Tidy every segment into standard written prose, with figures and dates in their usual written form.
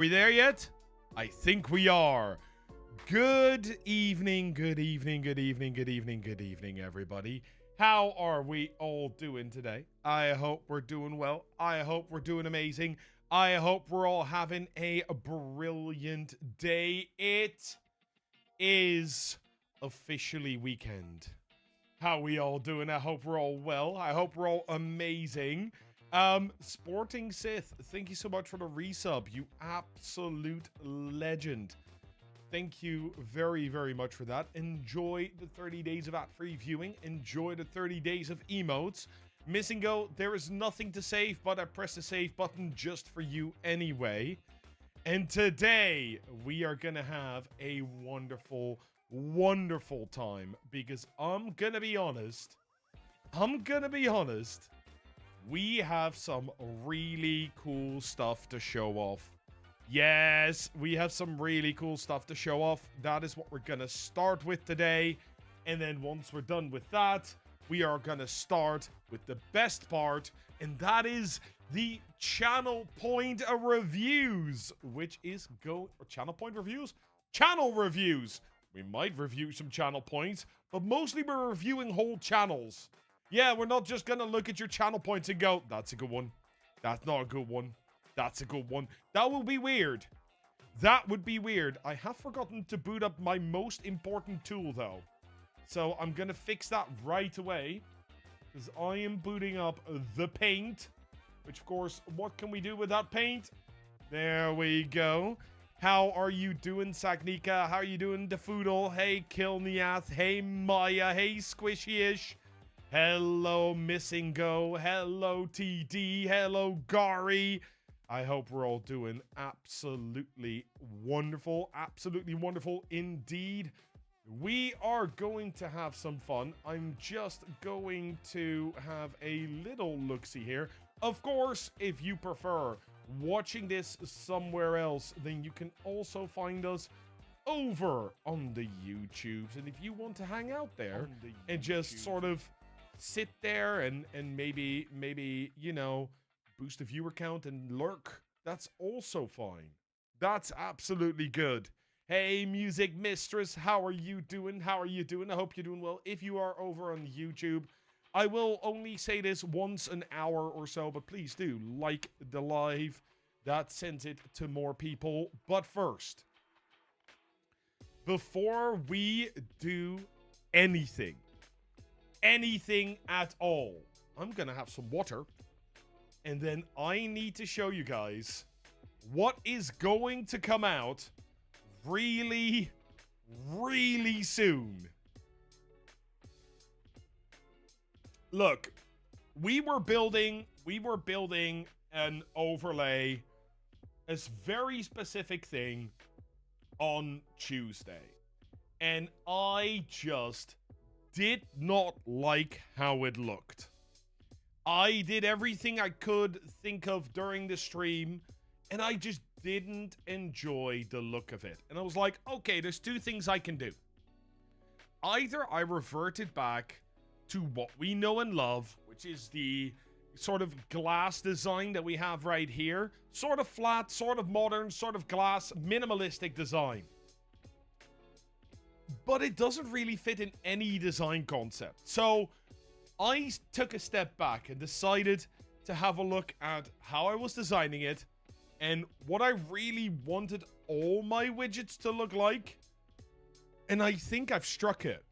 We there yet? I think we are. Good evening, good evening, good evening, good evening, good evening, everybody. How are we all doing today? I hope we're doing well. I hope we're doing amazing. I hope we're all having a brilliant day. It is officially weekend. How are we all doing? I hope we're all well. I hope we're all amazing. Sporting Sith, thank you so much for the resub. You absolute legend. Thank you very, very much for that. Enjoy the 30 days of ad-free viewing. Enjoy the 30 days of emotes. Missing Go, there is nothing to save, but I press the save button just for you anyway. And today, we are going to have a wonderful, wonderful time. Because I'm going to be honest, we have some really cool stuff to show off. Yes, we have some really cool stuff to show off. That is what we're going to start with today. And then once we're done with that, we are going to start with the best part. And that is the channel point reviews. Which is channel point reviews? Channel reviews. We might review some channel points, but mostly we're reviewing whole channels. Yeah, we're not just going to look at your channel points and go, that's a good one. That's not a good one. That's a good one. That will be weird. That would be weird. I have forgotten to boot up my most important tool, though. So I'm going to fix that right away. Because I am booting up the paint. Which, of course, what can we do with that paint? There we go. How are you doing, Sagnika? How are you doing, Defoodle? Hey, Killath. Hey, Maya. Hey, Squishyish. Hello, Missing Go. Hello, TD. Hello, Garry. I hope we're all doing absolutely wonderful. Absolutely wonderful indeed. We are going to have some fun. I'm just going to have a little look-see here. Of course, if you prefer watching this somewhere else, then you can also find us over on the YouTubes. And if you want to hang out there and just sort of sit there and maybe, you know, boost the viewer count and lurk, that's also fine. That's absolutely good. Hey, Music Mistress, how are you doing? How are you doing? I hope you're doing well. If you are over on YouTube, I will only say this once an hour or so, but please do like the live. That sends it to more people. But first, before we do anything at all, I'm gonna have some water. And then I need to show you guys what is going to come out really, really soon. Look, we were building an overlay, a very specific thing on Tuesday. And I just did not like how it looked. I did everything I could think of during the stream, and I just didn't enjoy the look of it. And I was like, okay, there's two things I can do. Either I reverted back to what we know and love, which is the sort of glass design that we have right here. Sort of flat, sort of modern, sort of glass, minimalistic design. But it doesn't really fit in any design concept. So I took a step back and decided to have a look at how I was designing it and what I really wanted all my widgets to look like. And I think I've struck it.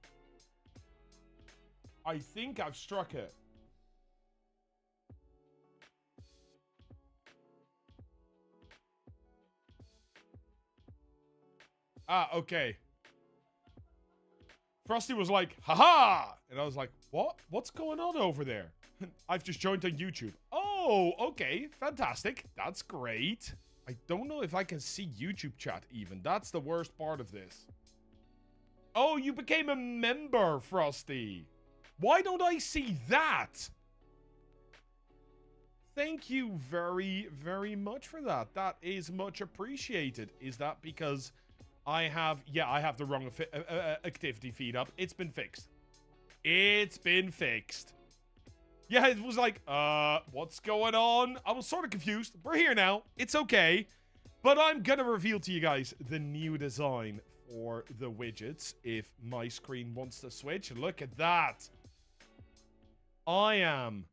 Ah, okay. Frosty was like, haha! And I was like, what? What's going on over there? I've just joined on YouTube. Oh, okay. Fantastic. That's great. I don't know if I can see YouTube chat even. That's the worst part of this. Oh, you became a member, Frosty. Why don't I see that? Thank you very, very much for that. That is much appreciated. Is that because I have the wrong activity feed up. It's been fixed. Yeah, it was like, what's going on? I was sort of confused. We're here now. It's okay. But I'm gonna reveal to you guys the new design for the widgets if my screen wants to switch. Look at that. I am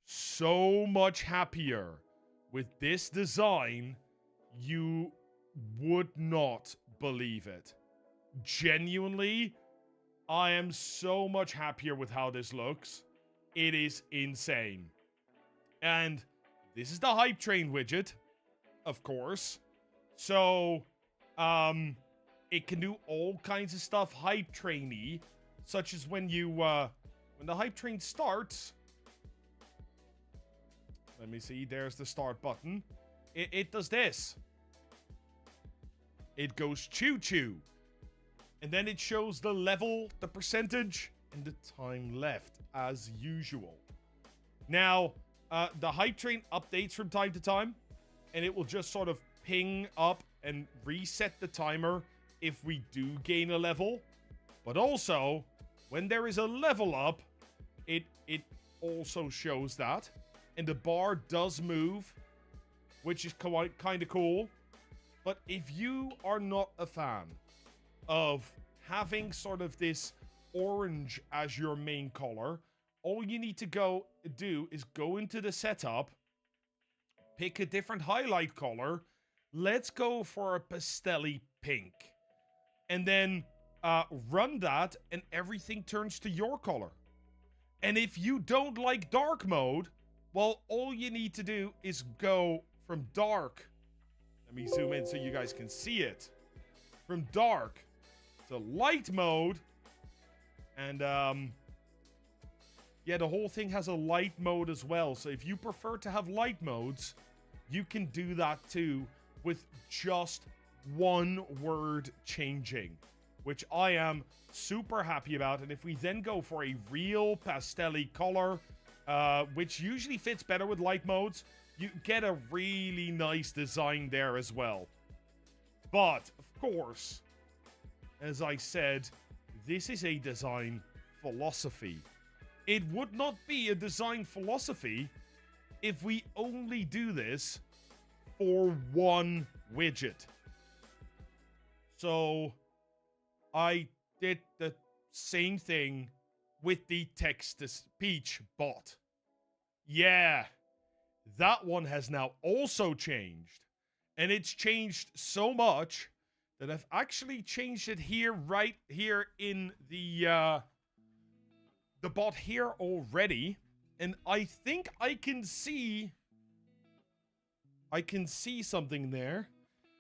so much happier with this design. You would not believe it. Genuinely, I am so much happier with how this looks. It is insane. And this is the hype train widget, of course. So, it can do all kinds of stuff hype trainy, such as when you, when the hype train starts. Let me see, there's the start button. It does this. It goes choo-choo. And then it shows the level, the percentage, and the time left, as usual. Now, the hype train updates from time to time, and it will just sort of ping up and reset the timer if we do gain a level. But also, when there is a level up, it also shows that. And the bar does move, which is kind of cool. But if you are not a fan of having sort of this orange as your main color, all you need to do is go into the setup, pick a different highlight color. Let's go for a pastel-y pink. And then run that, and everything turns to your color. And if you don't like dark mode, well, all you need to do is go from dark. Let me zoom in so you guys can see it. From dark to light mode. And, yeah, the whole thing has a light mode as well. So if you prefer to have light modes, you can do that too with just one word changing, which I am super happy about. And if we then go for a real pastel-y color, which usually fits better with light modes, you get a really nice design there as well. But, of course, as I said, this is a design philosophy. It would not be a design philosophy if we only do this for one widget. So, I did the same thing with the text-to-speech bot. Yeah, that one has now also changed. And it's changed so much that I've actually changed it here, right here in the bot here already. And I think I can see something there.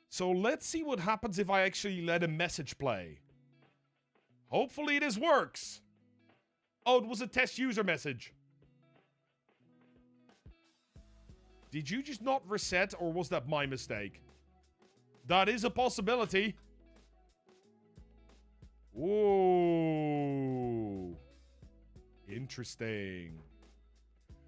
So let's see what happens if I actually let a message play. Hopefully this works. Oh, it was a test user message. Did you just not reset, or was that my mistake? That is a possibility. Ooh. Interesting.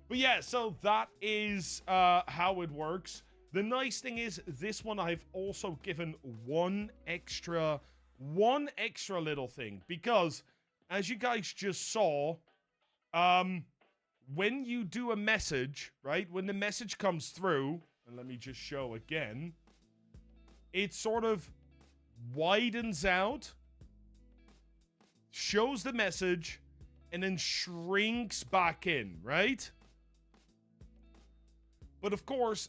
But yeah, so that is how it works. The nice thing is, this one I've also given one extra little thing. Because, as you guys just saw, when you do a message, right? When the message comes through, and let me just show again, it sort of widens out, shows the message, and then shrinks back in, right? But of course,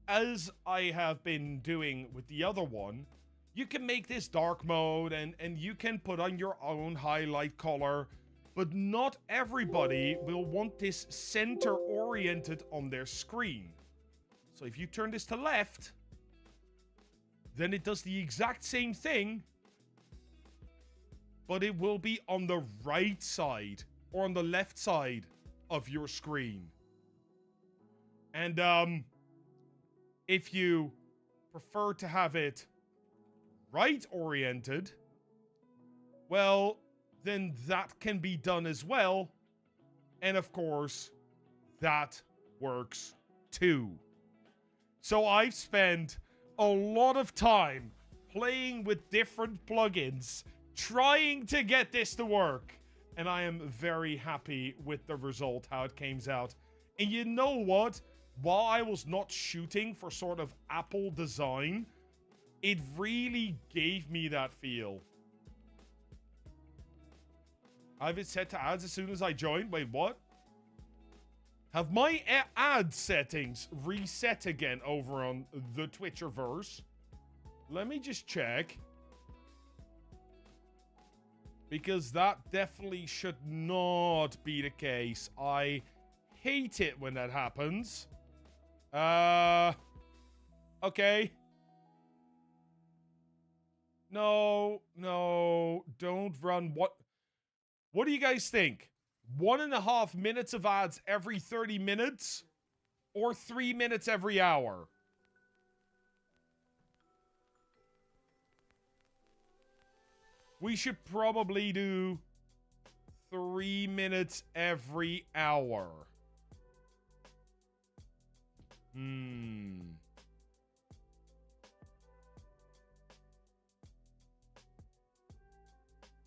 as I have been doing with the other one, you can make this dark mode and you can put on your own highlight color, but not everybody will want this center oriented on their screen. So if you turn this to left, then it does the exact same thing, but it will be on the right side or on the left side of your screen. And if you prefer to have it right oriented, well, then that can be done as well. And of course, that works too. So I've spent a lot of time playing with different plugins, trying to get this to work. And I am very happy with the result, how it came out. And you know what? while I was not shooting for sort of Apple design, it really gave me that feel. I have it set to ads as soon as I joined. Wait, what? Have my ad settings reset again over on the Twitcherverse? Let me just check. Because that definitely should not be the case. I hate it when that happens. Okay. No, don't run. What do you guys think? 1.5 minutes of ads every 30 minutes? Or 3 minutes every hour? We should probably do 3 minutes every hour.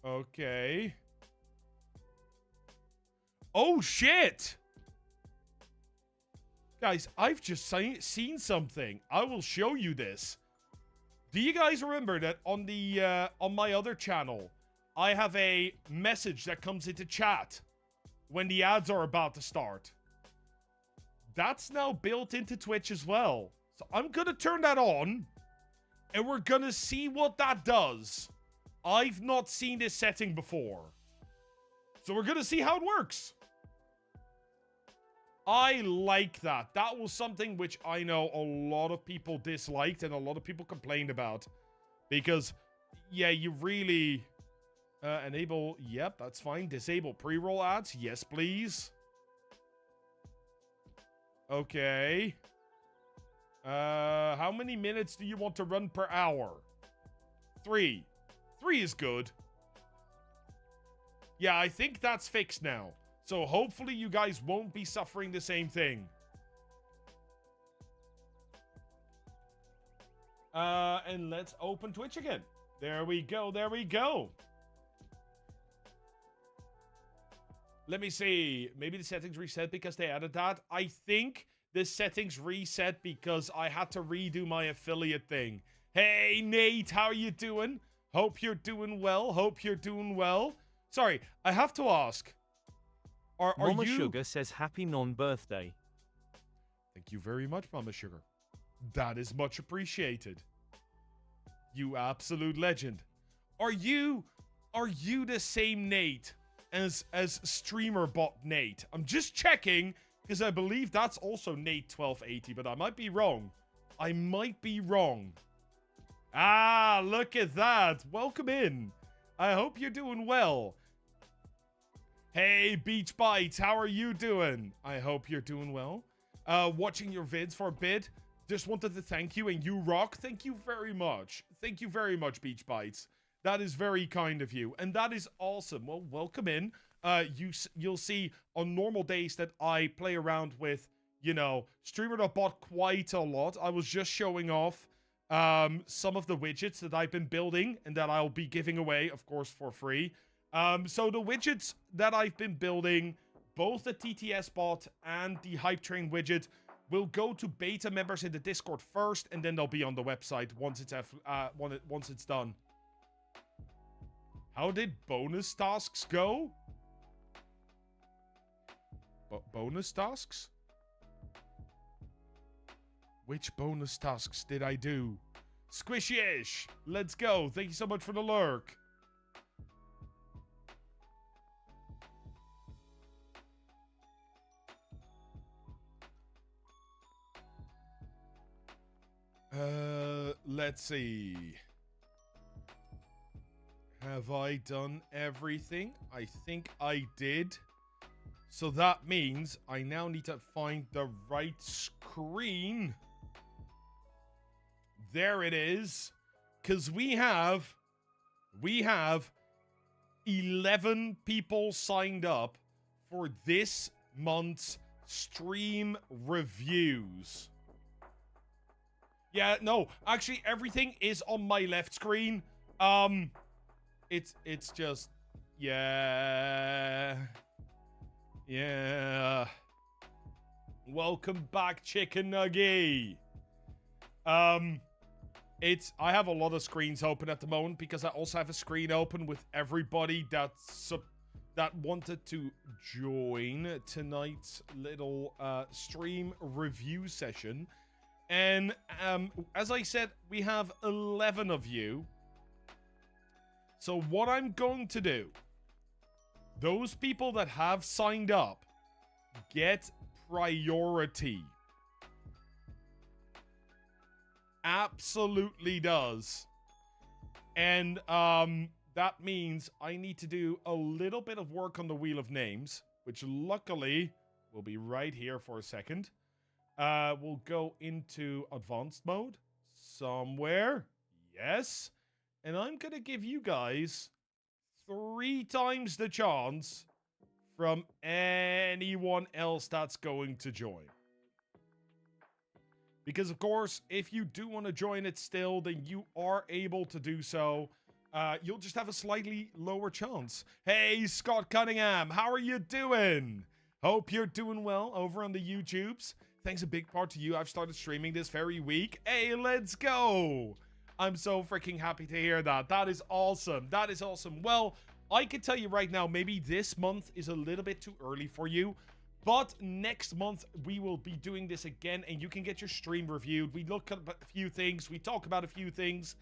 Okay. Oh, shit! Guys, I've just seen something. I will show you this. Do you guys remember that on the on my other channel, I have a message that comes into chat when the ads are about to start? That's now built into Twitch as well. So I'm gonna turn that on, and we're gonna see what that does. I've not seen this setting before. So we're gonna see how it works. I like that. That was something which I know a lot of people disliked and a lot of people complained about. Because, yeah, you really... enable... Yep, that's fine. Disable pre-roll ads. Yes, please. Okay. How many minutes do you want to run per hour? 3. 3 is good. Yeah, I think that's fixed now. So hopefully you guys won't be suffering the same thing. And let's open Twitch again. There we go, there we go. Let me see. Maybe the settings reset because they added that. I think the settings reset because I had to redo my affiliate thing. Hey, Nate, how are you doing? Hope you're doing well. Hope you're doing well. Sorry, I have to ask. Are Mama you... Sugar says happy non-birthday. Thank you very much, Mama Sugar. That is much appreciated. You absolute legend. Are you the same Nate as streamer bot Nate? I'm just checking because I believe that's also Nate 1280, but I might be wrong. I might be wrong. Ah, look at that. Welcome in. I hope you're doing well. Hey, Beach Bites, how are you doing? I hope you're doing well. Watching your vids for a bit. Just wanted to thank you, and you rock. Thank you very much. Thank you very much, Beach Bites. That is very kind of you, and that is awesome. Well, welcome in. You'll see on normal days that I play around with, you know, Streamer.bot quite a lot. I was just showing off some of the widgets that I've been building and that I'll be giving away, of course, for free. So the widgets that I've been building, both the TTS bot and the Hype Train widget, will go to beta members in the Discord first, and then they'll be on the website once it's done. How did bonus tasks go? Bonus tasks? Which bonus tasks did I do? Squishyish! Let's go. Thank you so much for the lurk. Let's see. Have I done everything? I think I did. So that means I now need to find the right screen. There it is. Because we have 11 people signed up for this month's stream reviews. Yeah, no, actually everything is on my left screen. It's just, yeah. Welcome back, Chicken Nuggy. I have a lot of screens open at the moment because I also have a screen open with everybody that wanted to join tonight's little stream review session. And as I said, we have 11 of you. So what I'm going to do, those people that have signed up get priority. Absolutely does. And that means I need to do a little bit of work on the Wheel of Names, which luckily will be right here for a second. We'll go into advanced mode somewhere. Yes. And I'm going to give you guys 3 times the chance from anyone else that's going to join. Because, of course, if you do want to join it still, then you are able to do so. You'll just have a slightly lower chance. Hey, Scott Cunningham, how are you doing? Hope you're doing well over on the YouTubes. Thanks a big part to you. I've started streaming this very week. Hey, let's go. I'm so freaking happy to hear that. That is awesome. That is awesome. Well, I can tell you right now, maybe this month is a little bit too early for you. But next month, we will be doing this again, and you can get your stream reviewed. We look at a few things. We talk about a few things.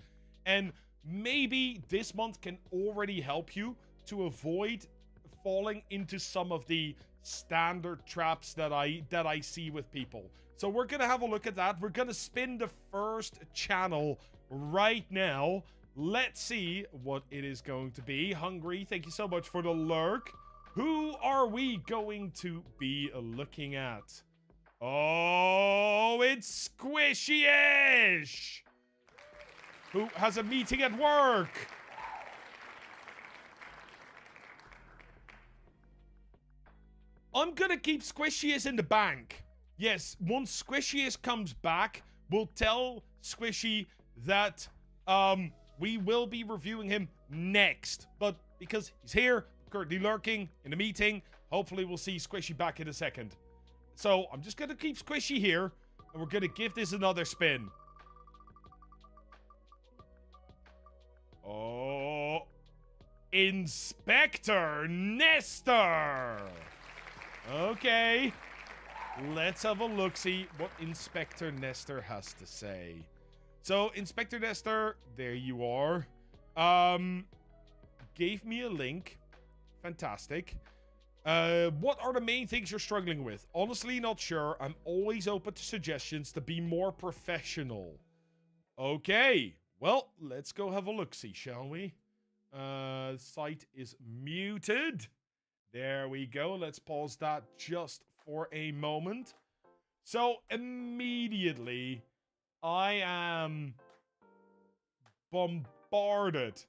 And maybe this month can already help you to avoid falling into some of the standard traps that I see with people. So we're going to have a look at that. We're going to spin the first channel right now. Let's see what it is going to be. Hungry, thank you so much for the lurk. Who are we going to be looking at? Oh, it's Squishyish, who has a meeting at work. I'm gonna keep Squishyish in the bank. Yes, once Squishyish comes back, we'll tell Squishy that we will be reviewing him next. But because he's here, currently lurking in the meeting, hopefully we'll see Squishy back in a second. So I'm just gonna keep Squishy here, and we're gonna give this another spin. Oh, Inspector Nestor. Okay, let's have a look-see what Inspector Nestor has to say. So, Inspector Nestor, there you are. Gave me a link. Fantastic. What are the main things you're struggling with? Honestly, not sure. I'm always open to suggestions to be more professional. Okay, well, let's go have a look-see, shall we? Site is muted. There we go. Let's pause that just for a moment. So, immediately, I am bombarded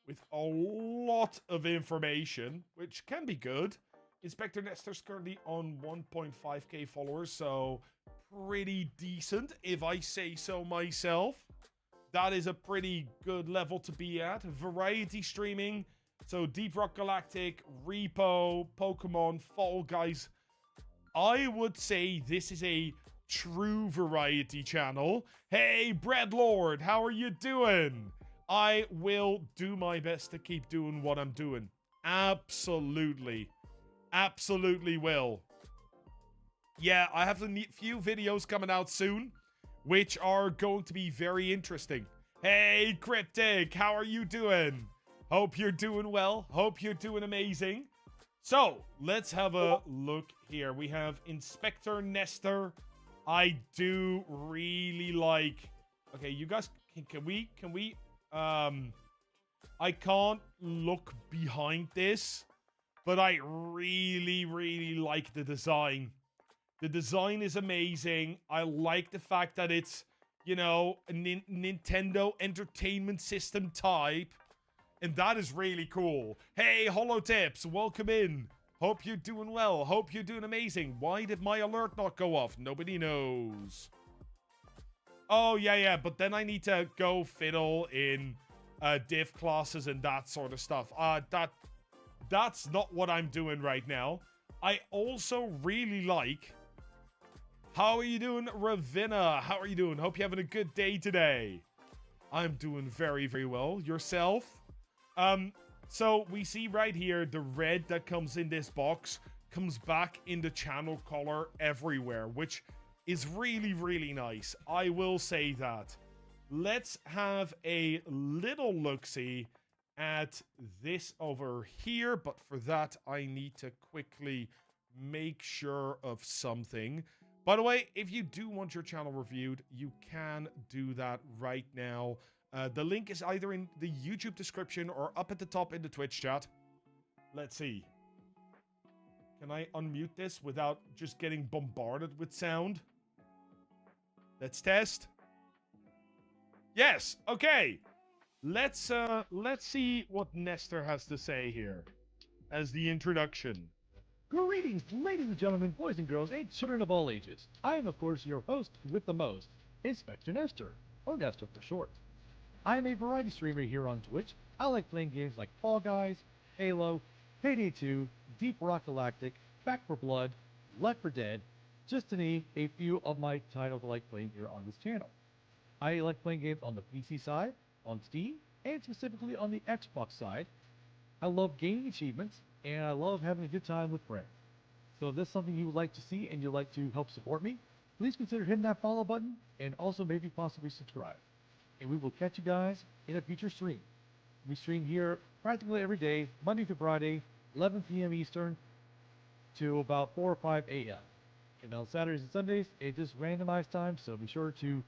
with a lot of information, which can be good. Inspector Nestor's currently on 1.5k followers, so pretty decent, if I say so myself. That is a pretty good level to be at. Variety streaming. So, Deep Rock Galactic, Repo, Pokemon, Fall Guys. I would say this is a true variety channel. Hey, Bread Lord, how are you doing? I will do my best to keep doing what I'm doing. Absolutely. Absolutely will. Yeah, I have a few videos coming out soon, which are going to be very interesting. Hey, Cryptic, how are you doing? Hope you're doing well. Hope you're doing amazing. So, let's have a look here. We have Inspector Nestor. I do really like... Okay, you guys, can we... I can't look behind this, but I really like the design. The design is amazing. I like the fact that it's, you know, a Nintendo Entertainment System type. And that is really cool. Hey, Holotips, welcome in. Hope you're doing well. Hope you're doing amazing. Why did my alert not go off? Nobody knows. Oh, yeah, but then I need to go fiddle in div classes and that sort of stuff. That's not what I'm doing right now. I also really like How are you doing, Ravina? How are you doing? Hope you're having a good day today. I'm doing very, very well. Yourself? So we see right here the red that comes in this box comes back in the channel color everywhere, which is really, really nice. I will say that. Let's have a little look-see at this over here, but for that I need to quickly make sure of something. By the way, if you do want your channel reviewed, you can do that right now. The link is either in the YouTube description or up at the top in the Twitch chat. Let's see. Can I unmute this without just getting bombarded with sound? Let's test. Yes, okay. Let's see what Nestor has to say here as the introduction. Greetings, ladies and gentlemen, boys and girls, and children of all ages. I am, of course, your host with the most, Inspector Nestor, or Nestor for short. I am a variety streamer here on Twitch. I like playing games like Fall Guys, Halo, Payday 2, Deep Rock Galactic, Back 4 Blood, Left 4 Dead, just to name a few of my titles I like playing here on this channel. I like playing games on the PC side, on Steam, and specifically on the Xbox side. I love gaining achievements, and I love having a good time with friends. So if this is something you would like to see and you'd like to help support me, please consider hitting that follow button and also maybe possibly subscribe. And we will catch you guys in a future stream. We stream here practically every day, Monday through Friday, 11 p.m. Eastern to about 4 or 5 a.m. And on Saturdays and Sundays, it's just randomized time, so be sure to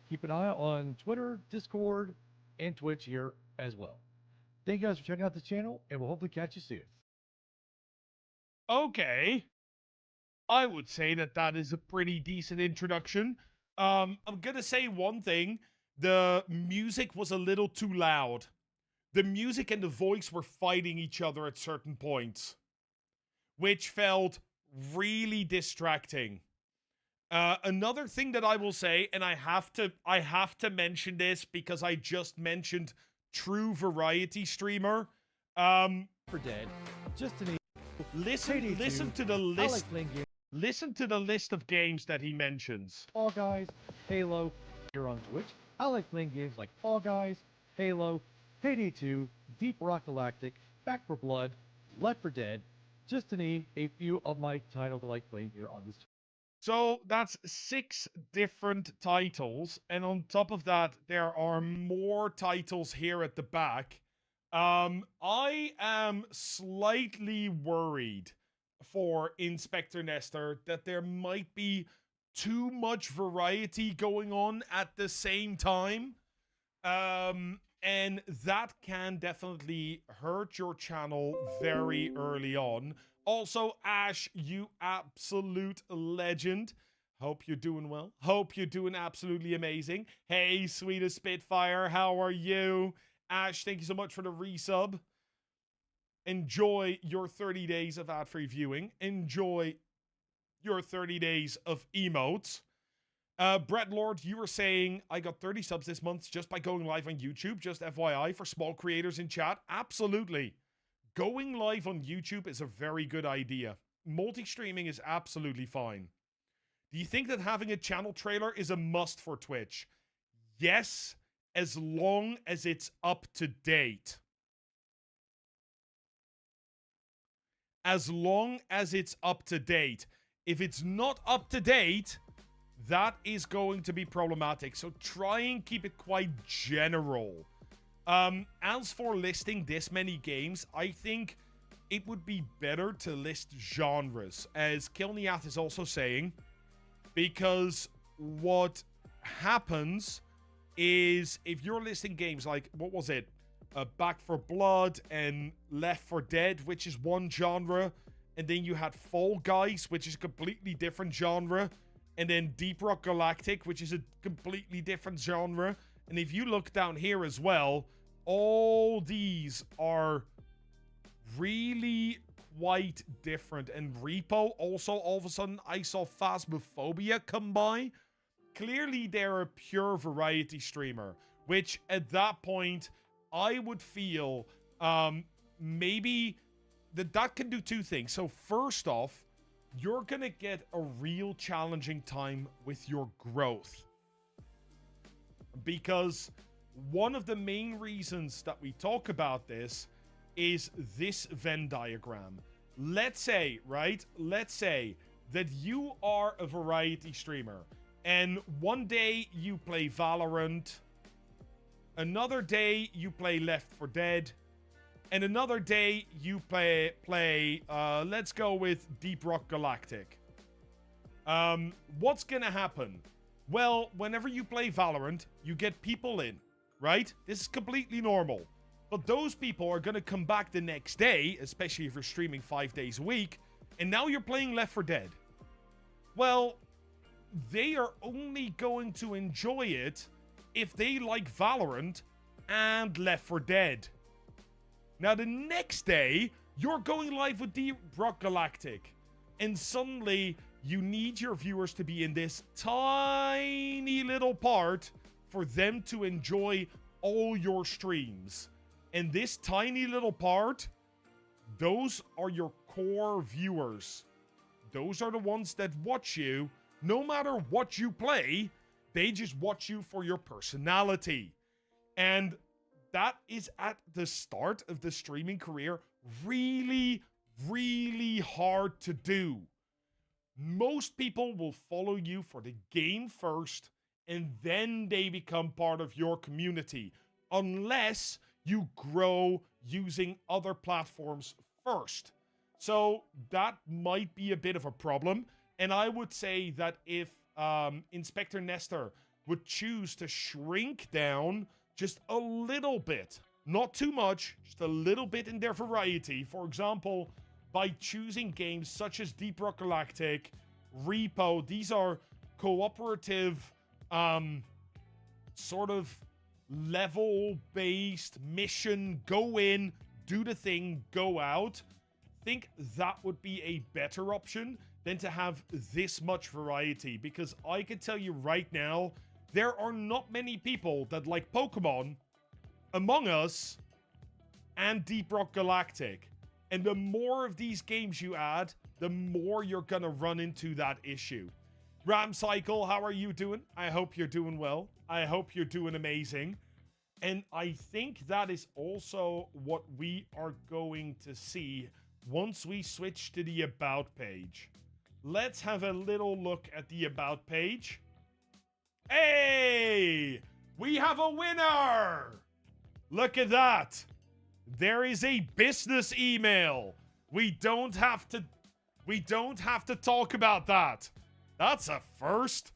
keep an eye on Twitter, Discord, and Twitch here as well. Thank you guys for checking out the channel, and we'll hopefully catch you soon. Okay. I would say that that is a pretty decent introduction. I'm gonna say one thing. The music was a little too loud. The music and the voice were fighting each other at certain points, which felt really distracting. Another thing that I will say, and I have to mention this because I just mentioned true variety streamer. For Dead, just to name. Listen to the list. I like playing games. Listen to the list of games that he mentions. Fall Guys, Halo, here on Twitch. I like playing games like Fall Guys, Halo, Payday 2, Deep Rock Galactic, Back 4 Blood, Left 4 Dead, just to name a few of my titles I like playing here on this channel. So that's 6 different titles, and on top of that, there are more titles here at the back. I am slightly worried for Inspector Nestor that there might be too much variety going on at the same time. And that can definitely hurt your channel very early on. Also, Ash, you absolute legend. Hope you're doing well. Hope you're doing absolutely amazing. Hey, sweetest Spitfire, how are you? Ash, thank you so much for the resub. Enjoy your 30 days of ad-free viewing. Enjoy your 30 days of emotes. Brett Lord, you were saying I got 30 subs this month just by going live on YouTube. Just FYI for small creators in chat. Absolutely. Going live on YouTube is a very good idea. Multi-streaming is absolutely fine. Do you think that having a channel trailer is a must for Twitch? Yes, as long as it's up to date. As long as it's up to date. If it's not up to date, that is going to be problematic. So try and keep it quite general. As for listing this many games, I think it would be better to list genres, as Killath is also saying, because what happens is if you're listing games like, what was it? Back 4 Blood and Left 4 Dead, which is one genre, and then you had Fall Guys, which is a completely different genre, and then Deep Rock Galactic, which is a completely different genre. And if you look down here as well, all these are really quite different. And Repo, also, all of a sudden, I saw Phasmophobia come by. Clearly, they're a pure variety streamer, which at that point, I would feel maybe that can do two things. So first off, you're gonna get a real challenging time with your growth. Because one of the main reasons that we talk about this is this Venn diagram. Let's say, right? Let's say that you are a variety streamer and one day you play Valorant, another day you play Left 4 Dead, and another day you play let's go with Deep Rock Galactic. What's gonna happen? Well, whenever you play Valorant, you get people in, right? This is completely normal. But those people are gonna come back the next day, especially if you're streaming 5 days a week, and now you're playing Left 4 Dead. Well, they are only going to enjoy it if they like Valorant and Left 4 Dead. Now, the next day, you're going live with Deep Rock Galactic, and suddenly you need your viewers to be in this tiny little part for them to enjoy all your streams. And this tiny little part, those are your core viewers. Those are the ones that watch you. No matter what you play, they just watch you for your personality. And that is at the start of the streaming career really, really hard to do. Most people will follow you for the game first, and then they become part of your community, unless you grow using other platforms first. So that might be a bit of a problem, and I would say that if Inspector Nestor would choose to shrink down just a little bit, not too much, just a little bit in their variety, for example, by choosing games such as Deep Rock Galactic, Repo. These are cooperative, sort of level-based mission, go in, do the thing, go out. Think that would be a better option than to have this much variety, because I can tell you right now, there are not many people that like Pokemon, Among Us, and Deep Rock Galactic. And the more of these games you add, the more you're gonna run into that issue. Ram Cycle, how are you doing? I hope you're doing well. I hope you're doing amazing. And I think that is also what we are going to see once we switch to the About page. Let's have a little look at the About page. Hey! We have a winner! Look at that. There is a business email. We don't have to talk about that. That's a first.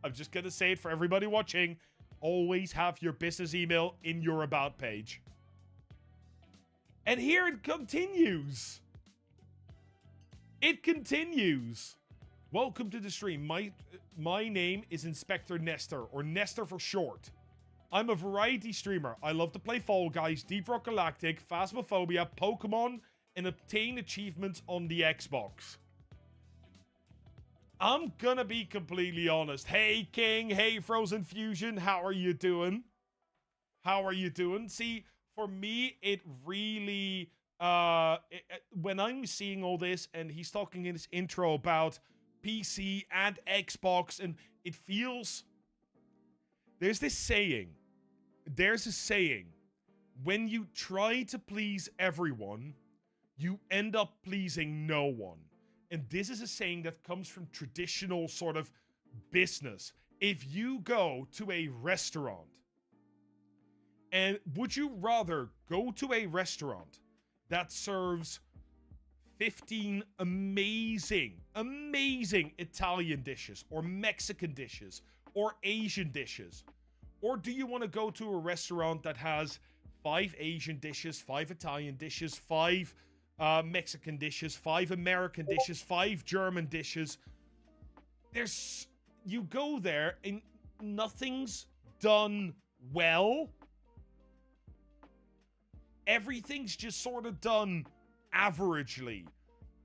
I'm just gonna say it for everybody watching. Always have your business email in your About page. And here it continues. It continues. Welcome to the stream. My name is Inspector Nestor, or Nestor for short. I'm a variety streamer. I love to play Fall Guys, Deep Rock Galactic, Phasmophobia, Pokemon, and obtain achievements on the Xbox. I'm gonna be completely honest. Hey, King. Hey, Frozen Fusion. How are you doing? How are you doing? See, for me, it really... when I'm seeing all this, and he's talking in his intro about PC and Xbox, and it feels... There's a saying, when you try to please everyone, you end up pleasing no one. And this is a saying that comes from traditional sort of business. If you go to a restaurant, and would you rather go to a restaurant that serves 15 amazing Italian dishes, or Mexican dishes, or Asian dishes? Or do you want to go to a restaurant that has 5 Asian dishes, 5 Italian dishes, 5 Mexican dishes, 5 American dishes, 5 German dishes? You go there and nothing's done well. Everything's just sort of done averagely,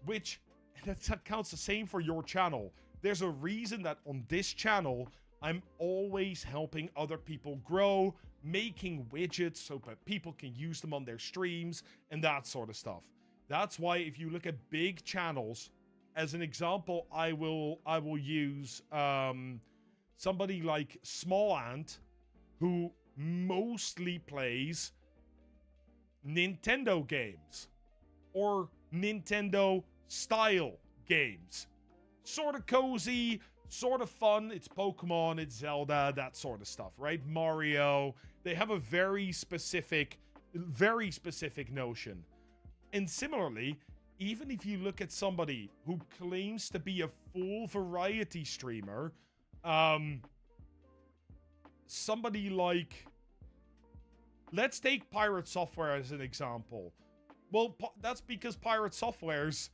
which that counts the same for your channel. There's a reason that on this channel, I'm always helping other people grow, making widgets so that people can use them on their streams and that sort of stuff. That's why if you look at big channels, as an example, I will use somebody like Small Ant, who mostly plays Nintendo games or Nintendo style games. Sort of cozy, sort of fun. It's Pokemon, it's Zelda, that sort of stuff, right? Mario. They have a very specific notion. And similarly, even if you look at somebody who claims to be a full variety streamer, somebody like, let's take Pirate Software as an example. Well, that's because Pirate Software's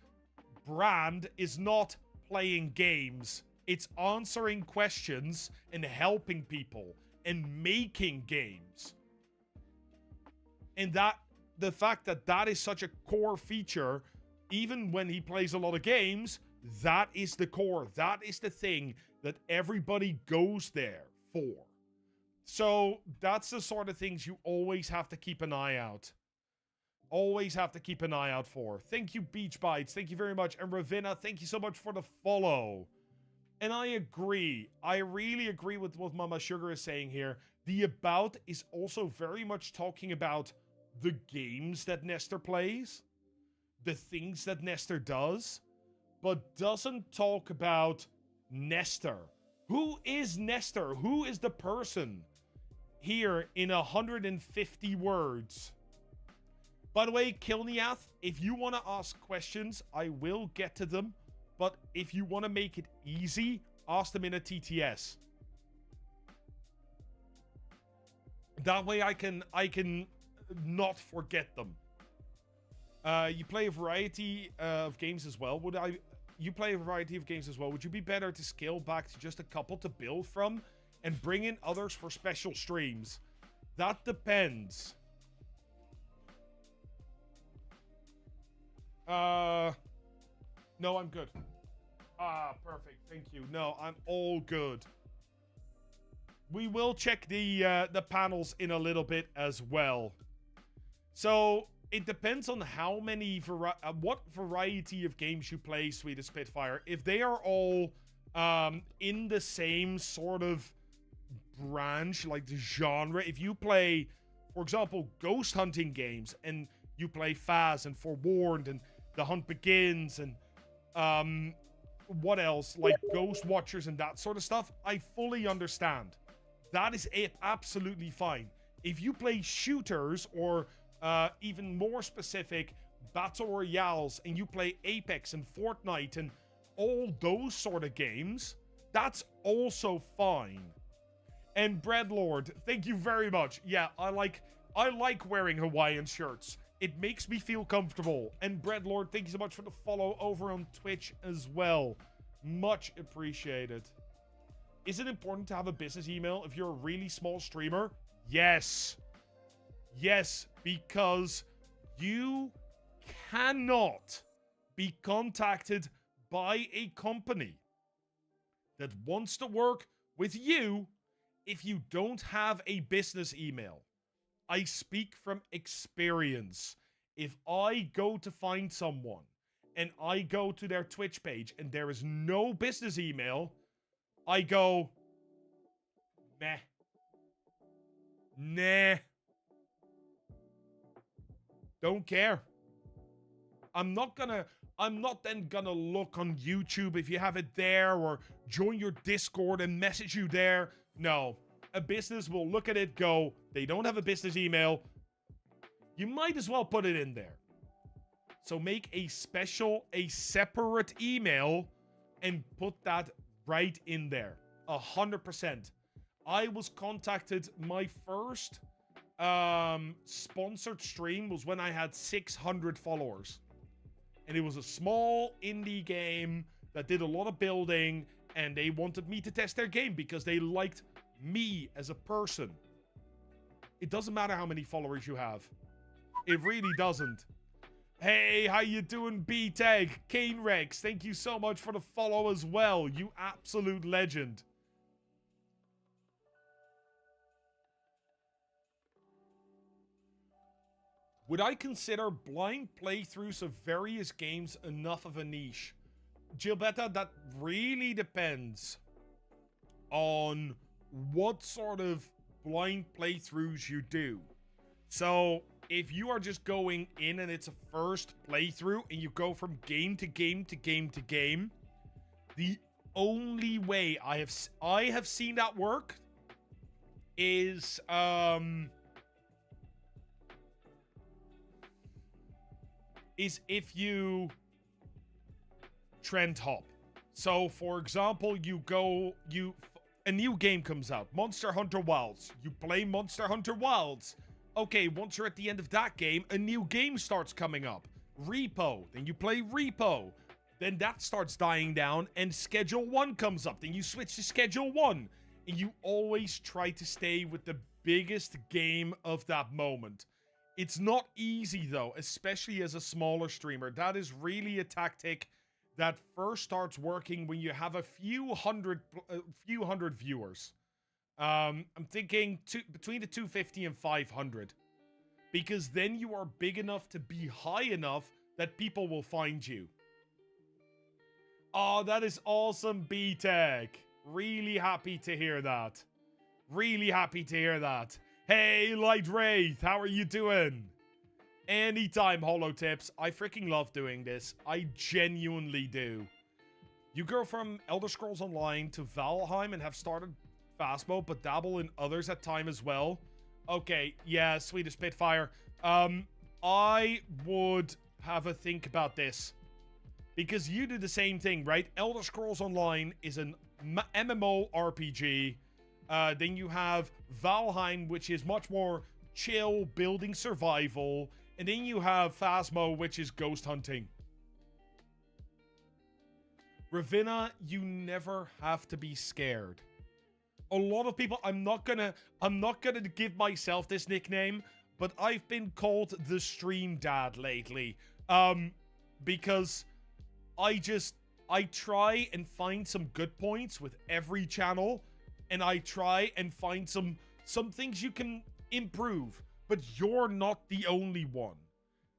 brand is not playing games. It's answering questions and helping people and making games. And that the fact that that is such a core feature, even when he plays a lot of games, that is the core. That is the thing that everybody goes there for. So that's the sort of things you always have to keep an eye out. Always have to keep an eye out for. Thank you, Beach Bites. Thank you very much. And Ravina, thank you so much for the follow. And I agree. I really agree with what Mama Sugar is saying here. The About is also very much talking about the games that Nestor plays, the things that Nestor does, but doesn't talk about Nestor. Who is Nestor? Who is the person here in 150 words? By the way, Killath, if you want to ask questions, I will get to them. But if you want to make it easy, ask them in a TTS. That way I can not forget them. You play a variety of games as well. You play a variety of games as well. Would you be better to scale back to just a couple to build from and bring in others for special streams? That depends. No, I'm good. Perfect. Thank you. No, I'm all good. We will check the panels in a little bit as well. So it depends on how many what variety of games you play, Sweet as Spitfire. If they are all in the same sort of branch, like the genre. If you play, for example, ghost hunting games, and you play Faz and Forewarned and The Hunt Begins and what else, like Ghost Watchers and that sort of stuff, I fully understand. That is absolutely fine. If you play shooters or even more specific battle royales, and you play Apex and Fortnite and all those sort of games, that's also fine. And Breadlord, thank you very much. Yeah, I like wearing Hawaiian shirts. It makes me feel comfortable. And Breadlord, thank you so much for the follow over on Twitch as well. Much appreciated. Is it important to have a business email if you're a really small streamer? Yes. Yes, because you cannot be contacted by a company that wants to work with you if you don't have a business email. I speak from experience. If I go to find someone and I go to their Twitch page and there is no business email, I go, meh. Nah. Don't care. I'm not then gonna look on YouTube if you have it there, or join your Discord and message you there. No. A business will look at it, go, they don't have a business email. You might as well put it in there. So make a separate email and put that right in there. 100%. I was contacted, my first sponsored stream was when I had 600 followers. And it was a small indie game that did a lot of building, and they wanted me to test their game because they liked me as a person. It doesn't matter how many followers you have. It really doesn't. Hey, how you doing, B-Tag? Kane Rex, thank you so much for the follow as well. You absolute legend. Would I consider blind playthroughs of various games enough of a niche? Gilbetta, that really depends on what sort of blind playthroughs you do. So, if you are just going in and it's a first playthrough and you go from game to game to game to game, the only way I have seen that work is if you trend hop. So, for example, a new game comes out, Monster Hunter Wilds. You play Monster Hunter Wilds. Okay, once you're at the end of that game, a new game starts coming up. Repo. Then you play Repo. Then that starts dying down and Schedule 1 comes up. Then you switch to Schedule 1. And you always try to stay with the biggest game of that moment. It's not easy though, especially as a smaller streamer. That is really a tactic that first starts working when you have a few hundred viewers. I'm thinking between the 250 and 500. Because then you are big enough to be high enough that people will find you. Oh, that is awesome, B-Tech. Really happy to hear that. Really happy to hear that. Hey, Light Wraith, how are you doing? Anytime, Holotips. I freaking love doing this. I genuinely do. You go from Elder Scrolls Online to Valheim and have started Phasmo, but dabble in others at time as well. Okay, yeah, Swedish Spitfire. I would have a think about this. Because you do the same thing, right? Elder Scrolls Online is an MMO RPG. Then you have Valheim, which is much more chill, building survival. And then you have Phasmo, which is ghost hunting. Ravina, you never have to be scared. A lot of people, I'm not gonna give myself this nickname, but I've been called the Stream Dad lately. Because I try and find some good points with every channel, and I try and find some things you can improve, but you're not the only one.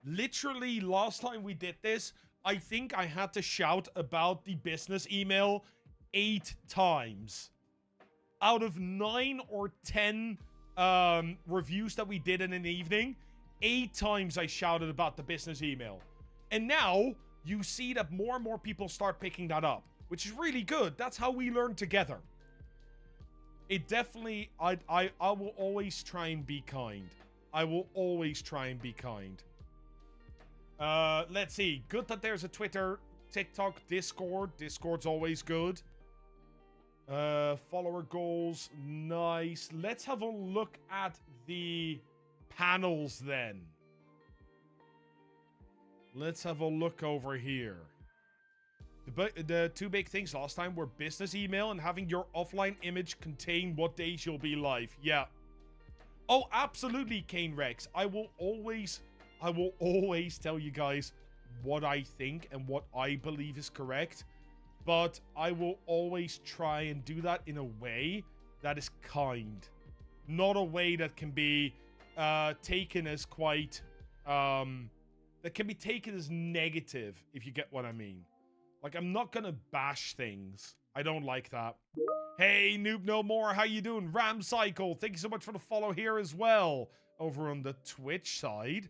Literally, last time we did this, I think I had to shout about the business email 8 times. Out of 9 or 10 reviews that we did in an evening, 8 times I shouted about the business email. And now you see that more and more people start picking that up, which is really good. That's how we learn together. It definitely, I will always try and be kind. I will always try and be kind. Let's see. Good that there's a Twitter, TikTok, Discord. Discord's always good. Follower goals. Nice. Let's have a look at the panels then. Let's have a look over here. The two big things last time were business email and having your offline image contain what days you'll be live. Yeah. Oh, absolutely, Kane Rex. I will always tell you guys what I think and what I believe is correct. But I will always try and do that in a way that is kind. Not a way that can be taken as quite... that can be taken as negative, if you get what I mean. Like, I'm not gonna bash things. I don't like that. Hey, Noob No More, how you doing? Ram Cycle, thank you so much for the follow here as well. Over on the Twitch side.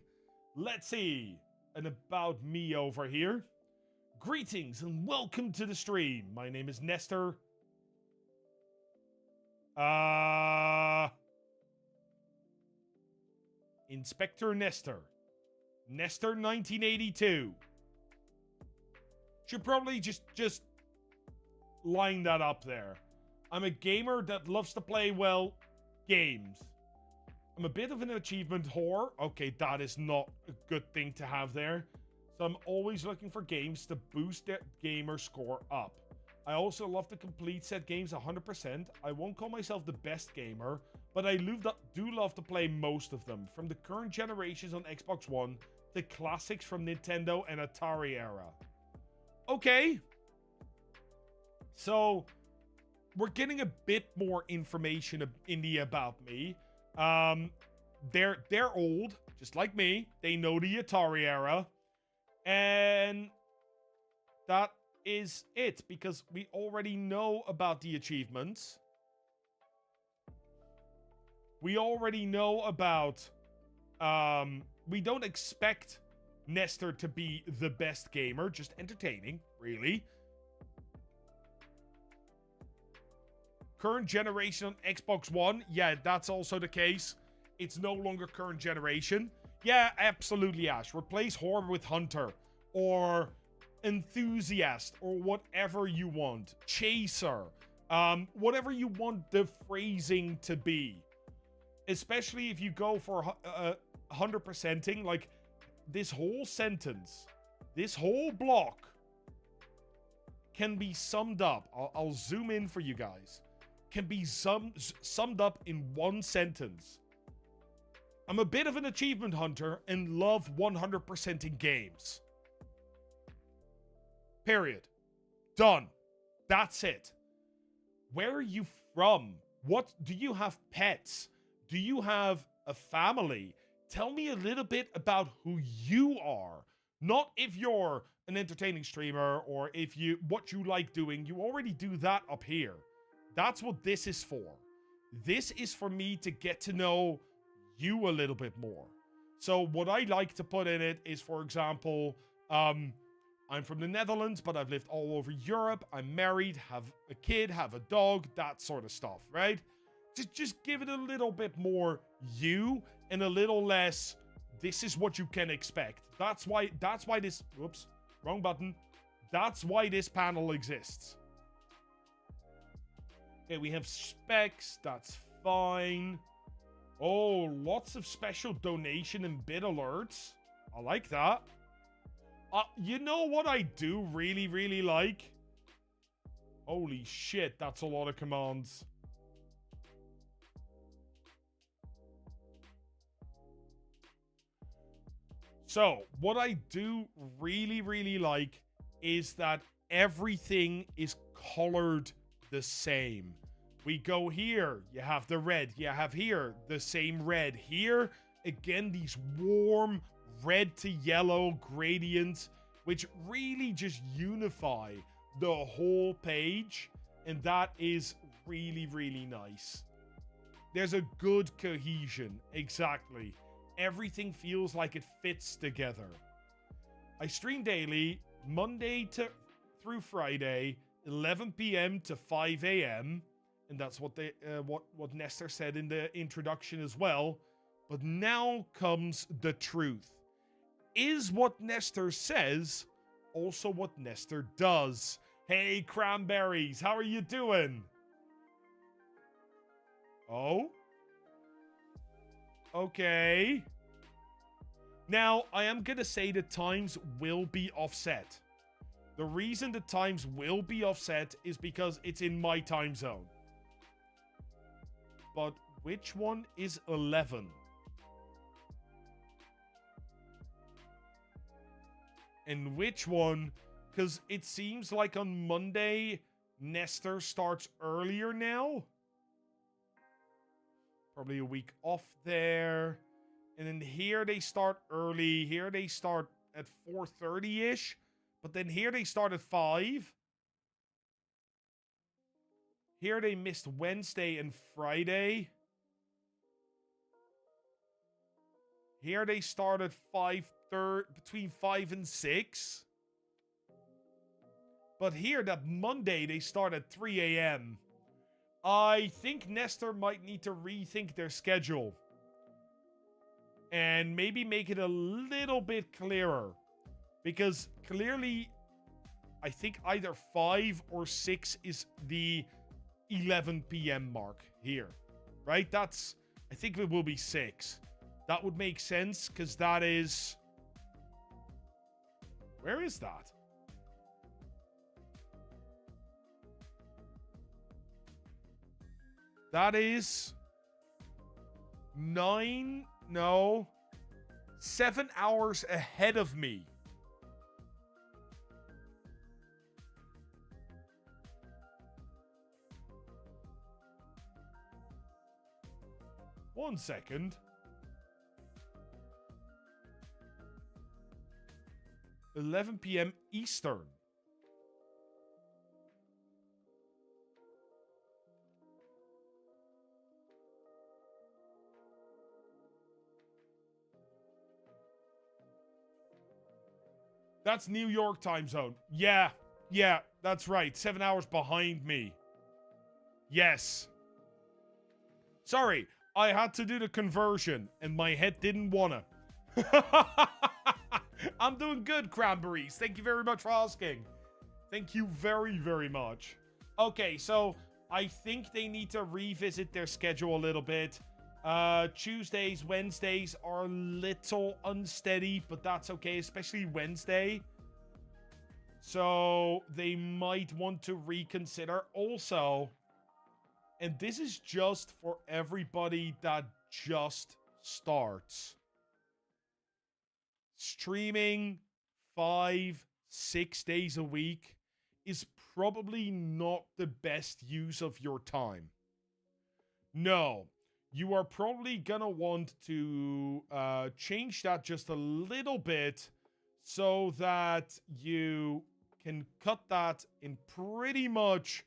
Let's see. And about me over here. Greetings and welcome to the stream. My name is Nestor. Inspector Nestor. Nestor 1982. Should probably just line that up there. I'm a gamer that loves to play, well, games. I'm a bit of an achievement whore. Okay, that is not a good thing to have there. So I'm always looking for games to boost that gamer score up. I also love to complete set games 100%. I won't call myself the best gamer, but I do love to play most of them. From the current generations on Xbox One to classics from Nintendo and Atari era. Okay. So, we're getting a bit more information in the about me. They're old. just like me. They know the Atari era. And that is it, because we already know about the achievements. We already know about... we don't expect Nestor to be the best gamer, just entertaining, really. Current generation on Xbox One, yeah, that's also the case. It's no longer current generation. Yeah, absolutely, Ash. Replace Horror with Hunter, or Enthusiast, or whatever you want. Chaser, whatever you want the phrasing to be. Especially if you go for 100%ing, like this whole sentence, this whole block can be summed up. I'll zoom in for you guys. Can be summed up in one sentence. I'm a bit of an achievement hunter and love 100%ing games. Period. Done. That's it. Where are you from? What do you have pets? Do you have a family? Tell me a little bit about who you are. Not if you're an entertaining streamer or if what you like doing. You already do that up here. That's what this is for. This is for me to get to know you a little bit more. So what I like to put in it is, for example, I'm from the Netherlands, but I've lived all over Europe. I'm married, have a kid, have a dog, that sort of stuff, right? Just give it a little bit more you and a little less, this is what you can expect. That's why this, whoops, wrong button. That's why this panel exists. Okay, we have specs, that's fine. Oh, lots of special donation and bid alerts. I like that. You know what I do really, really like? Holy shit, that's a lot of commands. So, what I do really, really like is that everything is colored the same. We go here, you have the red. You have here, the same red. Here, again, these warm red to yellow gradients, which really just unify the whole page. And that is really, really nice. There's a good cohesion, exactly. Everything feels like it fits together. I stream daily, Monday through Friday, 11 p.m. to 5 a.m. And that's what what Nestor said in the introduction as well. But now comes the truth. Is what Nestor says also what Nestor does? Hey, Cranberries, how are you doing? Oh? Okay. Now, I am going to say the times will be offset. The reason the times will be offset is because it's in my time zone. But which one is 11? And which one? Because it seems like on Monday, Nestor starts earlier now. Probably a week off there. And then here they start early. Here they start at 4:30-ish. But then here they start at 5. Here they missed Wednesday and Friday. Here they start at between 5 and 6. But here, that Monday, they start at 3 a.m. I think Nestor might need to rethink their schedule. And maybe make it a little bit clearer. Because clearly, I think either 5 or 6 is the 11 p.m. mark here. Right? I think it will be 6. That would make sense, because that is... Where is that? That is 7 hours ahead of me. One second. 11 p.m. Eastern. That's New York time zone. Yeah, that's right. 7 hours behind me. Yes. Sorry, I had to do the conversion, and my head didn't wanna. I'm doing good, Cranberries. Thank you very much for asking. Thank you very, very much. Okay, so I think they need to revisit their schedule a little bit. Tuesdays, Wednesdays are a little unsteady, but that's okay, especially Wednesday. So they might want to reconsider. Also, and this is just for everybody that just starts. Streaming 5-6 days a week is probably not the best use of your time. No, you are probably gonna want to change that just a little bit so that you can cut that in pretty much.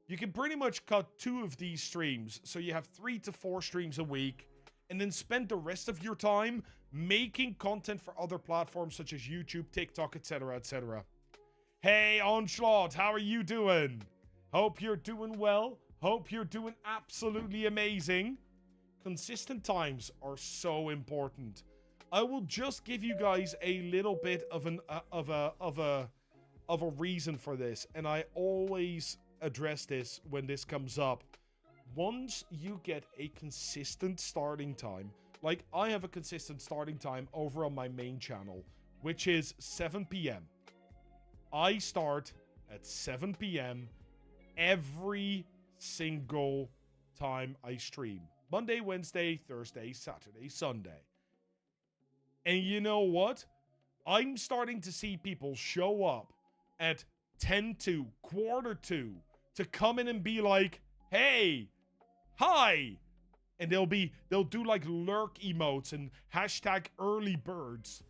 You can pretty much cut 2 of these streams, so you have 3 to 4 streams a week, and then spend the rest of your time making content for other platforms such as YouTube, TikTok, etc., etc. Hey, Onslaught, how are you doing? Hope you're doing well. Hope you're doing absolutely amazing. Consistent times are so important. I will just give you guys a little bit of a reason for this, and I always address this when this comes up. Once you get a consistent starting time, like I have a consistent starting time over on my main channel, which is 7 p.m. I start at 7 p.m. every single time I stream. Monday, Wednesday, Thursday, Saturday, Sunday. And you know what? I'm starting to see people show up at 10 to, quarter to come in and be like, hey, hi. And they'll do like lurk emotes and hashtag early birds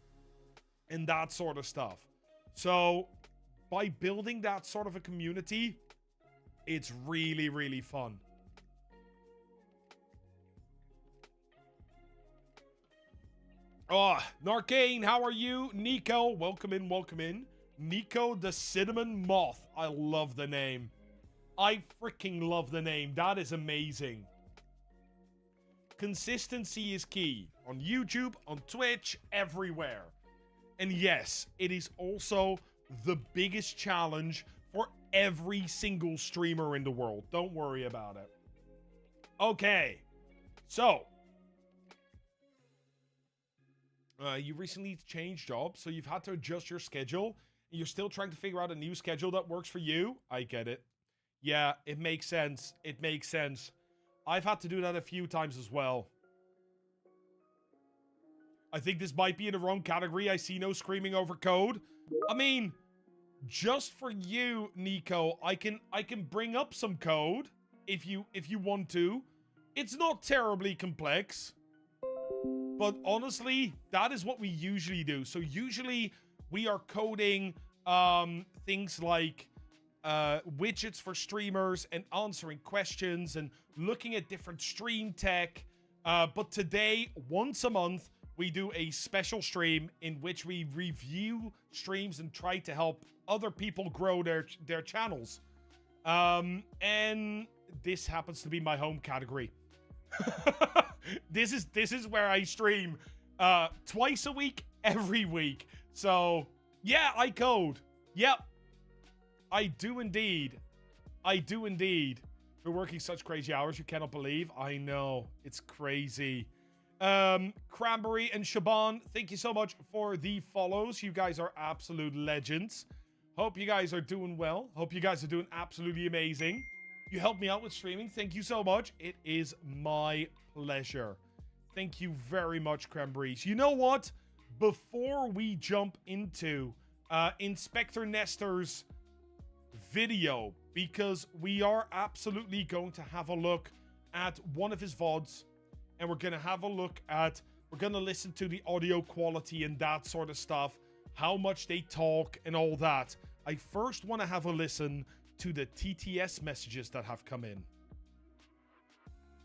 and that sort of stuff. So by building that sort of a community, it's really, really fun. Oh, Narcane, how are you? Nico, welcome in, welcome in. Nico the Cinnamon Moth. I love the name. I freaking love the name. That is amazing. Consistency is key. On YouTube, on Twitch, everywhere. And yes, it is also the biggest challenge for every single streamer in the world. Don't worry about it. Okay. So, you recently changed jobs, so you've had to adjust your schedule. And you're still trying to figure out a new schedule that works for you. I get it. Yeah, it makes sense. It makes sense. I've had to do that a few times as well. I think this might be in the wrong category. I see no screaming over code. I mean, just for you, Nico, I can bring up some code if you want to. It's not terribly complex. But honestly, that is what we usually do. So usually we are coding things like widgets for streamers and answering questions and looking at different stream tech. But today, once a month, we do a special stream in which we review streams and try to help other people grow their channels. And this happens to be my home category. This is where I stream twice a week, every week. So yeah, I code. Yep, I do indeed. I do indeed. We're working such crazy hours you cannot believe. I know, it's crazy. Cranberry and Shaban, thank you so much for the follows. You guys are absolute legends. Hope you guys are doing well. Hope you guys are doing absolutely amazing. You helped me out with streaming. Thank you so much. It is my pleasure. Thank you very much, Cranberries. You know what? Before we jump into Inspector Nestor's video, because we are absolutely going to have a look at one of his VODs, and we're going to have a look at, we're going to listen to the audio quality and that sort of stuff. how much they talk and all that, I first want to have a listen to the TTS messages that have come in.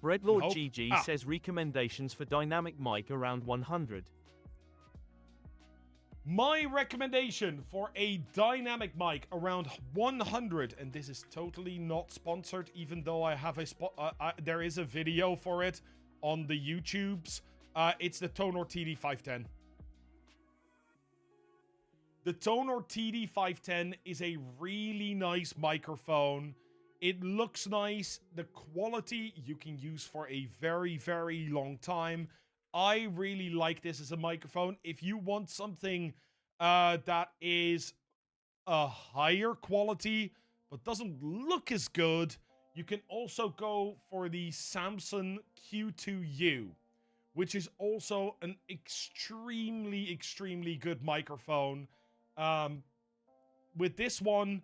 Breadlord Nope. GG says recommendations for dynamic mic around 100. My recommendation for a dynamic mic around 100, and this is totally not sponsored, even though I have a there is a video for it on the YouTubes. It's the Tonor TD510. The Tonor TD510 is a really nice microphone. It looks nice. The quality you can use for a very, very long time. I really like this as a microphone. If you want something that is a higher quality but doesn't look as good, you can also go for the Samson Q2U, which is also an extremely, extremely good microphone. With this one,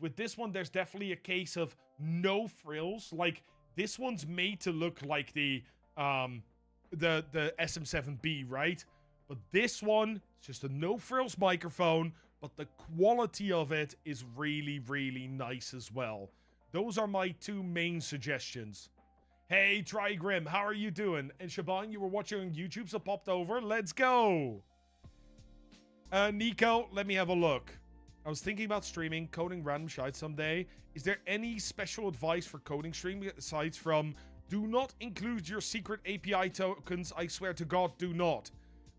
with this one, there's definitely a case of no frills. Like, this one's made to look like the SM7B, right? But this one, it's just a no frills microphone, but the quality of it is really, really nice as well. Those are my two main suggestions. Hey, Trigrim, how are you doing? And Shaban, you were watching on YouTube, so popped over. Let's go. Nico, let me have a look. I was thinking about streaming, coding random shite someday. Is there any special advice for coding streaming aside from do not include your secret API tokens? I swear to God, do not.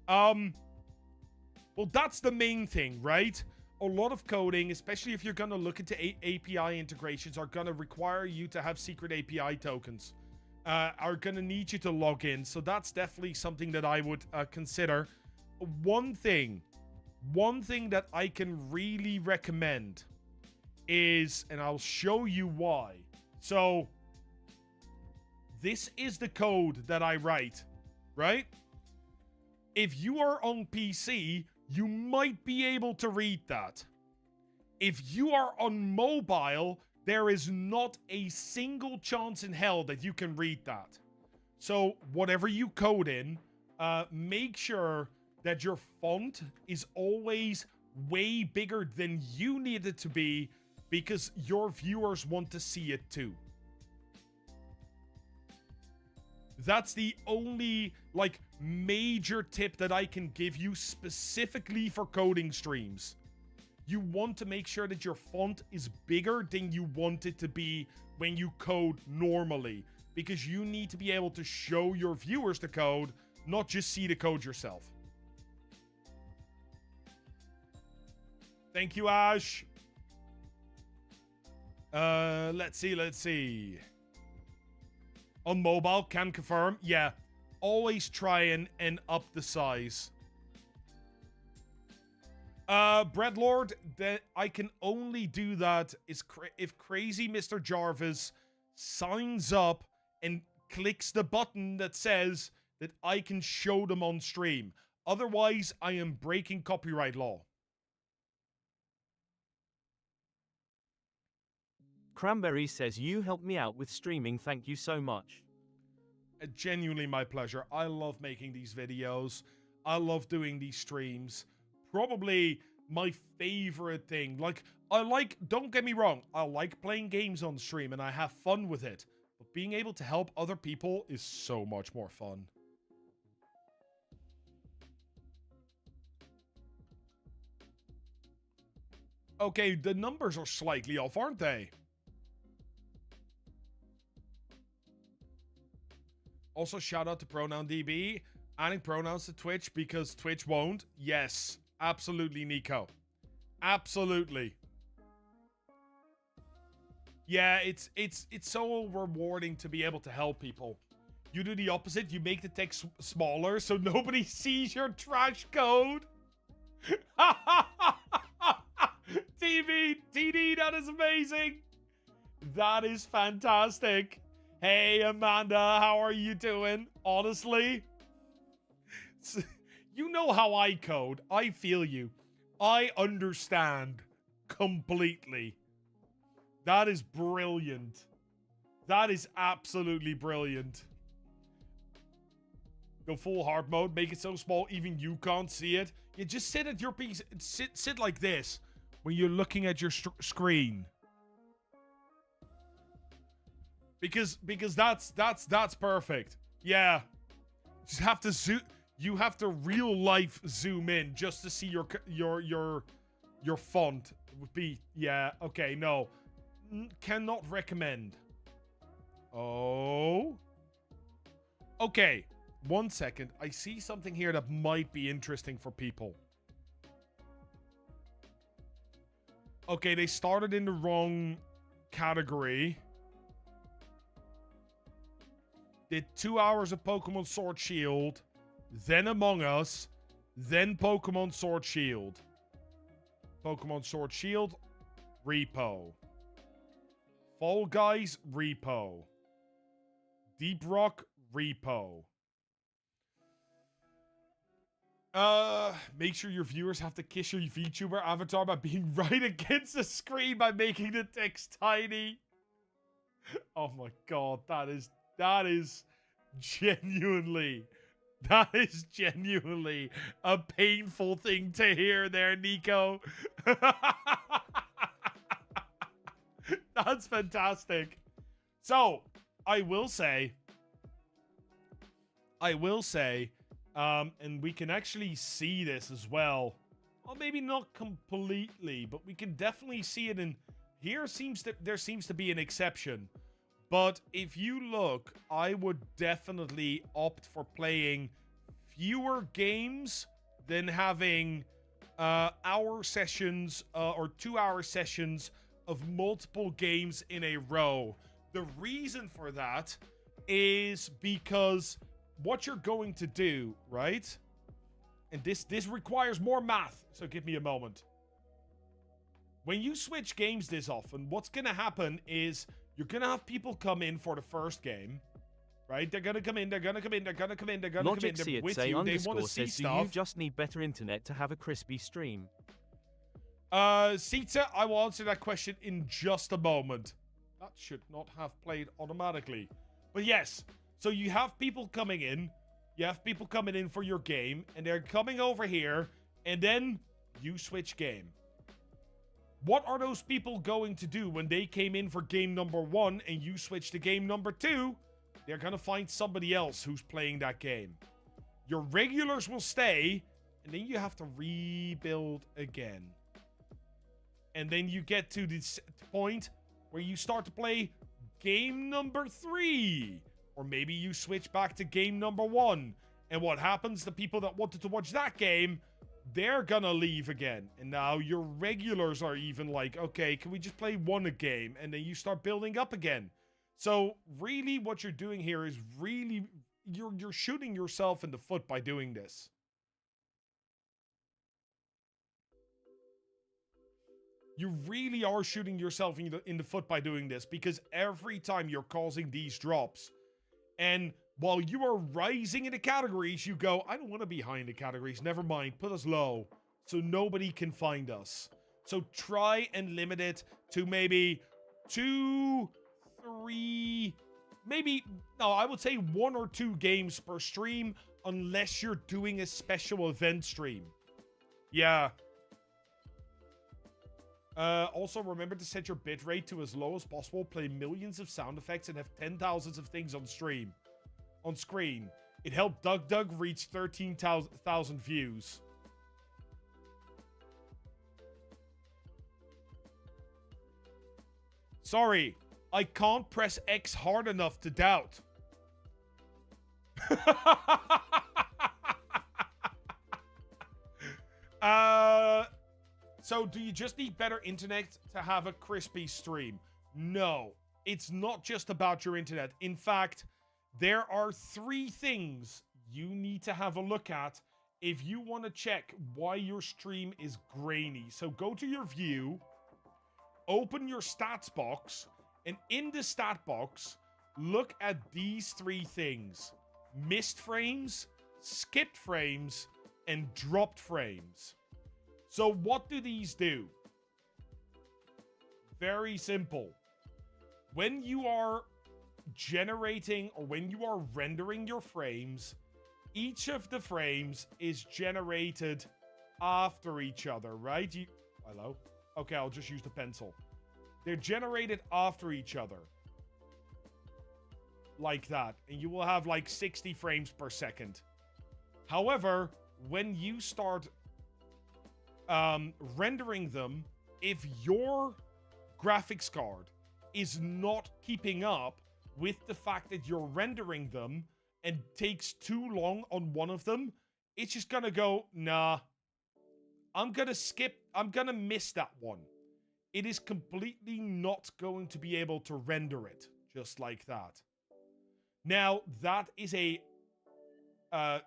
Well, that's the main thing, right? A lot of coding, especially if you're going to look into API integrations, are going to require you to have secret API tokens. Are going to need you to log in. So that's definitely something that I would consider. One thing that I can really recommend is, and I'll show you why. So this is the code that I write, right? If you are on PC, you might be able to read that. If you are on mobile, there is not a single chance in hell that you can read that. So whatever you code in, make sure that your font is always way bigger than you need it to be, because your viewers want to see it too. That's the only, like, major tip that I can give you specifically for coding streams. You want to make sure that your font is bigger than you want it to be when you code normally, because you need to be able to show your viewers the code, not just see the code yourself. Thank you, Ash. Let's see. On mobile, can confirm. Yeah, always try and up the size. Breadlord, that I can only do that is if Crazy Mr. Jarvis signs up and clicks the button that says that I can show them on stream. Otherwise, I am breaking copyright law. Cranberry says you helped me out with streaming, thank you so much. Genuinely my pleasure. I love making these videos. I love doing these streams. Probably my favorite thing. Don't get me wrong, I like playing games on stream and I have fun with it. But being able to help other people is so much more fun. Okay, the numbers are slightly off, aren't they? Also, shout out to PronounDB, adding pronouns to Twitch because Twitch won't. Yes, absolutely, Nico. Absolutely. Yeah, it's so rewarding to be able to help people. You do the opposite. You make the text smaller so nobody sees your trash code. TD, that is amazing. That is fantastic. Hey, Amanda, how are you doing? Honestly, you know how I code. I feel you. I understand completely. That is brilliant. That is absolutely brilliant. Go full hard mode, make it so small even you can't see it. You just sit at your piece, sit like this when you're looking at your screen. Because that's perfect. Yeah. Just have to zoom. You have to real life zoom in just to see your font. It would be, yeah, okay, no. Cannot recommend. Oh. Okay, 1 second. I see something here that might be interesting for people. Okay, they started in the wrong category. Did 2 hours of Pokemon Sword Shield, then Among Us, then Pokemon Sword Shield. Pokemon Sword Shield, Repo. Fall Guys, Repo. Deep Rock, Repo. Make sure your viewers have to kiss your VTuber avatar by being right against the screen by making the text tiny. Oh my god, that is genuinely a painful thing to hear there, Nico. That's fantastic. So, I will say, and we can actually see this as well. Well, maybe not completely, but we can definitely see it in here. There seems to be an exception. But if you look, I would definitely opt for playing fewer games than having hour sessions or 2 hour sessions of multiple games in a row. The reason for that is because what you're going to do, right? And this requires more math, so give me a moment. When you switch games this often, what's going to happen is you're going to have people come in for the first game, right? They're going to come in, they're going to come in, they're going to come in, they're going to come in, they're with you, they want to see says, stuff. Do you just need better internet to have a crispy stream? Sita, I will answer that question in just a moment. That should not have played automatically. But yes, so you have people coming in, you have people coming in for your game, and they're coming over here, and then you switch game. What are those people going to do when they came in for game number 1 and you switch to game number 2? They're going to find somebody else who's playing that game. Your regulars will stay, and then you have to rebuild again. And then you get to this point where you start to play game number 3. Or maybe you switch back to game number 1. And what happens? The people that wanted to watch that game, they're gonna leave again. And now your regulars are even like, okay, can we just play one a game? And then you start building up again. So really what you're doing here is really, you're shooting yourself in the foot by doing this. You really are shooting yourself in the foot by doing this, because every time you're causing these drops, and while you are rising in the categories, you go, I don't want to be high in the categories. Never mind. Put us low so nobody can find us. So try and limit it to maybe 2, 3, maybe, no, I would say 1 or 2 games per stream, unless you're doing a special event stream. Yeah. Also, remember to set your bitrate to as low as possible. Play millions of sound effects and have 10,000s of things on stream. On screen. It helped Doug reach 13,000 views. Sorry, I can't press X hard enough to doubt. So do you just need better internet to have a crispy stream? No, it's not just about your internet. In fact, there are 3 things you need to have a look at if you want to check why your stream is grainy. So go to your view, open your stats box, and in the stat box, look at these 3 things. Missed frames, skipped frames, and dropped frames. So what do these do? Very simple. When you are generating or when you are rendering your frames, each of the frames is generated after each other, right? Hello? Okay, I'll just use the pencil. They're generated after each other. Like that. And you will have like 60 frames per second. However, when you start rendering them, if your graphics card is not keeping up with the fact that you're rendering them and takes too long on one of them, it's just gonna go, nah, I'm gonna miss that one. It is completely not going to be able to render it just like that. Now, that is a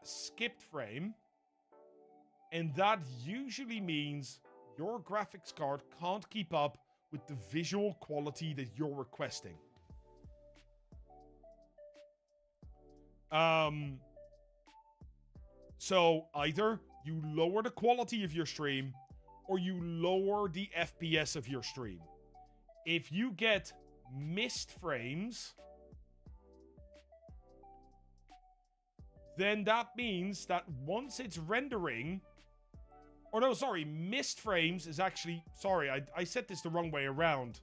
skipped frame, and that usually means your graphics card can't keep up with the visual quality that you're requesting. So either you lower the quality of your stream or you lower the FPS of your stream. If you get missed frames, then that means that once it's rendering, or no, sorry, missed frames is actually, sorry, I said this the wrong way around.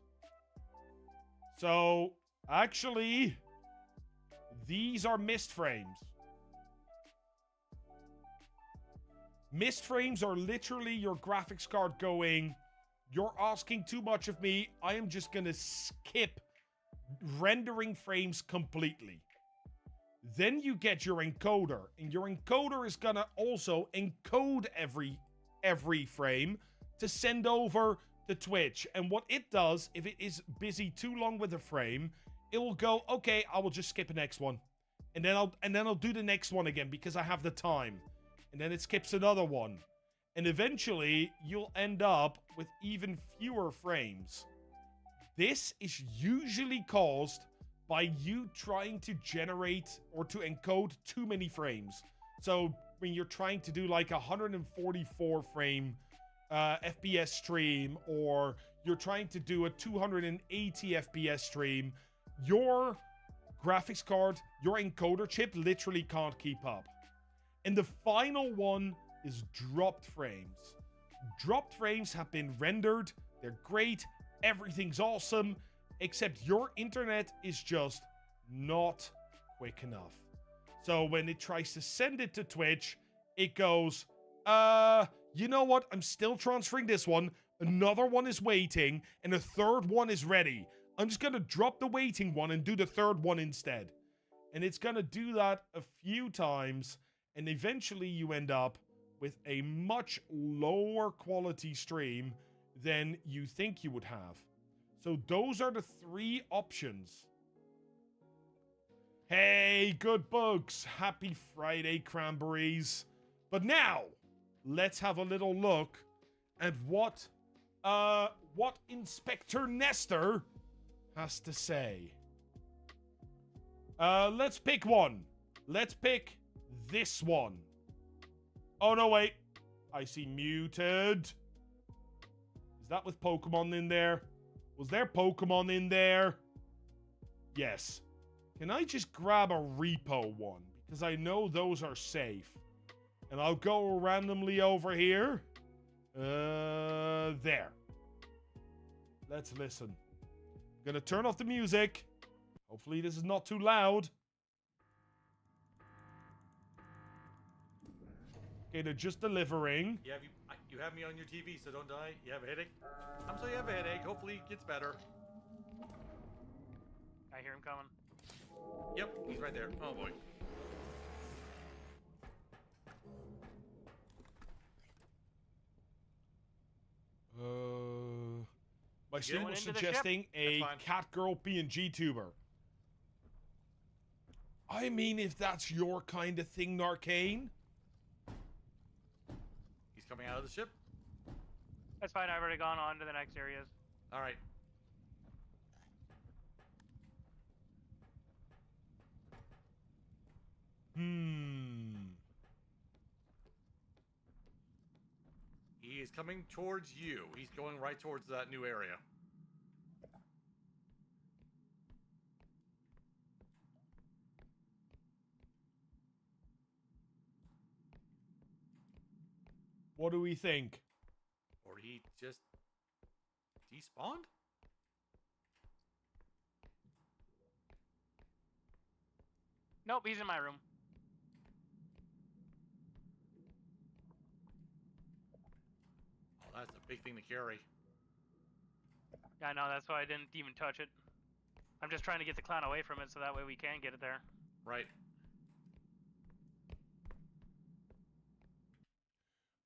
So, actually, these are missed frames. Missed frames are literally your graphics card going, you're asking too much of me, I am just gonna skip rendering frames completely. Then you get your encoder, and your encoder is gonna also encode every frame to send over to Twitch. And what it does, if it is busy too long with a frame, it will go, okay, I will just skip the next one. And then I'll do the next one again because I have the time. And then it skips another one. And eventually, you'll end up with even fewer frames. This is usually caused by you trying to generate or to encode too many frames. So when you're trying to do like a 144 frame FPS stream, or you're trying to do a 280 FPS stream, your graphics card, your encoder chip literally can't keep up. And the final one is dropped frames. Dropped frames have been rendered, they're great, everything's awesome, except your internet is just not quick enough. So when it tries to send it to Twitch, it goes, you know what? I'm still transferring this one. Another one is waiting, and a third one is ready. I'm just going to drop the waiting one and do the third one instead. And it's going to do that a few times, and eventually you end up with a much lower quality stream than you think you would have. So those are the three options. Hey, good bugs. Happy Friday, cranberries. But now, let's have a little look at what Inspector Nestor has to say. Let's pick one. Let's pick this one. Oh, no, wait. I see muted. Is that with Pokemon in there? Was there Pokemon in there? Yes. Can I just grab a repo one? Because I know those are safe. And I'll go randomly over here. There. Let's listen. I'm gonna turn off the music. Hopefully this is not too loud. Okay, they're just delivering. Yeah, you have me on your TV, so don't die. You have a headache? I'm sorry you have a headache. Hopefully it gets better. I hear him coming. Yep, he's right there. Oh boy. My student was suggesting a cat girl PNG tuber. I mean, if that's your kind of thing, Narcane. He's coming out of the ship? That's fine, I've already gone on to the next areas. Alright. He is coming towards you. He's going right towards that new area. What do we think? Or he just despawned? Nope, he's in my room. Oh, that's a big thing to carry. Yeah, I know, that's why I didn't even touch it. I'm just trying to get the clown away from it so that way we can get it there. Right.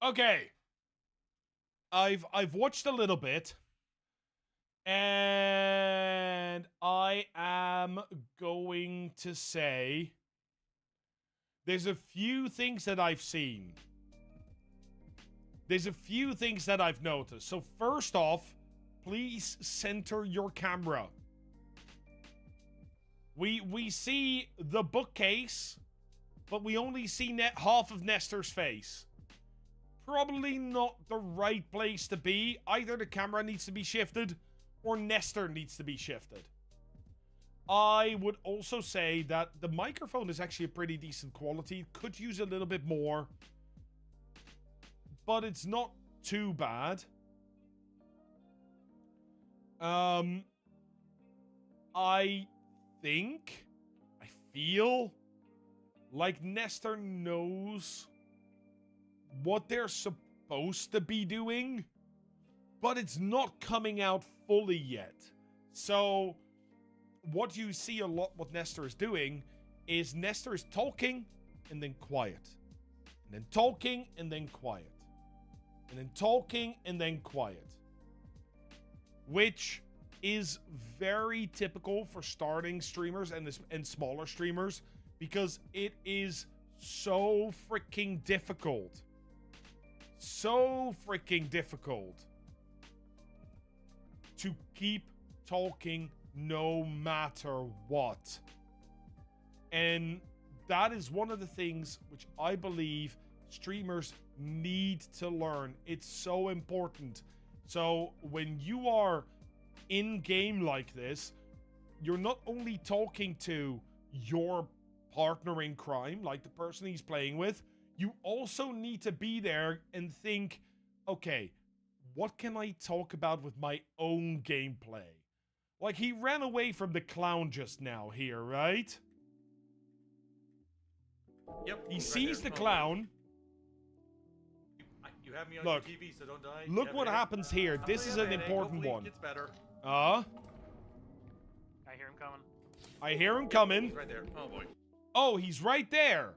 Okay. I've watched a little bit. And I am going to say there's a few things that I've seen. There's a few things that I've noticed. So first off, please center your camera. We see the bookcase, but we only see half of Nestor's face. Probably not the right place to be. Either the camera needs to be shifted or Nestor needs to be shifted. I would also say that the microphone is actually a pretty decent quality. Could use a little bit more, but it's not too bad. I feel like Nestor knows what they're supposed to be doing, but it's not coming out fully yet. So what you see a lot what Nestor is doing is Nestor is talking and then quiet. And then talking and then quiet. And then talking and then quiet. Which is very typical for starting streamers and smaller streamers, because it is so freaking difficult. So freaking difficult to keep talking no matter what. And that is one of the things which I believe streamers need to learn. It's so important. So when you are in game like this, you're not only talking to your partner in crime, like the person he's playing with, you also need to be there and think, okay, what can I talk about with my own gameplay? Like, he ran away from the clown just now here, right? Yep. He right sees there. the clown. You have me on Look. your TV, so don't die. Look what happens here. I'm This sorry, is I have an a headache. important Hopefully one. It gets better. I hear him coming. I hear him coming. He's right there. Oh boy. Oh, he's right there.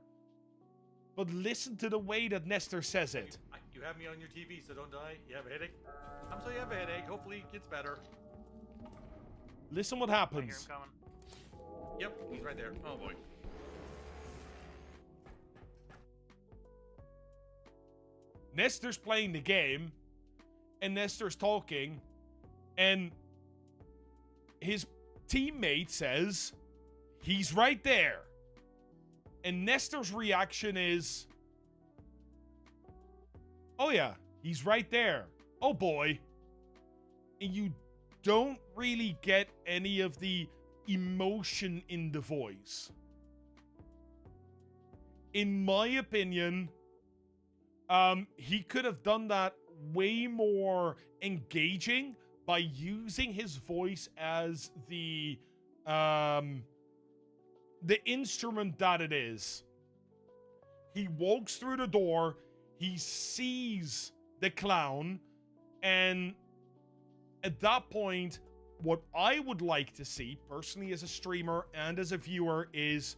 But listen to the way that Nestor says it. You have me on your TV, so don't die. You have a headache? I'm sorry you have a headache. Hopefully it gets better. Listen what I hear him happens. coming. Yep, he's right there. Oh boy. Nestor's playing the game, and Nestor's talking, and his teammate says, he's right there. And Nestor's reaction is, oh yeah, he's right there. Oh boy. And you don't really get any of the emotion in the voice. In my opinion, he could have done that way more engaging by using his voice as the instrument that it is. He walks through the door, he sees the clown, and at that point, what I would like to see, personally as a streamer and as a viewer, is,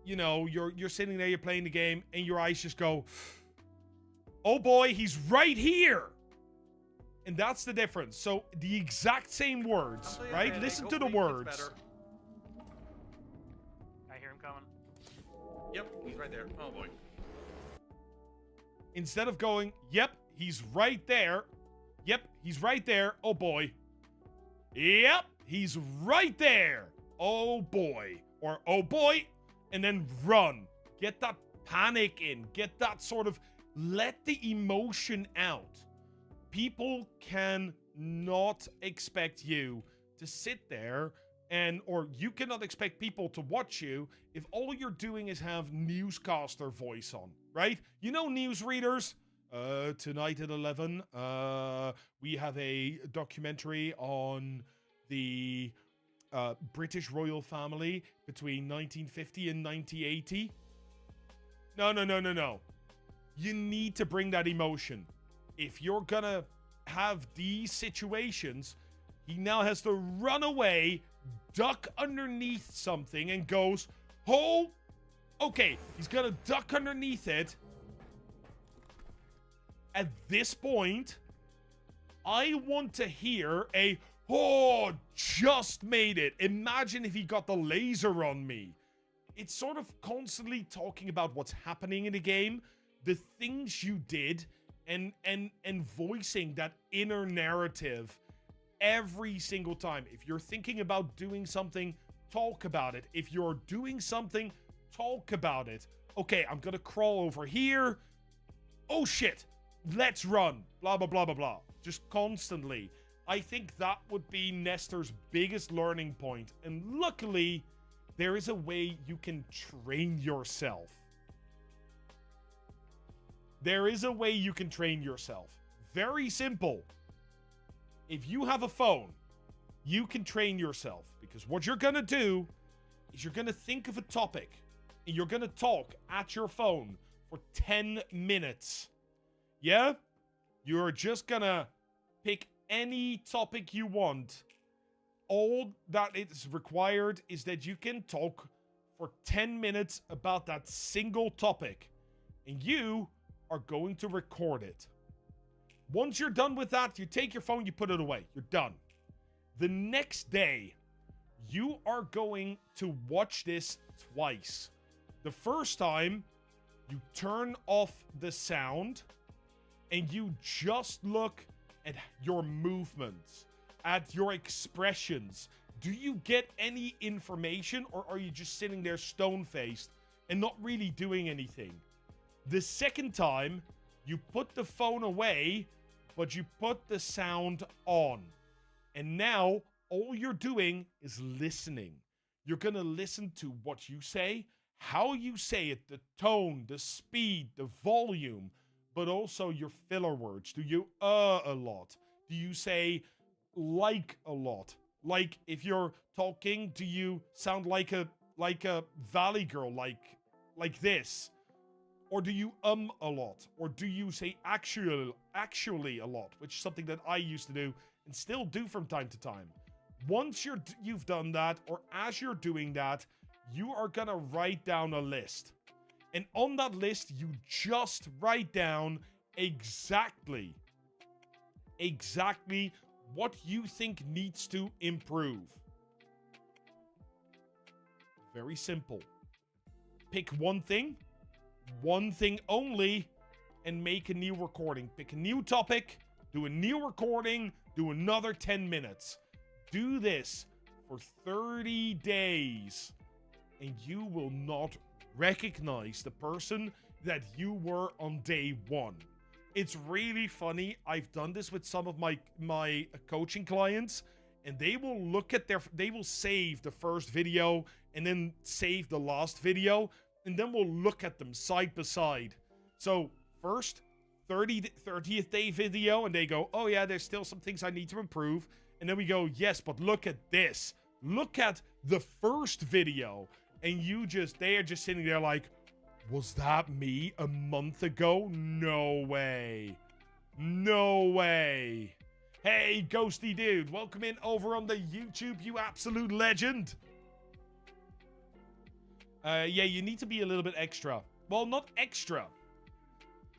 you know, you're sitting there, you're playing the game, and your eyes just go, oh boy, he's right here. And that's the difference. So the exact same words, right? Listen to the words. I hear him coming. Yep, he's right there. Oh boy. Instead of going, yep, he's right there. Yep, he's right there. Oh boy. Yep, he's right there. Oh boy. Or oh boy. And then run. Get that panic in. Get that sort of, let the emotion out. People can not expect you to sit there or you cannot expect people to watch you if all you're doing is have newscaster voice on, right? You know, newsreaders, Tonight at 11, we have a documentary on the British royal family between 1950 and 1980. No. You need to bring that emotion. If you're gonna have these situations, he now has to run away, duck underneath something, and goes, oh, okay, he's gonna duck underneath it. At this point, I want to hear a, oh, just made it. Imagine if he got the laser on me. It's sort of constantly talking about what's happening in the game, the things you did, and voicing that inner narrative every single time. If you're thinking about doing something, talk about it. If you're doing something, talk about it. Okay, I'm gonna crawl over here. Oh shit, let's run. Blah, blah, blah, blah, blah. Just constantly. I think that would be Nestor's biggest learning point. And luckily, there is a way you can train yourself. There is a way you can train yourself. Very simple. If you have a phone, you can train yourself. Because what you're going to do is you're going to think of a topic. And you're going to talk at your phone for 10 minutes. Yeah? You're just going to pick any topic you want. All that is required is that you can talk for 10 minutes about that single topic. And you are going to record it. Once you're done with that, you take your phone, you put it away. You're done. The next day, you are going to watch this twice. The first time, you turn off the sound and you just look at your movements, at your expressions. Do you get any information, or are you just sitting there stone-faced and not really doing anything? The second time, you put the phone away, but you put the sound on. And now, all you're doing is listening. You're going to listen to what you say, how you say it, the tone, the speed, the volume, but also your filler words. Do you a lot? Do you say like a lot? Like if you're talking, do you sound like a valley girl, like this? Or do you a lot? Or do you say actually a lot, which is something that I used to do and still do from time to time. Once you've done that, or as you're doing that, you are gonna write down a list. And on that list, you just write down exactly what you think needs to improve. Very simple. Pick one thing only, and make a new recording. Pick a new topic, do a new recording, do another 10 minutes. Do this for 30 days, and you will not recognize the person that you were on day one. It's really funny. I've done this with some of my coaching clients, and they will look at they will save the first video and then save the last video, and then we'll look at them side by side. So first 30th day video, and they go, oh yeah, there's still some things I need to improve. And then we go, yes, but look at this. Look at the first video. And they are just sitting there like, was that me a month ago? No way. No way. Hey, Ghosty Dude, welcome in over on the YouTube, you absolute legend. Yeah, you need to be a little bit extra. Well, not extra.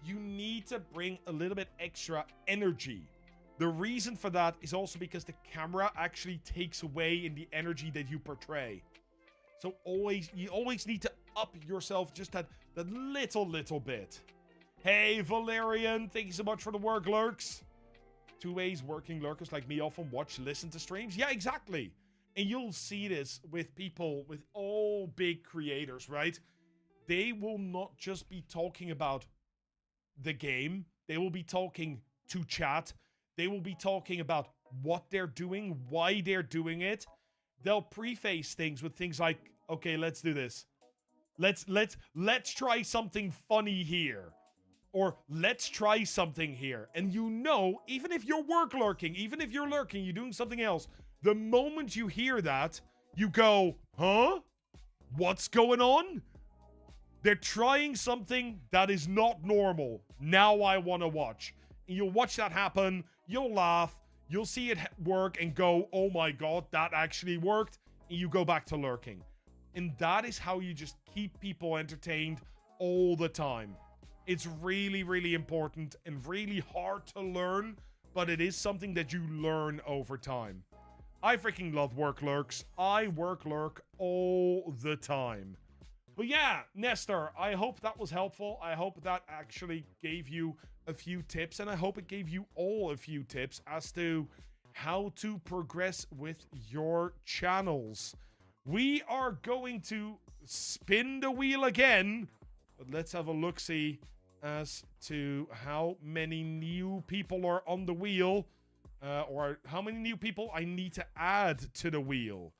You need to bring a little bit extra energy. The reason for that is also because the camera actually takes away in the energy that you portray. So you always need to up yourself just that little bit. Hey, Valerian, thank you so much for the work, lurks. 2 ways working lurkers like me often watch, listen to streams. Yeah, exactly. And you'll see this with people, with all big creators, right? They will not just be talking about the game. They will be talking to chat. They will be talking about what they're doing, why they're doing it. They'll preface things with things like, okay, let's do this. Let's try something funny here. or let's try something here. And you know, even if you're work lurking, even if you're lurking, you're doing something else, the moment you hear that, you go, huh? What's going on? They're trying something that is not normal. Now I want to watch. And you'll watch that happen. You'll laugh. You'll see it work and go, oh my God, that actually worked. And you go back to lurking. And that is how you just keep people entertained all the time. It's really, really important and really hard to learn, but it is something that you learn over time. I freaking love work lurks. I work lurk all the time. But yeah, Nestor, I hope that was helpful. I hope that actually gave you a few tips, and I hope it gave you all a few tips as to how to progress with your channels. We are going to spin the wheel again, but let's have a look-see as to how many new people are on the wheel, or how many new people I need to add to the wheel.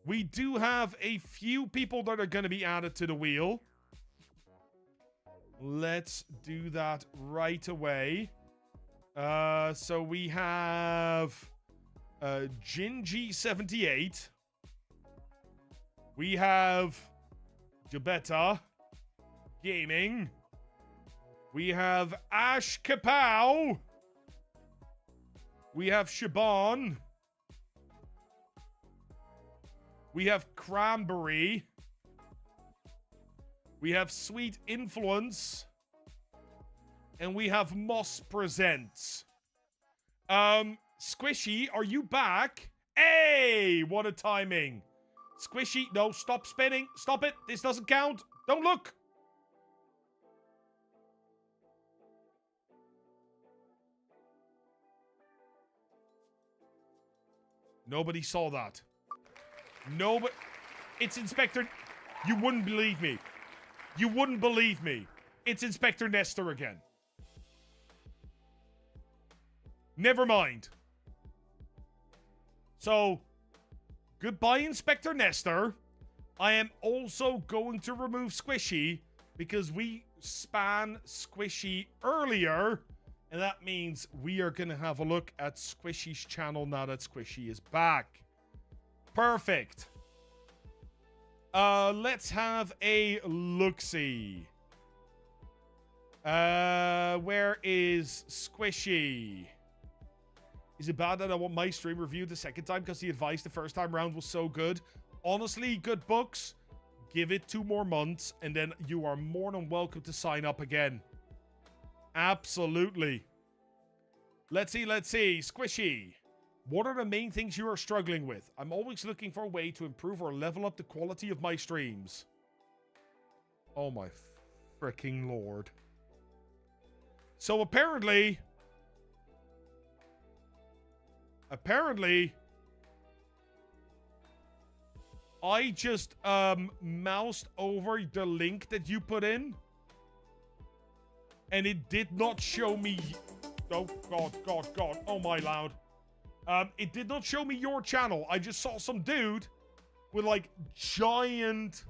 We do have a few people that are going to be added to the wheel. Let's do that right away. So we have Gingy78. We have Jabetta Gaming. We have Ash Kapow. We have Shaban. We have Cranberry. We have Sweet Influence. And we have Moss Presents. Squishy, are you back? Hey, what a timing. Squishy, no, stop spinning. Stop it. This doesn't count. Don't look. Nobody saw that. Nobody. It's Inspector. You wouldn't believe me. You wouldn't believe me. It's Inspector Nestor again. Never mind. So, goodbye, Inspector Nestor. I am also going to remove Squishy because we span Squishy earlier. And that means we are going to have a look at Squishy's channel now that Squishy is back. Perfect. Let's have a look-see. Where is Squishy? Is it bad that I want my stream reviewed the second time because the advice the first time round was so good? Honestly, good books, give it 2 more months and then you are more than welcome to sign up again. Absolutely. Let's see. Squishy. What are the main things you are struggling with? I'm always looking for a way to improve or level up the quality of my streams. Oh my freaking lord. So apparently, I just moused over the link that you put in. And it did not show me... Oh, God. Oh, my loud. It did not show me your channel. I just saw some dude with, like, giant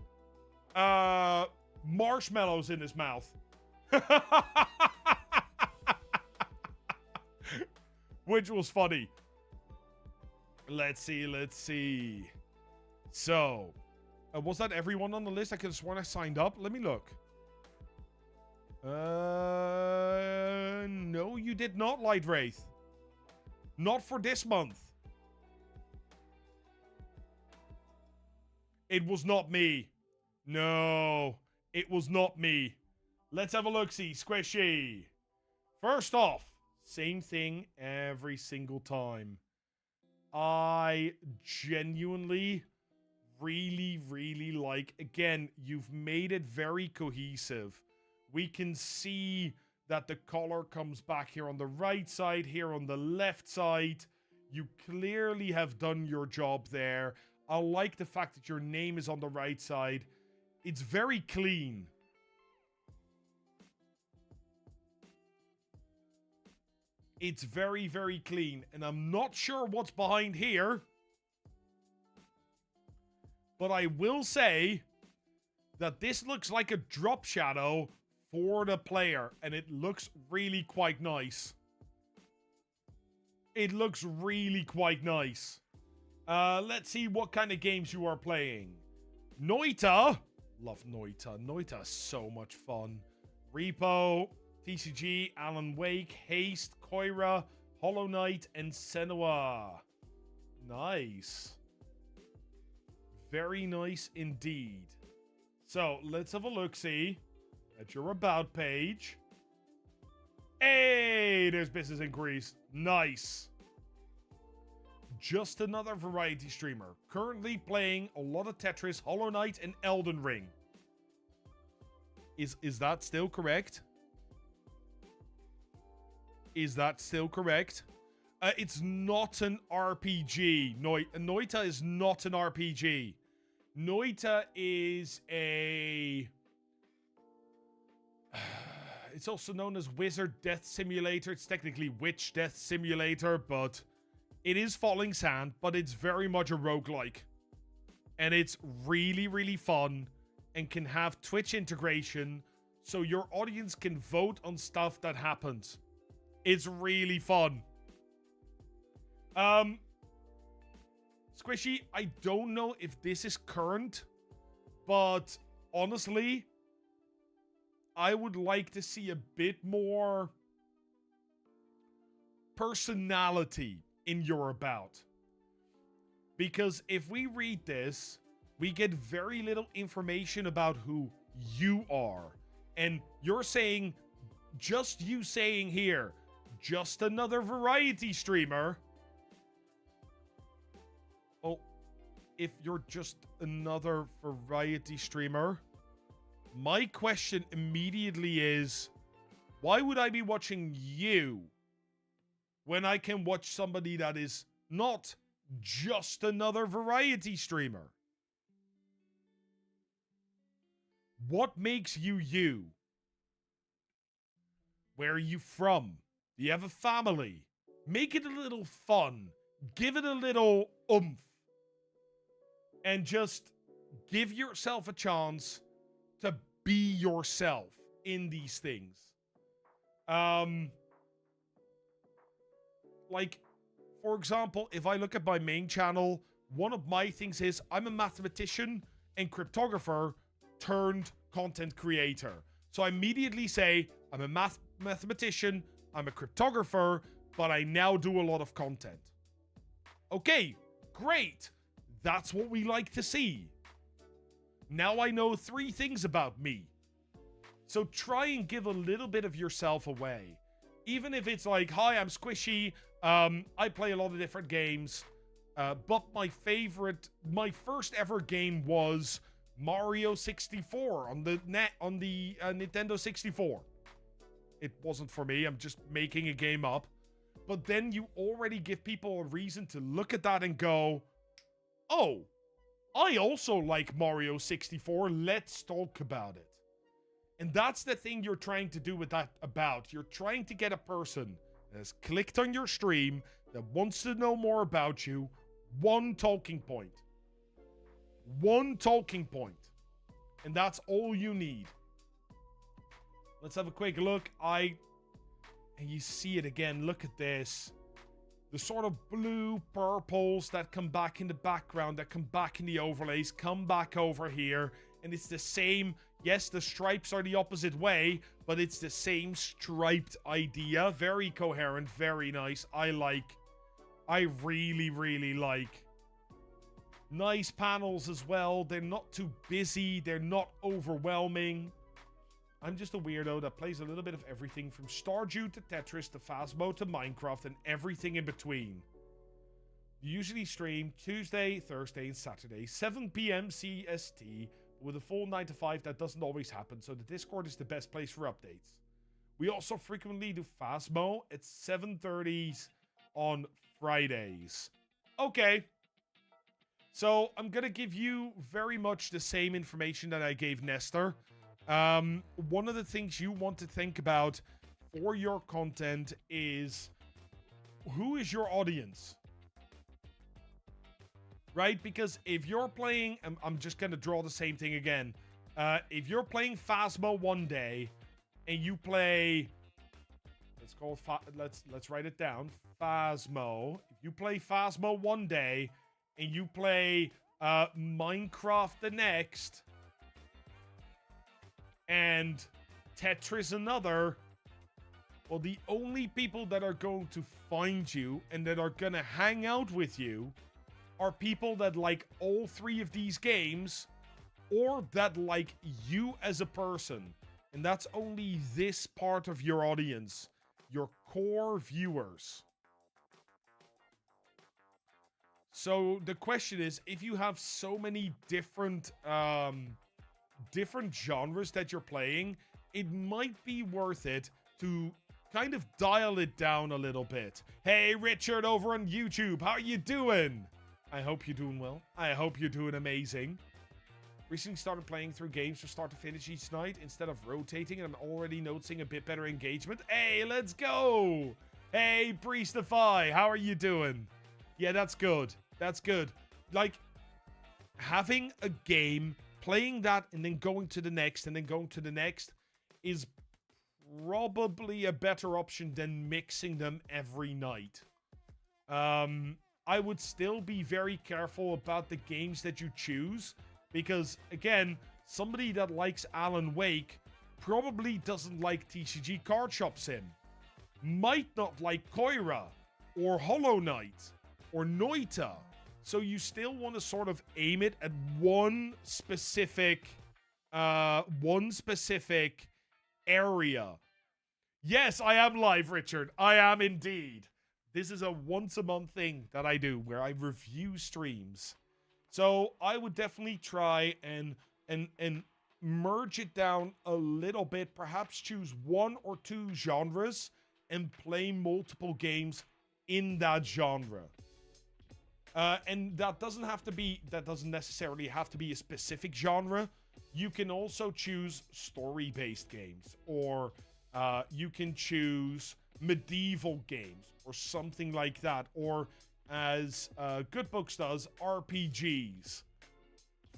marshmallows in his mouth. Which was funny. Let's see. So, was that everyone on the list? I could have sworn I signed up. Let me look. No, you did not, Light Wraith. Not for this month. It was not me. No, it was not me. Let's have a look-see. Squishy. First off, same thing every single time. I genuinely, really like... Again, you've made it very cohesive. We can see that the color comes back here on the right side, here on the left side. You clearly have done your job there. I like the fact that your name is on the right side. It's very clean. It's very clean. And I'm not sure what's behind here. But I will say that this looks like a drop shadow for the player, and it looks really quite nice. It looks really quite nice. Let's see what kind of games you are playing. Noita. Love Noita. Noita is so much fun. Repo, TCG, Alan Wake, Haste, Koira, Hollow Knight, and Senua. Nice. Very nice indeed. So, let's have a look-see at your About page. Hey, there's business inquiries. Nice. Just another variety streamer. Currently playing a lot of Tetris, Hollow Knight, and Elden Ring. Is that still correct? Is that still correct? It's not an RPG. Noita is not an RPG. Noita is a... It's also known as Wizard Death Simulator. It's technically Witch Death Simulator, but it is Falling Sand, but it's very much a roguelike. And it's really, really fun and can have Twitch integration so your audience can vote on stuff that happens. It's really fun. Squishy, I don't know if this is current, but honestly, I would like to see a bit more personality in your About. Because if we read this, we get very little information about who you are. And you're saying, just you saying here, just another variety streamer. Oh, if you're just another variety streamer, my question immediately is, why would I be watching you when I can watch somebody that is not just another variety streamer? What makes you you? Where are you from? Do you have a family? Make it a little fun. Give it a little oomph. And just give yourself a chance to be yourself in these things. Like, for example, if I look at my main channel, one of my things is I'm a mathematician and cryptographer turned content creator. So I immediately say I'm a mathematician, I'm a cryptographer, but I now do a lot of content. Okay, great. That's what we like to see. Now I know 3 things about me. So try and give a little bit of yourself away. Even if it's like, hi, I'm Squishy. I play a lot of different games. But my first ever game was Mario 64 on the Nintendo 64. It wasn't for me. I'm just making a game up. But then you already give people a reason to look at that and go, oh, I also like Mario 64. Let's talk about it. And that's the thing you're trying to do with that About. You're trying to get a person that has clicked on your stream, that wants to know more about you. One talking point. One talking point. And that's all you need. Let's have a quick look. And you see it again. Look at this. The sort of blue purples that come back in the background, that come back in the overlays, come back over here. And it's the same. Yes, the stripes are the opposite way, but it's the same striped idea. Very coherent, very nice. I really, really like. Nice panels as well. They're not too busy. They're not overwhelming. I'm just a weirdo that plays a little bit of everything from Stardew to Tetris to Phasmo to Minecraft and everything in between. Usually stream Tuesday, Thursday, and Saturday, 7 p.m. CST. With a full 9 to 5, that doesn't always happen, so the Discord is the best place for updates. We also frequently do Phasmo at 7:30 on Fridays. Okay. So I'm going to give you very much the same information that I gave Nestor. One of the things you want to think about for your content is, who is your audience? Right? Because if you're playing, I'm just going to draw the same thing again. If you're playing Phasmo one day and you play, let's write it down, Phasmo. If you play Phasmo one day and you play Minecraft the next and Tetris another, well, the only people that are going to find you and that are gonna hang out with you are people that like all three of these games or that like you as a person. And that's only this part of your audience, your core viewers. So the question is, if you have so many different genres that you're playing, it might be worth it to kind of dial it down a little bit. Hey, Richard over on YouTube, how are you doing? I hope you're doing well. I hope you're doing amazing. Recently started playing through games from start to finish each night instead of rotating, and I'm already noticing a bit better engagement. Hey, let's go! Hey, Priestify, how are you doing? Yeah, that's good. That's good. Like, having a game, playing that, and then going to the next, and then going to the next is probably a better option than mixing them every night. I would still be very careful about the games that you choose, because, again, somebody that likes Alan Wake probably doesn't like TCG Card Shop Sim, might not like Koira, or Hollow Knight, or Noita. So you still want to sort of aim it at one specific area. Yes, I am live, Richard. I am indeed. This is a once-a-month thing that I do where I review streams. So I would definitely try and merge it down a little bit. Perhaps choose one or two genres and play multiple games in that genre. And that doesn't necessarily have to be a specific genre. You can also choose story-based games, or you can choose medieval games or something like that, or as Good Books does, RPGs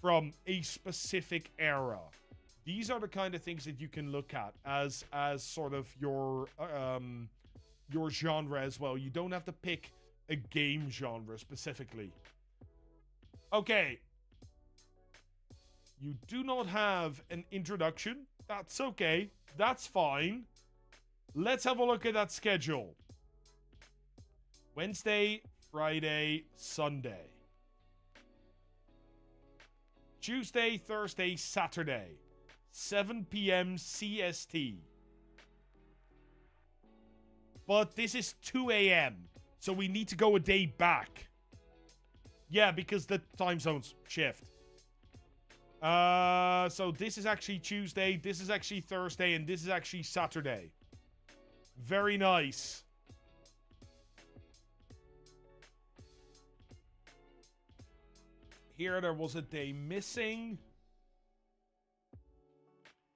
from a specific era. These are the kind of things that you can look at as sort of your genre as well. You don't have to pick a game genre specifically. Okay. You do not have an introduction. That's okay. That's fine. Let's have a look at that schedule. Wednesday, Friday, Sunday. Tuesday, Thursday, Saturday. 7 p.m. CST. But this is 2 a.m. So we need to go a day back. Yeah, because the time zones shift. So this is actually Tuesday, this is actually Thursday, and this is actually Saturday. Very nice. Here there was a day missing.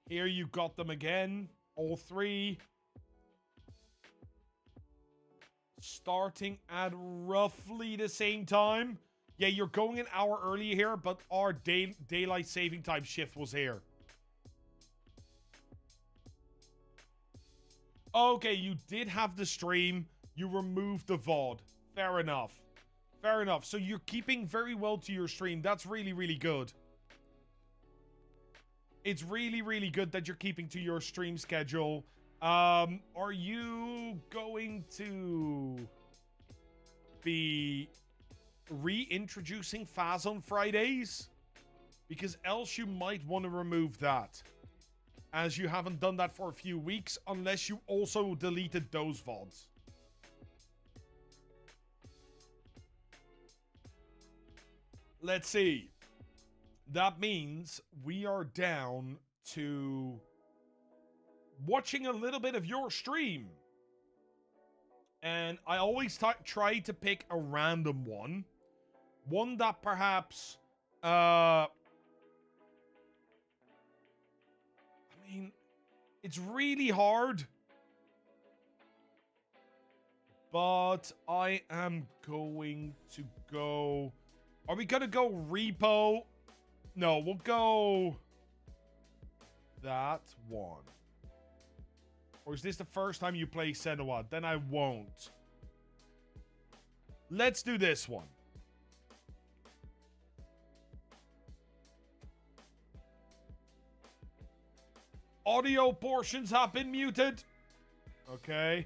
Here you got them again. All three. Starting at roughly the same time. Yeah, you're going an hour early here, but our daylight saving time shift was here. Okay, you did have the stream. You removed the VOD. Fair enough. Fair enough. So you're keeping very well to your stream. That's really, really good. It's really, really good that you're keeping to your stream schedule. Are you going to be reintroducing Faz on Fridays? Because else you might want to remove that, as you haven't done that for a few weeks, unless you also deleted those VODs. Let's see. That means we are down to watching a little bit of your stream. And I always try to pick a random one. One that perhaps... I mean, it's really hard. But I am going to go... Are we going to go repo? No, we'll go... that one. Or is this the first time you play Senua? Then I won't. Let's do this one. Audio portions have been muted. Okay.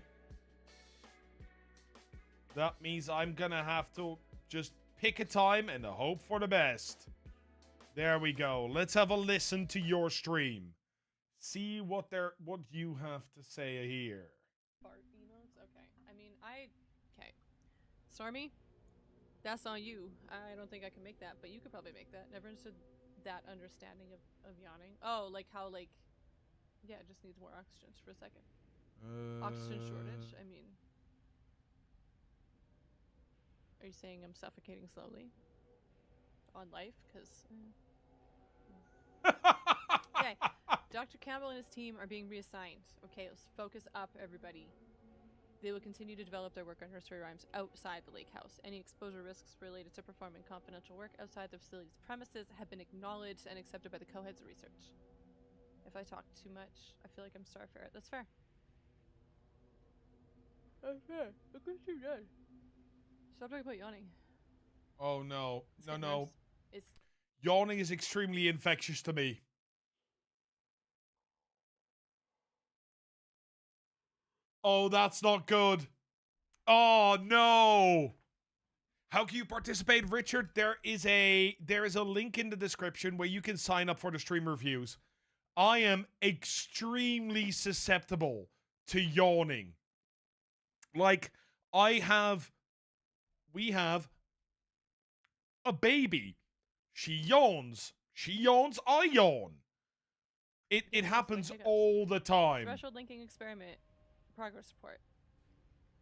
That means I'm gonna have to just pick a time and hope for the best. There we go. Let's have a listen to your stream. See what you have to say here. Bart notes? Okay. I mean, okay. Stormy, that's on you. I don't think I can make that, but you could probably make that. Never understood that understanding of yawning. Oh, like how, like, yeah, it just needs more oxygen for a second. Oxygen shortage, I mean. Are you saying I'm suffocating slowly? On life? Because... Okay. Dr. Campbell and his team are being reassigned. Okay, let's focus up, everybody. They will continue to develop their work on nursery rhymes outside the lake house. Any exposure risks related to performing confidential work outside the facility's premises have been acknowledged and accepted by the co-heads of research. If I talk too much, I feel like I'm Star Ferret. That's fair. That's fair. Look what you did. Stop talking about yawning. Oh no. It's No, getting no. worse. It's... Yawning is extremely infectious to me. Oh, that's not good. Oh no. How can you participate, Richard? There is a link in the description where you can sign up for the stream reviews. I am extremely susceptible to yawning. Like, we have a baby. She yawns, I yawn. It happens all the time. Threshold linking experiment. Progress report.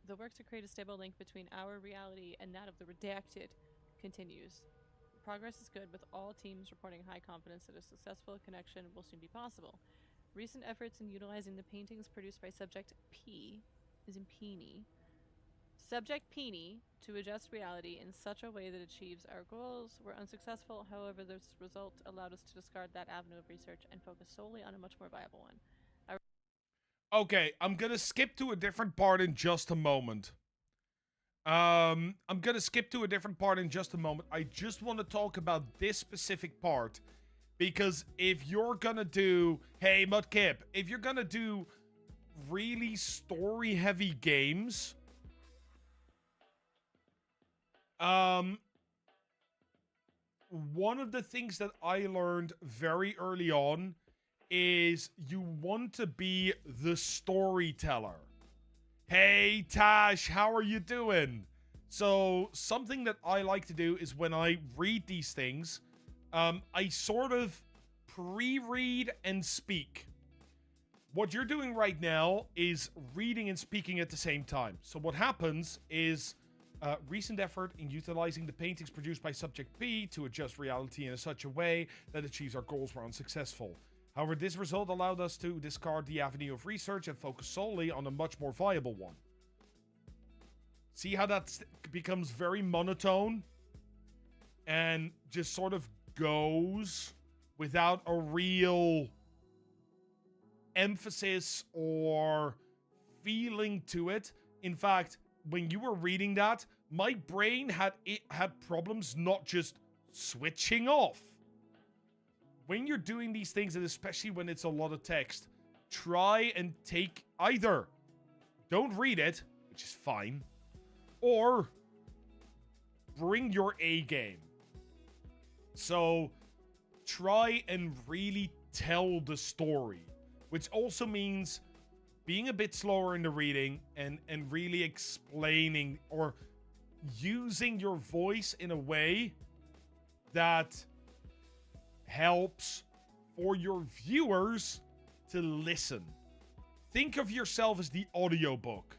The work to create a stable link between our reality and that of the redacted continues. Progress is good, with all teams reporting high confidence that a successful connection will soon be possible. Recent efforts in utilizing the paintings produced by Subject P, as in Peony, Subject Peony, to adjust reality in such a way that achieves our goals were unsuccessful. However, this result allowed us to discard that avenue of research and focus solely on a much more viable one. Okay, I'm gonna skip to a different part in just a moment. I just want to talk about this specific part, because if you're gonna do, hey Mudkip, if you're gonna do really story-heavy games, one of the things that I learned very early on is you want to be the storyteller. Hey Tash, how are you doing? So something that I like to do is when I read these things, I sort of pre-read and speak. What you're doing right now is reading and speaking at the same time. So what happens is recent effort in utilizing the paintings produced by Subject B to adjust reality in such a way that achieves our goals were unsuccessful. However, this result allowed us to discard the avenue of research and focus solely on a much more viable one. See how that becomes very monotone and just sort of goes without a real emphasis or feeling to it. In fact, when you were reading that, my brain had problems not just switching off. When you're doing these things, and especially when it's a lot of text, try and take either don't read it, which is fine, or bring your A game. So try and really tell the story, which also means being a bit slower in the reading and really explaining or using your voice in a way that helps for your viewers to listen. Think of yourself as the audiobook.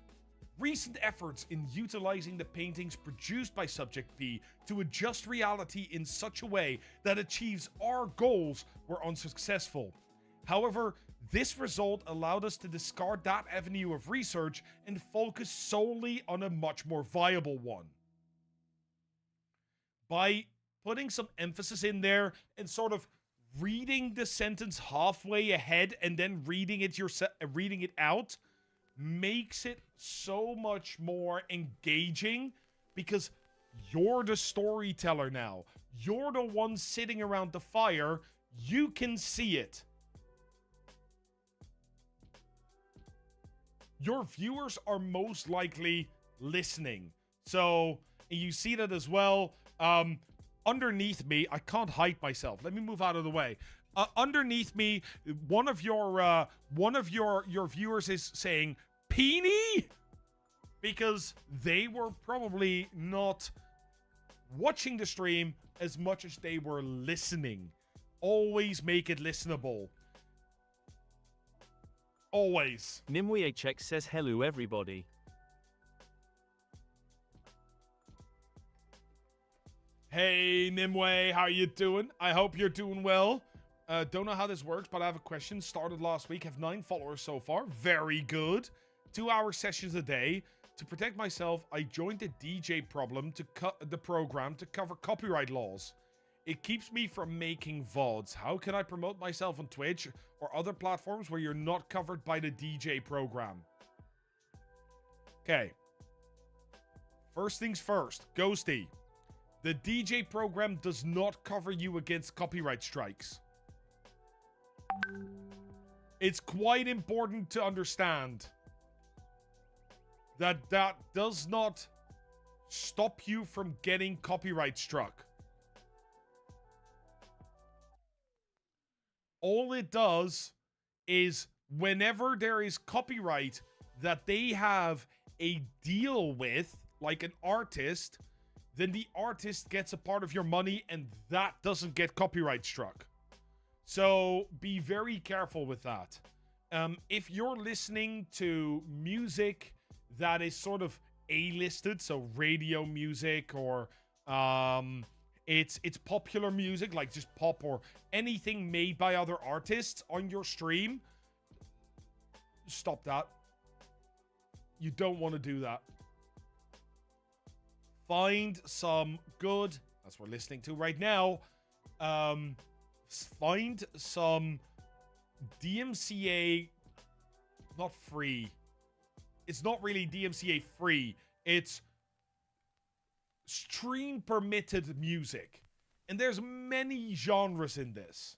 Recent efforts in utilizing the paintings produced by Subject P to adjust reality in such a way that achieves our goals were unsuccessful. However, this result allowed us to discard that avenue of research and focus solely on a much more viable one. By putting some emphasis in there and sort of reading the sentence halfway ahead and then reading it out makes it so much more engaging because you're the storyteller now. You're the one sitting around the fire. You can see it. Your viewers are most likely listening. So you see that as well. Underneath me, I can't hide myself. Let me move out of the way. Underneath me, one of your viewers is saying "Peenie," because they were probably not watching the stream as much as they were listening. Always make it listenable. Always. NimWHX says hello everybody. Hey Nimue, how you doing? I hope you're doing well. Don't know how this works, but I have a question. Started last week, have 9 followers so far. Very good. 2-hour sessions a day. To protect myself, I joined the DJ program to cover copyright laws. It keeps me from making VODs. How can I promote myself on Twitch or other platforms where you're not covered by the DJ program? Okay. First things first, Ghosty. The DJ program does not cover you against copyright strikes. It's quite important to understand that that does not stop you from getting copyright struck. All it does is whenever there is copyright that they have a deal with, like an artist, then the artist gets a part of your money and that doesn't get copyright struck. So be very careful with that. If you're listening to music that is sort of A-listed, so radio music or it's popular music, like just pop or anything made by other artists on your stream, stop that. You don't want to do that. Find some good, that's what we're listening to right now, find some DMCA, not free. It's not really DMCA free. It's stream permitted music. And there's many genres in this.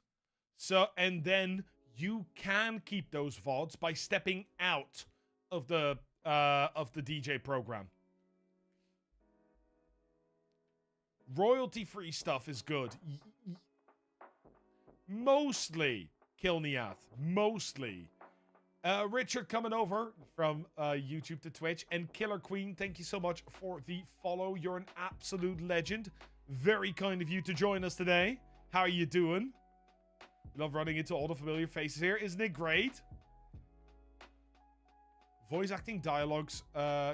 So, and then you can keep those VODs by stepping out of the DJ program. Royalty-free stuff is good. Mostly, Killath. Mostly. Richard coming over from YouTube to Twitch. And Killer Queen, thank you so much for the follow. You're an absolute legend. Very kind of you to join us today. How are you doing? Love running into all the familiar faces here. Isn't it great? Voice acting, dialogues,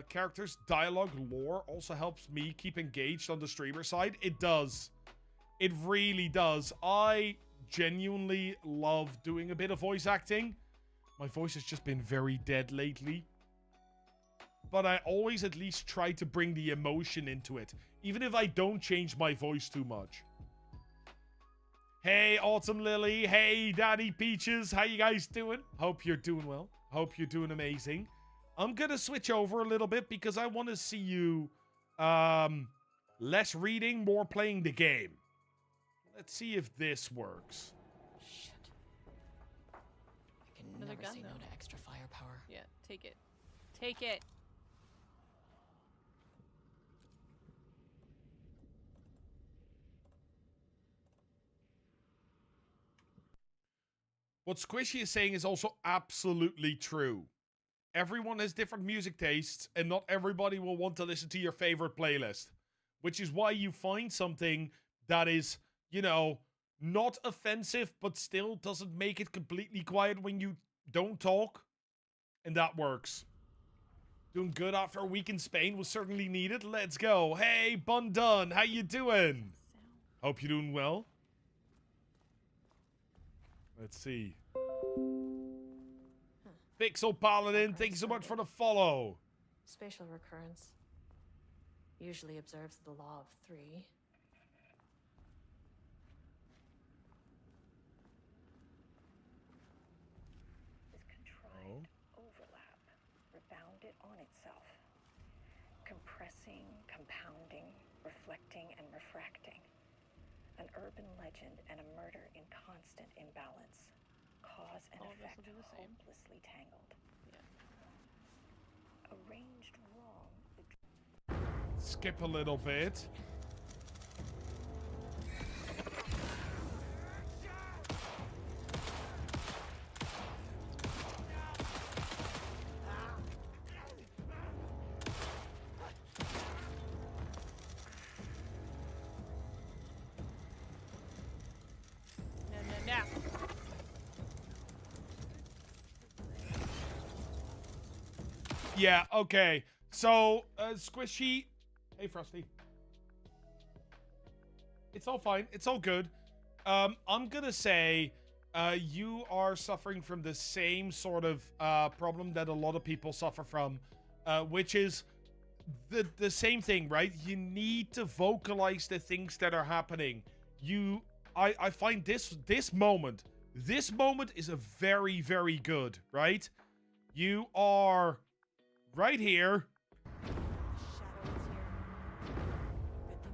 characters, dialogue, lore also helps me keep engaged on the streamer side. It does. It really does. I genuinely love doing a bit of voice acting. My voice has just been very dead lately. But I always at least try to bring the emotion into it, even if I don't change my voice too much. Hey, Autumn Lily. Hey, Daddy Peaches. How you guys doing? Hope you're doing well. Hope you're doing amazing. I'm gonna switch over a little bit because I want to see you less reading, more playing the game. Let's see if this works. Shit. I can Another never gun, say no though. to extra firepower. Yeah, take it. Take it. What Squishy is saying is also absolutely true. Everyone has different music tastes, and not everybody will want to listen to your favorite playlist. Which is why you find something that is, you know, not offensive, but still doesn't make it completely quiet when you don't talk. And that works. Doing good after a week in Spain was certainly needed. Let's go. Hey, Bundun, how you doing? Hope you're doing well. Let's see. Pixel Paladin, thank you so much for the follow. Spatial recurrence usually observes the law of 3. absorbed it on itself, compressing, compounding, reflecting, and refracting. An urban legend and a murder in constant imbalance. Cause and All of this effect will be the same. hopelessly tangled. Yeah. Arranged wrong. Skip a little bit. No. Yeah, okay. So, Squishy. Hey, Frosty. It's all fine. It's all good. I'm gonna say you are suffering from the same sort of problem that a lot of people suffer from, which is the same thing, right? You need to vocalize the things that are happening. I find this moment is a very, very good, right? You are right here.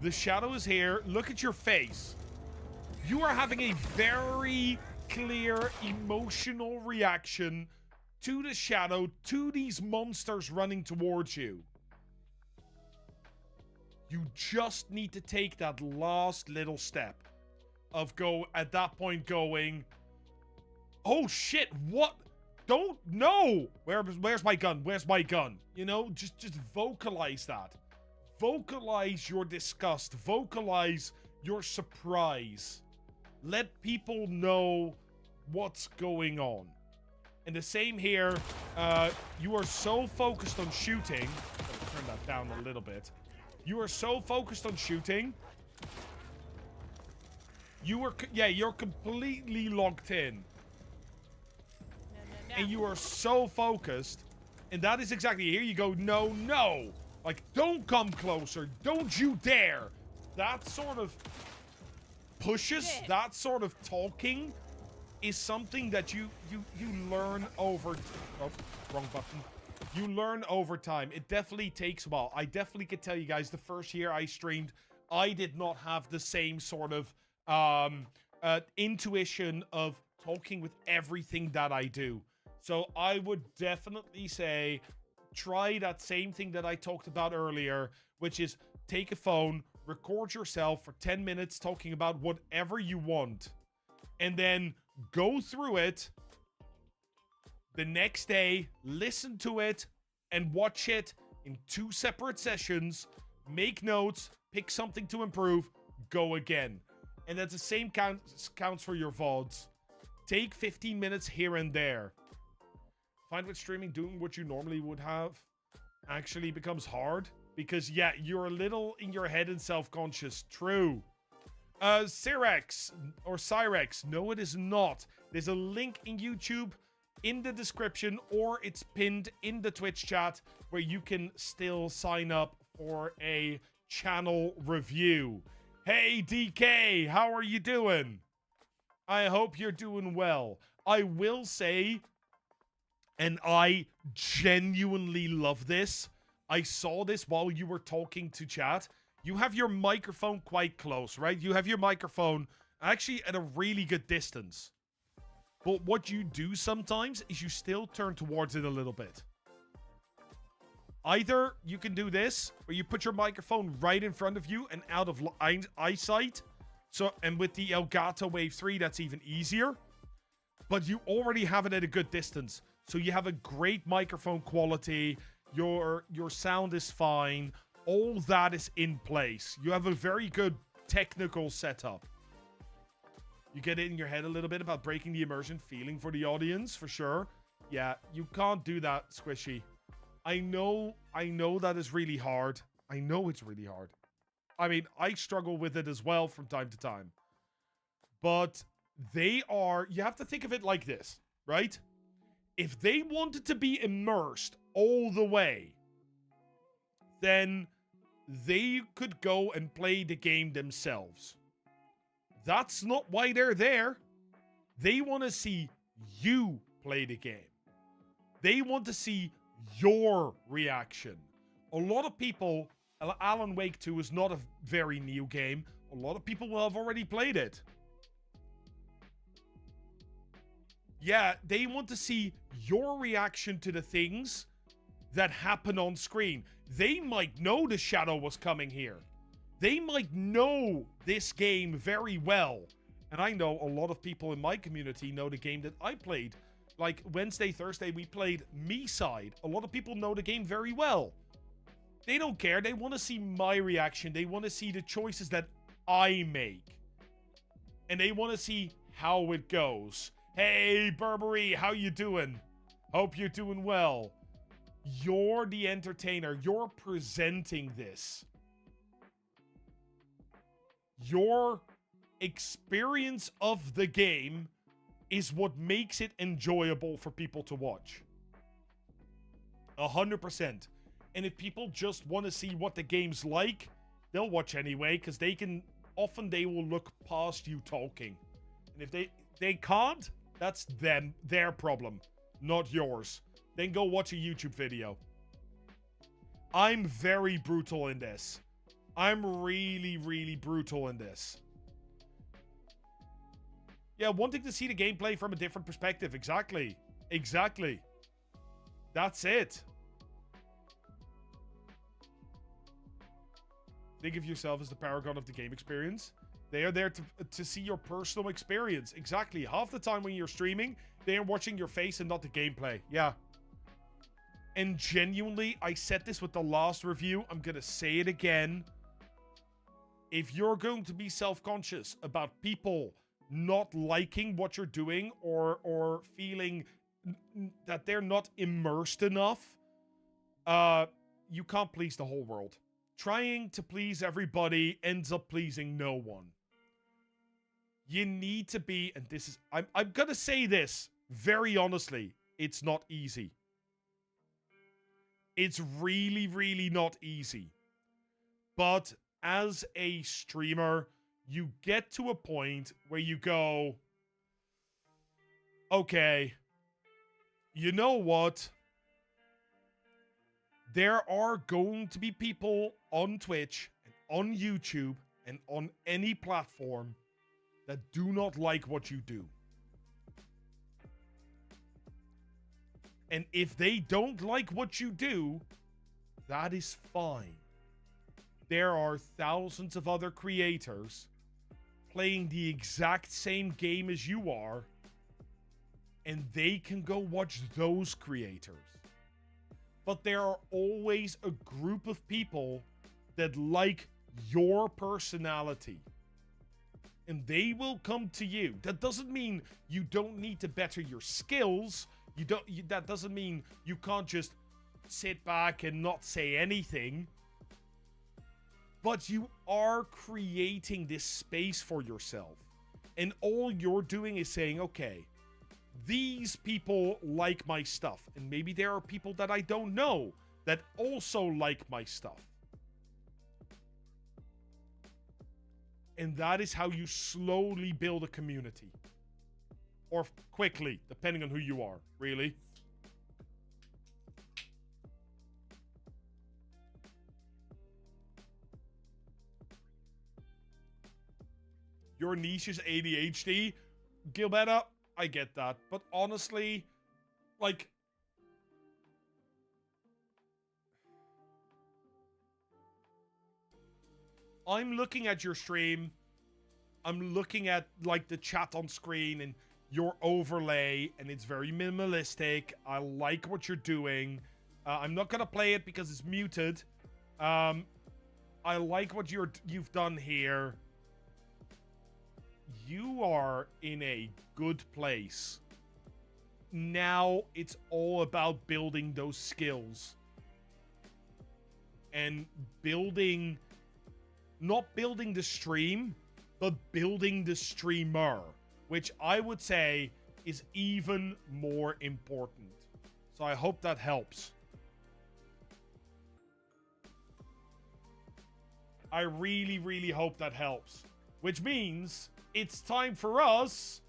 The shadow is here. Look at your face. You are having a very clear emotional reaction to the shadow, to these monsters running towards you. You just need to take that last little step of at that point going, oh shit, what? Don't know. Where's my gun? Where's my gun? You know, just vocalize that. Vocalize your disgust. Vocalize your surprise. Let people know what's going on. And the same here. You are so focused on shooting. Gotta turn that down a little bit. You are so focused on shooting. You're completely locked in. No. And you are so focused. And that is exactly, here you go, no. Like, don't come closer. Don't you dare. That sort of pushes, that sort of talking is something that you learn over... Oh, wrong button. You learn over time. It definitely takes a while. I definitely could tell you guys, the first year I streamed, I did not have the same sort of intuition of talking with everything that I do. So I would definitely say, try that same thing that I talked about earlier, which is take a phone, record yourself for 10 minutes talking about whatever you want, and then go through it the next day, listen to it, and watch it in 2 separate sessions, make notes, pick something to improve, go again. And that's the same counts for your VODs. Take 15 minutes here and there. Find with streaming, doing what you normally would have actually becomes hard. Because, yeah, you're a little in your head and self-conscious. True. Cyrex, or Cyrex. No, it is not. There's a link in YouTube in the description, or it's pinned in the Twitch chat where you can still sign up for a channel review. Hey, DK, how are you doing? I hope you're doing well. I will say, and I genuinely love this, I saw this while you were talking to chat. You have your microphone quite close, right? You have your microphone actually at a really good distance. But what you do sometimes is you still turn towards it a little bit. Either you can do this, or you put your microphone right in front of you and out of eyesight. So, and with the Elgato Wave 3, that's even easier. But you already have it at a good distance. So you have a great microphone quality. Your sound is fine. All that is in place. You have a very good technical setup. You get it in your head a little bit about breaking the immersion feeling for the audience, for sure. Yeah, you can't do that, Squishy. I know that is really hard. I know it's really hard. I mean, I struggle with it as well from time to time. But you have to think of it like this, right? If they wanted to be immersed all the way, then they could go and play the game themselves. That's not why they're there. They want to see you play the game. They want to see your reaction. A lot of people, Alan Wake 2 is not a very new game. A lot of people will have already played it. Yeah, they want to see your reaction to the things that happen on screen. They might know the shadow was coming here. They might know this game very well. And I know a lot of people in my community know the game that I played. Like Wednesday, Thursday, we played Me Side. A lot of people know the game very well. They don't care. They want to see my reaction. They want to see the choices that I make. And they want to see how it goes. Hey, Burberry, how you doing? Hope you're doing well. You're the entertainer. You're presenting this. Your experience of the game is what makes it enjoyable for people to watch. 100%. And if people just want to see what the game's like, they'll watch anyway, because they will look past you talking. And if they can't, that's their problem, not yours. Then go watch a YouTube video. I'm very brutal in this. I'm really, really brutal in this. Yeah, wanting to see the gameplay from a different perspective. Exactly. Exactly. That's it. Think of yourself as the paragon of the game experience. They are there to see your personal experience. Exactly. Half the time when you're streaming, they are watching your face and not the gameplay. Yeah. And genuinely, I said this with the last review. I'm going to say it again. If you're going to be self-conscious about people not liking what you're doing or feeling that they're not immersed enough, you can't please the whole world. Trying to please everybody ends up pleasing no one. You need to be, and this is, I'm gonna say this very honestly, it's not easy. It's really, really not easy. But as a streamer, you get to a point where you go, okay, you know what? There are going to be people on Twitch and on YouTube and on any platform that do not like what you do. And if they don't like what you do, that is fine. There are thousands of other creators playing the exact same game as you are, and they can go watch those creators. But there are always a group of people that like your personality, and they will come to you. That doesn't mean you don't need to better your skills. That doesn't mean you can't just sit back and not say anything. But you are creating this space for yourself. And all you're doing is saying, okay, these people like my stuff. And maybe there are people that I don't know that also like my stuff. And that is how you slowly build a community. Or quickly, depending on who you are, really. Your niche is ADHD. Gilberta, I get that. But honestly, like, I'm looking at your stream. I'm looking at, like, the chat on screen and your overlay, and it's very minimalistic. I like what you're doing. I'm not gonna play it because it's muted. I like what you've done here. You are in a good place. Now it's all about building those skills. And building, not building the stream, but building the streamer, which I would say is even more important. So I hope that helps. I really, really hope that helps. Which means it's time for us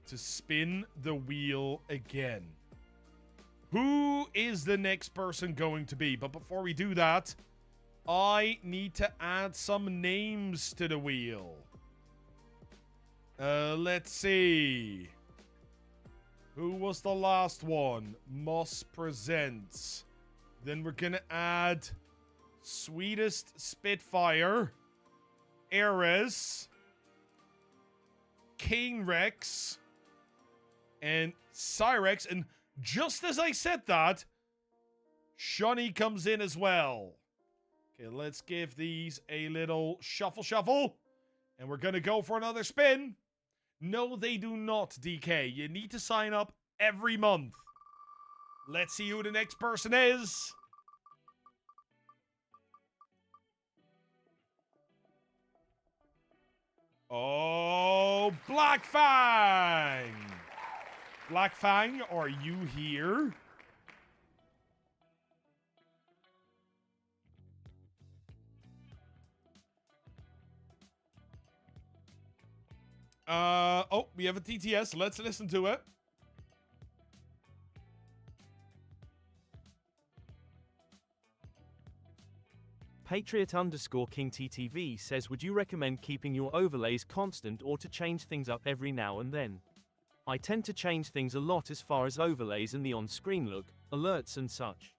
to spin the wheel again. Who is the next person going to be? But before we do that, I need to add some names to the wheel. Let's see. Who was the last one? Moss Presents. Then we're gonna add Sweetest Spitfire, Ares, Kane Rex, and Cyrex. And just as I said that, Shani comes in as well. Okay, let's give these a little shuffle. And we're gonna go for another spin. No, they do not, DK. You need to sign up every month. Let's see who the next person is. Oh, Black Fang! Black Fang, are you here? Oh, we have a TTS. Let's listen to it. Patriot_KingTTV says, would you recommend keeping your overlays constant or to change things up every now and then? I tend to change things a lot as far as overlays and the on-screen look, alerts and such.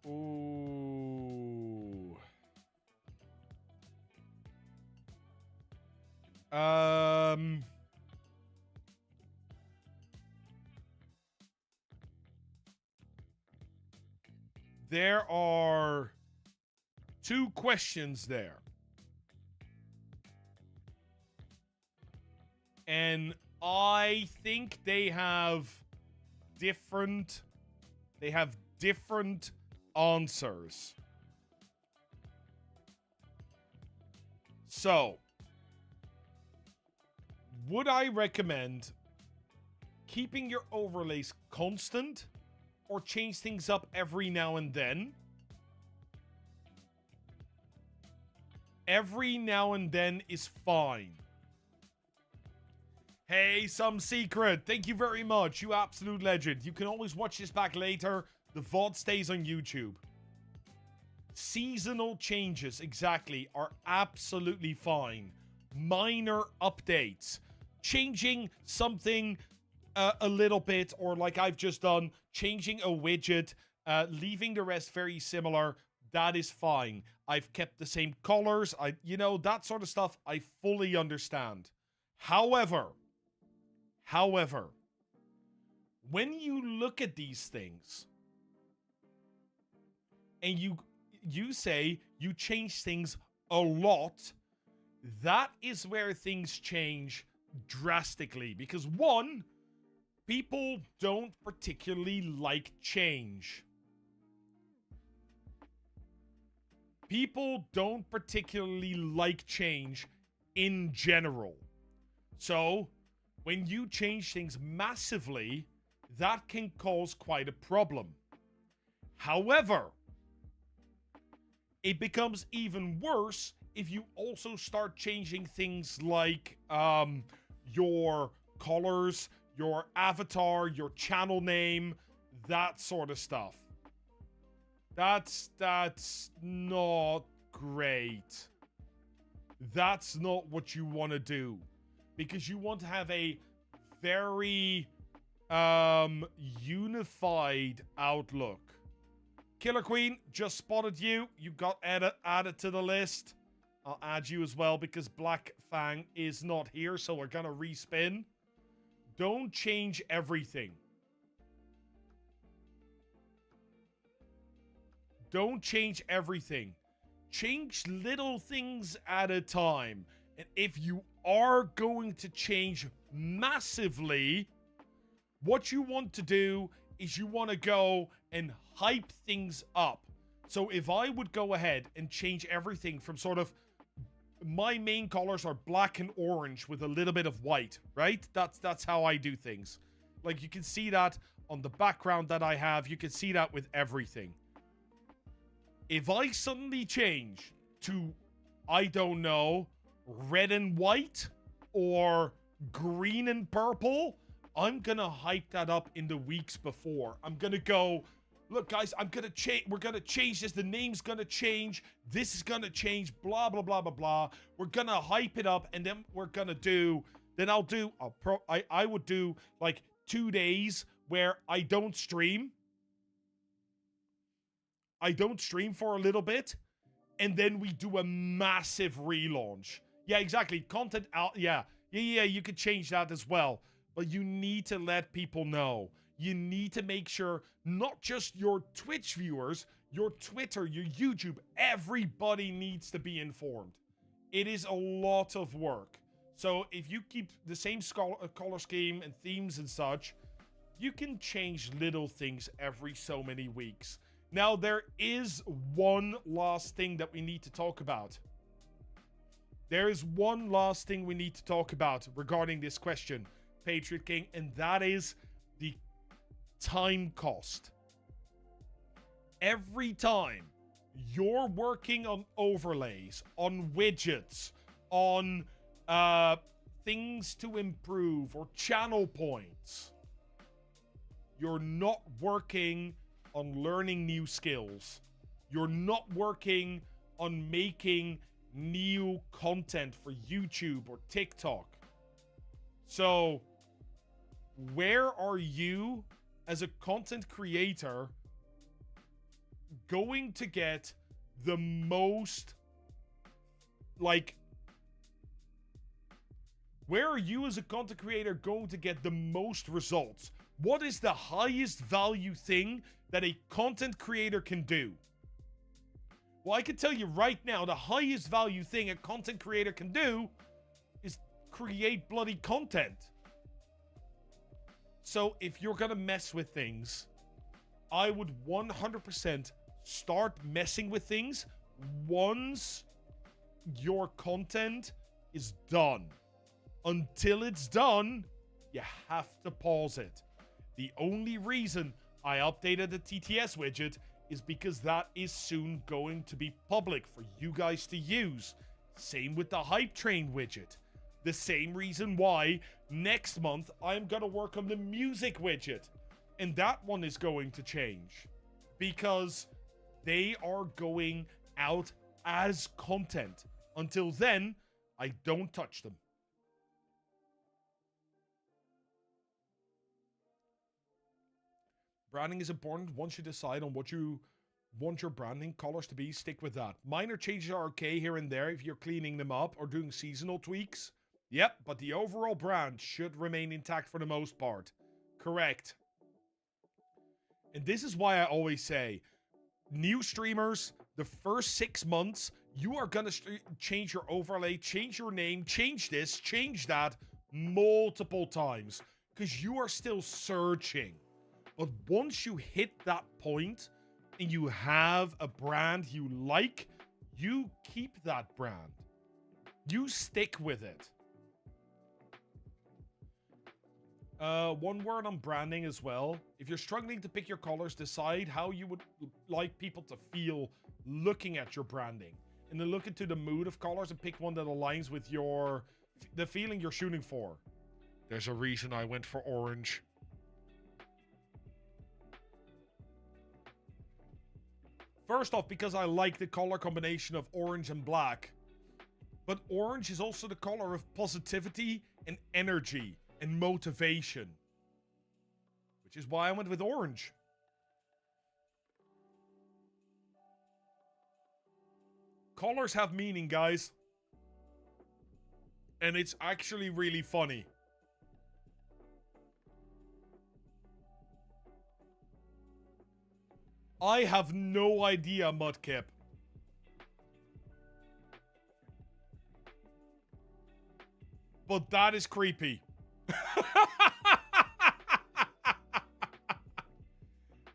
Ooh. There are two questions there. And I think they have different answers. So, would I recommend keeping your overlays constant or change things up every now and then? Every now and then is fine. Hey, Some Secret, thank you very much. You absolute legend. You can always watch this back later. The VOD stays on YouTube. Seasonal changes, exactly, are absolutely fine. Minor updates. Changing something a little bit, or like I've just done, changing a widget, leaving the rest very similar, that is fine. I've kept the same colors, that sort of stuff, I fully understand. However, when you look at these things, and you say you change things a lot, that is where things change drastically. Because one, people don't particularly like change. People don't particularly like change in general. So, when you change things massively, that can cause quite a problem. However, it becomes even worse if you also start changing things like your colors, your avatar, your channel name, that sort of stuff. That's not great. That's not what you want to do. Because you want to have a very unified outlook. Killer Queen, just spotted you. You got added to the list. I'll add you as well because Black Fang is not here, so we're gonna respin. Don't change everything. Don't change everything. Change little things at a time. And if you are going to change massively, what you want to do is you want to go and hype things up. So if I would go ahead and change everything from sort of, my main colors are black and orange with a little bit of white, right? That's how I do things. Like, you can see that on the background that I have. You can see that with everything. If I suddenly change to, I don't know, red and white or green and purple, I'm gonna hype that up in the weeks before. I'm gonna go, look guys, we're gonna change this, the name's gonna change, this is gonna change, blah blah blah blah blah. We're gonna hype it up, and then we're gonna do, then I would do like 2 days where I don't stream. I don't stream for a little bit, and then we do a massive relaunch. Yeah, exactly. Content out. Yeah, you could change that as well. But you need to let people know. You need to make sure not just your Twitch viewers, your Twitter, your YouTube, everybody needs to be informed. It is a lot of work. So if you keep the same color scheme and themes and such, you can change little things every so many weeks. Now, there is one last thing that we need to talk about. There is one last thing we need to talk about regarding this question, Patriot King, and that is the time cost. Every time you're working on overlays, on widgets, on things to improve or channel points, you're not working on learning new skills. You're not working on making new content for YouTube or TikTok. So, where are you as a content creator going to get the most, like, where are you as a content creator going to get the most results? What is the highest value thing that a content creator can do? Well, I can tell you right now, the highest value thing a content creator can do is create bloody content. So if you're gonna mess with things, I would 100% start messing with things once your content is done. Until it's done, you have to pause it. The only reason I updated the TTS widget is because that is soon going to be public for you guys to use. Same with the Hype Train widget. The same reason why next month I'm gonna work on the music widget. And that one is going to change. Because they are going out as content. Until then, I don't touch them. Branding is important. Once you decide on what you want your branding colors to be, stick with that. Minor changes are okay here and there if you're cleaning them up or doing seasonal tweaks. Yep, but the overall brand should remain intact for the most part. Correct. And this is why I always say, new streamers, the first 6 months, you are going to change your overlay, change your name, change this, change that multiple times. Because you are still searching. But once you hit that point and you have a brand you like, you keep that brand. You stick with it. One word on branding as well. If you're struggling to pick your colors, decide how you would like people to feel looking at your branding. And then look into the mood of colors and pick one that aligns with the feeling you're shooting for. There's a reason I went for orange. First off, because I like the color combination of orange and black. But orange is also the color of positivity and energy and motivation. Which is why I went with orange. Colors have meaning, guys. And it's actually really funny. I have no idea, Mudkip. But that is creepy.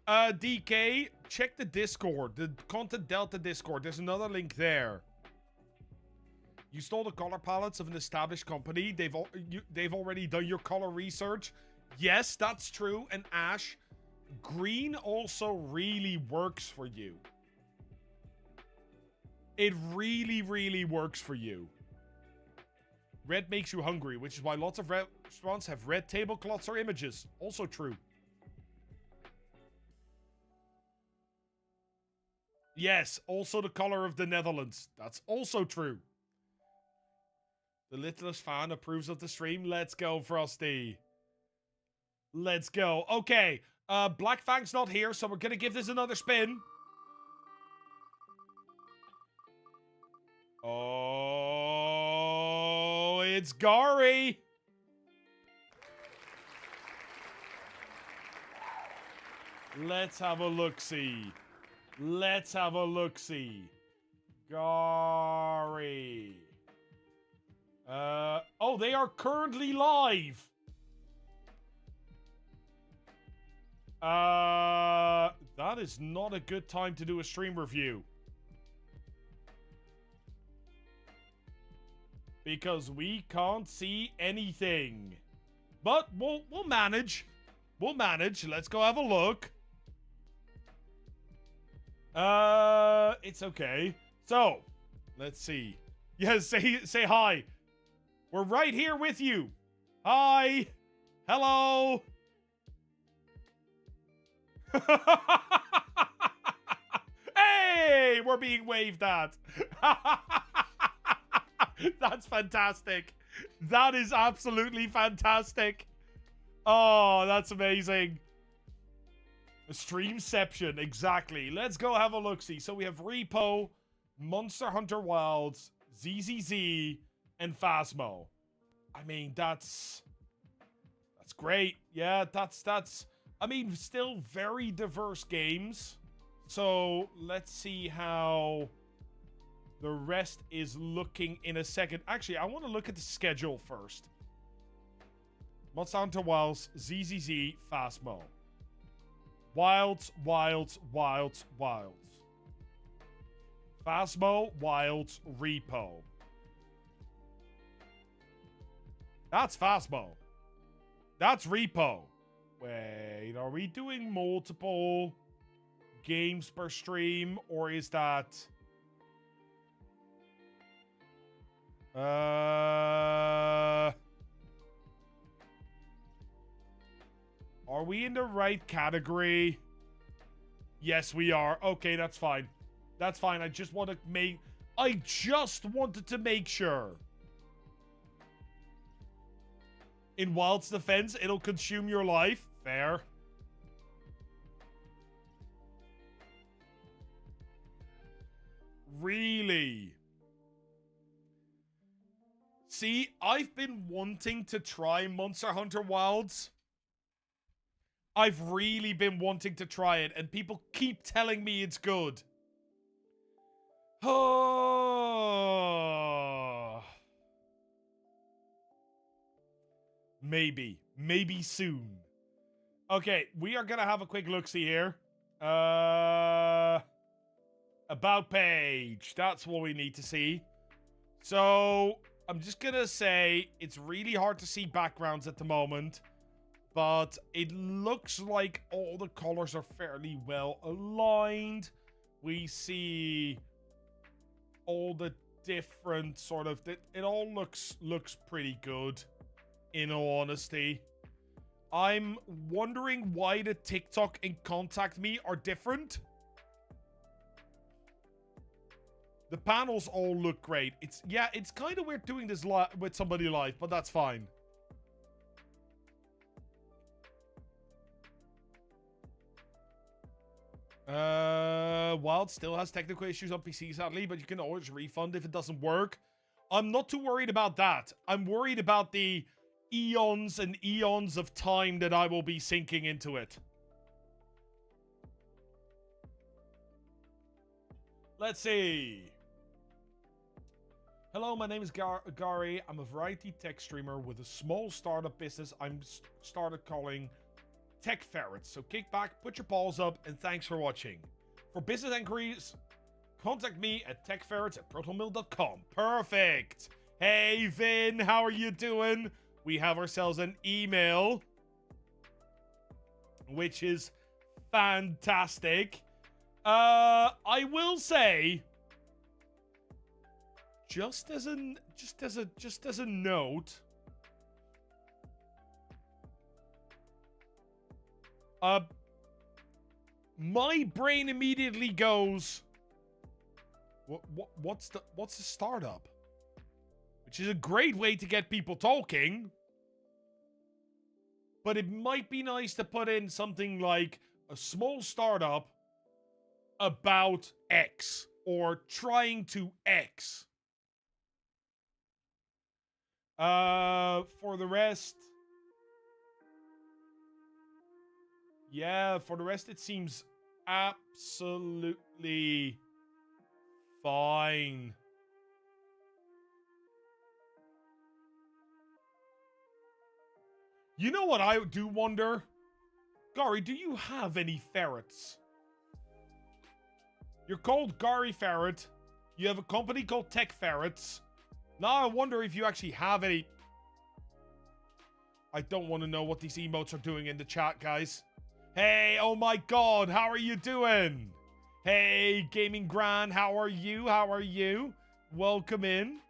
DK, check the Discord, the Content Delta Discord. There's another link there. You stole the color palettes of an established company. They've already done your color research. Yes, that's true. And Ash, green also really works for you. It really, really works for you. Red makes you hungry, which is why lots of restaurants have red tablecloths or images. Also true. Yes, also the color of the Netherlands. That's also true. The littlest fan approves of the stream. Let's go, Frosty. Let's go. Okay, Black Fang's not here, so we're gonna give this another spin. Oh, it's Garry. Let's have a look-see. Let's have a look-see. Garry. Oh, they are currently live. That is not a good time to do a stream review. Because we can't see anything. But we'll manage. We'll manage. Let's go have a look. It's okay. So, let's see. Yes, say hi. We're right here with you. Hi. Hello. Hey, we're being waved at. That's fantastic. That is absolutely fantastic. Oh, that's amazing. Streamception, exactly. Let's go have a look-see. So we have Repo, Monster Hunter Wilds, ZZZ, and Phasmo. I mean, that's great. Yeah, that's I mean, still very diverse games. So let's see how the rest is looking in a second. Actually, I want to look at the schedule first. Monster Hunter Wilds, ZZZ, Phasmo. Wilds. Phasmo, Wilds, Repo. That's Phasmo. That's Repo. Wait, are we doing multiple games per stream? Or is that... Are we in the right category? Yes, we are. Okay, that's fine. That's fine. I just wanted to make sure. In Wild's defense, it'll consume your life. Fair. Really? See, I've been wanting to try Monster Hunter Wilds. I've really been wanting to try it, and people keep telling me it's good. Oh. Maybe soon. Okay, we are gonna have a quick look-see here. About page. That's what we need to see. So, I'm just gonna say it's really hard to see backgrounds at the moment. But it looks like all the colors are fairly well aligned. We see all the different sort of... It all looks pretty good, in all honesty. I'm wondering why the TikTok and Contact Me are different. The panels all look great. It's kind of weird doing this with somebody live, but that's fine. Wild still has technical issues on PC, sadly, but you can always refund if it doesn't work. I'm not too worried about that. I'm worried about the eons and eons of time that I will be sinking into it. Let's see. Hello, my name is Garry. I'm a variety tech streamer with a small startup business I'm started calling Tech Ferrets. So kick back, put your paws up, and thanks for watching. For business inquiries, contact me at techferrets@protonmail.com. Perfect. Hey, Vin, how are you doing? We have ourselves an email, which is fantastic. I will say, just as a note, my brain immediately goes, what's a startup? Which is a great way to get people talking. But it might be nice to put in something like a small startup about X or trying to X. For the rest, yeah, for the rest, it seems absolutely fine. You know what I do wonder? Garry, do you have any ferrets? You're called Garry Ferret. You have a company called Tech Ferrets. Now I wonder if you actually have any... I don't want to know what these emotes are doing in the chat, guys. Hey, oh my god, how are you doing? Hey, Gaming Gran, how are you? How are you? Welcome in.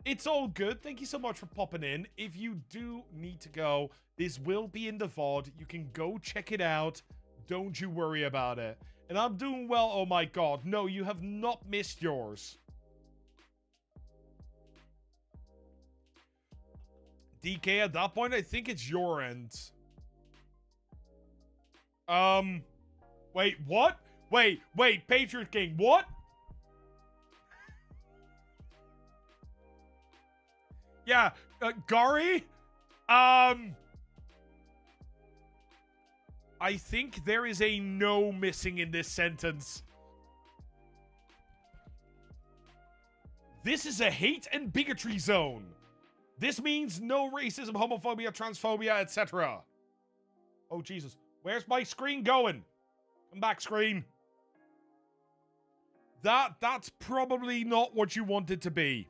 It's all good. Thank you so much for popping in. If you do need to go, this will be in the VOD. You can go check it out. Don't you worry about it. And I'm doing well, oh my god. No, you have not missed yours. DK, at that point, I think it's your end. Wait, what? Wait, Patriot King, what? Yeah, Garry? I think there is a no missing in this sentence. This is a hate and bigotry zone. This means no racism, homophobia, transphobia, etc. Oh, Jesus. Where's my screen going? Come back, screen. That's probably not what you want it to be.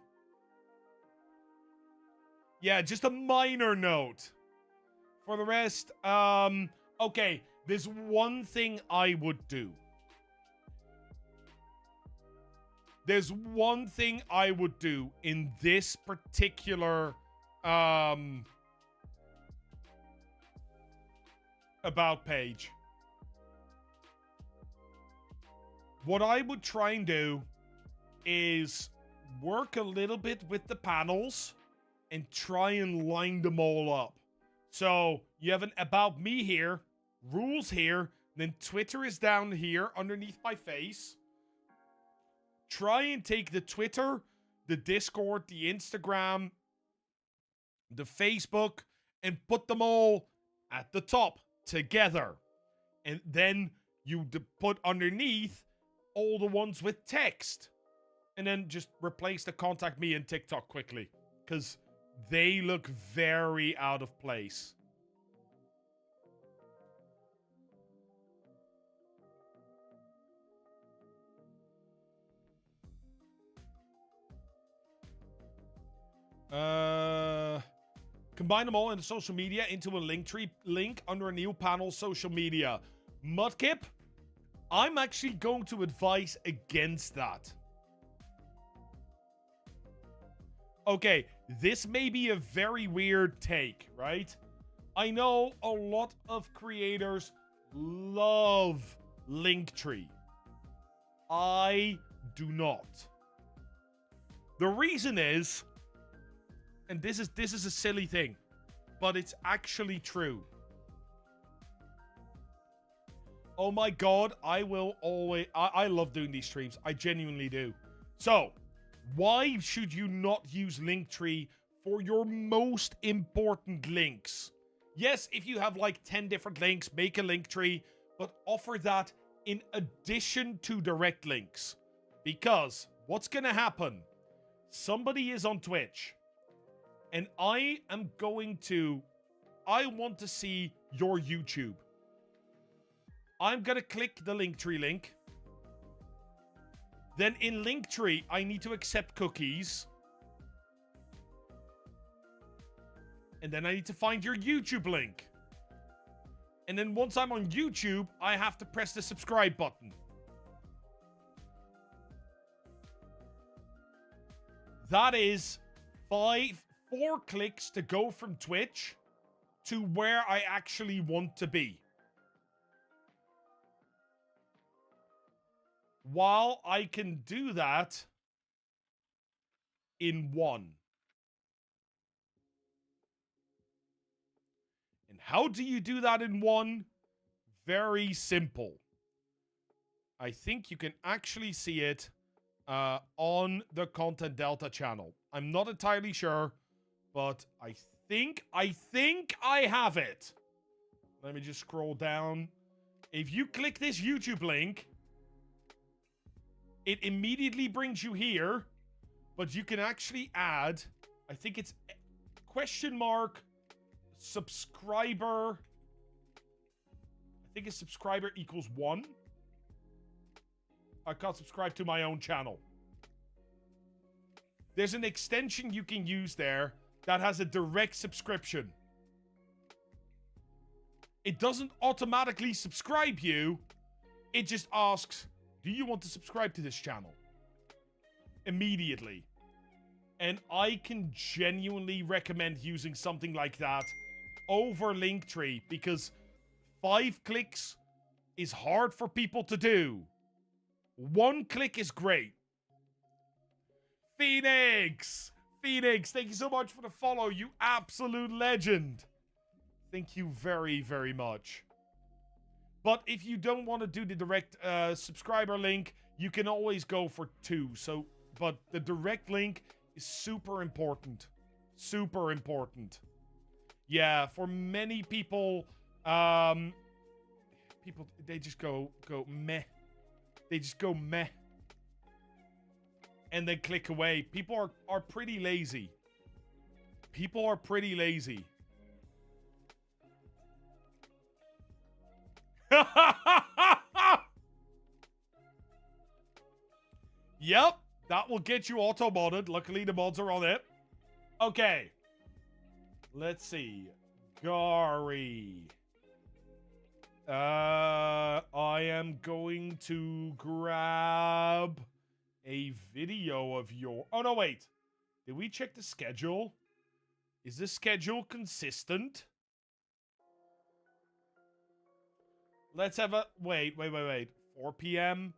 Yeah, just a minor note. For the rest, okay, there's one thing I would do. There's one thing I would do in this particular, about page. What I would try and do is work a little bit with the panels and try and line them all up. So you have an about me here, rules here, then Twitter is down here underneath my face. Try and take the Twitter, the Discord, the Instagram, the Facebook, and put them all at the top together. And then you put underneath all the ones with text. And then just replace the contact me and TikTok quickly. Because they look very out of place. Combine them all in the social media into a Linktree link under a new panel, social media. Mudkip, I'm actually going to advise against that. Okay, this may be a very weird take, right? I know a lot of creators love Linktree. I do not. The reason is, and this is a silly thing, but it's actually true. Oh my god, I will always... I love doing these streams. I genuinely do. So, why should you not use Linktree for your most important links? Yes, if you have like 10 different links, make a Linktree, but offer that in addition to direct links. Because what's going to happen? Somebody is on Twitch, and I want to see your YouTube. I'm going to click the Linktree link. Then in Linktree, I need to accept cookies. And then I need to find your YouTube link. And then once I'm on YouTube, I have to press the subscribe button. That is 4 clicks to go from Twitch to where I actually want to be. While I can do that in 1. And how do you do that in 1? Very simple. I think you can actually see it on the Content Delta channel. I'm not entirely sure, but I think I have it. Let me just scroll down. If you click this YouTube link, it immediately brings you here, but you can actually add, I think it's question mark subscriber. I think it's subscriber equals 1. I can't subscribe to my own channel. There's an extension you can use there that has a direct subscription. It doesn't automatically subscribe you. It just asks, do you want to subscribe to this channel? Immediately. And I can genuinely recommend using something like that over Linktree because 5 clicks is hard for people to do. 1 click is great. Phoenix, thank you so much for the follow, you absolute legend. Thank you very, very much. But if you don't want to do the direct subscriber link, you can always go for 2. So, but the direct link is super important. Super important. Yeah, for many people, they just go meh. They just go meh. And then click away. People are pretty lazy. People are pretty lazy. Yep, that will get you auto-modded. Luckily, the mods are on it. Okay. Let's see. Garry. I am going to grab a video of your... Oh, no, wait. Did we check the schedule? Is the schedule consistent? Let's have a... Wait. 4 p.m.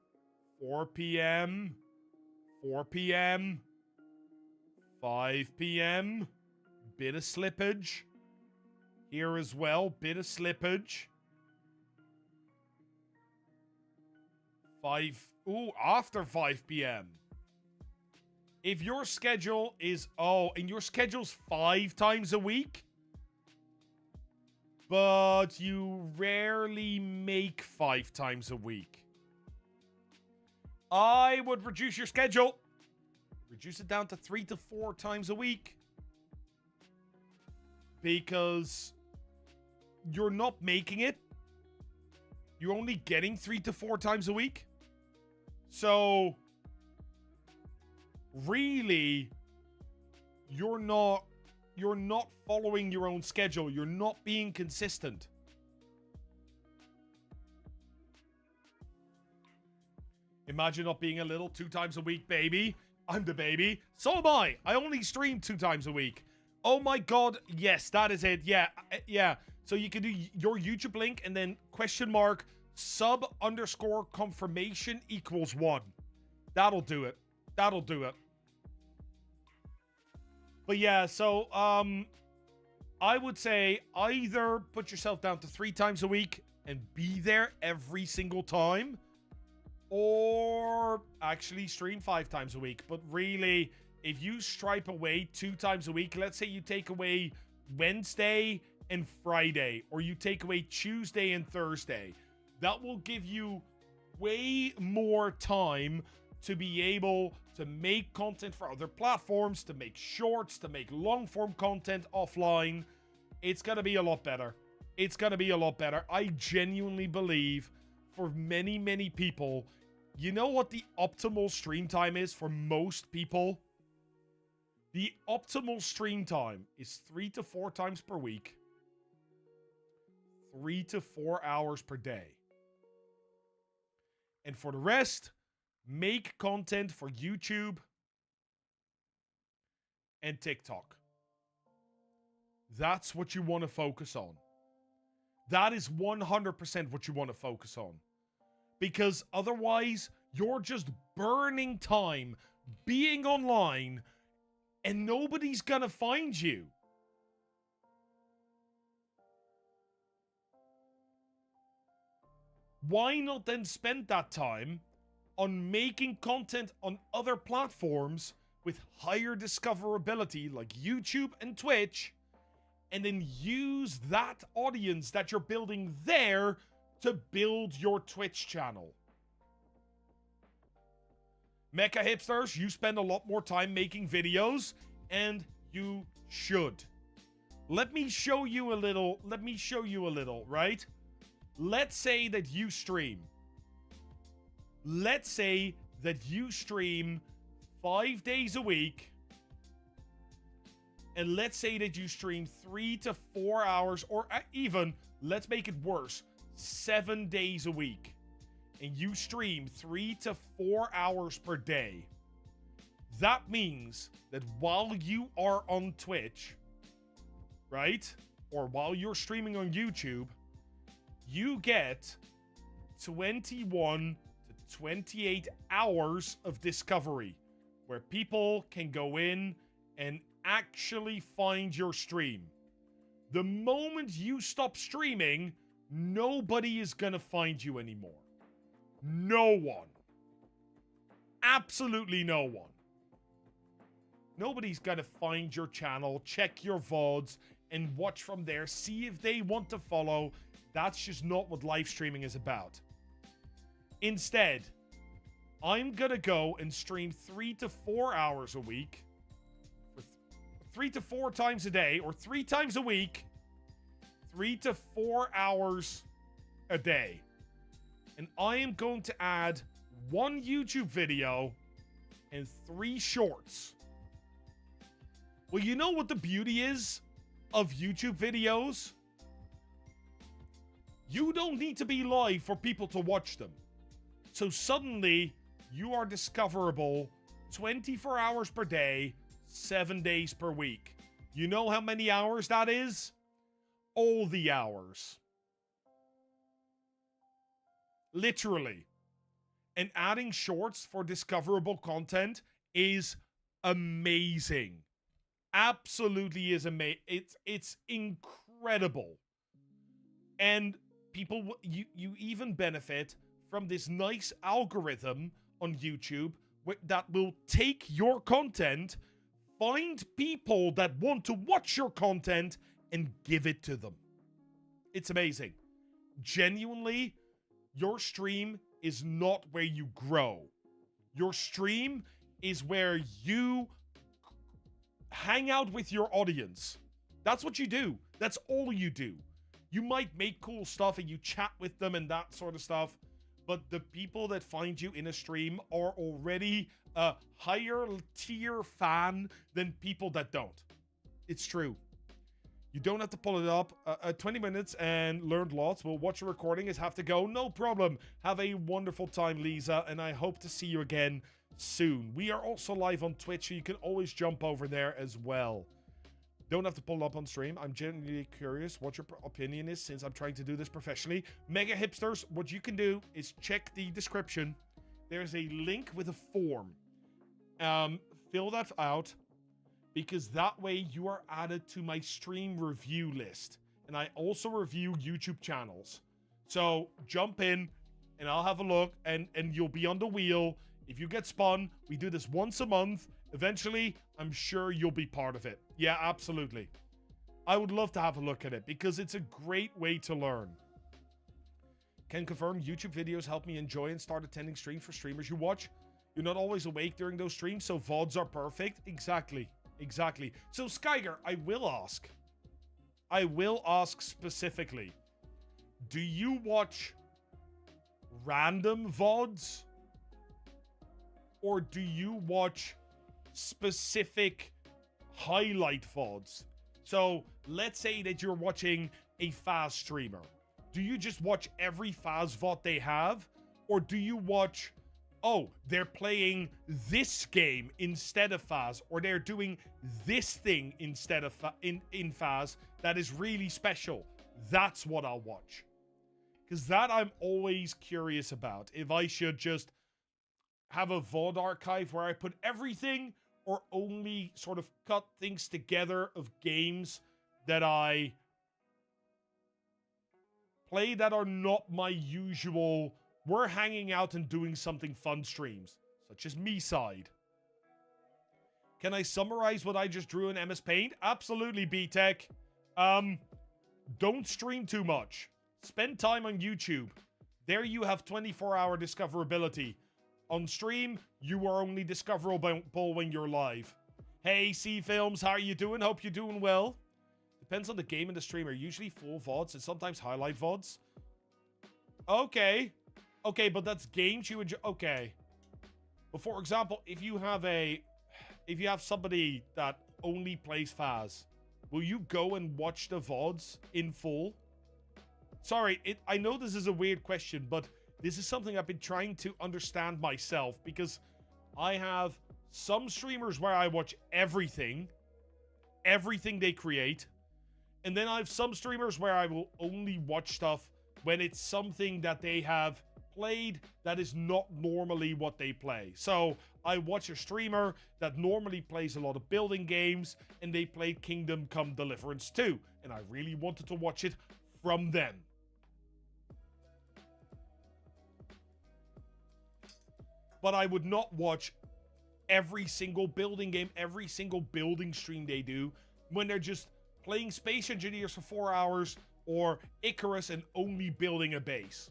4 p.m. 4 p.m. 5 p.m. Bit of slippage. Here as well. Bit of slippage. 5... Ooh, after 5 p.m. If your schedule is... Oh, and your schedule's 5 times a week? But you rarely make 5 times a week. I would reduce your schedule. Reduce it down to 3 to 4 times a week. Because you're not making it. You're only getting 3 to 4 times a week. So, really, you're not following your own schedule. You're not being consistent. Imagine not being a little 2 times a week, baby. I'm the baby. So am I. I only stream 2 times a week. Oh my god. Yes, that is it. Yeah. So you can do your YouTube link and then question mark sub_confirmation equals 1. That'll do it. That'll do it. But yeah, so I would say either put yourself down to 3 times a week and be there every single time, or actually stream 5 times a week. But really, if you stripe away 2 times a week, let's say you take away Wednesday and Friday, or you take away Tuesday and Thursday, that will give you way more time to be able to make content for other platforms, to make shorts, to make long-form content offline. It's going to be a lot better. It's going to be a lot better. I genuinely believe for many, many people, you know what the optimal stream time is for most people? The optimal stream time is 3 to 4 times per week. 3 to 4 hours per day. And for the rest, make content for YouTube and TikTok. That's what you want to focus on. That is 100% what you want to focus on. Because otherwise, you're just burning time being online and nobody's gonna find you. Why not then spend that time on making content on other platforms with higher discoverability like YouTube and Twitch, and then use that audience that you're building there to build your Twitch channel? Mecha hipsters, you spend a lot more time making videos, and you should. Let me show you a little, right? Let's say that you stream. Let's say that you stream 5 days a week. And let's say that you stream 3 to 4 hours, or even, let's make it worse, 7 days a week. And you stream 3 to 4 hours per day. That means that while you are on Twitch, right? Or while you're streaming on YouTube, you get 21 to 28 hours of discovery where people can go in and actually find your stream. The moment you stop streaming, nobody is gonna find you anymore. No one. Absolutely no one. Nobody's gonna find your channel, check your VODs, and watch from there, see if they want to follow. That's just not what live streaming is about. Instead, I'm gonna go and stream 3 to 4 hours a week, 3 to 4 times a day, or 3 times a week, 3 to 4 hours a day. And I am going to add 1 YouTube video and 3 shorts. Well, you know what the beauty is of YouTube videos? You don't need to be live for people to watch them. So suddenly, you are discoverable 24 hours per day, 7 days per week. You know how many hours that is? All the hours. Literally. And adding shorts for discoverable content is amazing. Absolutely is amazing. It's incredible. And people, you even benefit from this nice algorithm on YouTube that will take your content, find people that want to watch your content, and give it to them. It's amazing. Genuinely, your stream is not where you grow. Your stream is where you hang out with your audience. That's what you do. That's all you do. You might make cool stuff and you chat with them and that sort of stuff, but the people that find you in a stream are already a higher tier fan than people that don't. It's true. You don't have to pull it up. 20 minutes and learned lots. We'll watch a recording as have to go. No problem. Have a wonderful time, Lisa, and I hope to see you again soon. We are also live on Twitch, so you can always jump over there as well. Don't have to pull it up on stream. I'm genuinely curious what your opinion is since I'm trying to do this professionally. Mega hipsters, what you can do is check the description. There's a link with a form. Fill that out, because that way you are added to my stream review list. And I also review YouTube channels. So jump in and I'll have a look and you'll be on the wheel. If you get spun, we do this once a month. Eventually, I'm sure you'll be part of it. Yeah, absolutely. I would love to have a look at it because it's a great way to learn. Can confirm YouTube videos help me enjoy and start attending streams for streamers you watch. You're not always awake during those streams, so VODs are perfect. Exactly. Exactly. So, Skyger, I will ask specifically, do you watch random VODs? Or do you watch specific highlight VODs? So, let's say that you're watching a Faz streamer. Do you just watch every Faz VOD they have? Or do you watch oh, they're playing this game instead of Faz, or they're doing this thing instead of in Faz that is really special. That's what I'll watch. Because that I'm always curious about. If I should just have a VOD archive where I put everything, or only sort of cut things together of games that I play that are not my usual, we're hanging out and doing something fun streams, such as Me Side. Can I summarize what I just drew in MS Paint? Absolutely, B-Tech. Don't stream too much. Spend time on YouTube. There you have 24-hour discoverability. On stream, you are only discoverable when you're live. Hey, C-Films, how are you doing? Hope you're doing well. Depends on the game and the streamer. Usually full VODs and sometimes highlight VODs. Okay. Okay, but that's games you enjoy. Okay. But for example, if you have somebody that only plays Faz, will you go and watch the VODs in full? Sorry, I know this is a weird question, but this is something I've been trying to understand myself, because I have some streamers where I watch everything they create, and then I have some streamers where I will only watch stuff when it's something that they have played that is not normally what they play. So I watch a streamer that normally plays a lot of building games, and they played Kingdom Come Deliverance 2, and I really wanted to watch it from them. But I would not watch every single building game, every single building stream they do, when they're just playing Space Engineers for 4 hours, or Icarus and only building a base.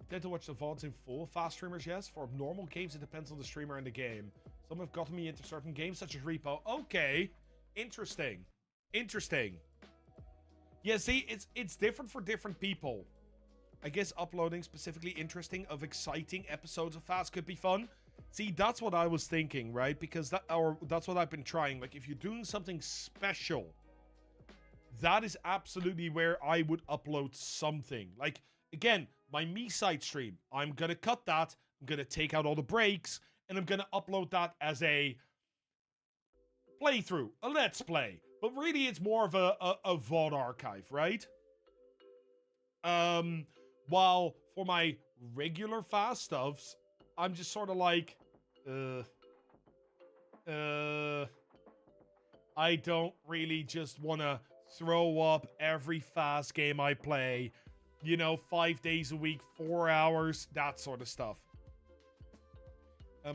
I tend to watch the VODs in full. Fast streamers, yes. For normal games, it depends on the streamer and the game. Some have gotten me into certain games, such as Repo. Okay. Interesting. Interesting. Yeah, see, it's different for different people. I guess uploading specifically interesting of exciting episodes of Fast could be fun. See, that's what I was thinking, right? Because that's what I've been trying. Like, if you're doing something special, that is absolutely where I would upload something. Like, again, my Me Side stream, I'm gonna cut that, I'm gonna take out all the breaks, and I'm gonna upload that as a playthrough, a let's play. But really, it's more of a VOD archive, right? While for my regular Fast stuffs, I'm just sort of like, I don't really just want to throw up every Fast game I play, you know, 5 days a week, 4 hours, that sort of stuff.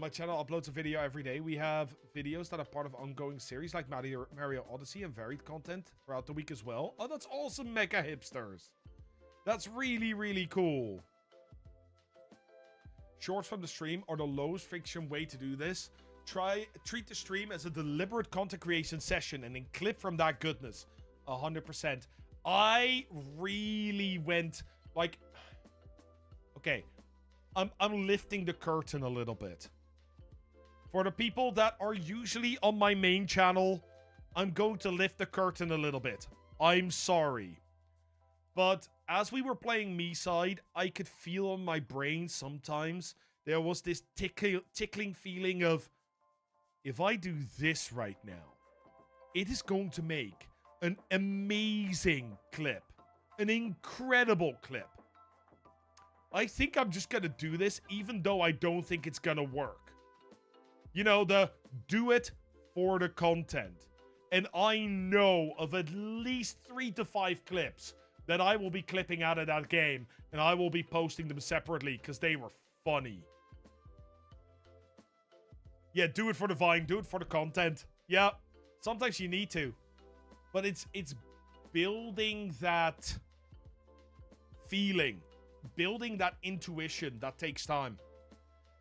My channel uploads a video every day. We have videos that are part of ongoing series like Mario Odyssey, and varied content throughout the week as well. Oh, that's awesome, Mecha Hipsters. That's really, really cool. Shorts from the stream are the lowest friction way to do this. Treat the stream as a deliberate content creation session and then clip from that goodness. 100%. I really went like, okay, I'm lifting the curtain a little bit. For the people that are usually on my main channel, I'm going to lift the curtain a little bit. I'm sorry. But as we were playing Me Side, I could feel on my brain sometimes there was this tickling feeling of, if I do this right now, it is going to make an amazing clip. An incredible clip. I think I'm just going to do this even though I don't think it's going to work. You know, the do it for the content. And I know of at least 3 to 5 clips that I will be clipping out of that game, and I will be posting them separately because they were funny. Yeah, do it for the Vine, do it for the content. Yeah, sometimes you need to. But it's building that feeling, building that intuition that takes time.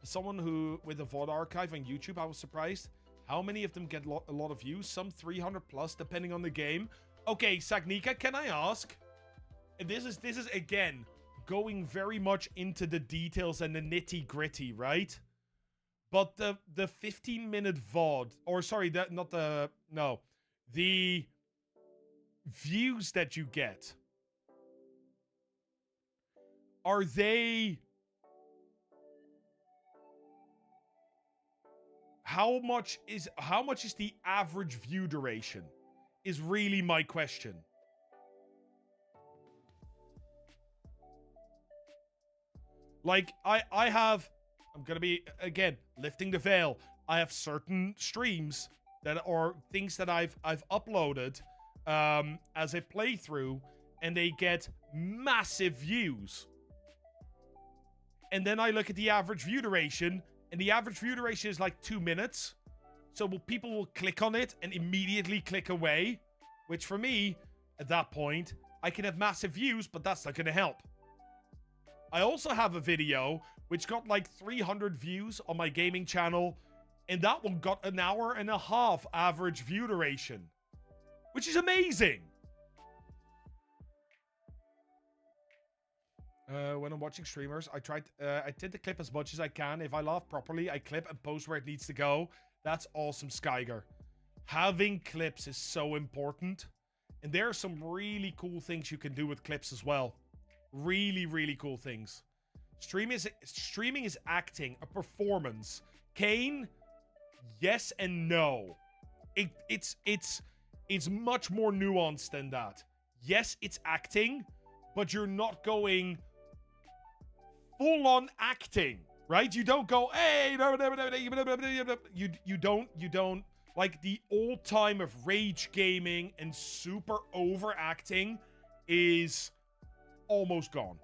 As someone who, with a VOD archive on YouTube, I was surprised how many of them get a lot of views, some 300 plus, depending on the game. Okay, Sagnika, can I ask? This is again going very much into the details and the nitty gritty, right? But the 15-minute VOD, or sorry, the views that you get, are they how much is the average view duration is really my question. Like, I'm gonna be, again, lifting the veil. I have certain streams that are things that I've uploaded as a playthrough, and they get massive views. And then I look at the average view duration, and the average view duration is like 2 minutes. So people will click on it and immediately click away, which for me, at that point, I can have massive views, but that's not gonna help. I also have a video which got like 300 views on my gaming channel, and that one got 1.5 hours average view duration, which is amazing. When I'm watching streamers, I tend to clip as much as I can. If I laugh properly, I clip and post where it needs to go. That's awesome, Skyger. Having clips is so important, and there are some really cool things you can do with clips as well. Really, really cool things. Streaming is acting, a performance. Kane, yes and no. It's much more nuanced than that. Yes, it's acting, but you're not going full on acting, right? You don't go, hey, you don't like the old time of rage gaming and super overacting is almost gone.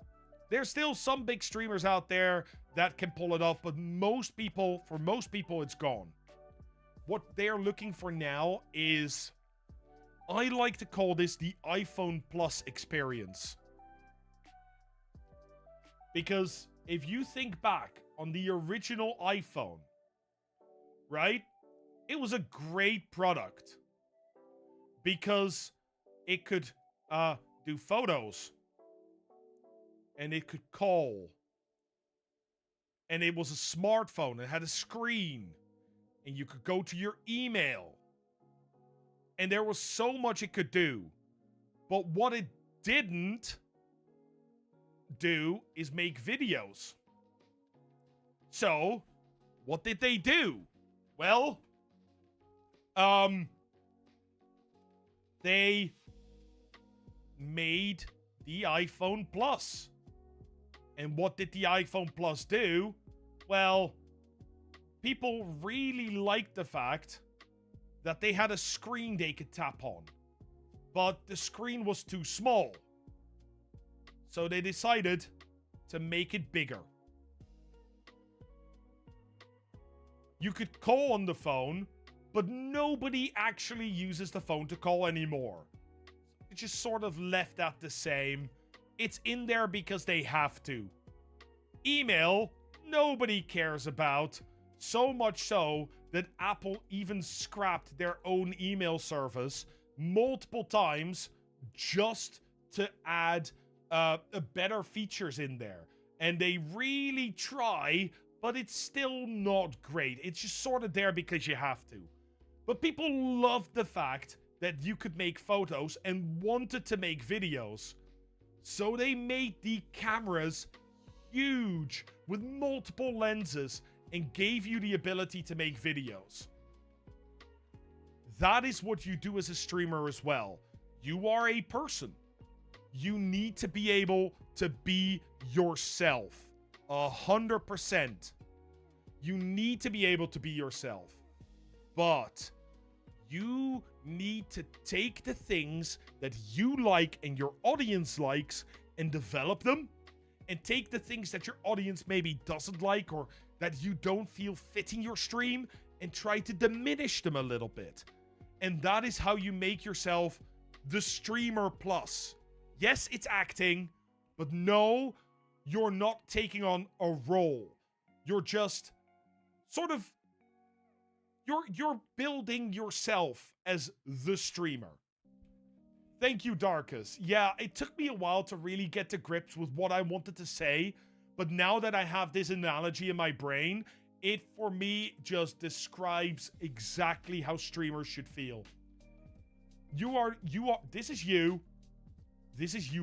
There's still some big streamers out there that can pull it off, but for most people, it's gone. What they're looking for now is, I like to call this the iPhone Plus experience. Because if you think back on the original iPhone, right? It was a great product because it could do photos, and it could call, and it was a smartphone. It had a screen, and you could go to your email, and there was so much it could do. But what it didn't do is make videos. So what did they do? Well, they made the iPhone Plus. And what did the iPhone Plus do? Well, people really liked the fact that they had a screen they could tap on, but the screen was too small. So they decided to make it bigger. You could call on the phone, but nobody actually uses the phone to call anymore. It's just sort of left at the same. It's in there because they have to. Email, nobody cares about. So much so that Apple even scrapped their own email service multiple times just to add better features in there. And they really try, but it's still not great. It's just sort of there because you have to. But people loved the fact that you could make photos and wanted to make videos. So they made the cameras huge with multiple lenses and gave you the ability to make videos. That is what you do as a streamer as well. You are a person. You need to be able to be yourself. 100%. You need to be able to be yourself. But you need to take the things that you like and your audience likes and develop them, and take the things that your audience maybe doesn't like or that you don't feel fit in your stream and try to diminish them a little bit. And that is how you make yourself the streamer plus. Yes, it's acting, but no, you're not taking on a role. You're just sort of you're building yourself as the streamer. Thank you, Darkus. Yeah, it took me a while to really get to grips with what I wanted to say, but now that I have this analogy in my brain, it for me just describes exactly how streamers should feel. This is you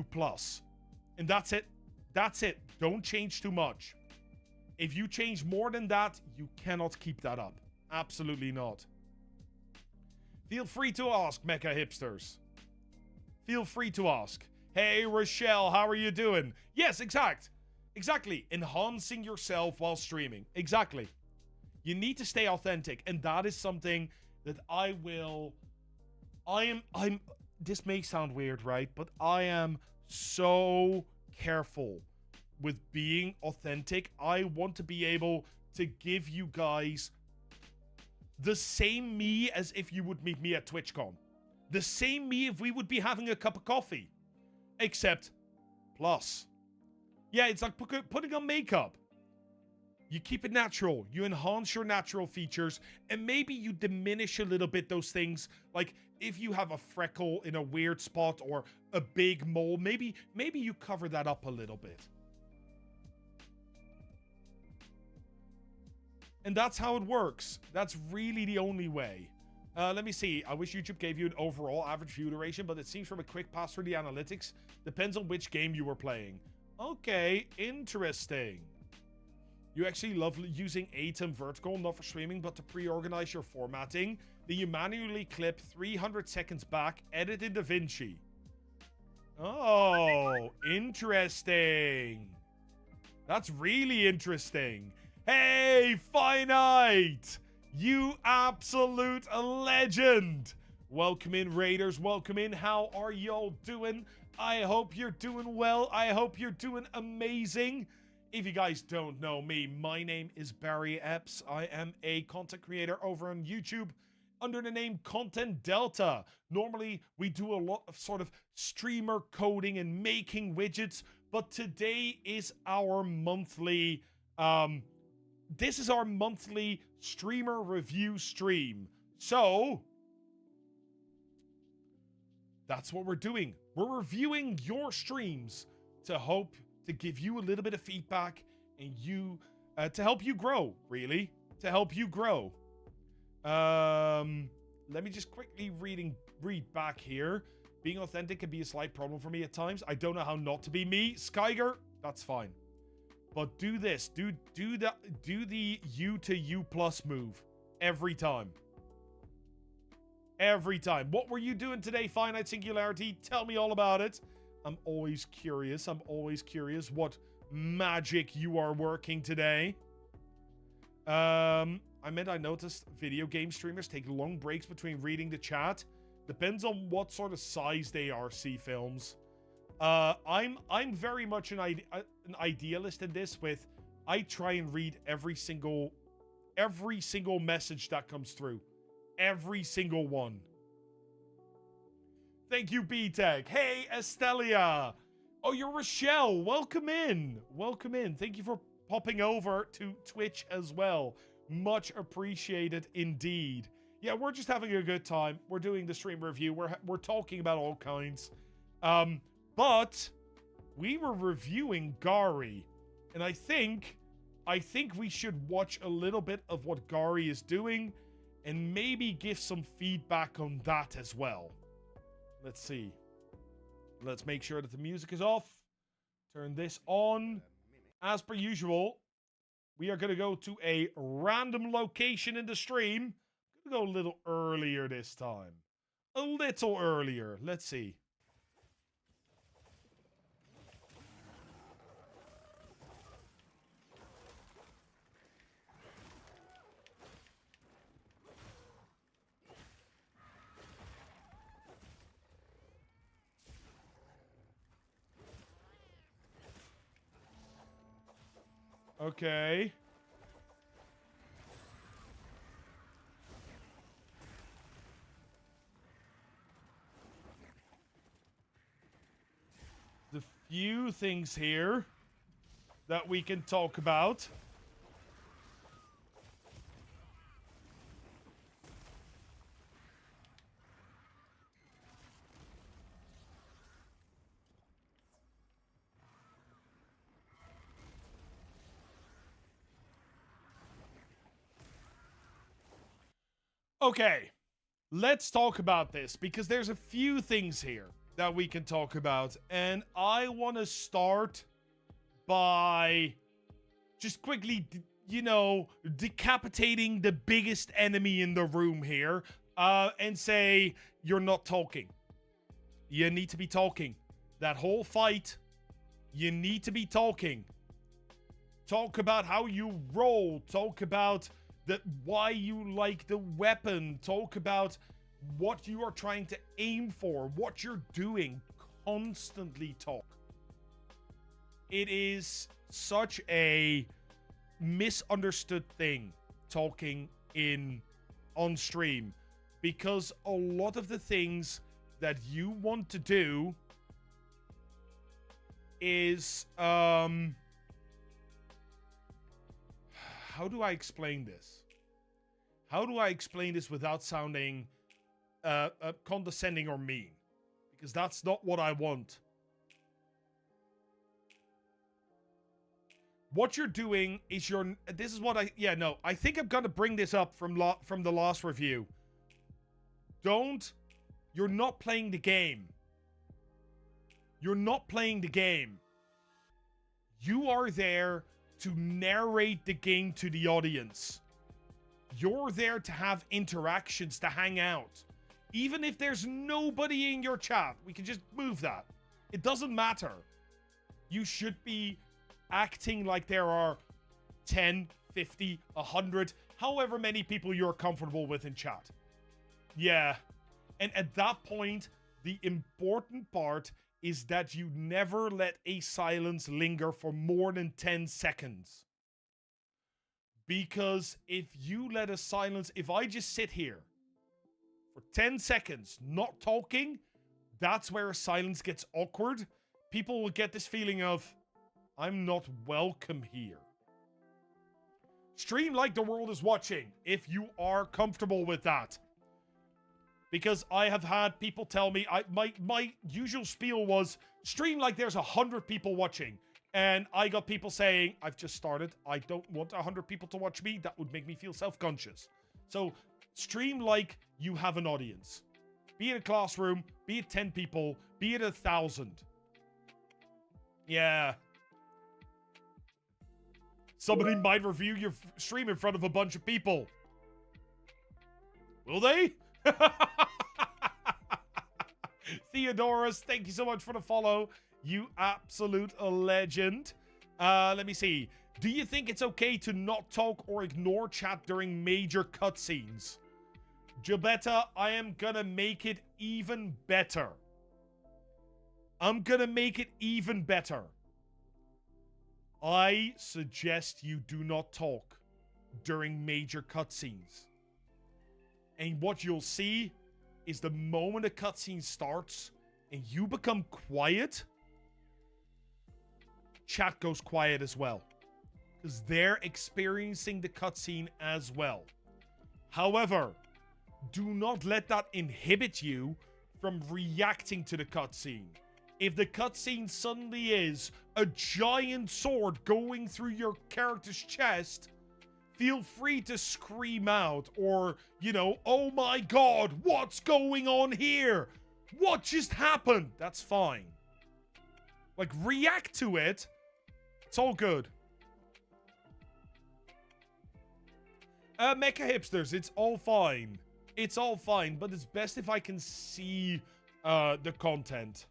plus. And that's it. That's it. Don't change too much. If you change more than that, you cannot keep that up. Absolutely not. Feel free to ask, Mecha Hipsters. Feel free to ask. Hey, Rochelle, how are you doing? Yes, exactly. Enhancing yourself while streaming. Exactly. You need to stay authentic, and that is something that this may sound weird, right? But I am so careful with being authentic. I want to be able to give you guys the same me as if you would meet me at TwitchCon. The same me if we would be having a cup of coffee. Except plus. Yeah, it's like putting on makeup. You keep it natural. You enhance your natural features. And maybe you diminish a little bit those things. Like if you have a freckle in a weird spot or a big mole, maybe you cover that up a little bit. And that's how it works. That's really the only way. Let me see. I wish YouTube gave you an overall average view duration, but it seems from a quick pass through the analytics, depends on which game you were playing. Okay, interesting. You actually love using ATEM vertical, not for streaming, but to pre-organize your formatting. Then you manually clip 300 seconds back, edit in DaVinci. Oh, interesting. That's really interesting. Hey, Finite! You absolute legend! Welcome in, Raiders. Welcome in. How are y'all doing? I hope you're doing well. I hope you're doing amazing. If you guys don't know me, my name is Barry Epps. I am a content creator over on YouTube under the name Content Delta. Normally, we do a lot of sort of streamer coding and making widgets, but today is our monthly... This is our monthly streamer review stream. So, that's what we're doing. We're reviewing your streams to hope to give you a little bit of feedback and you, to help you grow, really. To help you grow. Let me just quickly read back here. Being authentic can be a slight problem for me at times. I don't know how not to be me. Skyger, that's fine. But do this. Do the U to U plus move every time. Every time. What were you doing today, Finite Singularity? Tell me all about it. I'm always curious. I'm always curious what magic you are working today. I noticed video game streamers take long breaks between reading the chat. Depends on what sort of size they are, C-Films. I'm very much an idealist in this with I try and read every single message that comes through. Every single one. Thank you, B-Tech. Hey, Estelia. Oh, you're Rochelle. Welcome in. Welcome in. Thank you for popping over to Twitch as well. Much appreciated indeed. Yeah, we're just having a good time. We're doing the stream review. We're talking about all kinds. But we were reviewing Garry, and I think we should watch a little bit of what Garry is doing and maybe give some feedback on that as well. Let's see. Let's make sure that the music is off. Turn this on. As per usual, we are going to go to a random location in the stream. I'm going to go a little earlier this time. A little earlier. Let's see. Okay. The few things here that we can talk about. Okay, let's talk about this because there's a few things here that we can talk about, and I want to start by just quickly, you know, decapitating the biggest enemy in the room here, and say, you're not talking. You need to be talking. That whole fight, you need to be talking. Talk about how you roll. Talk about why you like the weapon. Talk about what you are trying to aim for, what you're doing. Constantly talk. It is such a misunderstood thing, talking on stream, because a lot of the things that you want to do is how do I explain this? How do I explain this without sounding condescending or mean? Because that's not what I want. What you're doing is this is what I think I'm gonna bring this up from the last review. You're not playing the game. You're not playing the game. You are there to narrate the game to the audience. You're there to have interactions, to hang out. Even if there's nobody in your chat, we can just move that. It doesn't matter. You should be acting like there are 10, 50, 100, however many people you're comfortable with in chat. Yeah. And at that point, the important part is that you never let a silence linger for more than 10 seconds. Because if you let a silence, if I just sit here for 10 seconds not talking, that's where a silence gets awkward. People will get this feeling of, I'm not welcome here. Stream like the world is watching, if you are comfortable with that. Because I have had people tell me, my usual spiel was, stream like there's 100 people watching. And I got people saying, I've just started. I don't want 100 people to watch me. That would make me feel self-conscious. So stream like you have an audience. Be it a classroom, be it 10 people, be it 1,000. Yeah. Somebody might review your stream in front of a bunch of people. Will they? Theodorus, thank you so much for the follow. You absolute legend. Let me see. Do you think it's okay to not talk or ignore chat during major cutscenes? Jabetta, I am gonna make it even better. I'm gonna make it even better. I suggest you do not talk during major cutscenes. And what you'll see is the moment a cutscene starts and you become quiet, chat goes quiet as well. Because they're experiencing the cutscene as well. However, do not let that inhibit you from reacting to the cutscene. If the cutscene suddenly is a giant sword going through your character's chest, feel free to scream out or, you know, oh my god, what's going on here? What just happened? That's fine. Like, react to it. It's all good. Mecha hipsters, it's all fine. It's all fine, but it's best if I can see the content.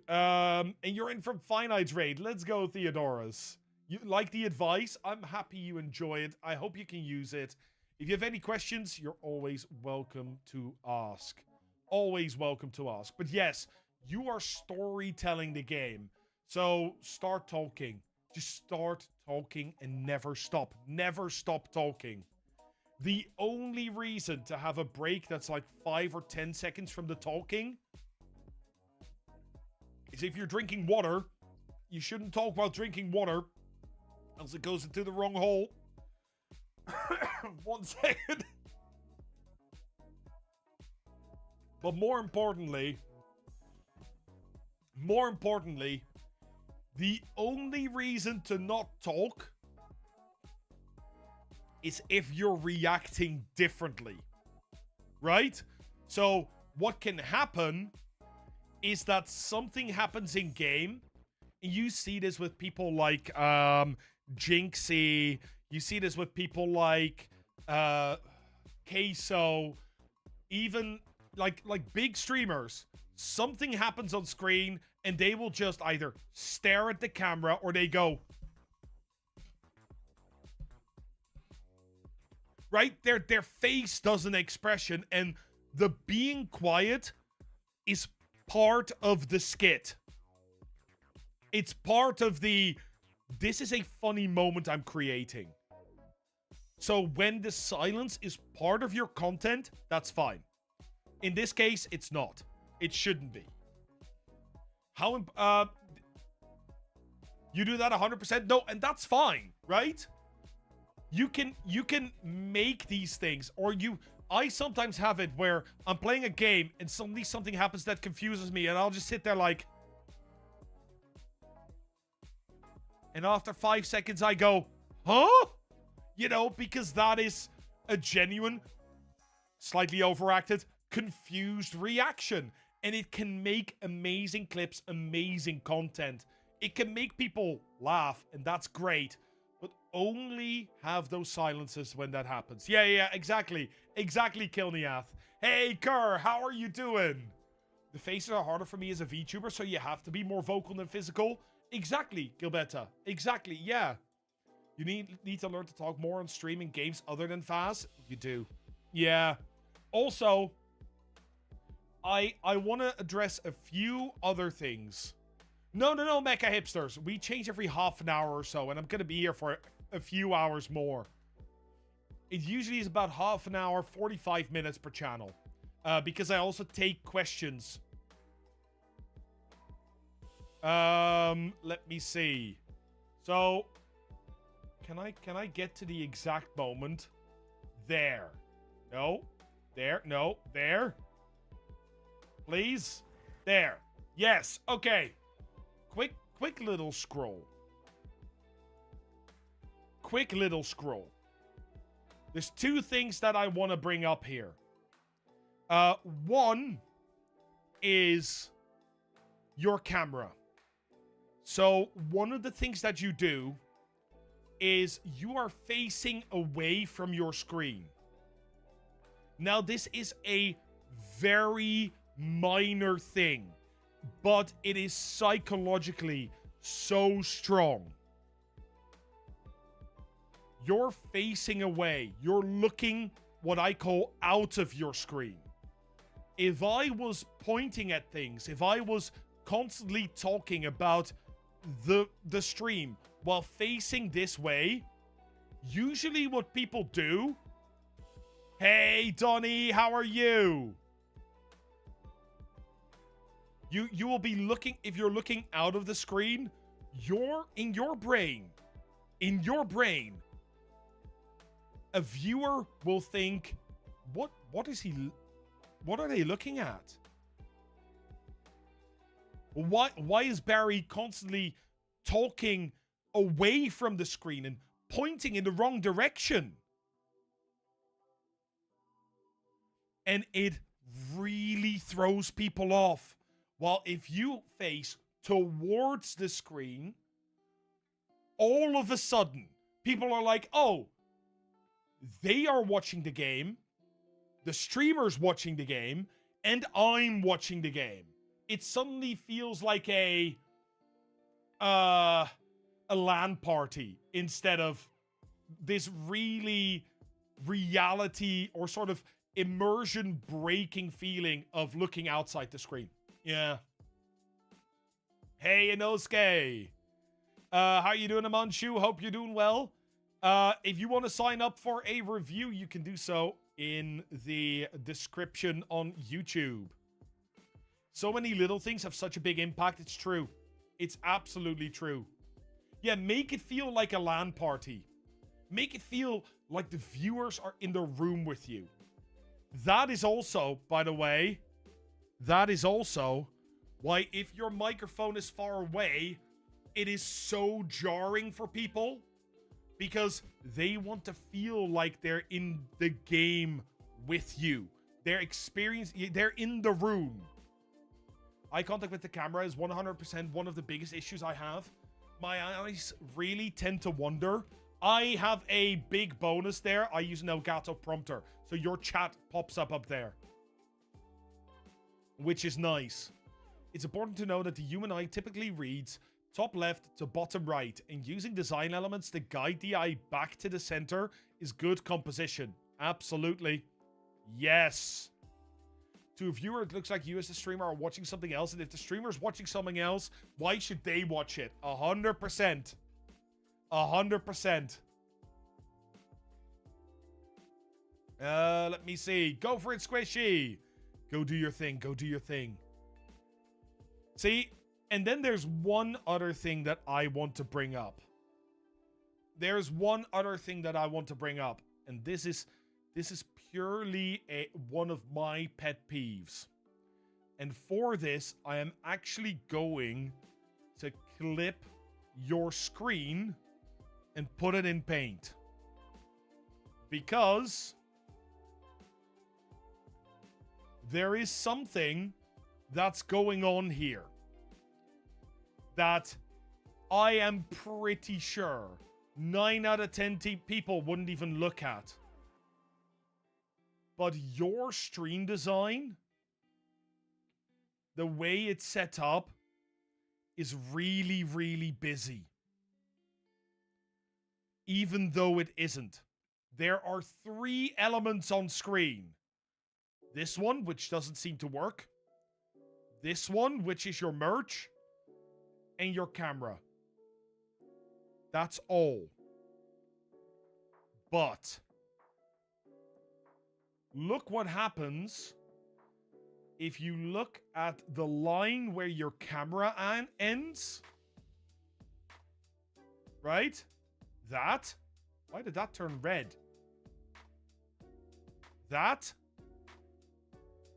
And you're in from Finite's raid. Let's go, Theodorus. You like the advice? I'm happy you enjoy it. I hope you can use it. If you have any questions, you're always welcome to ask. Always welcome to ask. But yes, you are storytelling the game. So start talking. Just start talking and never stop. Never stop talking. The only reason to have a break that's like 5 or 10 seconds from the talking is if you're drinking water. You shouldn't talk while drinking water, else it goes into the wrong hole. 1 second. But more importantly, the only reason to not talk is if you're reacting differently, right? So what can happen is that something happens in game, and you see this with people like Jinxie, You see this with people like Queso, even like big streamers. Something happens on screen and they will just either stare at the camera or they go, right? Their face does an expression, and the being quiet is part of the skit. It's part of the, this is a funny moment I'm creating. So when the silence is part of your content, that's fine. In this case, it's not. It shouldn't be. How, you do that 100%? No, and that's fine, right? You can make these things, or I sometimes have it where I'm playing a game and suddenly something happens that confuses me, and I'll just sit there like, and after 5 seconds I go, huh? You know, because that is a genuine, slightly overacted, confused reaction. And it can make amazing clips, amazing content. It can make people laugh, and that's great. But only have those silences when that happens. Yeah, exactly. Exactly, Killath. Hey, Kerr, how are you doing? The faces are harder for me as a VTuber, so you have to be more vocal than physical. Exactly, Gilbetta. Exactly, yeah. You need to learn to talk more on streaming games other than Faz. You do. Yeah. Also, I want to address a few other things. No, Mecha Hipsters. We change every half an hour or so, and I'm going to be here for a few hours more. It usually is about half an hour, 45 minutes per channel. Because I also take questions. Let me see. So, can I get to the exact moment? There. No. There. No. There. Please. There. Yes. Okay. Quick little scroll. Quick little scroll. There's two things that I want to bring up here. One is your camera. So one of the things that you do is you are facing away from your screen. Now, this is a very minor thing, but it is psychologically so strong. You're facing away. You're looking what I call out of your screen. If I was pointing at things, if I was constantly talking about the stream while facing this way, usually what people do... Hey, Donnie, how are you? You will be looking, if you're looking out of the screen, in your brain, a viewer will think, what are they looking at? Why is Barry constantly talking away from the screen and pointing in the wrong direction? And it really throws people off. While if you face towards the screen, all of a sudden, people are like, oh, they are watching the game, the streamer's watching the game, and I'm watching the game. It suddenly feels like a LAN party instead of this really reality or sort of immersion breaking feeling of looking outside the screen. Yeah. Hey, Inosuke. How you doing, Amanchu? Hope you're doing well. If you want to sign up for a review, you can do so in the description on YouTube. So many little things have such a big impact. It's true. It's absolutely true. Yeah, make it feel like a LAN party. Make it feel like the viewers are in the room with you. That is also, by the way, that is also why if your microphone is far away, it is so jarring for people because they want to feel like they're in the game with you. They're in the room. Eye contact with the camera is 100% one of the biggest issues I have. My eyes really tend to wander I have a big bonus there. I use an Elgato prompter, so your chat pops up there, which is nice. It's important to know that the human eye typically reads top left to bottom right, and using design elements to guide the eye back to the center is good composition. Absolutely. Yes. To a viewer, it looks like you as the streamer are watching something else, and if the streamer is watching something else, why should they watch it? 100%. 100%. Let me see. Go for it, Squishy. Go do your thing. Go do your thing. See, and then there's one other thing that I want to bring up. There's one other thing that I want to bring up, and this is purely one of my pet peeves. And for this, I am actually going to clip your screen and put it in Paint. Because there is something that's going on here that I am pretty sure 9 out of 10 people wouldn't even look at. But your stream design, the way it's set up, is really, really busy. Even though it isn't. There are 3 elements on screen. This one, which doesn't seem to work. This one, which is your merch. And your camera. That's all. But look what happens if you look at the line where your camera ends. Right? That. Why did that turn red? That.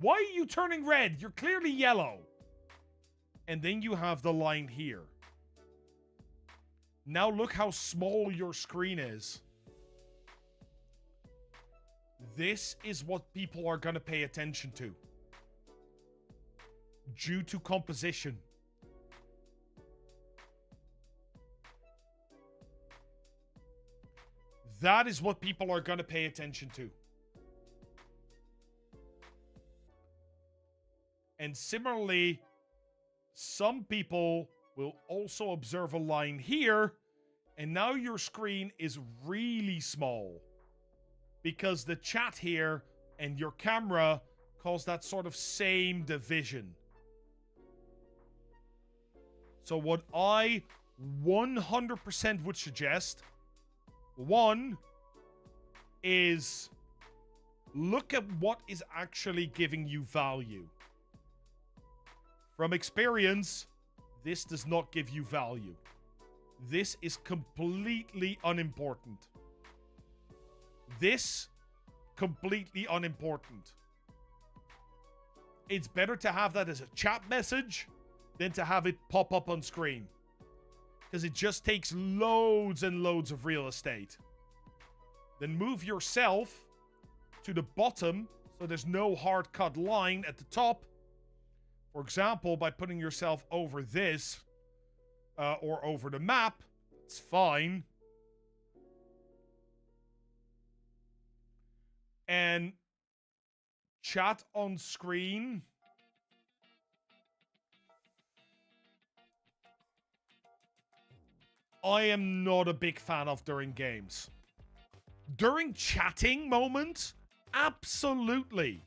Why are you turning red? You're clearly yellow. And then you have the line here. Now look how small your screen is. This is what people are going to pay attention to. Due to composition. That is what people are going to pay attention to. And similarly, some people will also observe a line here, and now your screen is really small because the chat here and your camera cause that sort of same division. So what I 100% would suggest, one, is look at what is actually giving you value. From experience, this does not give you value. This is completely unimportant. This, completely unimportant. It's better to have that as a chat message than to have it pop up on screen. Because it just takes loads and loads of real estate. Then move yourself to the bottom so there's no hard cut line at the top. For example, by putting yourself over this or over the map, it's fine. And chat on screen. I am not a big fan of during games. During chatting moments, absolutely.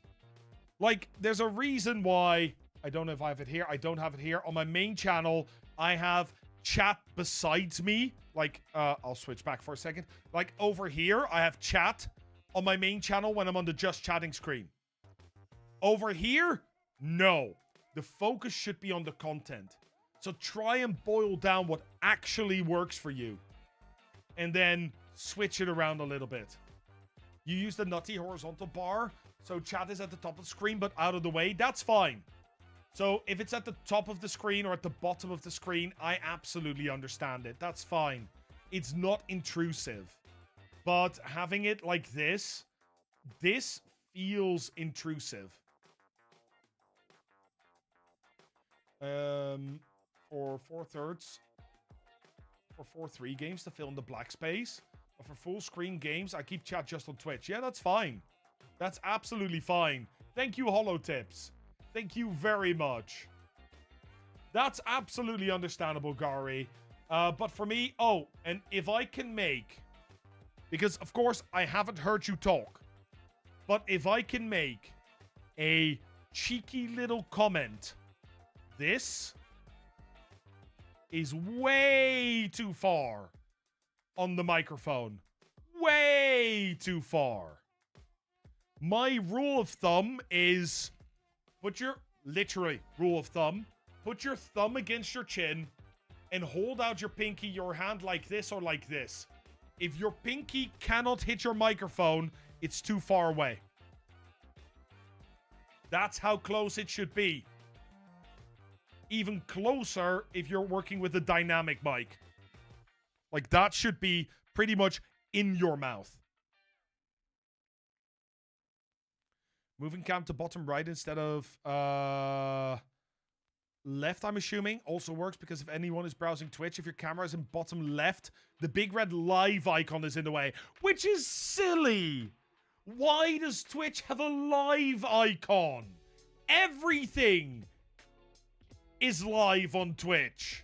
Like, there's a reason why... I don't know if I have it here. I don't have it here. On my main channel, I have chat besides me. Like, I'll switch back for a second. Like, over here, I have chat on my main channel when I'm on the just chatting screen. Over here, no. The focus should be on the content. So try and boil down what actually works for you. And then switch it around a little bit. You use the nutty horizontal bar, so chat is at the top of the screen, but out of the way. That's fine. So if it's at the top of the screen or at the bottom of the screen, I absolutely understand it. That's fine. It's not intrusive. But having it like this feels intrusive. For 4/3, for 4/3 games to fill in the black space, For full screen games, I keep chat just on Twitch. Yeah, that's fine. That's absolutely fine. Thank you, Holotips. Thank you very much. That's absolutely understandable, Gary. But for me, oh, and if I can make, because of course I haven't heard you talk, but if I can make a cheeky little comment, this is way too far on the microphone. Way too far. My rule of thumb is literally rule of thumb, put your thumb against your chin and hold out your pinky, your hand like this or like this. If your pinky cannot hit your microphone, it's too far away. That's how close it should be. Even closer if you're working with a dynamic mic. Like, that should be pretty much in your mouth. Moving cam to bottom right instead of left, I'm assuming, also works because if anyone is browsing Twitch, if your camera is in bottom left, the big red live icon is in the way, which is silly. Why does Twitch have a live icon? Everything is live on Twitch.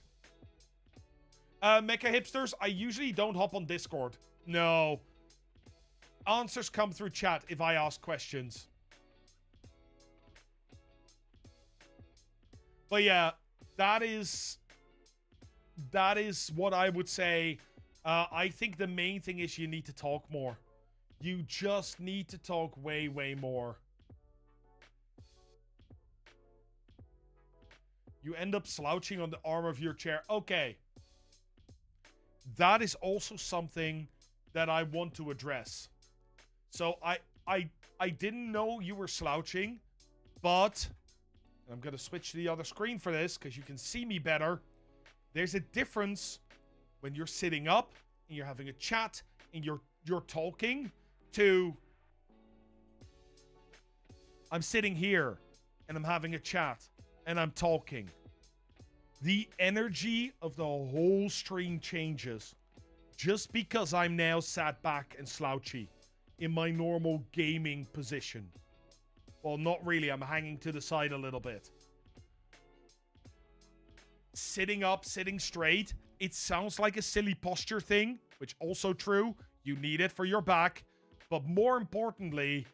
Mecha Hipsters, I usually don't hop on Discord. No. Answers come through chat if I ask questions. But yeah, that is what I would say. I think the main thing is you need to talk more. You just need to talk way, way more. You end up slouching on the arm of your chair. Okay. That is also something that I want to address. So I didn't know you were slouching, but I'm going to switch to the other screen for this because you can see me better. There's a difference when you're sitting up and you're having a chat and you're talking to I'm sitting here and I'm having a chat and I'm talking. The energy of the whole stream changes just because I'm now sat back and slouchy in my normal gaming position. Well, not really. I'm hanging to the side a little bit. Sitting up, sitting straight. It sounds like a silly posture thing, which also true. You need it for your back. But more importantly,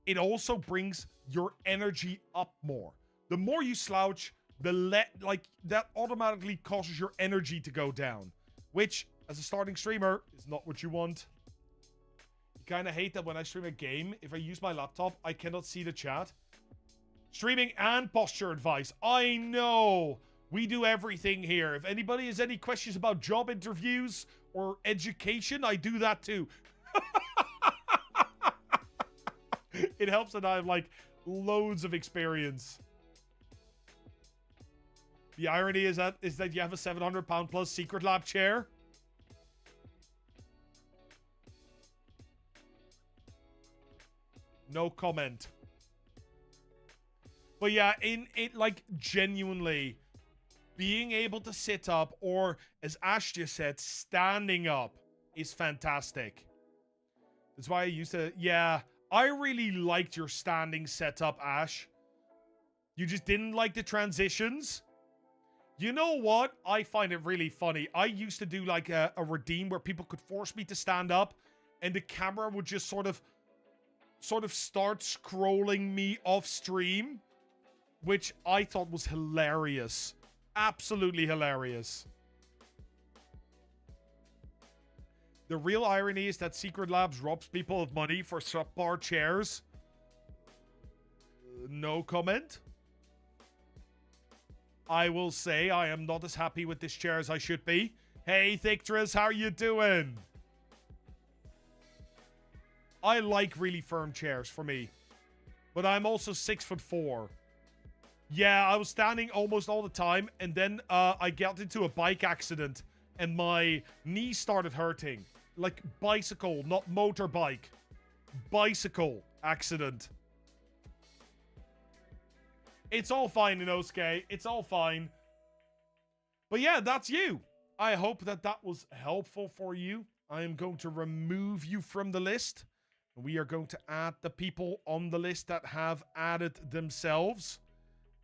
it also brings your energy up more. The more you slouch, that automatically causes your energy to go down, which as a starting streamer is not what you want. You kind of hate that when I stream a game, if I use my laptop, I cannot see the chat. Streaming and posture advice. I know. We do everything here. If anybody has any questions about job interviews or education, I do that too. It helps that I have like loads of experience. The irony is that you have a £700 plus secret lab chair. No comment. But yeah, like genuinely being able to sit up, or as Ash just said, standing up is fantastic. That's why I used to, yeah, I really liked your standing setup, Ash. You just didn't like the transitions. You know what? I find it really funny. I used to do like a redeem where people could force me to stand up and the camera would just sort of start scrolling me off stream, which I thought was hilarious. Absolutely hilarious. The real irony is that Secret Labs robs people of money for subpar chairs. No comment. I will say I am not as happy with this chair as I should be. Hey, Thictras, how are you doing? I like really firm chairs for me. But I'm also 6'4". Yeah, I was standing almost all the time, and then I got into a bike accident, and my knee started hurting. Like bicycle, not motorbike. Bicycle accident. It's all fine, Inosuke. It's all fine. But yeah, that's you. I hope that was helpful for you. I am going to remove you from the list. We are going to add the people on the list that have added themselves.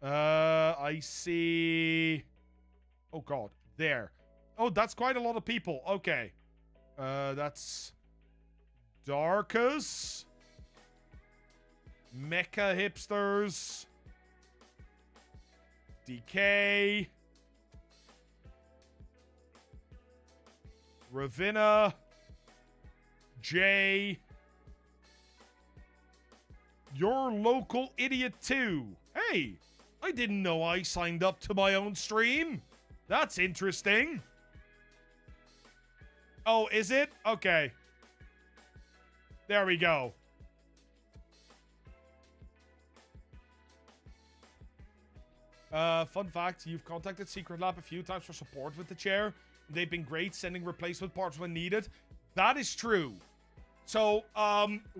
I see... Oh, God. There. Oh, that's quite a lot of people. Okay. That's... Darkus. Mecha Hipsters. DK. Ravenna. Jay. Your local idiot too. Hey, I didn't know I signed up to my own stream. That's interesting. Oh, is it? Okay. There we go. Fun fact, you've contacted Secret Lab a few times for support with the chair. They've been great sending replacement parts when needed. That is true. So,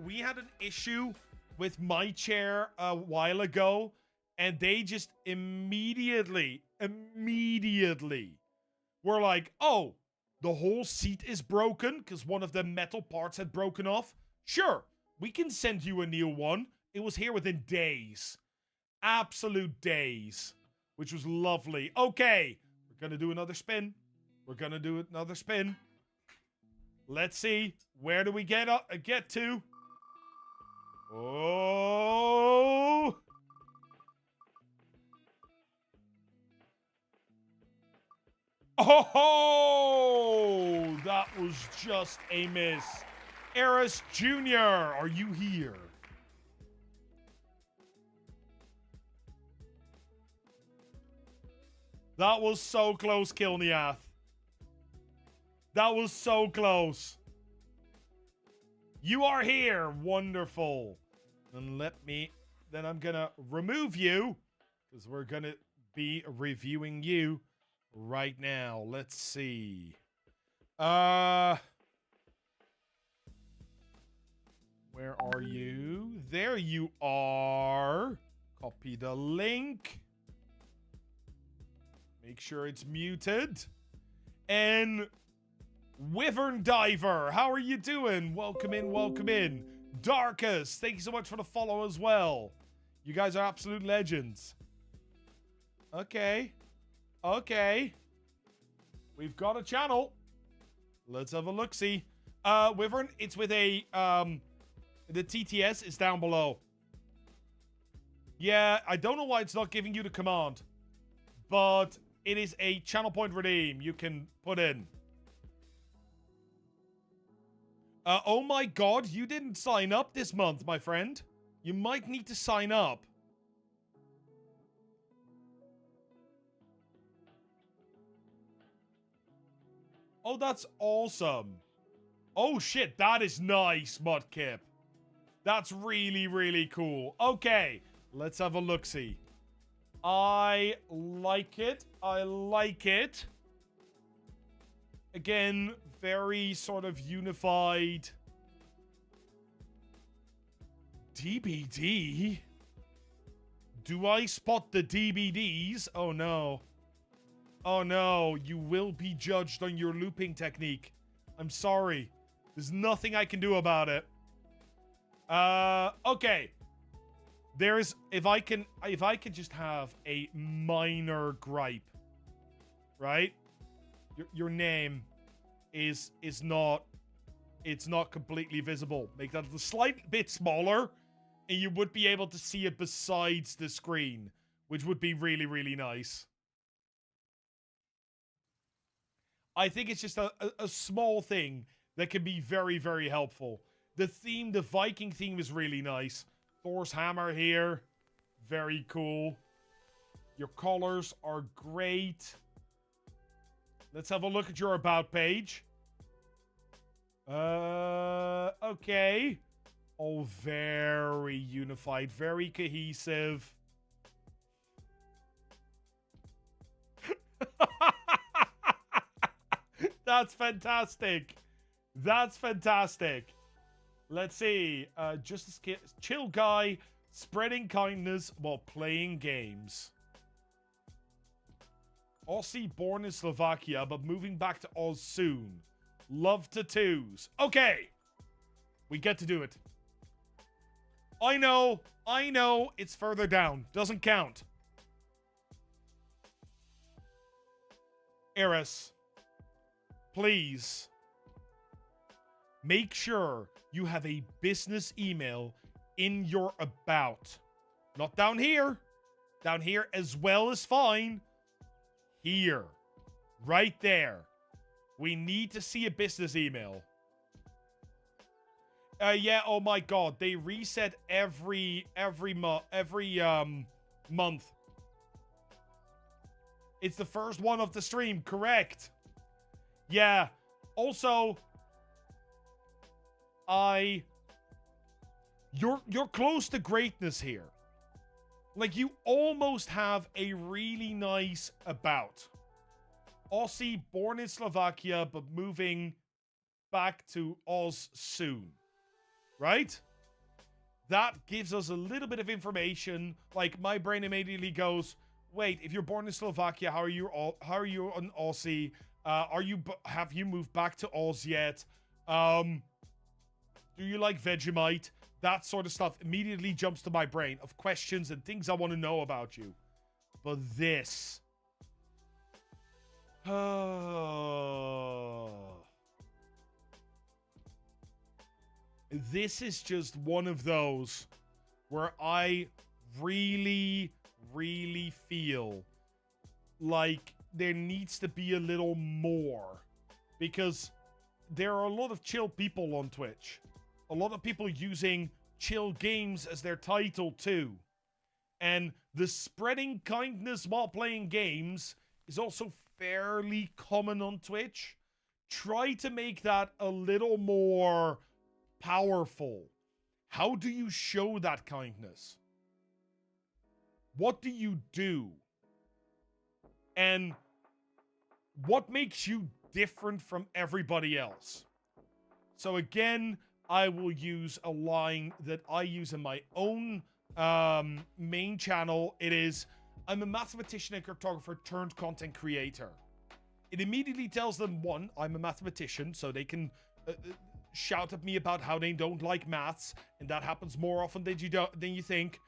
we had an issue with my chair a while ago, and they just immediately were like, oh, the whole seat is broken because one of the metal parts had broken off. Sure, we can send you a new one. It was here within days. Absolute days. Which was lovely. Okay, we're going to do another spin. We're going to do another spin. Let's see. Where do we get to? Oh! Oh! That was just a miss. Eris Jr., are you here? That was so close, Killath. That was so close. You are here. Wonderful. And then I'm gonna remove you because we're gonna be reviewing you right now. Let's see. Where are you? There you are. Copy the link. Make sure it's muted. And Wyvern Diver, how are you doing? Welcome in, welcome in. Darkus, thank you so much for the follow as well. You guys are absolute legends. Okay. Okay. We've got a channel. Let's have a look-see. Wyvern, it's with a, the TTS is down below. Yeah, I don't know why it's not giving you the command. But it is a channel point redeem you can put in. Oh my god, you didn't sign up this month, my friend. You might need to sign up. Oh, that's awesome. Oh shit, that is nice, Mudkip. That's really, really cool. Okay, let's have a look-see. I like it. I like it. Again, very sort of unified. DBD? Do I spot the DBDs? Oh no. Oh no, you will be judged on your looping technique. I'm sorry. There's nothing I can do about it. Okay. There's, if I can just have a minor gripe, right? Your name is not, it's not completely visible. Make that a slight bit smaller, and you would be able to see it besides the screen, which would be really, really nice. I think it's just a small thing that can be very, very helpful. The theme, the Viking theme is really nice. Thor's hammer here. Very cool. Your colors are great. Let's have a look at your about page. Okay. All very unified, very cohesive. That's fantastic. That's fantastic. Let's see. Just a chill guy, spreading kindness while playing games. Aussie born in Slovakia, but moving back to Oz soon. Love tattoos. Okay. We get to do it. I know. It's further down. Doesn't count. Eris, please make sure you have a business email in your about. Not down here. Down here as well is fine. Here. Right there. We need to see a business email. Yeah, oh my god. They reset every month. It's the first one of the stream, correct? Yeah. Also, you're close to greatness here. Like, you almost have a really nice about. Aussie, born in Slovakia, but moving back to Oz soon. Right? That gives us a little bit of information. Like, my brain immediately goes, wait, if you're born in Slovakia, how are you an Aussie? Have you moved back to Oz yet? Do you like Vegemite? That sort of stuff immediately jumps to my brain of questions and things I want to know about you. But this. This is just one of those where I really, really feel like there needs to be a little more. Because there are a lot of chill people on Twitch. A lot of people using chill games as their title too. And the spreading kindness while playing games is also fairly common on Twitch. Try to make that a little more powerful. How do you show that kindness? What do you do? And what makes you different from everybody else? So again, I will use a line that I use in my own main channel. It is, I'm a mathematician and cryptographer turned content creator. It immediately tells them, one, I'm a mathematician, so they can shout at me about how they don't like maths, and that happens more often than you think.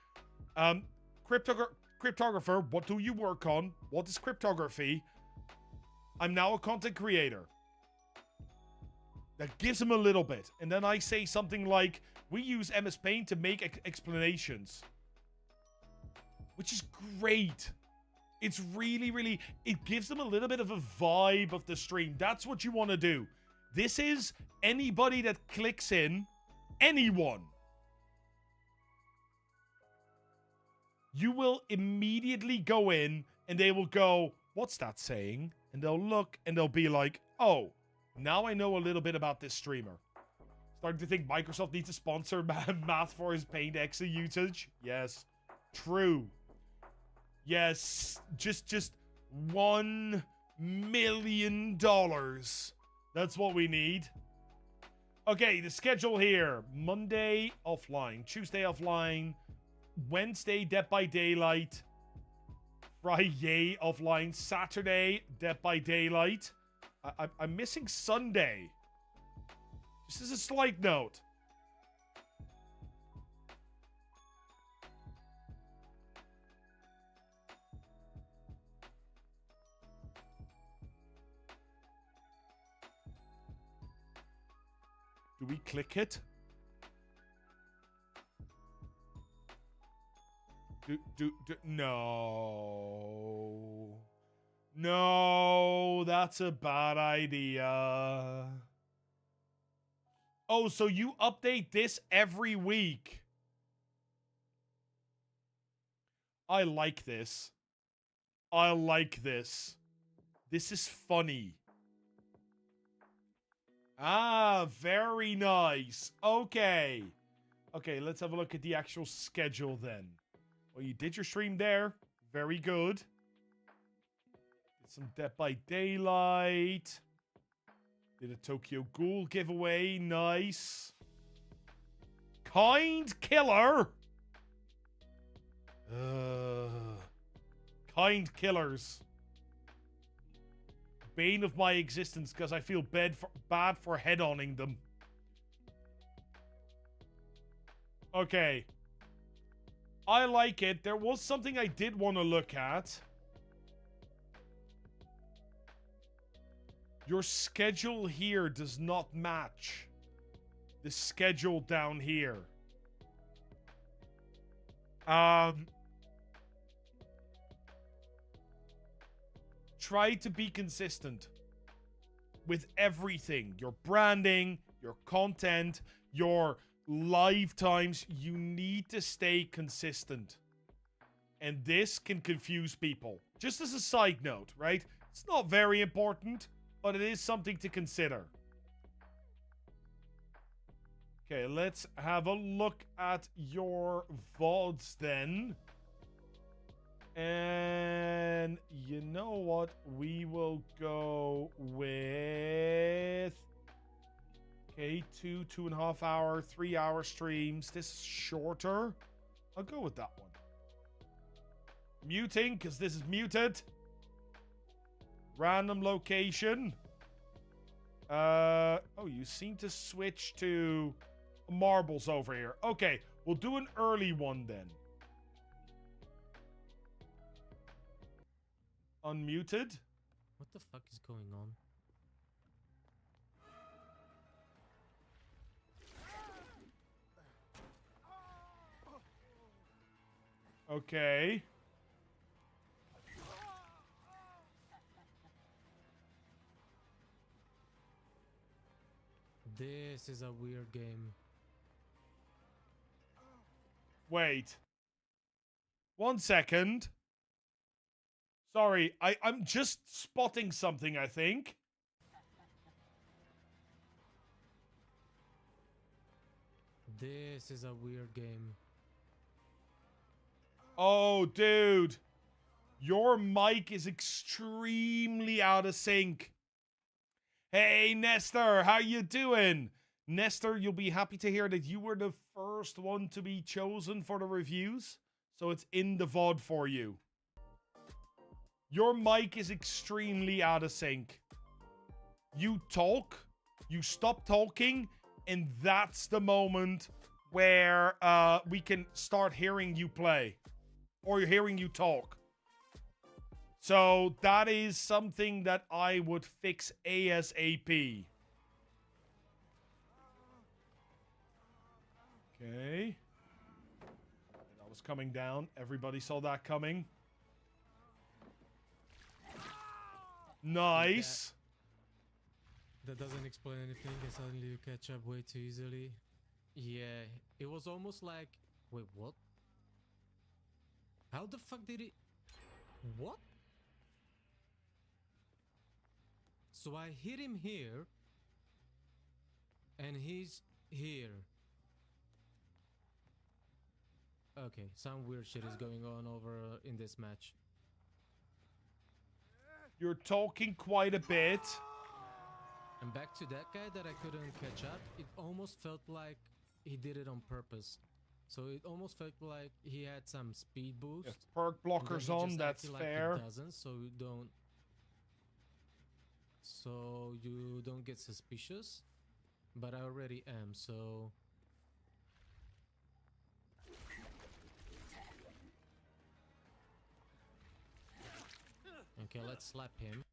Cryptographer, what do you work on? What is cryptography? I'm now a content creator. That gives them a little bit. And then I say something like, we use MS Paint to make explanations. Which is great. It's really, really, it gives them a little bit of a vibe of the stream. That's what you want to do. This is anybody that clicks in, anyone. You will immediately go in and they will go, what's that saying? And they'll look and they'll be like, oh, now I know a little bit about this streamer. Starting to think Microsoft needs to sponsor math for his Paint Exa usage. Yes. True. Yes. Just $1 million. That's what we need. Okay, the schedule here. Monday, offline. Tuesday, offline. Wednesday, Dead by Daylight. Friday, offline. Saturday, Dead by Daylight. I'm missing Sunday. Just as a slight note. Do we click it? No. No, that's a bad idea. Oh, so you update this every week. I like this. I like this. This is funny. Ah, very nice. Okay. Okay, let's have a look at the actual schedule then. Well, you did your stream there. Very good. Did some Dead by Daylight. Did a Tokyo Ghoul giveaway. Nice. Kind Killer. Kind Killers. bane of my existence because I feel bad for head-onning them. Okay. I like it. There was something I did want to look at. Your schedule here does not match the schedule down here. Try to be consistent with everything. Your branding, your content, your live times. You need to stay consistent. And this can confuse people. Just as a side note, right? It's not very important, but it is something to consider. Okay, let's have a look at your VODs then. And you know what? We will go with... Okay, 2.5 hour, 3 hour streams. This is shorter. I'll go with that one. Muting, because this is muted. Random location. Oh, you seem to switch to marbles over here. Okay, we'll do an early one then. Unmuted. What the fuck is going on? Okay. This is a weird game. Wait. 1 second. Sorry, I'm just spotting something, I think. This is a weird game. Oh, dude. Your mic is extremely out of sync. Hey, Nestor, how you doing? Nestor, you'll be happy to hear that you were the first one to be chosen for the reviews. So it's in the VOD for you. Your mic is extremely out of sync. You talk, you stop talking, and that's the moment where we can start hearing you play. Or hearing you talk. So that is something that I would fix ASAP. Okay. That was coming down. Everybody saw that coming. Nice. That doesn't explain anything, and suddenly you catch up way too easily. Yeah, it was almost like... Wait, what? How the fuck did it... What? So I hit him here, and he's here. Okay, some weird shit is going on over in this match. You're talking quite a bit. And back to that guy that I couldn't catch up, it almost felt like he did it on purpose. So it almost felt like he had some speed boost. If perk blockers on, that's fair. Like it doesn't, so you don't get suspicious. But I already am, so... Okay, let's slap him.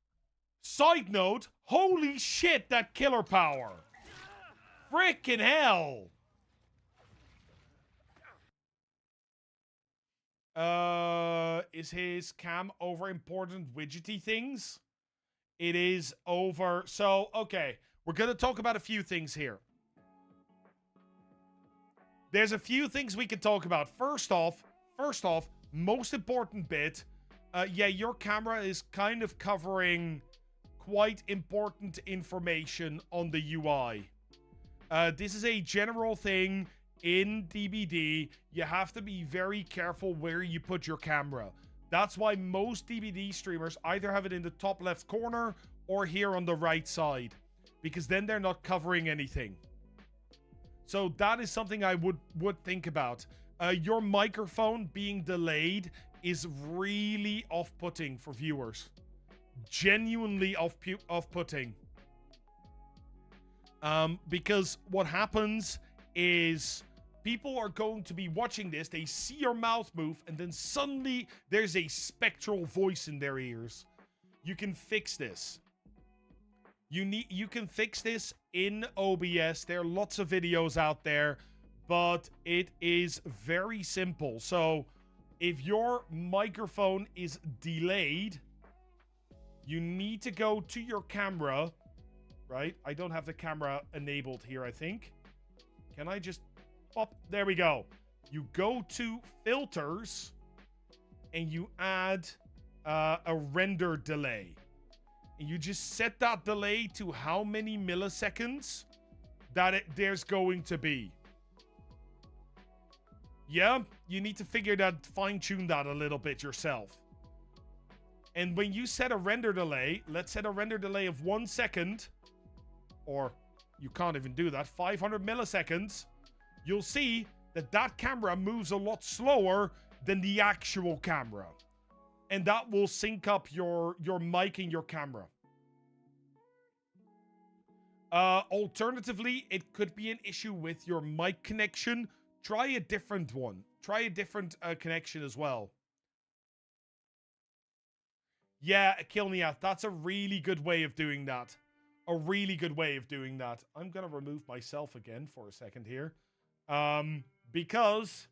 Side note, holy shit, that killer power. Frickin' hell. Is his cam over important widgety things? It is over. So, okay, we're going to talk about a few things here. There's a few things we can talk about. First off, most important bit, yeah, your camera is kind of covering quite important information on the UI. This is a general thing in DBD. You have to be very careful where you put your camera. That's why most DBD streamers either have it in the top left corner or here on the right side, because then they're not covering anything. So that is something I would think about. Your microphone being delayed is really off-putting for viewers. genuinely off-putting. Because what happens is people are going to be watching this, they see your mouth move, and then suddenly there's a spectral voice in their ears. You can fix this. You can fix this in OBS. There are lots of videos out there, but it is very simple. So if your microphone is delayed, you need to go to your camera, right? I don't have the camera enabled here, I think. Can I just pop? There we go. You go to filters and you add a render delay. And you just set that delay to how many milliseconds that there's going to be. Yeah, you need to fine-tune that a little bit yourself. And when you set a render delay, let's set a render delay of 1 second, or you can't even do that, 500 milliseconds, you'll see that that camera moves a lot slower than the actual camera. And that will sync up your mic and your camera. Alternatively, it could be an issue with your mic connection. Try a different one. Try a different connection as well. Yeah, Killath, that's a really good way of doing that. A really good way of doing that. I'm going to remove myself again for a second here. Because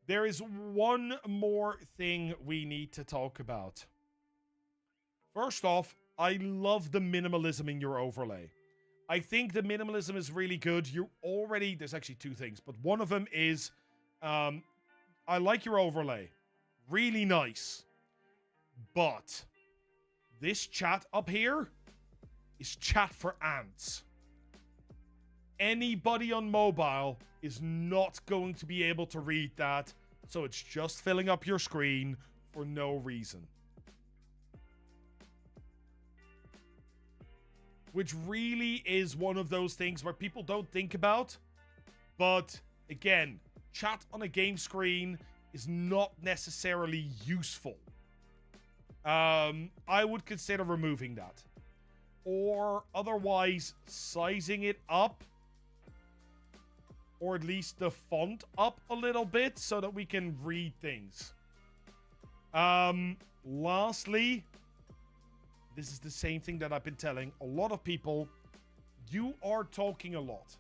there is one more thing we need to talk about. First off, I love the minimalism in your overlay. I think the minimalism is really good. There's actually two things, but one of them is, I like your overlay. Really nice. But this chat up here is chat for ants. Anybody on mobile is not going to be able to read that, so it's just filling up your screen for no reason. Which really is one of those things where people don't think about. But again, chat on a game screen is not necessarily useful. I would consider removing that. Or otherwise sizing it up. Or at least the font up a little bit so that we can read things. Lastly, this is the same thing that I've been telling a lot of people. You are talking a lot.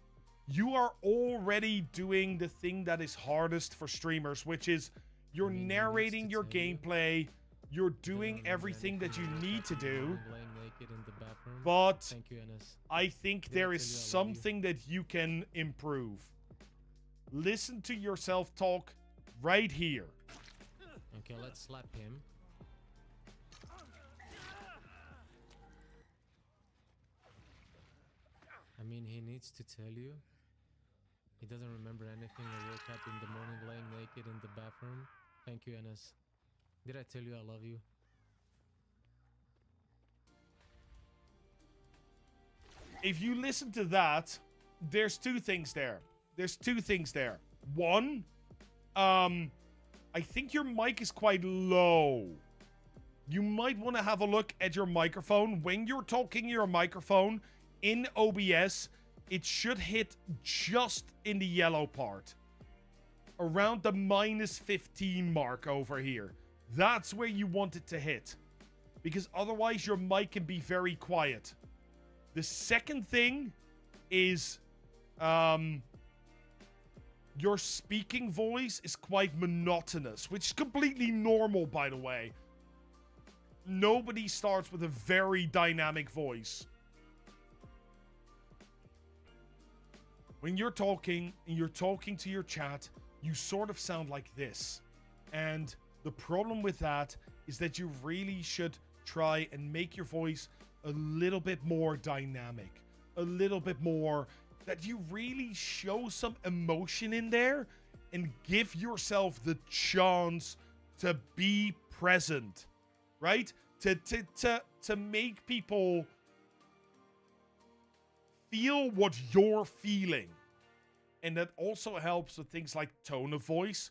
You are already doing the thing that is hardest for streamers, which is you're narrating your gameplay. You're doing everything that you need to do. But I think there is something that you can improve. Listen to yourself talk right here. Okay, let's slap him. I mean, he needs to tell you. He doesn't remember anything. I woke up in the morning laying naked in the bathroom. Thank you, Enes. Did I tell you I love you? If you listen to that, there's two things there. One, I think your mic is quite low. You might want to have a look at your microphone. When you're talking your microphone in OBS, it should hit just in the yellow part. Around the -15 mark over here. That's where you want it to hit. Because otherwise your mic can be very quiet. The second thing is your speaking voice is quite monotonous, which is completely normal, by the way. Nobody starts with a very dynamic voice. When you're talking and you're talking to your chat, you sort of sound like this. And the problem with that is that you really should try and make your voice a little bit more dynamic. A little bit more that you really show some emotion in there and give yourself the chance to be present, right? To make people feel what you're feeling. And that also helps with things like tone of voice,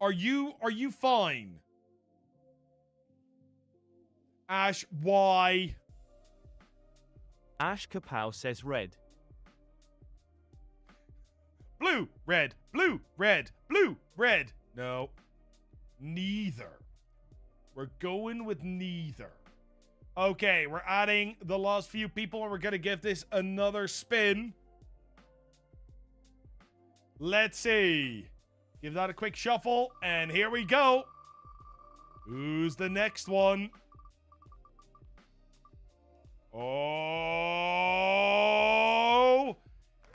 Are you fine? Ash, why? Ash Kapow says red. Blue, red, blue, red, blue, red. No. Neither. We're going with neither. Okay, we're adding the last few people and we're going to give this another spin. Let's see. Give that a quick shuffle and here we go. Who's the next one? Oh,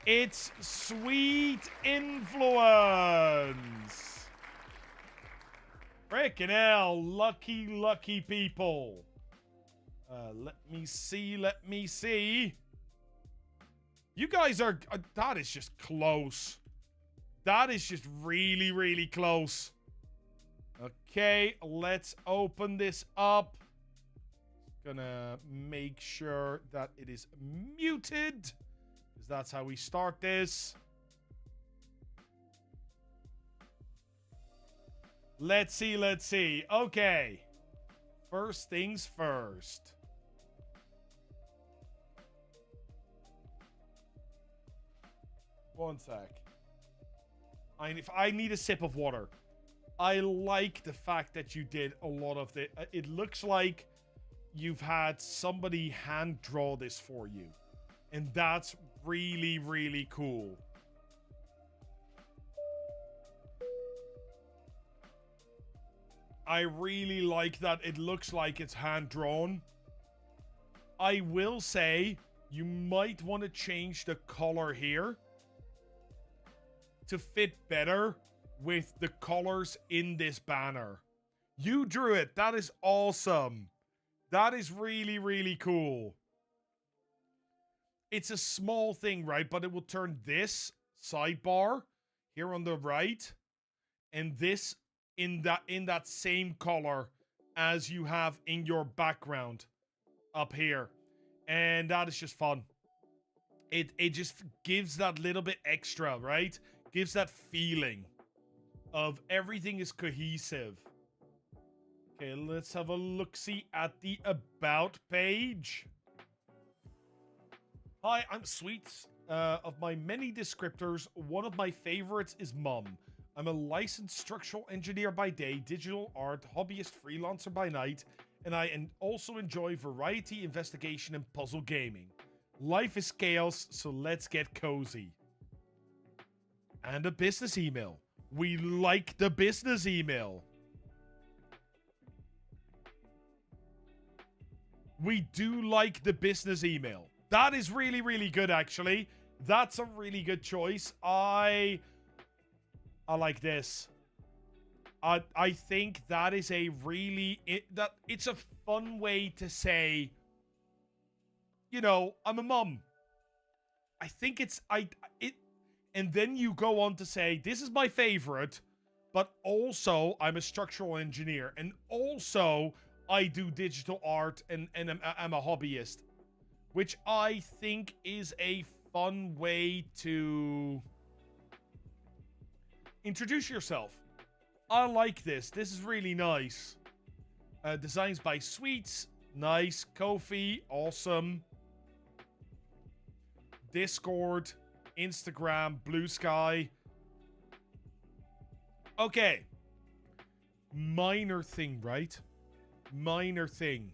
it's Sweet Influence. Frickin' hell, lucky people. Let me see. You guys are, that is just close. That is just really close. Okay, let's open this up. Gonna make sure that it is muted, because that's how we start this. Let's see. Okay. First things first. One sec. I need a sip of water. I like the fact that you did a lot of the... It looks like you've had somebody hand draw this for you. And that's really cool. I really like that it looks like it's hand drawn. I will say you might want to change the color here to fit better with the colors in this banner. You drew it. That is awesome. That is really cool. It's a small thing, right? But it will turn this sidebar here on the right and this in that same color as you have in your background up here. And that is just fun. It just gives that little bit extra, right? Gives that feeling of everything is cohesive. Okay, let's have a look-see at the About page. Hi, I'm Sweets. Of my many descriptors, one of my favorites is Mum. I'm a licensed structural engineer by day, digital art, hobbyist freelancer by night, and I also enjoy variety, investigation, and puzzle gaming. Life is chaos, so let's get cozy. And a business email. We like the business email. We do like the business email. That is really good, actually. That's a really good choice. I like this. I think that is a really... it's a fun way to say, you know, I'm a mum. I think it's... And then you go on to say, this is my favorite, but also I'm a structural engineer. And also I do digital art and I'm a hobbyist. Which I think is a fun way to introduce yourself. I like this. This is really nice. Designs by Sweets. Nice. Ko-fi. Awesome. Discord. Instagram. Blue Sky. Okay. Minor thing, right? Minor thing.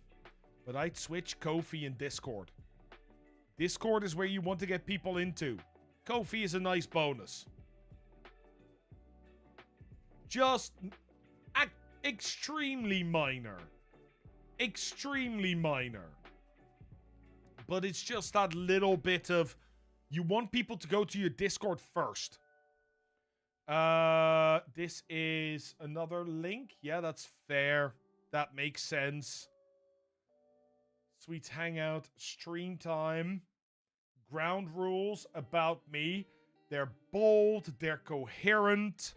But I'd switch Ko-fi and Discord. Discord is where you want to get people into. Ko-fi is a nice bonus. Just extremely minor. Extremely minor. But it's just that little bit of... You want people to go to your Discord first. This is another link. Yeah, that's fair. That makes sense. Sweets Hangout, stream time, ground rules about me. They're bold, they're coherent.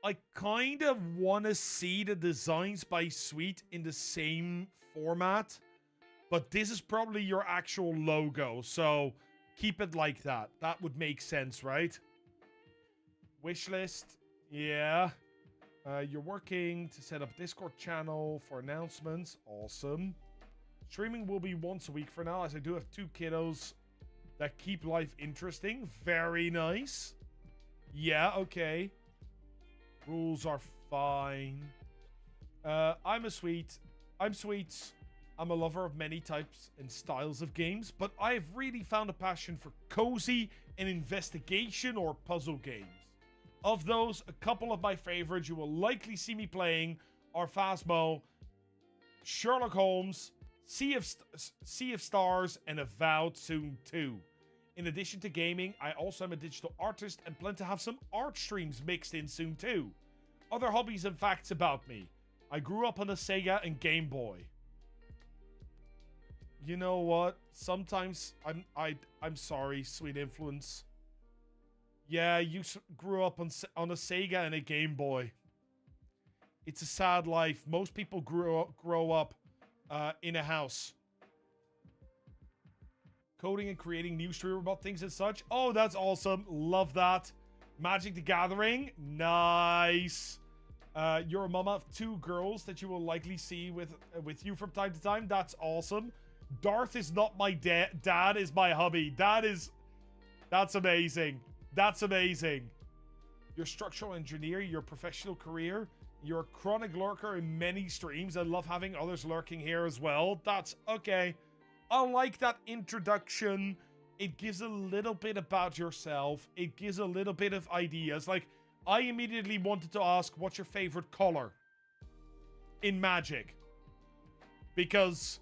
I kind of want to see the designs by Sweet in the same format, but this is probably your actual logo, so keep it like that. That would make sense, right? Wishlist, Yeah. You're working to set up a Discord channel for announcements. Awesome. Streaming will be once a week for now, as I do have 2 kiddos that keep life interesting. Very nice. Yeah, okay. Rules are fine. I'm sweet. I'm a lover of many types and styles of games, but I've really found a passion for cozy and investigation or puzzle games. Of those, a couple of my favorites you will likely see me playing are Phasmo, Sherlock Holmes, Sea of Stars, and Avowed soon too. In addition to gaming, I also am a digital artist and plan to have some art streams mixed in soon too. Other hobbies and facts about me. I grew up on a Sega and Game Boy. You know what? Sometimes I'm sorry, sweet influence. Yeah, you grew up on a Sega and a Game Boy. It's a sad life. Most people grow up in a house. Coding and creating new stream about things and such. Oh, that's awesome. Love that. Magic the Gathering. Nice. You're a mama of 2 girls that you will likely see with you from time to time. That's awesome. Darth is not my dad. Dad is my hubby. That's amazing. That's amazing. You're a structural engineer. Your professional career. You're a chronic lurker in many streams. I love having others lurking here as well. That's okay. I like that introduction. It gives a little bit about yourself. It gives a little bit of ideas. Like, I immediately wanted to ask, what's your favorite color in Magic? Because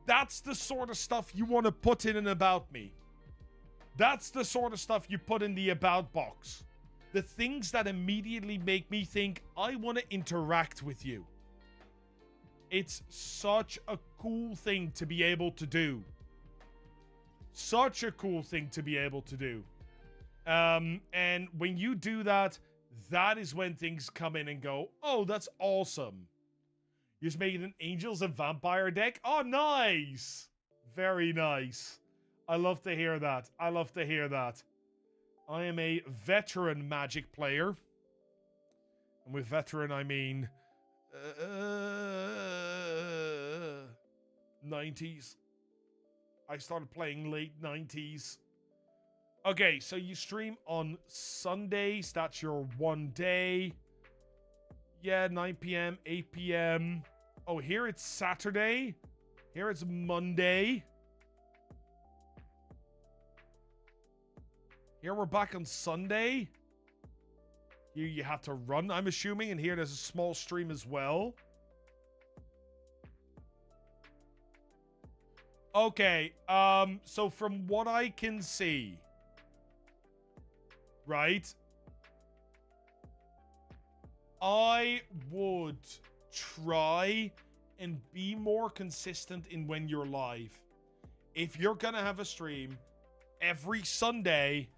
that's the sort of stuff you want to put in an About Me. That's the sort of stuff you put in the About box. The things that immediately make me think, I want to interact with you. It's such a cool thing to be able to do. Such a cool thing to be able to do. And when you do that, that is when things come in and go, oh, that's awesome. You just made an Angels and Vampire deck? Oh, nice. Very nice. I love to hear that. I love to hear that. I am a veteran Magic player. And with veteran, I mean 90s. I started playing late 90s. Okay, so you stream on Sundays. That's your one day. Yeah, 9 p.m., 8 p.m. Oh, here it's Saturday. Here it's Monday. Here we're back on Sunday. Here you had to run, I'm assuming. And here there's a small stream as well. Okay, so from what I can see, right, I would try and be more consistent in when you're live. If you're gonna have a stream every Sunday,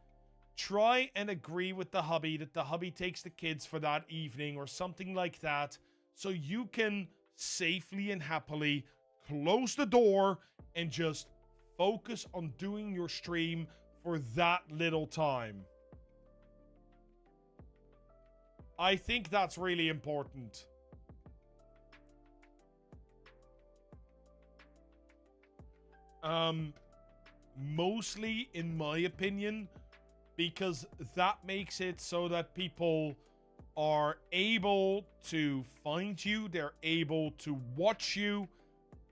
try and agree with the hubby that the hubby takes the kids for that evening or something like that, so you can safely and happily close the door and just focus on doing your stream for that little time. I think that's really important. Mostly, in my opinion, because that makes it so that people are able to find you, they're able to watch you,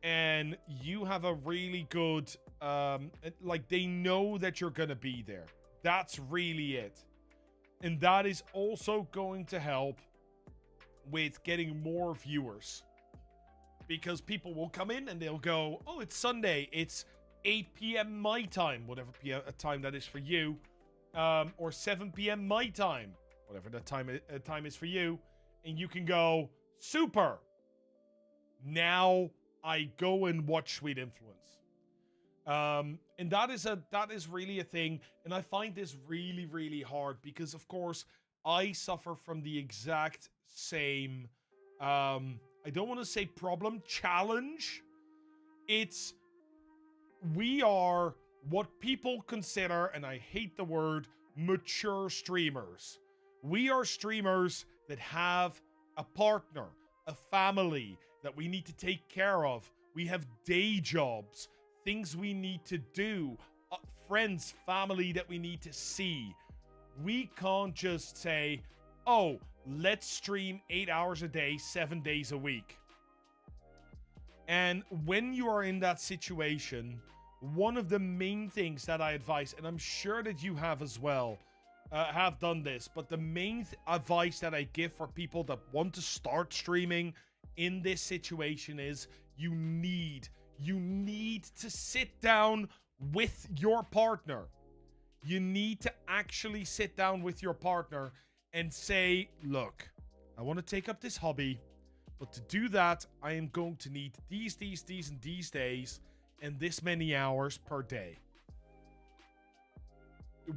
and you have a really good, like, they know that you're gonna be there. That's really it. And that is also going to help with getting more viewers. Because people will come in and they'll go, oh, it's Sunday, it's 8 p.m. my time, whatever time that is for you, or 7 p.m. my time, whatever the time is for you, and you can go, super, now I go and watch Sweet Influence. And that is really a thing, and I find this really, really hard because, of course, I suffer from the exact same, I don't want to say problem, challenge. We are what people consider, and I hate the word, mature streamers. We are streamers that have a partner, a family that we need to take care of. We have day jobs, things we need to do, friends, family that we need to see. We can't just say, oh, let's stream 8 hours a day, 7 days a week. And when you are in that situation, one of the main things that I advise, and I'm sure that you have as well, have done this, but the main advice that I give for people that want to start streaming in this situation is you need to sit down with your partner. You need to actually sit down with your partner and say, look, I want to take up this hobby, but to do that, I am going to need these, and these days, and this many hours per day.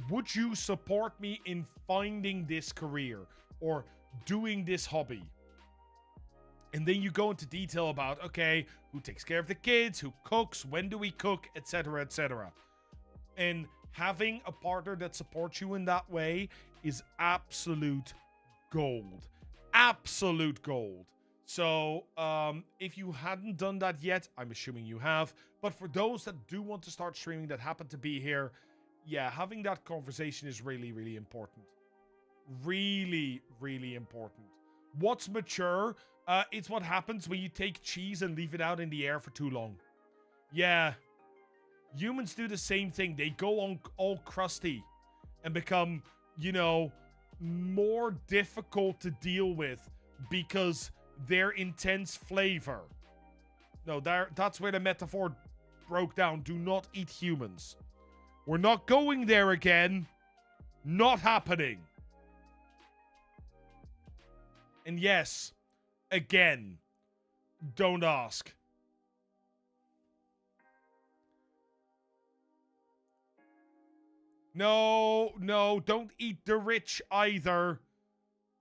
Would you support me in finding this career or doing this hobby? And then you go into detail about, okay, who takes care of the kids, who cooks, when do we cook, etc., etc. And having a partner that supports you in that way is absolute gold. Absolute gold. So, if you hadn't done that yet, I'm assuming you have. But for those that do want to start streaming that happen to be here, yeah, having that conversation is really, really important. Really, really important. What's mature? It's what happens when you take cheese and leave it out in the air for too long. Yeah. Humans do the same thing. They go on all crusty and become, you know, more difficult to deal with because their intense flavor. No, that's where the metaphor broke down. Do not eat humans. We're not going there again. Not happening. And yes, again, don't ask. No, don't eat the rich either.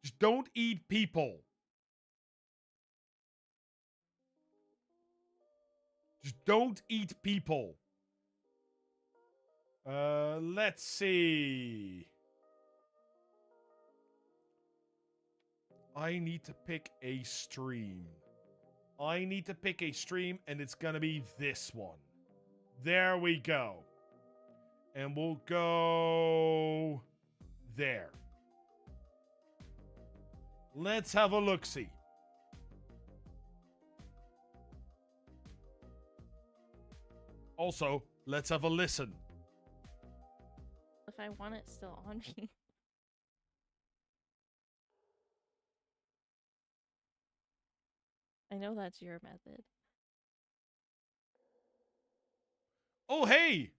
Just don't eat people. Just don't eat people. Let's see. I need to pick a stream. And it's gonna be this one. There we go. And we'll go there. Let's have a look-see. Also, let's have a listen. If I want it still on me. I know that's your method. Oh, hey!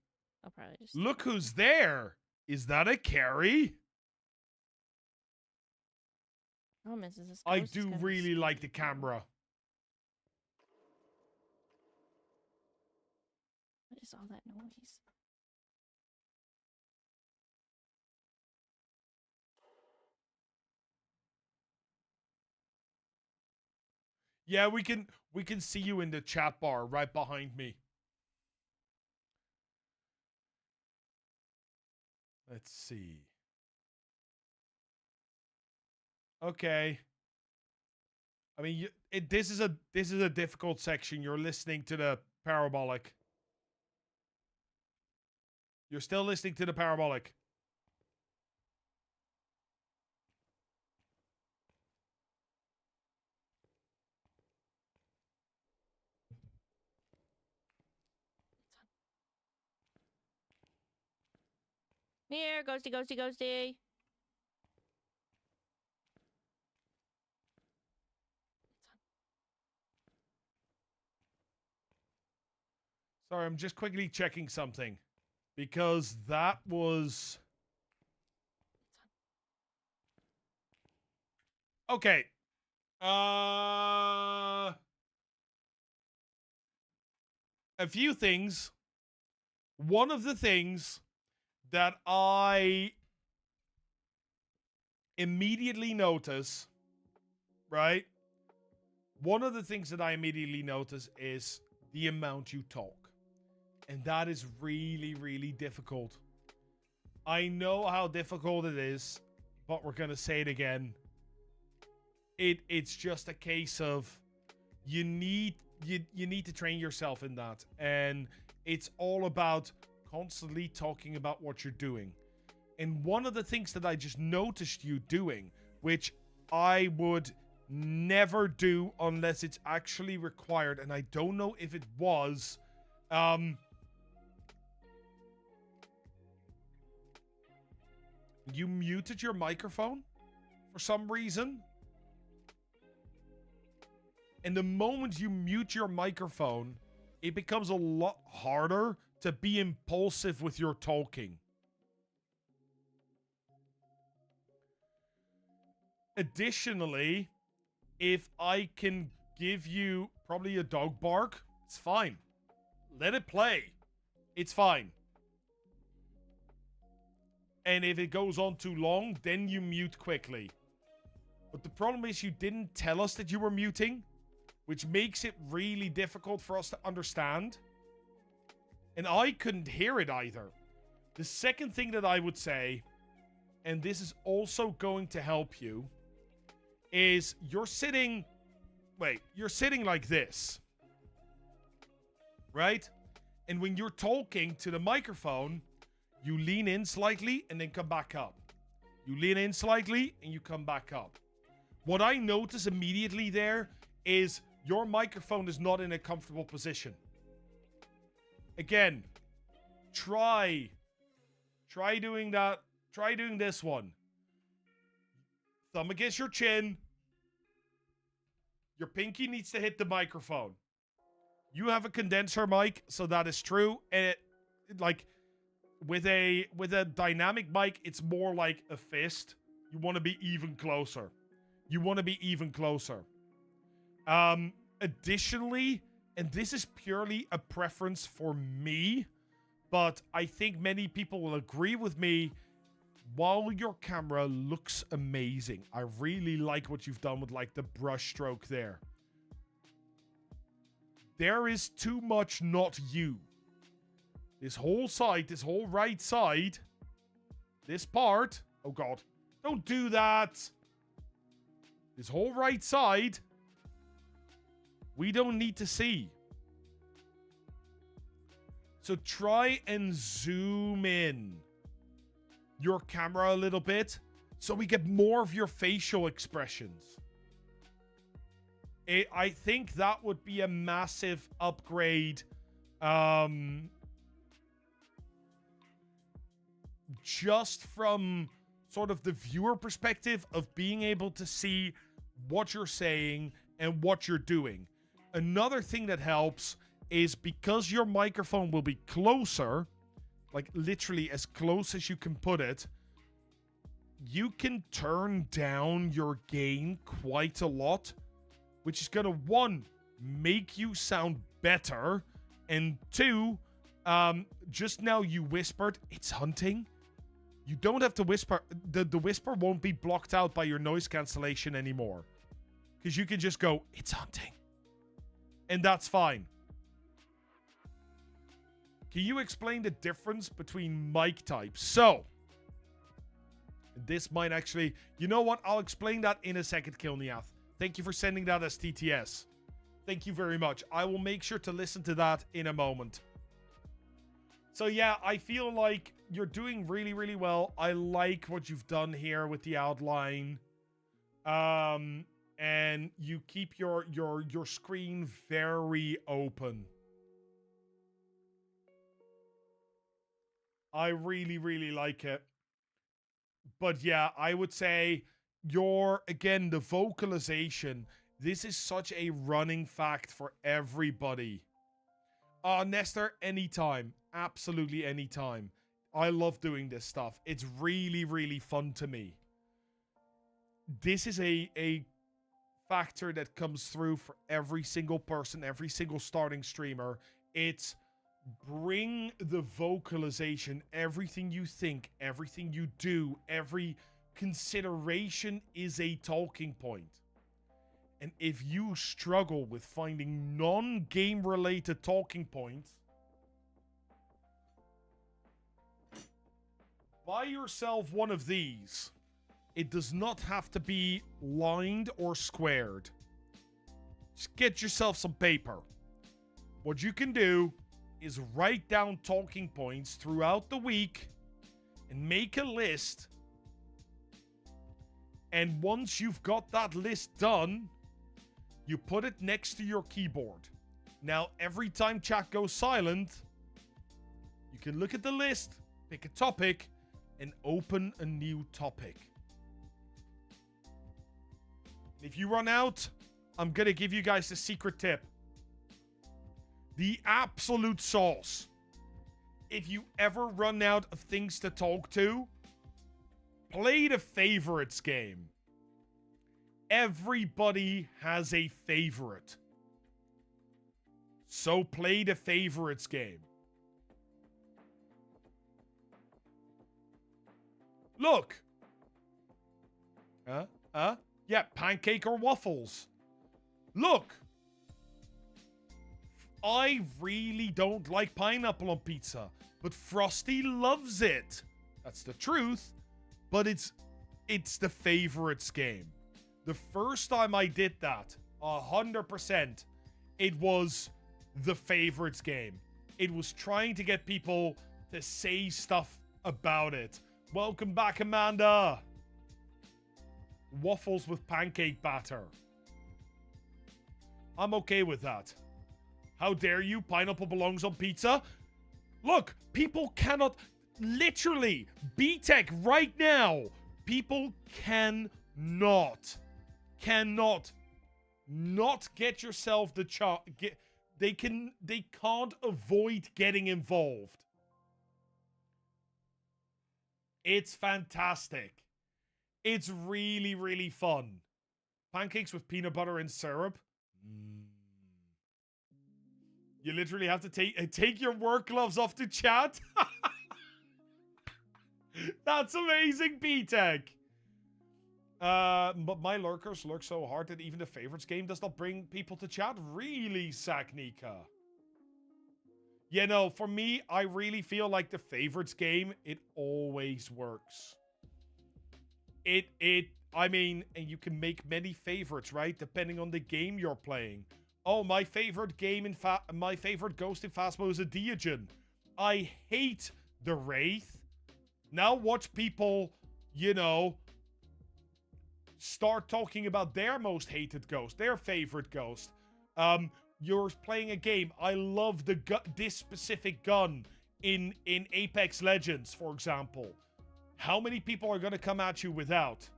I'll probably just Look who's there. Is that a Carrie? promise is this I ghost is do gonna be really like the spooky. camera. What is all that noise? Yeah, we can see you in the chat bar right behind me. Let's see. Okay. I mean, this is a difficult section. You're listening to the parabolic. You're still listening to the parabolic. Here, ghosty, ghosty, ghosty. Sorry, I'm just quickly checking something. Because that was... Okay. A few things. One of the things that I immediately notice, right? One of the things that I immediately notice is the amount you talk. And that is really, really difficult. I know how difficult it is, but we're gonna say it again. It's just a case of you need to train yourself in that, and it's all about constantly talking about what you're doing. And one of the things that I just noticed you doing, which I would never do unless it's actually required, and I don't know if it was, you muted your microphone for some reason. And the moment you mute your microphone, it becomes a lot harder to be impulsive with your talking. Additionally, if I can give you probably a dog bark, it's fine. Let it play. It's fine. And if it goes on too long, then you mute quickly. But the problem is you didn't tell us that you were muting, which makes it really difficult for us to understand. And I couldn't hear it either. The second thing that I would say, and this is also going to help you, is you're sitting like this, right? And when you're talking to the microphone, you lean in slightly and then come back up. You lean in slightly and you come back up. What I notice immediately there is your microphone is not in a comfortable position. Again, try doing that. Try doing this one. Thumb against your chin. Your pinky needs to hit the microphone. You have a condenser mic, so that is true. And with a dynamic mic, it's more like a fist. You want to be even closer. Additionally, and this is purely a preference for me, but I think many people will agree with me, while your camera looks amazing, I really like what you've done with like the brush stroke there. There is too much not you. This whole side, this whole right side, this part, oh God, don't do that. This whole right side, we don't need to see. So try and zoom in your camera a little bit so we get more of your facial expressions. I think that would be a massive upgrade. Just from sort of the viewer perspective of being able to see what you're saying and what you're doing. Another thing that helps is because your microphone will be closer, like literally as close as you can put it, you can turn down your gain quite a lot, which is going to, one, make you sound better, and two, just now you whispered, it's hunting. You don't have to whisper. The whisper won't be blocked out by your noise cancellation anymore. Because you can just go, it's hunting. And that's fine. Can you explain the difference between mic types? So, this might actually... You know what? I'll explain that in a second, Killath. Thank you for sending that as TTS. Thank you very much. I will make sure to listen to that in a moment. So yeah, I feel like you're doing really, really well. I like what you've done here with the outline. And you keep your screen very open. I really, really like it. But yeah, I would say again, the vocalization. This is such a running fact for everybody. Nestor, anytime. Absolutely anytime. I love doing this stuff. It's really, really fun to me. This is a factor that comes through for every single person, every single starting streamer. It's bring the vocalization, everything you think, everything you do, every consideration is a talking point. And if you struggle with finding non-game related talking points, buy yourself one of these. It does not have to be lined or squared. Just get yourself some paper. What you can do is write down talking points throughout the week and make a list. And once you've got that list done, you put it next to your keyboard. Now, every time chat goes silent, you can look at the list, pick a topic, and open a new topic. If you run out, I'm going to give you guys a secret tip. The absolute sauce. If you ever run out of things to talk to, play the favorites game. Everybody has a favorite. So play the favorites game. Look. Yeah, pancake or waffles. Look. I really don't like pineapple on pizza, but Frosty loves it. That's the truth, but it's the favorites game. The first time I did that, 100%, it was the favorites game. It was trying to get people to say stuff about it. Welcome back, Amanda. Waffles with pancake batter. I'm okay with that. How dare you? Pineapple belongs on pizza? Look, people cannot... Literally, B-Tech right now, people cannot not get yourself the they can't avoid getting involved. It's fantastic. It's really, really fun. Pancakes with peanut butter and syrup. You literally have to take your work gloves off to chat. That's amazing, B-Tech. But my lurkers lurk so hard that even the favorites game does not bring people to chat. Really, Saknika? You know, for me, I really feel like the favorites game, it always works. I mean, and you can make many favorites, right? Depending on the game you're playing. Oh, my favorite game my favorite ghost in Phasmo is a Diogen. I hate the Wraith. Now watch people, you know, start talking about their most hated ghost, their favorite ghost. You're playing a game. I love this specific gun in Apex Legends, for example. How many people are going to come at you without?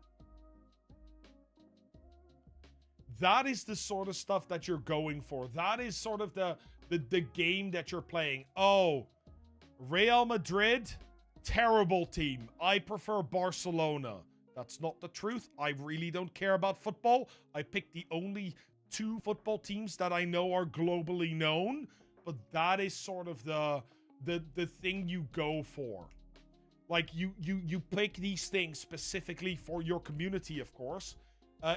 That is the sort of stuff that you're going for. That is sort of the game that you're playing. Oh, Real Madrid, terrible team. I prefer Barcelona. That's not the truth. I really don't care about football. I picked the only 2 football teams that I know are globally known. But that is sort of the thing you go for. Like, you pick these things specifically for your community, of course.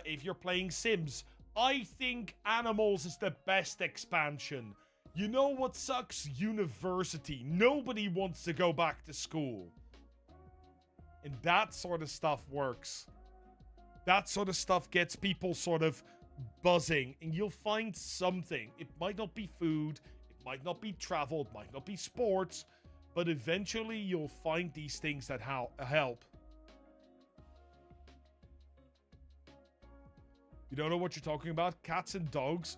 If you're playing Sims, I think Animals is the best expansion. You know what sucks? University. Nobody wants to go back to school. And that sort of stuff works. That sort of stuff gets people sort of buzzing. And you'll find something. It might not be food. It might not be travel. It might not be sports. But eventually you'll find these things that help. You don't know what you're talking about? Cats and dogs?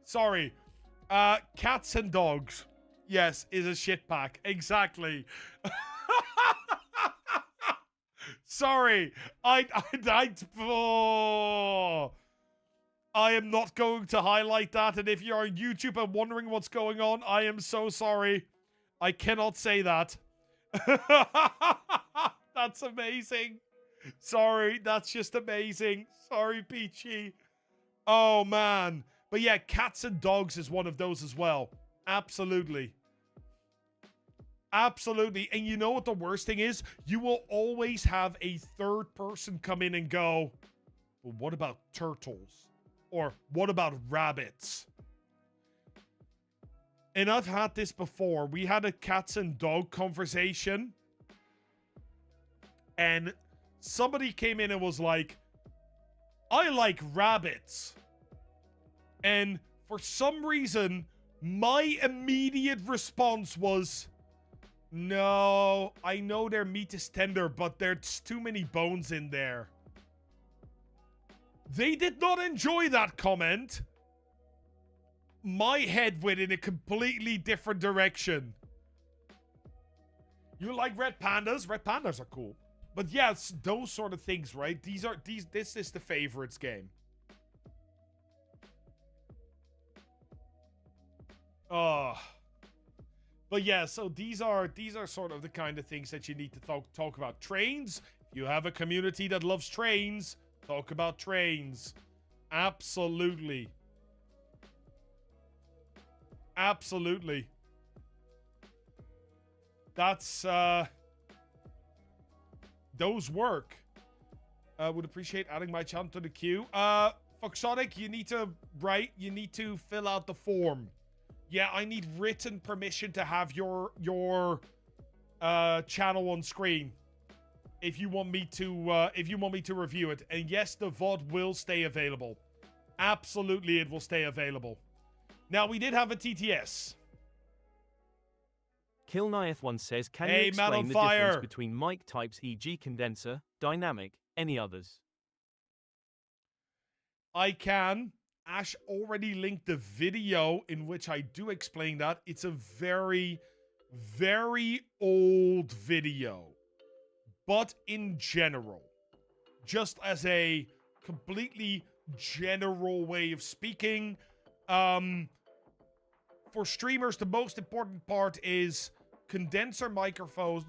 Sorry. Cats and dogs. Yes, is a shit pack. Exactly. Sorry. I am not going to highlight that, and if you're on YouTube and wondering what's going on, I am so sorry. I cannot say that. That's amazing. Sorry, that's just amazing. Sorry, Peachy. Oh, man. But yeah, cats and dogs is one of those as well. Absolutely. Absolutely. And you know what the worst thing is? You will always have a third person come in and go, But what about turtles? Or what about rabbits? And I've had this before. We had a cats and dog conversation. And somebody came in and was like, I like rabbits. And for some reason, my immediate response was, no, I know their meat is tender, but there's too many bones in there. They did not enjoy that comment. My head went in a completely different direction. You like red pandas? Red pandas are cool. But yes, those sort of things, right? This is the favorites game. But yeah, so these are sort of the kind of things that you need to talk about. Trains. If you have a community that loves trains, talk about trains. Absolutely. Absolutely. That's those work. Would appreciate adding my channel to the queue. Foxonic, you need to fill out the form. Yeah, I need written permission to have your channel on screen. If you want me to review it. And yes, the VOD will stay available. Absolutely, it will stay available. Now, we did have a TTS. Killnieth1 says, can Hey, you man on explain the fire. difference between mic types, e.g. condenser, dynamic, any others? I can. Ash already linked the video in which I do explain that. It's a very, very old video. But in general, just as a completely general way of speaking, for streamers, the most important part is condenser microphones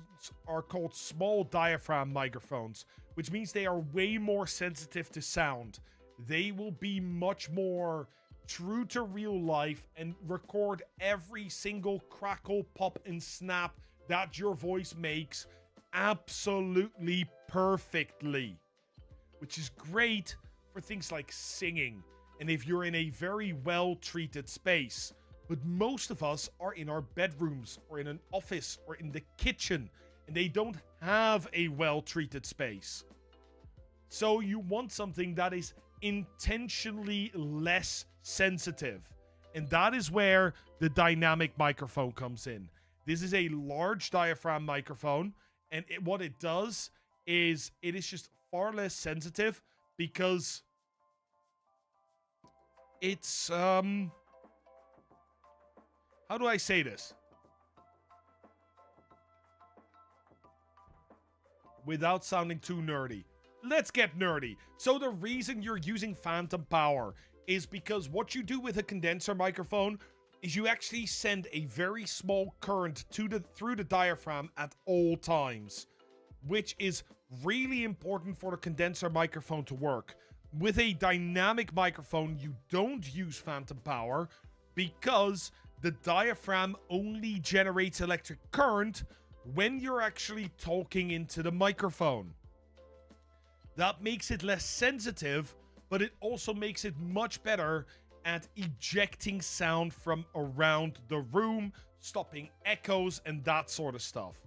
are called small diaphragm microphones, which means they are way more sensitive to sound. They will be much more true to real life and record every single crackle, pop, and snap that your voice makes absolutely perfectly. Which is great for things like singing and if you're in a very well-treated space. But most of us are in our bedrooms or in an office or in the kitchen, and they don't have a well-treated space. So you want something that is intentionally less sensitive. And that is where the dynamic microphone comes in. This is a large diaphragm microphone, and what it does is it is just far less sensitive because it's how do I say this without sounding too nerdy? Let's get nerdy. So the reason you're using phantom power is because what you do with a condenser microphone is you actually send a very small current through the diaphragm at all times, which is really important for the condenser microphone to work. With a dynamic microphone, you don't use phantom power because the diaphragm only generates electric current when you're actually talking into the microphone. That makes it less sensitive, but it also makes it much better at ejecting sound from around the room, stopping echoes, and that sort of stuff.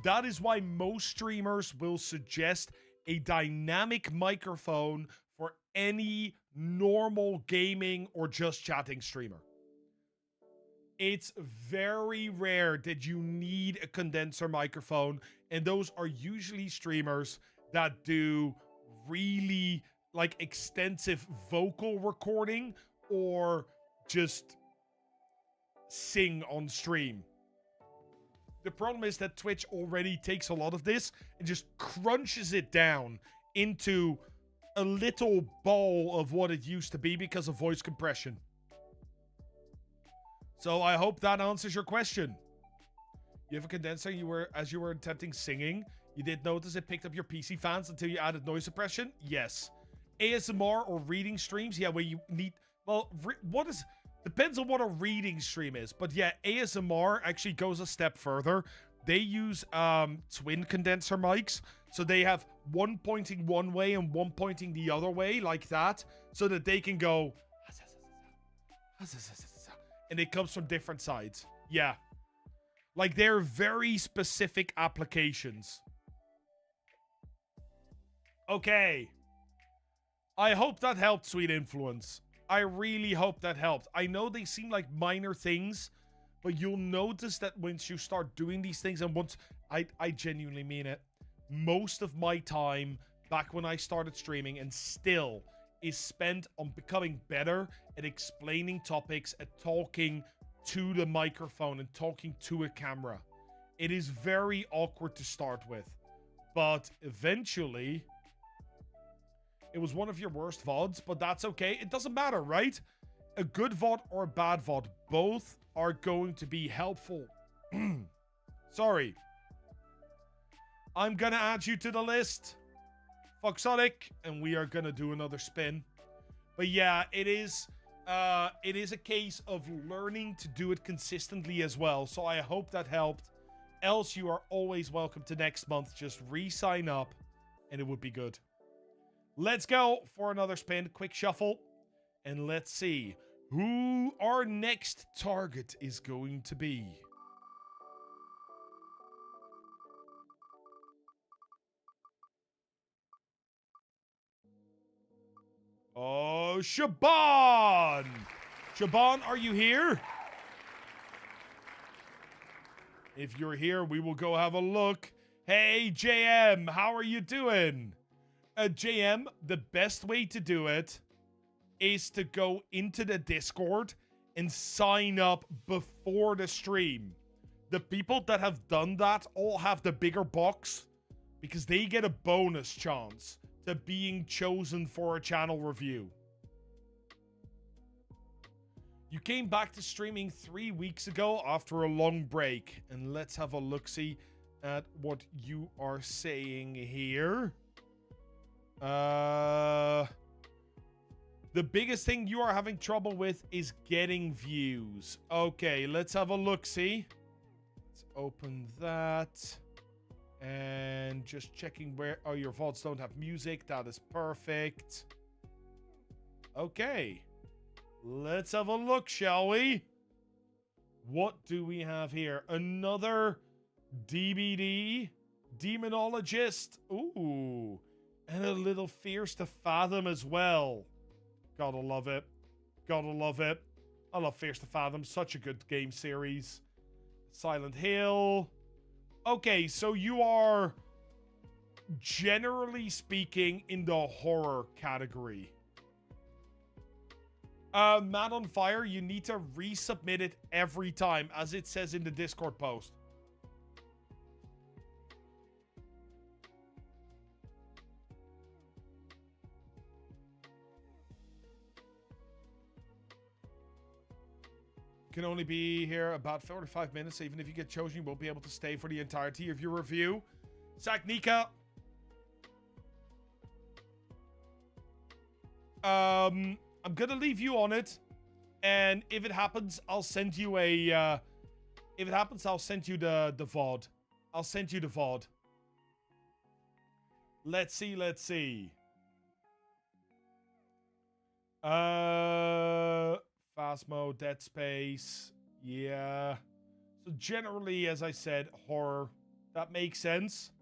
That is why most streamers will suggest a dynamic microphone for any normal gaming or just chatting streamer. It's very rare that you need a condenser microphone, and those are usually streamers that do really like extensive vocal recording or just sing on stream. The problem is that Twitch already takes a lot of this and just crunches it down into a little ball of what it used to be because of voice compression. So I hope that answers your question. You have a condenser, as you were attempting singing, you did notice it picked up your PC fans until you added noise suppression? Yes. ASMR or reading streams? Yeah, where you need... Well, depends on what a reading stream is. But yeah, ASMR actually goes a step further they use twin condenser mics. So they have one pointing one way and one pointing the other way, like that, so that they can go, and it comes from different sides. Yeah. Like, they're very specific applications. Okay. I hope that helped, Sweet Influence. I really hope that helped. I know they seem like minor things, but you'll notice that once you start doing these things, and once I genuinely mean it, most of my time back when I started streaming and still is spent on becoming better at explaining topics, at talking to the microphone and talking to a camera. It is very awkward to start with, but eventually it was one of your worst VODs, but that's okay. It doesn't matter, right? A good VOD or a bad VOD, both are going to be helpful. Sorry. I'm gonna add you to the list, Foxonic, and we are gonna do another spin. But yeah, it is a case of learning to do it consistently as well. So I hope that helped. Else, you are always welcome to next month. Just re-sign up, and it would be good. Let's go for another spin. Quick shuffle. And let's see who our next target is going to be. Oh, Shaban! Shaban, are you here? If you're here, we will go have a look. Hey, JM, how are you doing? JM, the best way to do it is to go into the Discord and sign up before the stream. The people that have done that all have the bigger box because they get a bonus chance to being chosen for a channel review. You came back to streaming 3 weeks ago after a long break. And let's have a look-see at what you are saying here. The biggest thing you are having trouble with is getting views. Okay, let's have a look-see. Let's open that. And just checking where... Oh, your VODs don't have music. That is perfect. Okay. Let's have a look, shall we? What do we have here? Another DBD? Demonologist? Ooh. And a little Fierce to Fathom as well. Gotta love it. Gotta love it. I love Fierce to Fathom. Such a good game series. Silent Hill. Okay, so you are, generally speaking, in the horror category. Mad on Fire, you need to resubmit it every time, as it says in the Discord post. Can only be here about 45 minutes. Even if you get chosen, you won't be able to stay for the entirety of your review. Saknika. I'm gonna leave you on it, and if it happens, I'll send you a. If it happens, I'll send you the VOD. I'll send you the VOD. Let's see. Let's see. Phasmo, Dead Space. Yeah. So generally, as I said, horror. That makes sense.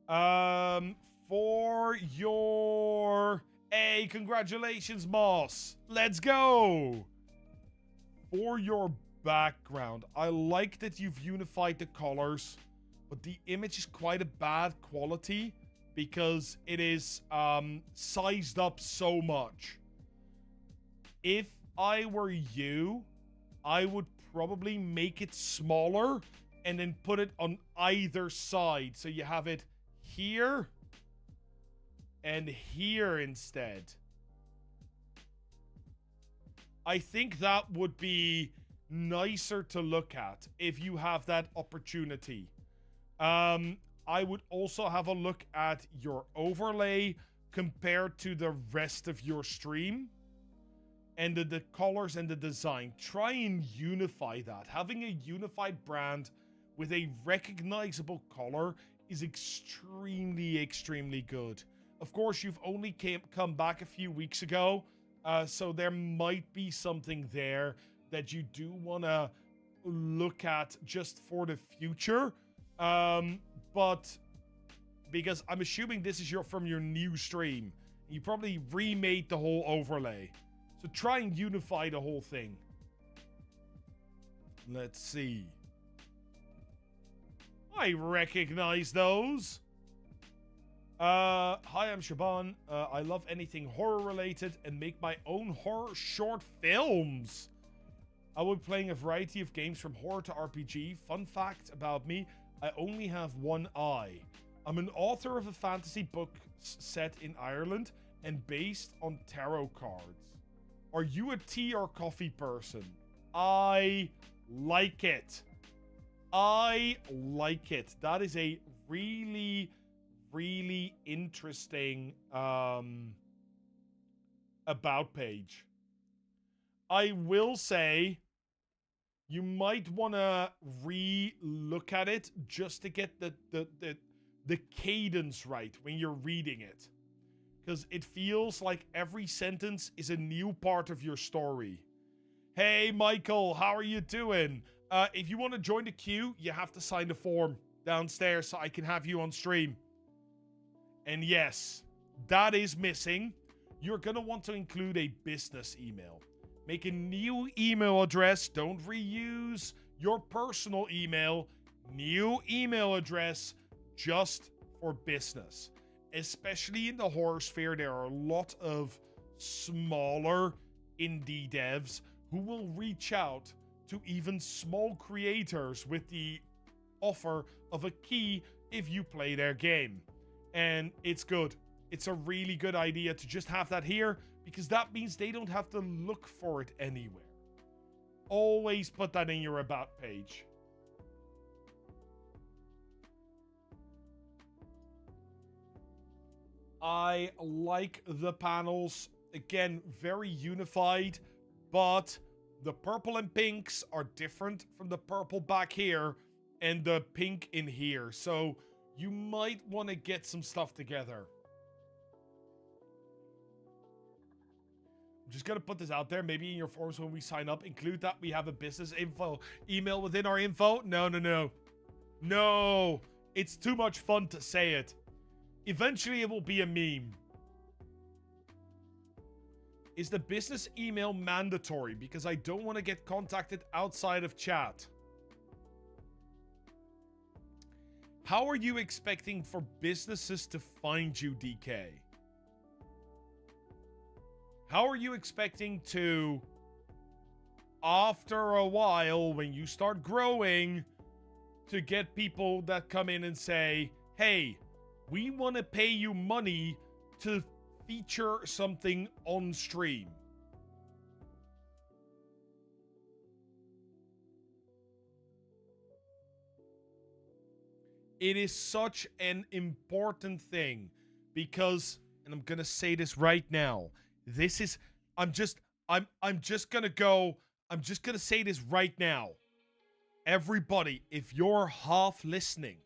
For your... Hey, congratulations, Moss. Let's go. For your background, I like that you've unified the colors, but the image is quite a bad quality because it is sized up so much. If I were you, I would probably make it smaller and then put it on either side. So you have it here and here instead. I think that would be nicer to look at if you have that opportunity. I would also have a look at your overlay compared to the rest of your stream. And the colors and the design. Try and unify that. Having a unified brand with a recognizable color is extremely, extremely good. Of course, you've only come back a few weeks ago, so there might be something there that you do want to look at just for the future. But because I'm assuming this is from your new stream, you probably remade the whole overlay. So try and unify the whole thing. Let's see. I recognize those. Hi, I'm Shaban. I love anything horror related and make my own horror short films. I will be playing a variety of games from horror to RPG. Fun fact about me, I only have one eye. I'm an author of a fantasy book set in Ireland and based on tarot cards. Are you a tea or coffee person? I like it. I like it. That is a really, really interesting about page. I will say you might want to re-look at it just to get the cadence right when you're reading it. Because it feels like every sentence is a new part of your story. Hey, Michael, how are you doing? If you want to join the queue, you have to sign the form downstairs so I can have you on stream. And yes, that is missing. You're going to want to include a business email. Make a new email address. Don't reuse your personal email. New email address just for business. Especially in the horror sphere, there are a lot of smaller indie devs who will reach out to even small creators with the offer of a key if you play their game. And it's good. It's a really good idea to just have that here, because that means they don't have to look for it anywhere. Always put that in your about page. I like the panels. Again, very unified, but the purple and pinks are different from the purple back here and the pink in here. So you might want to get some stuff together. I'm just going to put this out there. Maybe in your forms when we sign up, include that we have a business info email within our info. No. No, it's too much fun to say it. Eventually, it will be a meme. Is the business email mandatory? Because I don't want to get contacted outside of chat. How are you expecting for businesses to find you, DK? How are you expecting to, after a while, when you start growing, to get people that come in and say, hey, we want to pay you money to feature something on stream? It is such an important thing because, and I'm going to say this right now, this is, I'm just going to say this right now. Everybody, if you're half listening,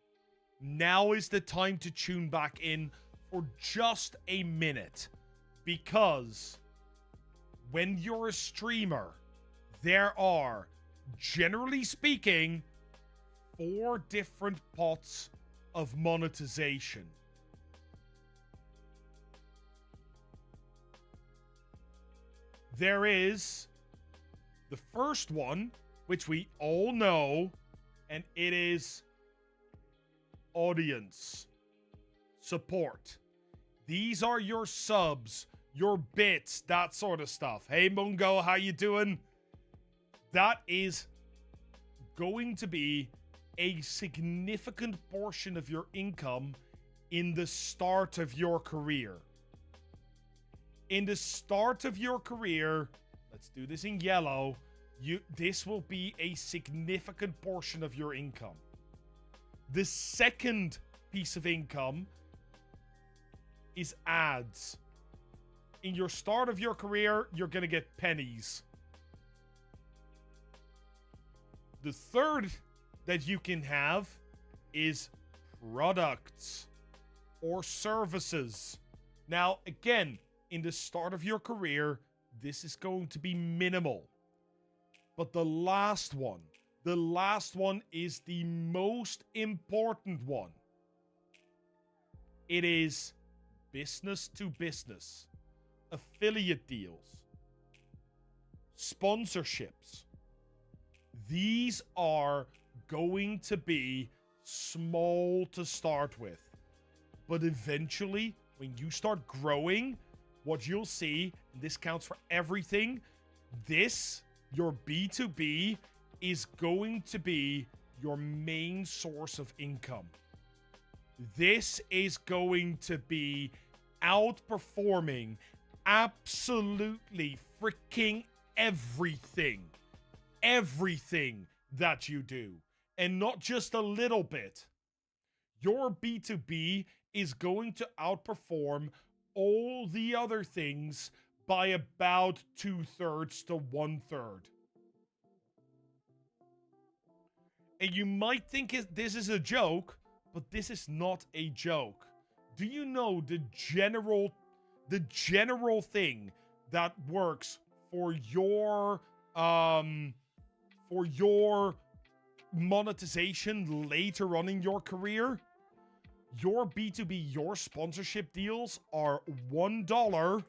now is the time to tune back in for just a minute, because when you're a streamer, there are, generally speaking, 4 different pots of monetization. There is the first one, which we all know, and it is audience support. These are your subs, your bits, that sort of stuff. Hey Mungo, how you doing? That is going to be a significant portion of your income in the start of your career. In the start of your career, let's do this in yellow, this will be a significant portion of your income. The second piece of income is ads. In your start of your career, you're going to get pennies. The third that you can have is products or services. Now, again, in the start of your career, this is going to be minimal. But the last one is the most important one. It is business to business, affiliate deals, sponsorships. These are going to be small to start with. But eventually, when you start growing, what you'll see, and this counts for everything, your B2B, is going to be your main source of income. This is going to be outperforming absolutely freaking everything that you do, and not just a little bit. Your B2B is going to outperform all the other things by about 2/3 to 1/3. And you might think this is a joke, but this is not a joke. Do you know the general thing that works for your monetization later on in your career? Your B2B, your sponsorship deals are $1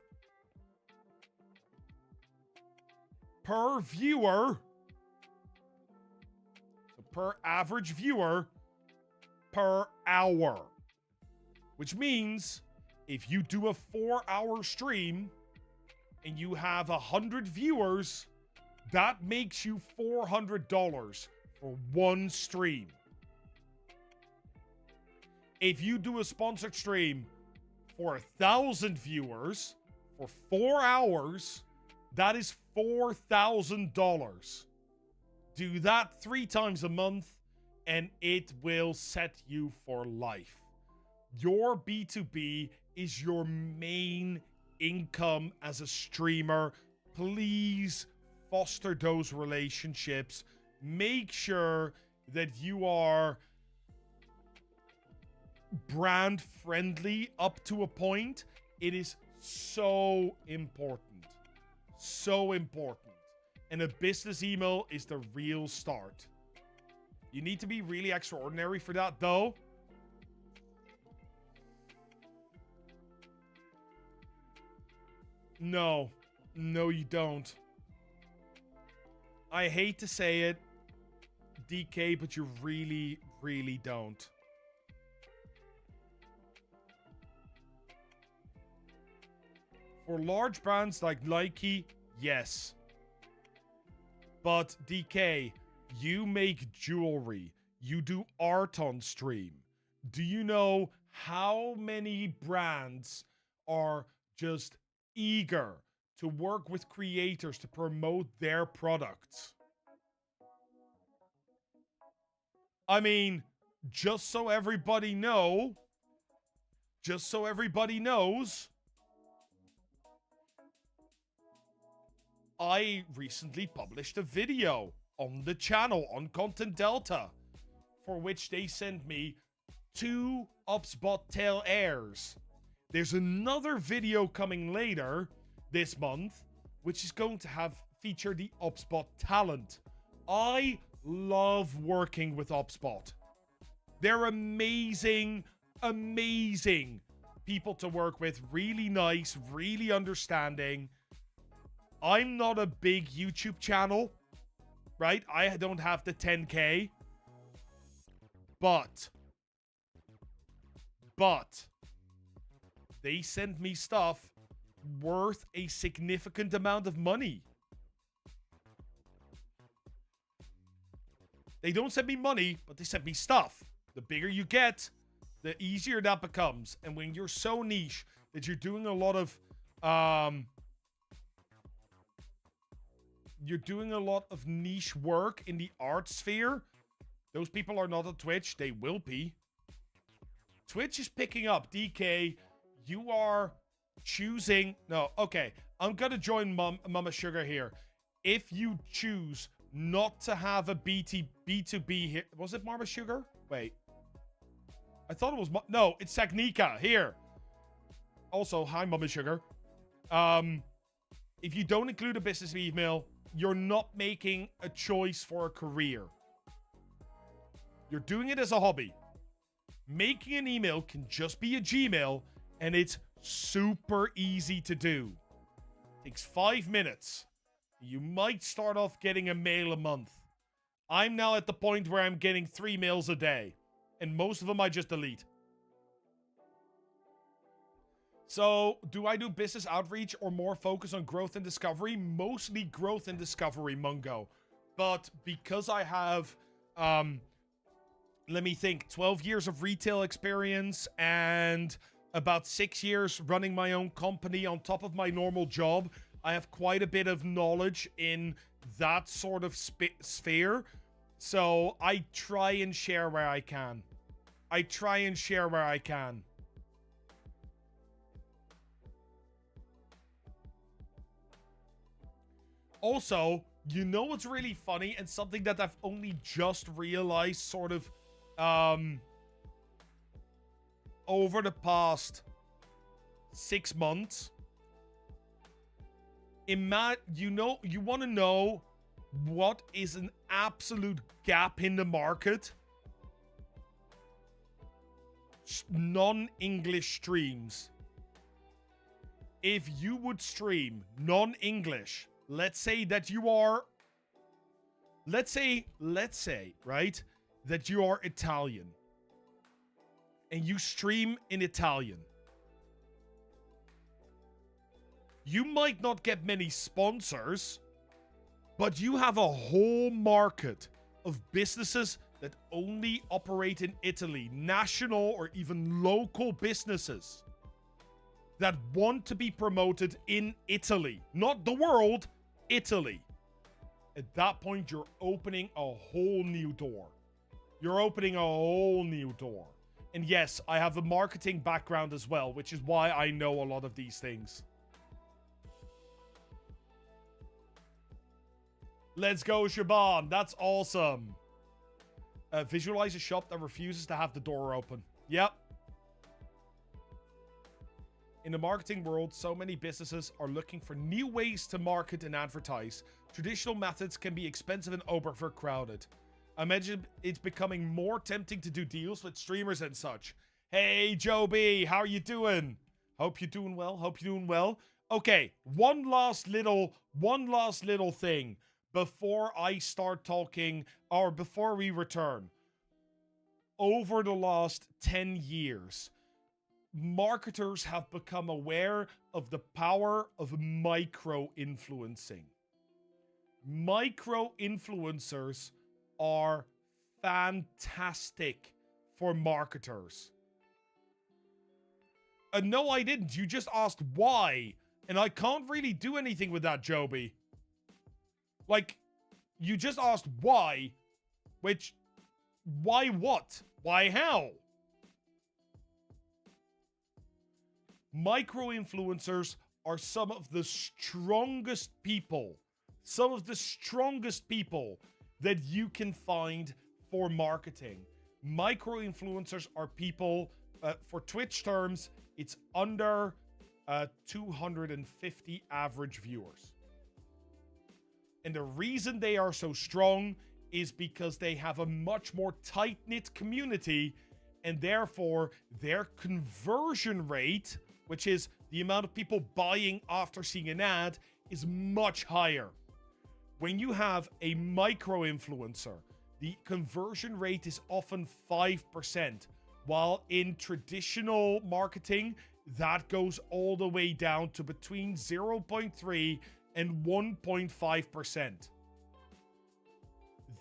per viewer, so per average viewer per hour. Which means if you do a 4-hour stream and you have 100 viewers, that makes you $400 for one stream. If you do a sponsored stream for 1,000 viewers for 4 hours, that is $4,000. Do that 3 times a month and it will set you for life. Your B2B is your main income as a streamer. Please foster those relationships. Make sure that you are brand friendly up to a point. It is so important. So important. And a business email is the real start. You need to be really extraordinary for that, though. No, you don't. I hate to say it, DK, but you really, really don't. For large brands like Nike, yes. But DK, you make jewelry. You do art on stream. Do you know how many brands are just eager to work with creators to promote their products? I mean, just so everybody knows, I recently published a video on the channel on Content Delta, for which they sent me 2 Upspot tail airs. There's another video coming later this month, which is going to feature the Upspot talent. I love working with Upspot. They're amazing people to work with. Really nice, really understanding. I'm not a big YouTube channel, right? I don't have the 10K. But they sent me stuff worth a significant amount of money. They don't send me money, but they send me stuff. The bigger you get, the easier that becomes. And when you're so niche that you're doing a lot of niche work in the art sphere, those people are not on Twitch. They will be. Twitch is picking up. DK, you are choosing... No, okay. I'm going to join Mama Sugar here. If you choose not to have a B2B here. Was it Mama Sugar? Wait. I thought it was... No, it's Technica. Here. Also, hi, Mama Sugar. If you don't include a business email, you're not making a choice for a career. You're doing it as a hobby. Making an email can just be a Gmail, and it's super easy to do. Takes 5 minutes. You might start off getting a mail a month. I'm now at the point where I'm getting 3 mails a day, and most of them I just delete. So, do I do business outreach or more focus on growth and discovery? Mostly growth and discovery, Mungo. But because I have, let me think, 12 years of retail experience and about 6 years running my own company on top of my normal job, I have quite a bit of knowledge in that sort of sphere. So I try and share where I can. Also, you know what's really funny and something that I've only just realized sort of over the past 6 months? You want to know what is an absolute gap in the market? Non-English streams. If you would stream non-English, let's say, right, that you are Italian and you stream in Italian. You might not get many sponsors, but you have a whole market of businesses that only operate in Italy, national or even local businesses that want to be promoted in Italy, not the world, Italy. At that point, you're opening a whole new door. And yes, I have a marketing background as well, which is why I know a lot of these things. Let's go, Shaban. That's awesome. Visualize a shop that refuses to have the door open. Yep. In the marketing world, so many businesses are looking for new ways to market and advertise. Traditional methods can be expensive and overcrowded. I imagine it's becoming more tempting to do deals with streamers and such. Hey, Joe B, how are you doing? Hope you're doing well. Okay, one last little thing before I start talking, or before we return. Over the last 10 years, marketers have become aware of the power of micro-influencing. Micro-influencers are fantastic for marketers. No, I didn't. You just asked why. And I can't really do anything with that, Joby. Like, you just asked why. Which, why what? Why how? Micro-influencers are some of the strongest people that you can find for marketing. Micro-influencers are people, for Twitch terms, it's under 250 average viewers. And the reason they are so strong is because they have a much more tight-knit community, and therefore their conversion rate, which is the amount of people buying after seeing an ad, is much higher. When you have a micro-influencer, the conversion rate is often 5%, while in traditional marketing, that goes all the way down to between 0.3 and 1.5%.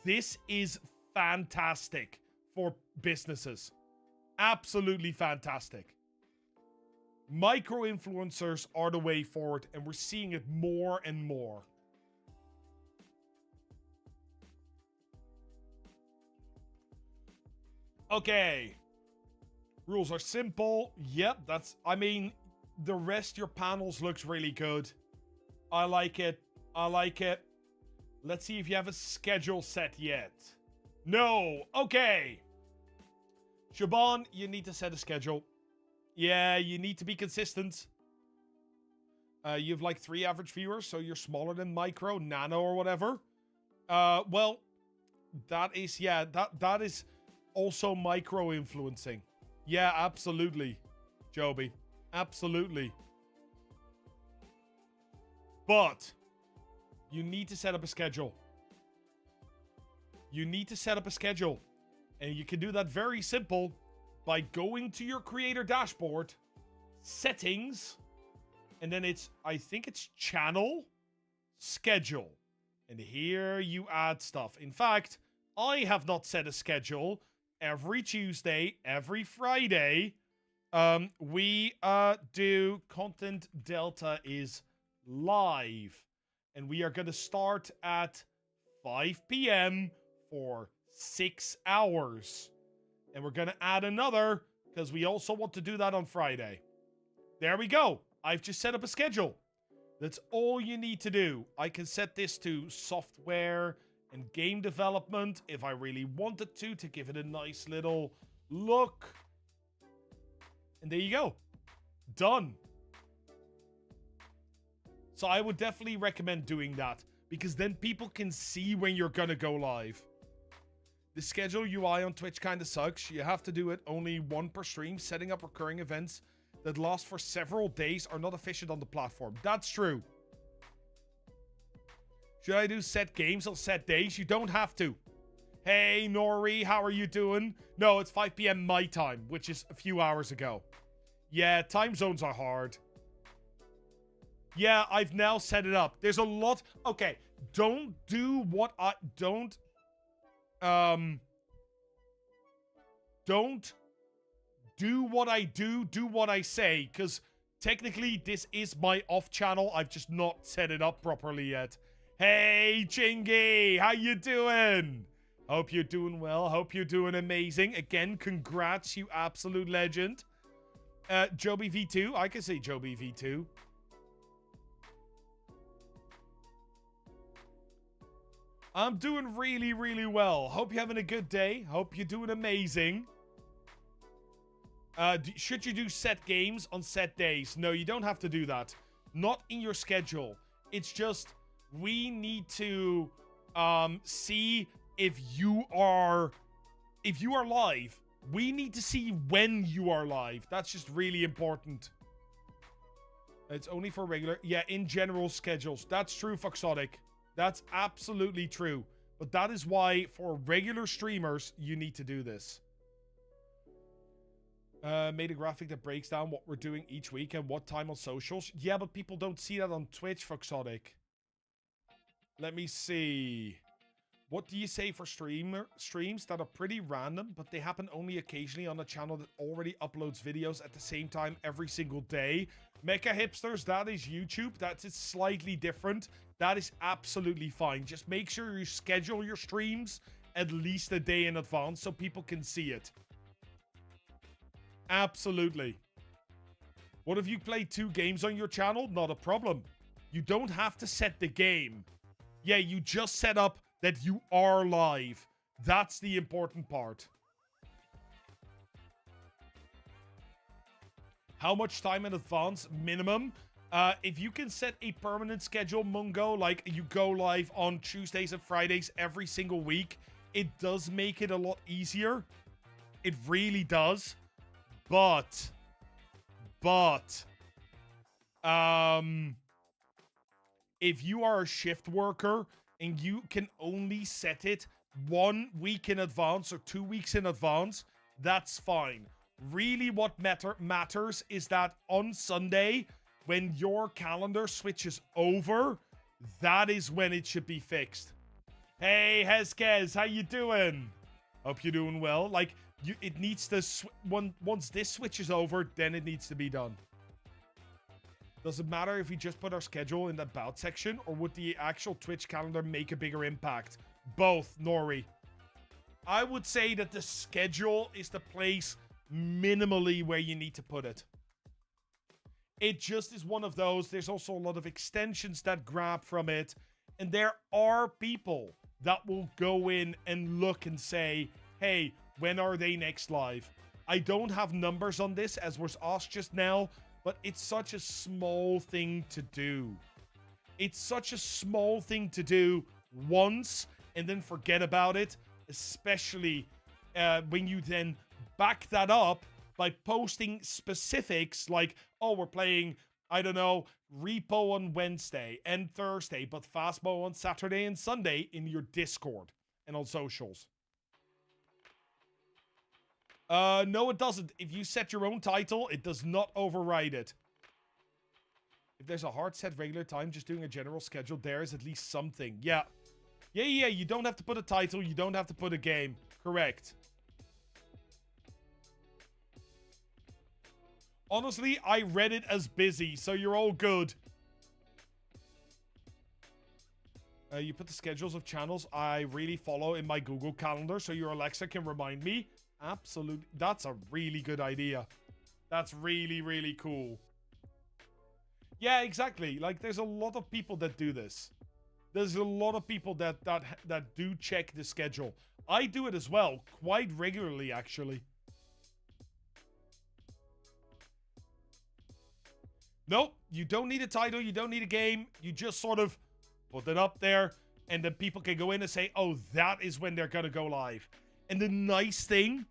This is fantastic for businesses. Absolutely fantastic. Micro-influencers are the way forward, and we're seeing it more and more. Okay. Rules are simple. Yep, I mean, the rest of your panels looks really good. I like it. Let's see if you have a schedule set yet. No. Okay. Shaban, you need to set a schedule. Yeah, you need to be consistent. You have like 3 average viewers, so you're smaller than micro, nano, or whatever. Well, that is, yeah, that is also micro influencing. Yeah, absolutely, Joby. Absolutely. But you need to set up a schedule. You need to set up a schedule. And you can do that very simple by going to your creator dashboard, settings, and then it's, I think it's channel, schedule. And here you add stuff. In fact, I have not set a schedule. Every Tuesday, every Friday, we do Content Delta is live. And we are going to start at 5 p.m. for 6 hours. And we're going to add another because we also want to do that on Friday. There we go. I've just set up a schedule. That's all you need to do. I can set this to software and game development if I really wanted to give it a nice little look. And there you go. Done. So I would definitely recommend doing that because then people can see when you're gonna go live. The schedule UI on Twitch kind of sucks. You have to do it only 1 per stream. Setting up recurring events that last for several days are not efficient on the platform. That's true. Should I do set games on set days? You don't have to. Hey, Nori, how are you doing? No, it's 5 p.m. my time, which is a few hours ago. Yeah, time zones are hard. Yeah, I've now set it up. There's a lot. Okay, don't do what I... Don't do what I do what I say, because technically this is my off channel. I've just not set it up properly yet. Hey, Chingy, how you doing? Hope you're doing well. Hope you're doing amazing. Again, congrats, you absolute legend. Joby V2, I can say Joby V2. I'm doing really, really well. Hope you're having a good day. Hope you're doing amazing. Should you do set games on set days? No, you don't have to do that. Not in your schedule. It's just we need to see if you are live. We need to see when you are live. That's just really important. It's only for regular. Yeah, in general schedules. That's true, Foxotic. That's absolutely true. But that is why for regular streamers, you need to do this. Made a graphic that breaks down what we're doing each week and what time on socials. Yeah, but people don't see that on Twitch, Foxotic. Let me see. What do you say for streams that are pretty random, but they happen only occasionally on a channel that already uploads videos at the same time every single day? Mecha Hipsters, that is YouTube. That's slightly different. That is absolutely fine. Just make sure you schedule your streams at least a day in advance so people can see it. Absolutely. What if you play 2 games on your channel? Not a problem. You don't have to set the game. Yeah, you just set up that you are live. That's the important part. How much time in advance? Minimum. If you can set a permanent schedule, Mungo, like you go live on Tuesdays and Fridays every single week, it does make it a lot easier. It really does. But, if you are a shift worker and you can only set it 1 week in advance or 2 weeks in advance, that's fine. Really what matters is that on Sunday, when your calendar switches over, that is when it should be fixed. Hey, Heskez, how you doing? Hope you're doing well. Like, it needs to... Once this switches over, then it needs to be done. Does it matter if we just put our schedule in the about section, or would the actual Twitch calendar make a bigger impact? Both, Nori. I would say that the schedule is the place minimally where you need to put it. It just is one of those. There's also a lot of extensions that grab from it. And there are people that will go in and look and say, hey, when are they next live? I don't have numbers on this as was asked just now, but it's such a small thing to do. It's such a small thing to do once and then forget about it, especially when you then back that up by posting specifics like, oh, we're playing, I don't know, Repo on Wednesday and Thursday, but Fastmo on Saturday and Sunday in your Discord and on socials. No, it doesn't. If you set your own title, it does not override it. If there's a hard set regular time, just doing a general schedule, there is at least something. Yeah. Yeah, you don't have to put a title. You don't have to put a game. Correct. Honestly, I read it as busy, so you're all good. You put the schedules of channels I really follow in my Google Calendar, so your Alexa can remind me. Absolutely. That's a really good idea. That's really, really cool. Yeah, exactly. Like, there's a lot of people that do this. There's a lot of people that do check the schedule. I do it as well, quite regularly, actually. Nope, you don't need a title, you don't need a game. You just sort of put it up there, and then people can go in and say, oh, that is when they're gonna go live. And the nice thing,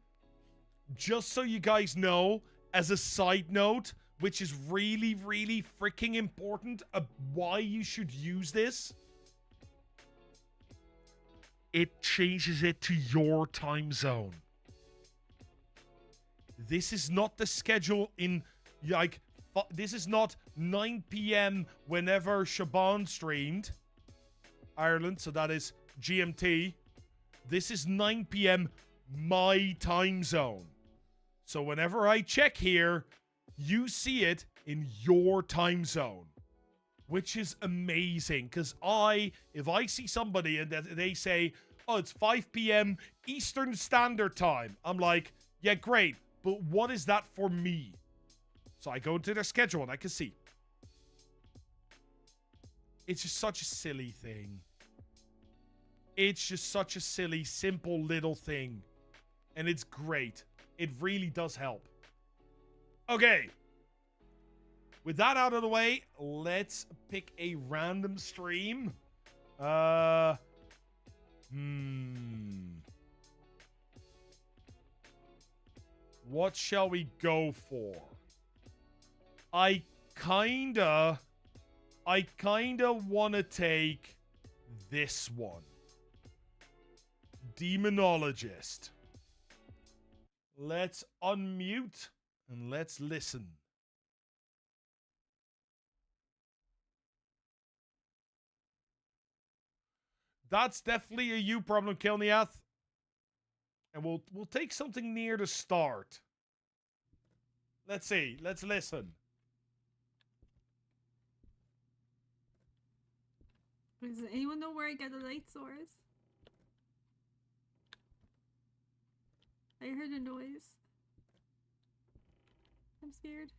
just so you guys know, as a side note, which is really, really freaking important, why you should use this, it changes it to your time zone. This is not the schedule in, like, this is not 9 p.m. whenever Shaban streamed. Ireland, so that is GMT. This is 9 p.m. my time zone. So whenever I check here, you see it in your time zone. Which is amazing, because if I see somebody and they say, oh, it's 5 p.m. Eastern Standard Time, I'm like, yeah, great, but what is that for me? So I go into their schedule and I can see. It's just such a silly thing. It's just such a silly, simple little thing. And it's great. It really does help. Okay. With that out of the way, let's pick a random stream. What shall we go for? I kinda want to take this one. Demonologist. Let's unmute and let's listen. That's definitely a you problem, Killath. And we'll take something near the start. Let's see. Let's listen. Does anyone know where I get the light source? I heard a noise. I'm scared.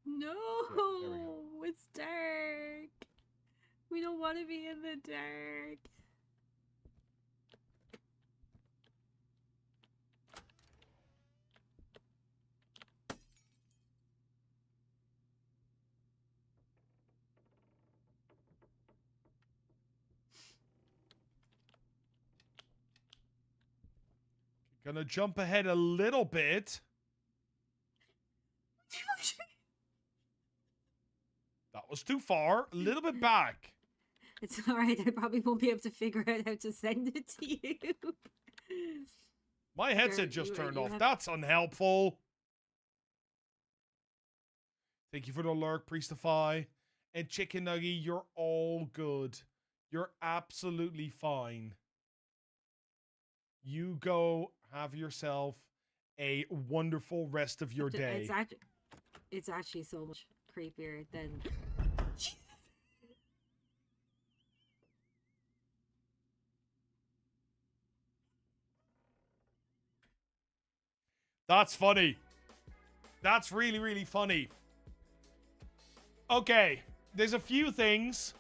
No, yeah, it's dark. We don't want to be in the dark. Gonna jump ahead a little bit. That was too far. A little bit back. It's alright, I probably won't be able to figure out how to send it to you. My headset just turned off. That's unhelpful. Thank you for the lurk, Priestify. And Chicken Nuggy, you're all good. You're absolutely fine. You go have yourself a wonderful rest of your day. It's actually so much creepier than... That's funny. That's really, really funny. Okay, there's a few things.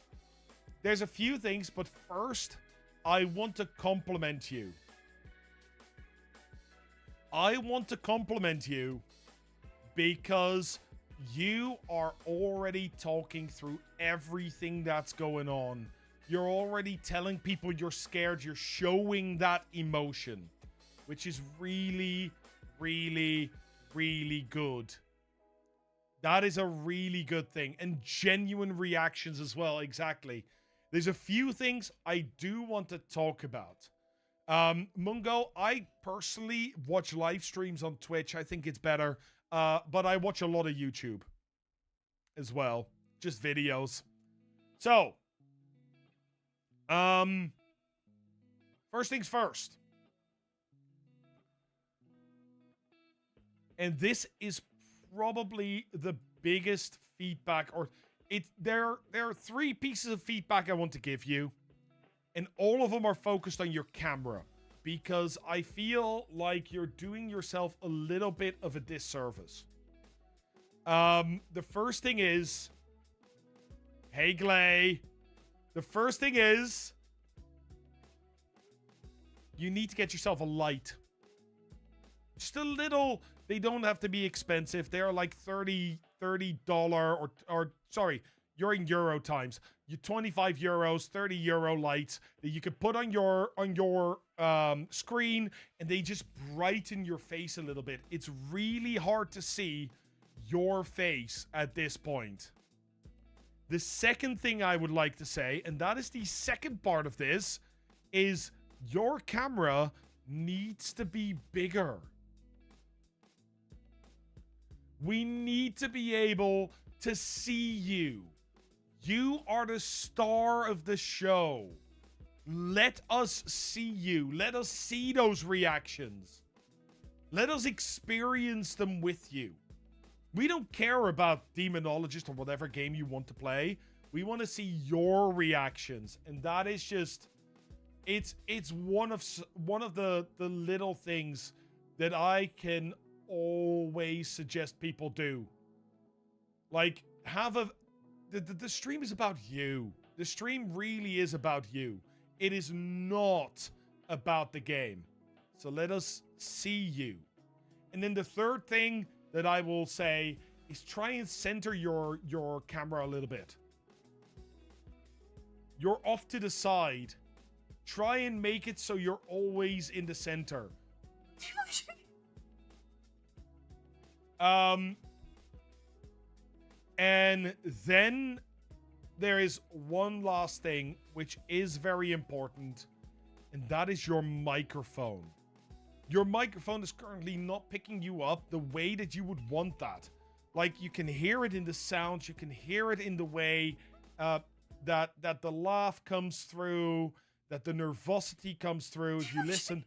But first, I want to compliment you. Because you are already talking through everything that's going on. You're already telling people you're scared. You're showing that emotion, which is really, really, really good. That is a really good thing. And genuine reactions as well. Exactly. There's a few things I do want to talk about. Mungo, I personally watch live streams on Twitch. I think it's better. But I watch a lot of YouTube as well. Just videos. So, first things first. And this is probably the biggest feedback, or there are 3 pieces of feedback I want to give you, and all of them are focused on your camera, because I feel like you're doing yourself a little bit of a disservice. The first thing is, hey Glay, the first thing is, you need to get yourself a light. Just a little. They don't have to be expensive. They're like $30 or sorry, you're in Euro times. You 25 euros, 30 euro lights that you could put on your screen, and they just brighten your face a little bit. It's really hard to see your face at this point. The second thing I would like to say, and that is the second part of this, is your camera needs to be bigger. We need to be able to see you. You are the star of the show. Let us see you. Let us see those reactions. Let us experience them with you. We don't care about Demonologist or whatever game you want to play. We want to see your reactions. And that is just... It's one of the little things that I can always suggest people do. Like, the stream is about you. The stream really is about you. It is not about the game. So let us see you. And then the third thing that I will say is try and center your camera a little bit. You're off to the side. Try and make it so you're always in the center. And then there is one last thing, which is very important, and that is your microphone. Your microphone is currently not picking you up the way that you would want that. Like, you can hear it in the sounds, you can hear it in the way that the laugh comes through, that the nervosity comes through. If you listen,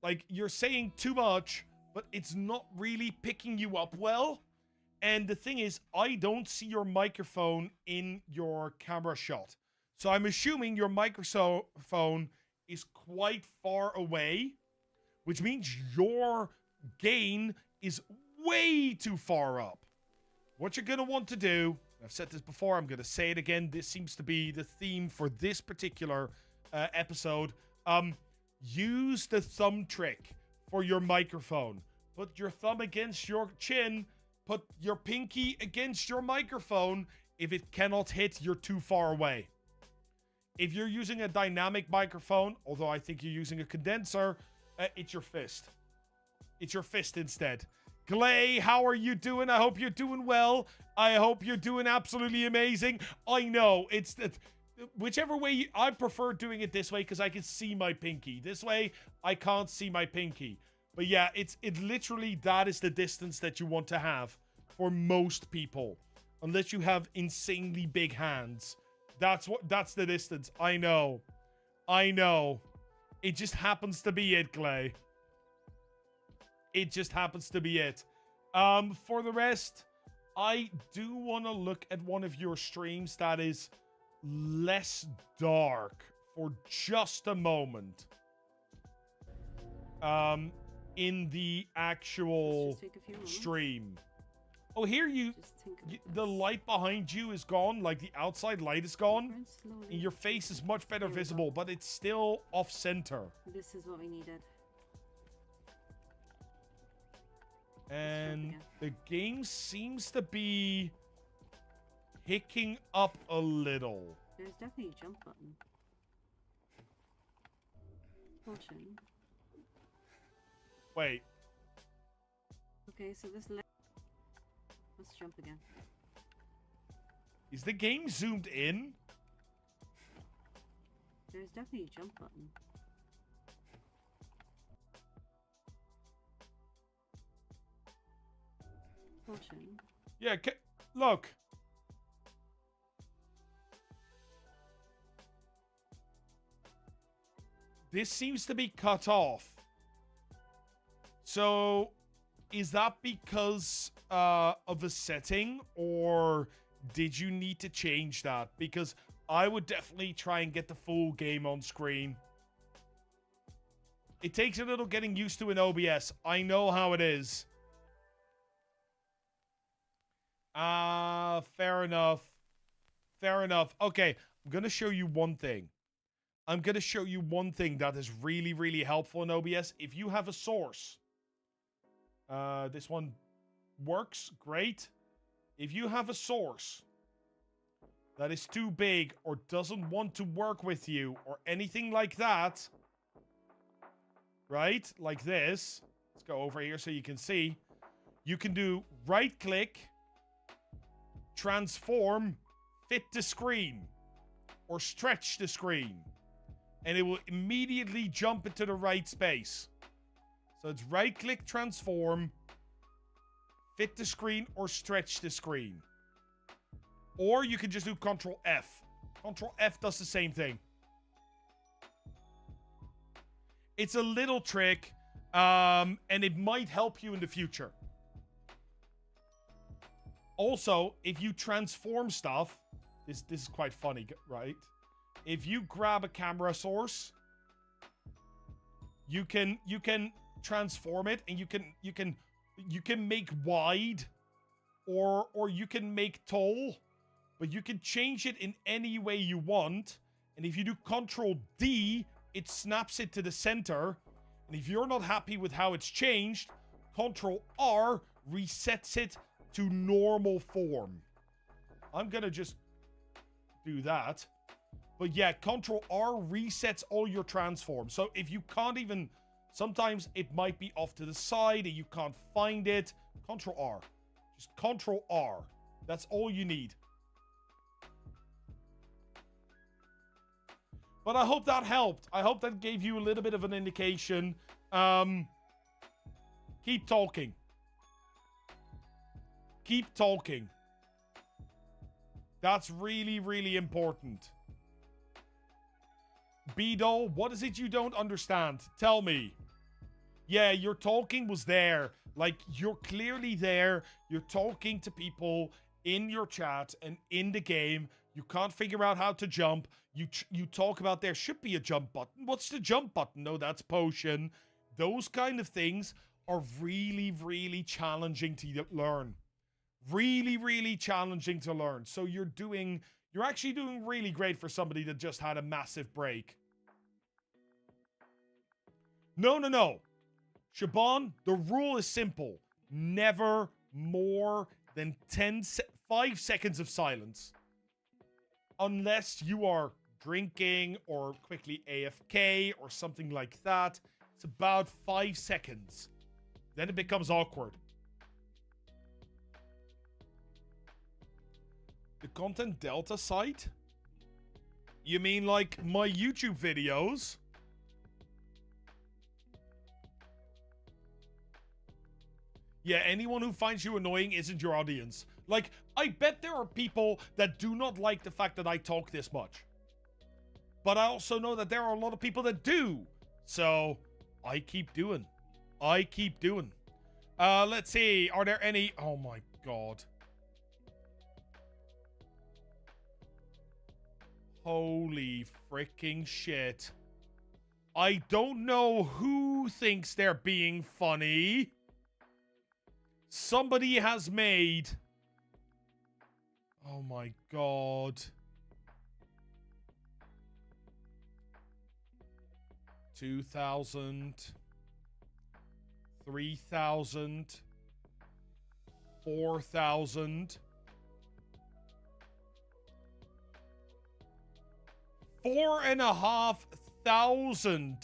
like, you're saying too much, but it's not really picking you up well. And the thing is, I don't see your microphone in your camera shot. So I'm assuming your microphone is quite far away, which means your gain is way too far up. What you're going to want to do, I've said this before, I'm going to say it again, this seems to be the theme for this particular episode. Use the thumb trick for your microphone. Put your thumb against your chin, put your pinky against your microphone. If it cannot hit, you're too far away. If you're using a dynamic microphone, although I think you're using a condenser, it's your fist. It's your fist instead. Glay, how are you doing? I hope you're doing well. I hope you're doing absolutely amazing. I know, it's that whichever way I prefer doing it this way because I can see my pinky. This way, I can't see my pinky. But yeah, it literally, that is the distance that you want to have for most people. Unless you have insanely big hands. That's the distance. I know. It just happens to be it, Glay. It just happens to be it. For the rest, I do want to look at one of your streams that is less dark for just a moment. in the actual Just take a few moments. stream. Oh, here Just think about the this. light behind you is gone, like the outside light is gone. Burn slowly. And your face is much better Here we go. visible, but it's still off center. This is what we needed. And again. the game seems to be hicking up a little. There's definitely a jump button. Potion. Wait, Okay, so this let's jump again. is the game zoomed in? There's definitely a jump button. Potion. Yeah, look. This seems to be cut off. So, is that because of a setting, or did you need to change that? Because I would definitely try and get the full game on screen. It takes a little getting used to in OBS. I know how it is. Fair enough. Fair enough. Okay, I'm going to show you one thing. I'm going to show you one thing that is really, really helpful in OBS. If you have a source, this one works great. If you have a source that is too big or doesn't want to work with you or anything like that, right? Like this. Let's go over here so you can see. You can do right click, transform, fit to screen, or stretch the screen. And it will immediately jump into the right space. So it's right click, transform, fit the screen, or stretch the screen. Or you can just do Control F. Control F does the same thing. It's a little trick, and it might help you in the future. Also, if you transform stuff, this is quite funny, right? If you grab a camera source, you can transform it, and you can make wide, or you can make tall, but you can change it in any way you want. And if you do Control D, it snaps it to the center. And if you're not happy with how it's changed, Control R resets it to normal form. I'm gonna just do that. But yeah, Control R resets all your transforms. So if you can't even, sometimes it might be off to the side and you can't find it. Control R. Just Control R. That's all you need. But I hope that helped. I hope that gave you a little bit of an indication. Keep talking. Keep talking. That's really, really important. Beedle, what is it you don't understand? Tell me. Yeah, your talking was there. Like, you're clearly there. You're talking to people in your chat and in the game. You can't figure out how to jump. You talk about there should be a jump button. What's the jump button? No, that's potion. Those kind of things are really, really challenging to learn. Really, really challenging to learn. So you're actually doing really great for somebody that just had a massive break. No. Shaban, the rule is simple. Never more than 5 seconds of silence. Unless you are drinking or quickly AFK or something like that. It's about 5 seconds. Then it becomes awkward. The Content Delta site? You mean like my YouTube videos? Yeah, anyone who finds you annoying isn't your audience. Like, I bet there are people that do not like the fact that I talk this much. But I also know that there are a lot of people that do. So, I keep doing. Let's see. Are there any... Oh my god. Holy freaking shit. I don't know who thinks they're being funny. Somebody has made... Oh my god. 2,000. 3,000. 4,000. 4,500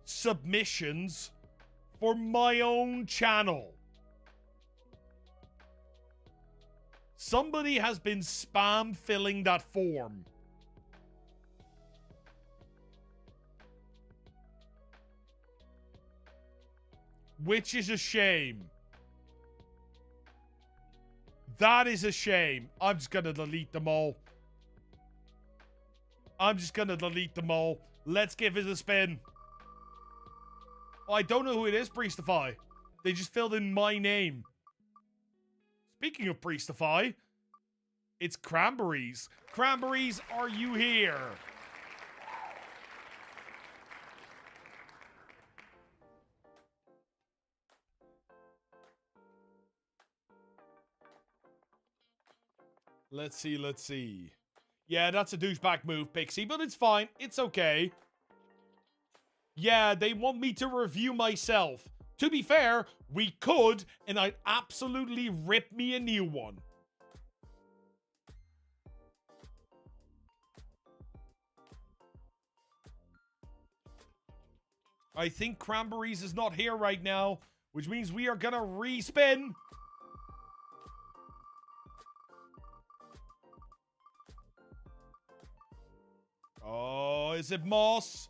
submissions for my own channel. Somebody has been spam filling that form. Which is a shame. That is a shame. I'm just gonna delete them all. Let's give it a spin. Oh, I don't know who it is, Priestify. They just filled in my name. Speaking of Priestify, it's Cranberries. Cranberries, are you here? Let's see. Yeah, that's a douchebag move, Pixie, but it's fine. It's okay. Yeah, they want me to review myself. To be fair, we could, and I'd absolutely rip me a new one. I think Cranberries is not here right now, which means we are gonna respin. Oh, is it Moss?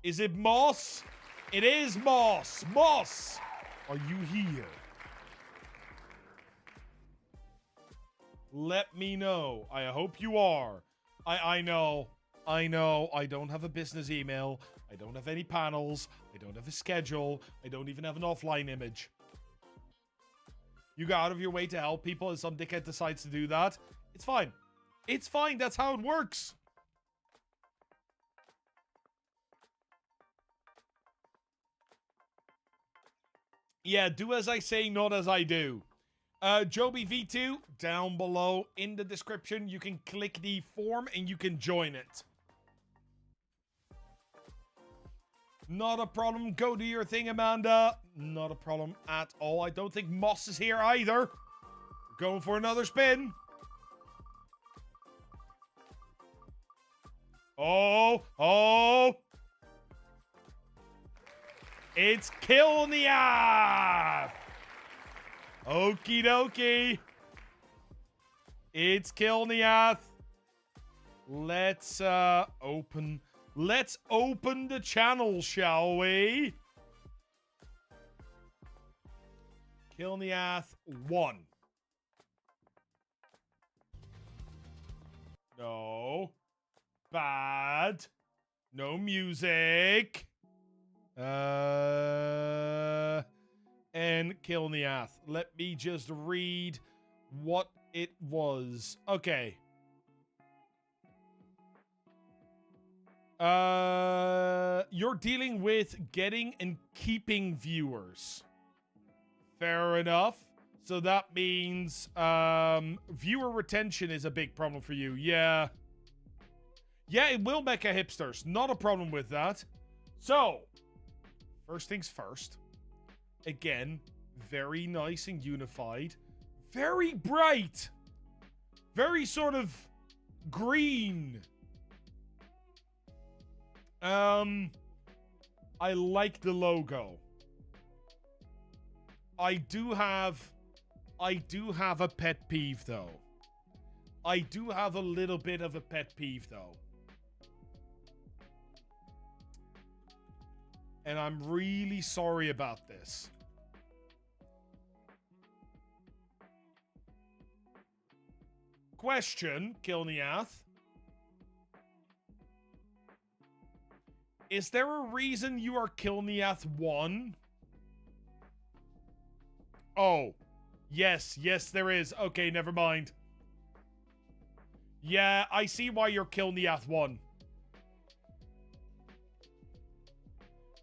Is it Moss? It is Moss. Moss, are you here? Let me know. I hope you are. I know. I don't have a business email. I don't have any panels. I don't have a schedule. I don't even have an offline image. You go out of your way to help people and some dickhead decides to do that. It's fine. It's fine. That's how it works. Yeah, do as I say, not as I do. Joby V2, down below in the description. You can click the form and you can join it. Not a problem. Go do your thing, Amanda. Not a problem at all. I don't think Moss is here either. Going for another spin. Oh. It's Killath. Okie dokie. It's Killath. Let's open the channel, shall we? Killath 1. No. Bad. No music. And Killath. Let me just read what it was. Okay. You're dealing with getting and keeping viewers. Fair enough. So that means viewer retention is a big problem for you. Yeah. Yeah, it will make a hipsters. Not a problem with that. So, first things first. Again, very nice and unified. Very bright. Very sort of green. I like the logo. I do have a pet peeve though. I do have a little bit of a pet peeve though. And I'm really sorry about this. Question, Killath. Is there a reason you are Killath 1? Oh. Yes, there is. Okay, never mind. Yeah, I see why you're Killath 1.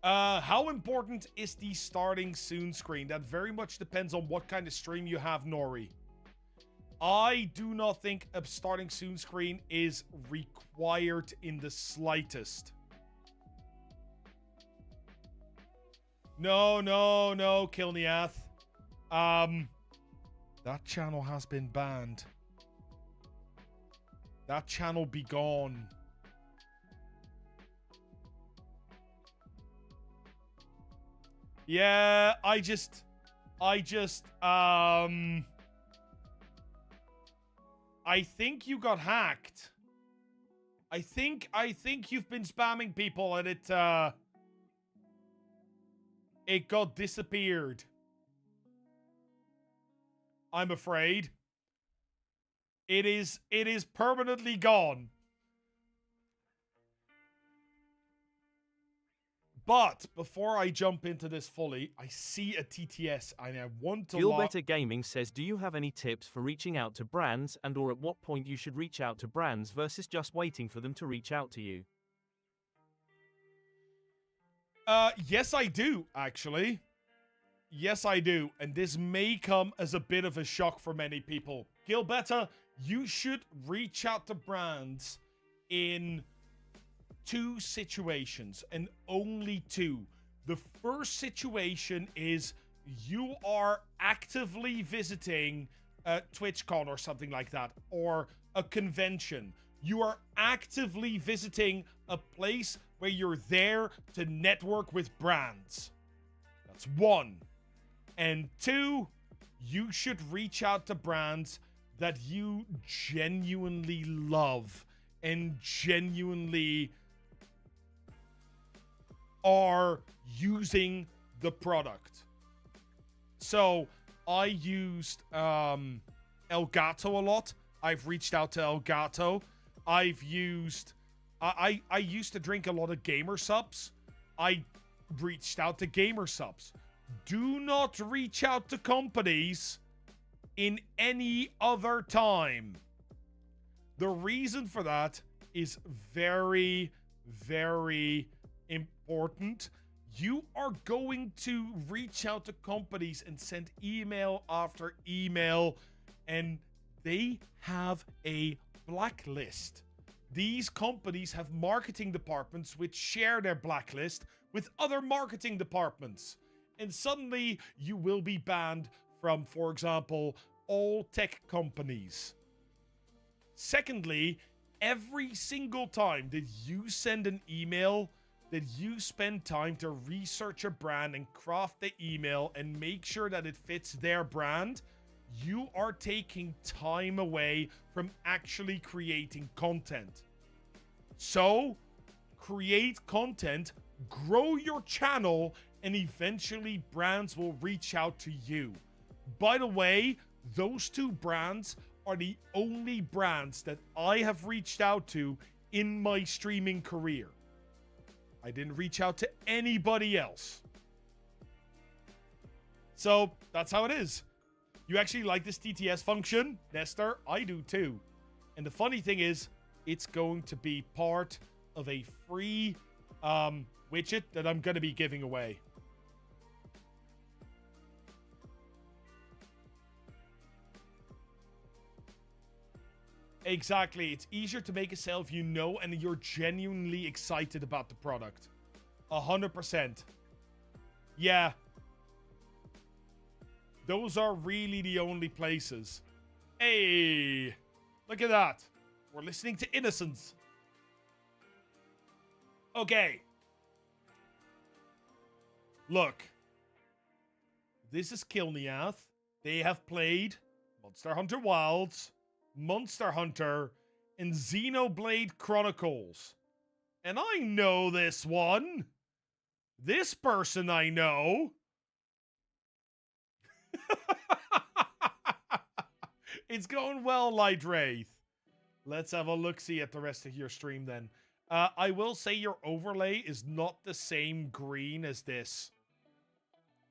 How important is the starting soon screen? That very much depends on what kind of stream you have, Nori. I do not think a starting soon screen is required in the slightest. No, Killath. That channel has been banned. That channel be gone. Yeah, I think you got hacked. I think you've been spamming people and it got disappeared. I'm afraid. It is permanently gone. But before I jump into this fully, I see a TTS and I want to Gilbetter Gaming says, do you have any tips for reaching out to brands and or at what point you should reach out to brands versus just waiting for them to reach out to you? Yes, I do, actually. Yes, I do. And this may come as a bit of a shock for many people. Gilbetta, you should reach out to brands in 2 situations, and only 2. The first situation is you are actively visiting a TwitchCon or something like that, or a convention. You are actively visiting a place where you're there to network with brands. That's 1. And 2, you should reach out to brands that you genuinely love and genuinely are using the product. So I used Elgato a lot. I've reached out to Elgato. I've used I used to drink a lot of Gamer Subs. I reached out to Gamer Subs. Do not reach out to companies in any other time. The reason for that is very, very important. You are going to reach out to companies and send email after email, and they have a blacklist. These companies have marketing departments which share their blacklist with other marketing departments. And suddenly you will be banned from, for example, all tech companies. Secondly, every single time that you send an email, that you spend time to research a brand and craft the email and make sure that it fits their brand, you are taking time away from actually creating content. So, create content, grow your channel, and eventually brands will reach out to you. By the way, those 2 brands are the only brands that I have reached out to in my streaming career. I didn't reach out to anybody else. So that's how it is. You actually like this TTS function, Nestor? I do too. And the funny thing is, it's going to be part of a free widget that I'm going to be giving away. Exactly. It's easier to make a sale if you know and you're genuinely excited about the product. 100%. Yeah. Those are really the only places. Hey, look at that. We're listening to Innocence. Okay. Look. This is Killath. They have played Monster Hunter Wilds, Monster Hunter, and Xenoblade Chronicles. And I know this one. This person I know. It's going well, Light Wraith. Let's have a look-see at the rest of your stream then. I will say your overlay is not the same green as this.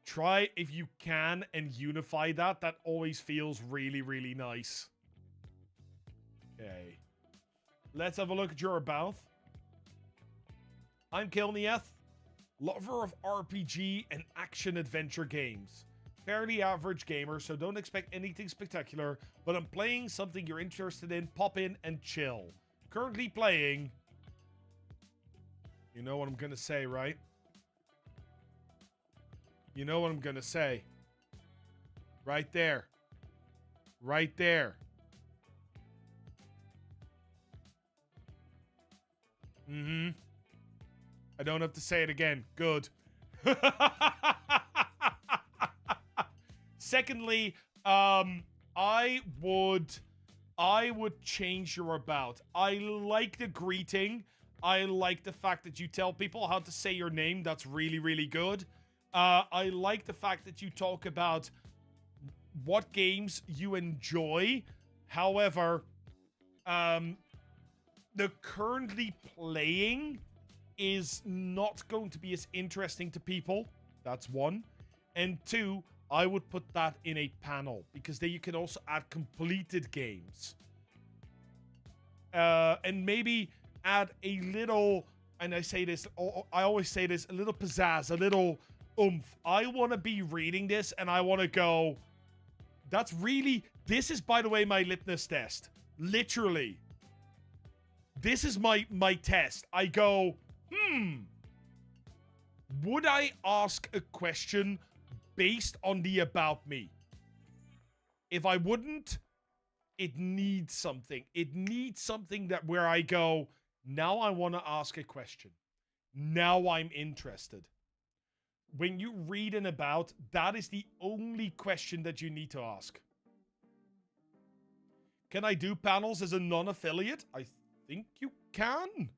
Try, if you can, and unify that. That always feels really, really nice. Okay. Let's have a look at your about. I'm Killath. Lover of RPG and action-adventure games. Fairly average gamer, so don't expect anything spectacular, but I'm playing something you're interested in, pop in and chill. Currently playing... You know what I'm gonna say, right? You know what I'm gonna say. Right there. Right there. Mm-hmm. I don't have to say it again. Good. Secondly, I would change your about. I like the greeting. I like the fact that you tell people how to say your name. That's really, really good. I like the fact that you talk about what games you enjoy. However, the currently playing is not going to be as interesting to people. That's one. And two, I would put that in a panel because then you can also add completed games. And maybe add a little, and I always say this, a little pizzazz, a little oomph. I want to be reading this and I want to go, this is, by the way, my litmus test. Literally. This is my test. I go, would I ask a question based on the about me? If I wouldn't, it needs something. It needs something that where I go, now I want to ask a question. Now I'm interested. When you read an about, that is the only question that you need to ask. Can I do panels as a non-affiliate? I think you can.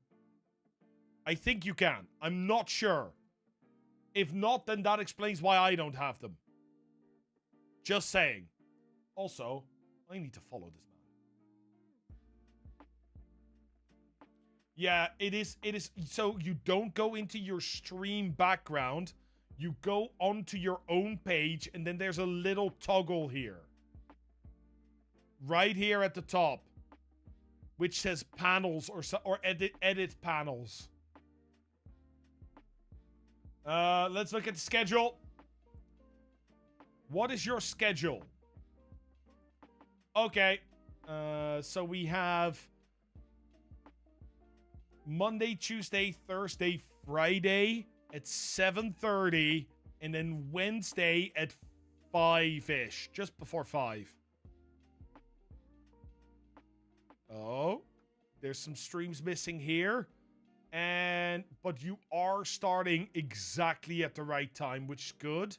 I think you can. I'm not sure. If not, then that explains why I don't have them. Just saying. Also, I need to follow this man. Yeah, it is. So you don't go into your stream background. You go onto your own page, and then there's a little toggle here. Right here at the top. Which says panels or edit panels. Let's look at the schedule. What is your schedule? Okay. So we have Monday, Tuesday, Thursday, Friday at 7:30, and then Wednesday at 5-ish, just before 5. Oh, there's some streams missing here. But you are starting exactly at the right time, which is good.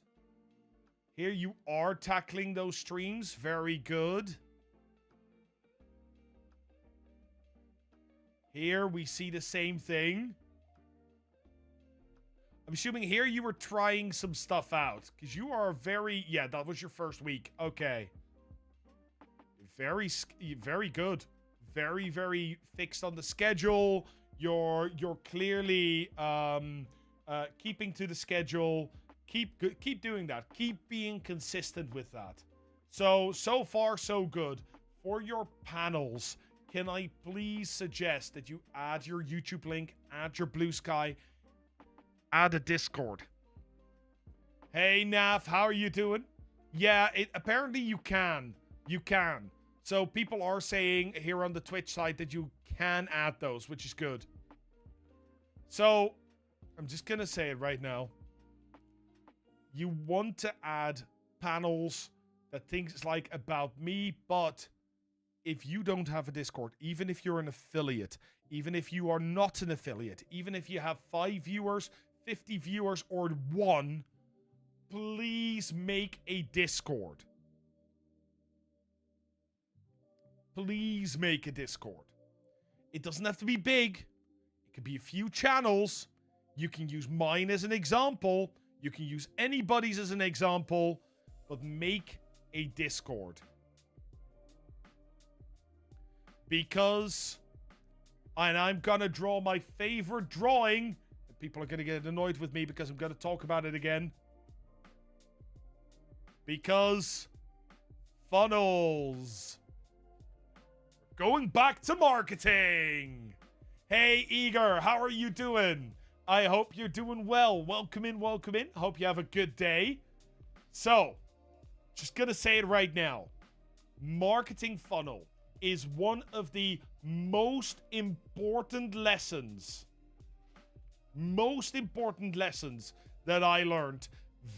Here you are tackling those streams. Very good. Here we see the same thing. I'm assuming here you were trying some stuff out. Because you are very... Yeah, that was your first week. Okay. Very good. Very, very fixed on the schedule. You're clearly keeping to the schedule. Keep doing that. Keep being consistent with that. So far, so good. For your panels, can I please suggest that you add your YouTube link, add your Blue Sky, add a Discord. Hey, Naf, how are you doing? Yeah, apparently you can. You can. So people are saying here on the Twitch side that you can add those, which is good. So, I'm just going to say it right now. You want to add panels that things like about me, but if you don't have a Discord, even if you're an affiliate, even if you are not an affiliate, even if you have 5 viewers, 50 viewers, or 1, please make a Discord. Please make a Discord. It doesn't have to be big. It could be a few channels. You can use mine as an example. You can use anybody's as an example. But make a Discord. Because... And I'm gonna draw my favorite drawing. People are gonna get annoyed with me because I'm gonna talk about it again. Because... Funnels. Going back to marketing. Hey, Eager, how are you doing? I hope you're doing well. Welcome in, welcome in. Hope you have a good day. So, just gonna say it right now. Marketing funnel is one of the most important lessons that I learned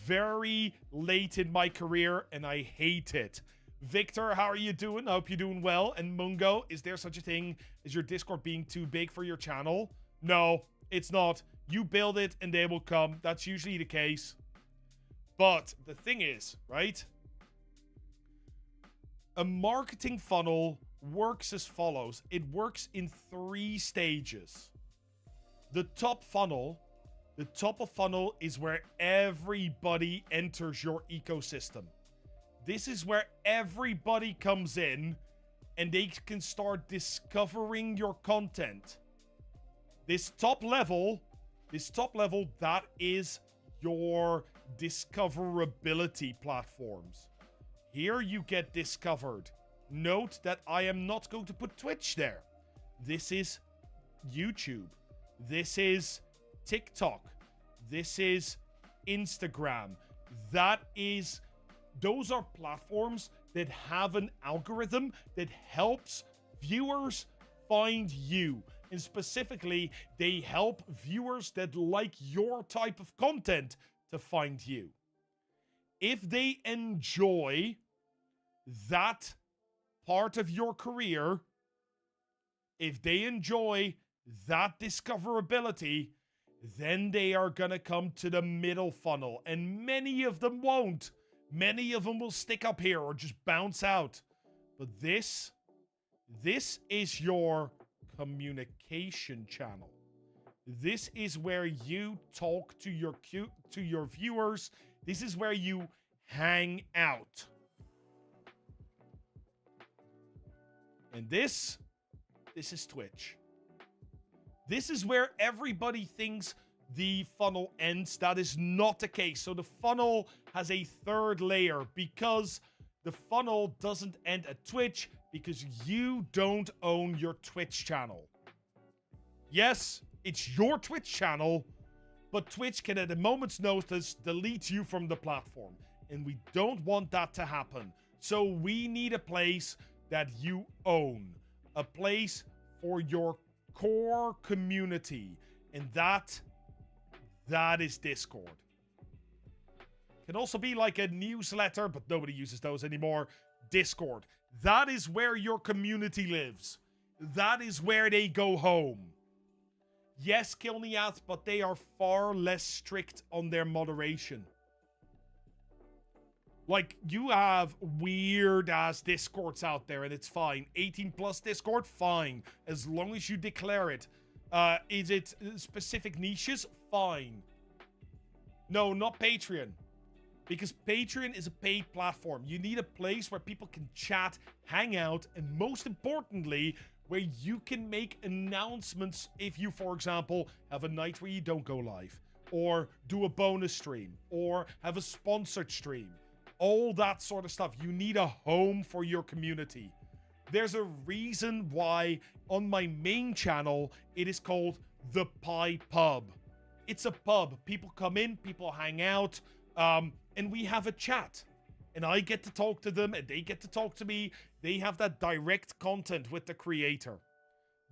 very late in my career, and I hate it. Victor, how are you doing? I hope you're doing well. And Mungo, is there such a thing as your Discord being too big for your channel? No, it's not. You build it and they will come. That's usually the case. But the thing is, right? A marketing funnel works as follows. It works in 3 stages. The top of funnel is where everybody enters your ecosystem. This is where everybody comes in and they can start discovering your content. This top level, that is your discoverability platforms. Here you get discovered. Note that I am not going to put Twitch there. This is YouTube. This is TikTok. This is Instagram. Those are platforms that have an algorithm that helps viewers find you. And specifically, they help viewers that like your type of content to find you. If they enjoy that part of your career, if they enjoy that discoverability, then they are gonna come to the middle funnel. And many of them won't. Many of them will stick up here or just bounce out. But this is your communication channel. This is where you talk to your viewers. This is where you hang out. And this is Twitch. This is where everybody thinks the funnel ends. That is not the case. So the funnel has a 3rd layer because the funnel doesn't end at Twitch because you don't own your Twitch channel. Yes, it's your Twitch channel, but Twitch can at a moment's notice delete you from the platform. And we don't want that to happen. So we need a place that you own. A place for your core community. And that is Discord. Can also be like a newsletter, but nobody uses those anymore. Discord. That is where your community lives. That is where they go home. Yes, Killath, but they are far less strict on their moderation. Like, you have weird-ass Discords out there, and it's fine. 18+ Discord? Fine. As long as you declare it. Is it specific niches? Fine. No, not Patreon. Because Patreon is a paid platform. You need a place where people can chat, hang out, and most importantly, where you can make announcements if you, for example, have a night where you don't go live, or do a bonus stream, or have a sponsored stream. All that sort of stuff. You need a home for your community. There's a reason why on my main channel, it is called The Pie Pub. It's a pub. People come in, people hang out, and we have a chat. And I get to talk to them, and they get to talk to me. They have that direct content with the creator.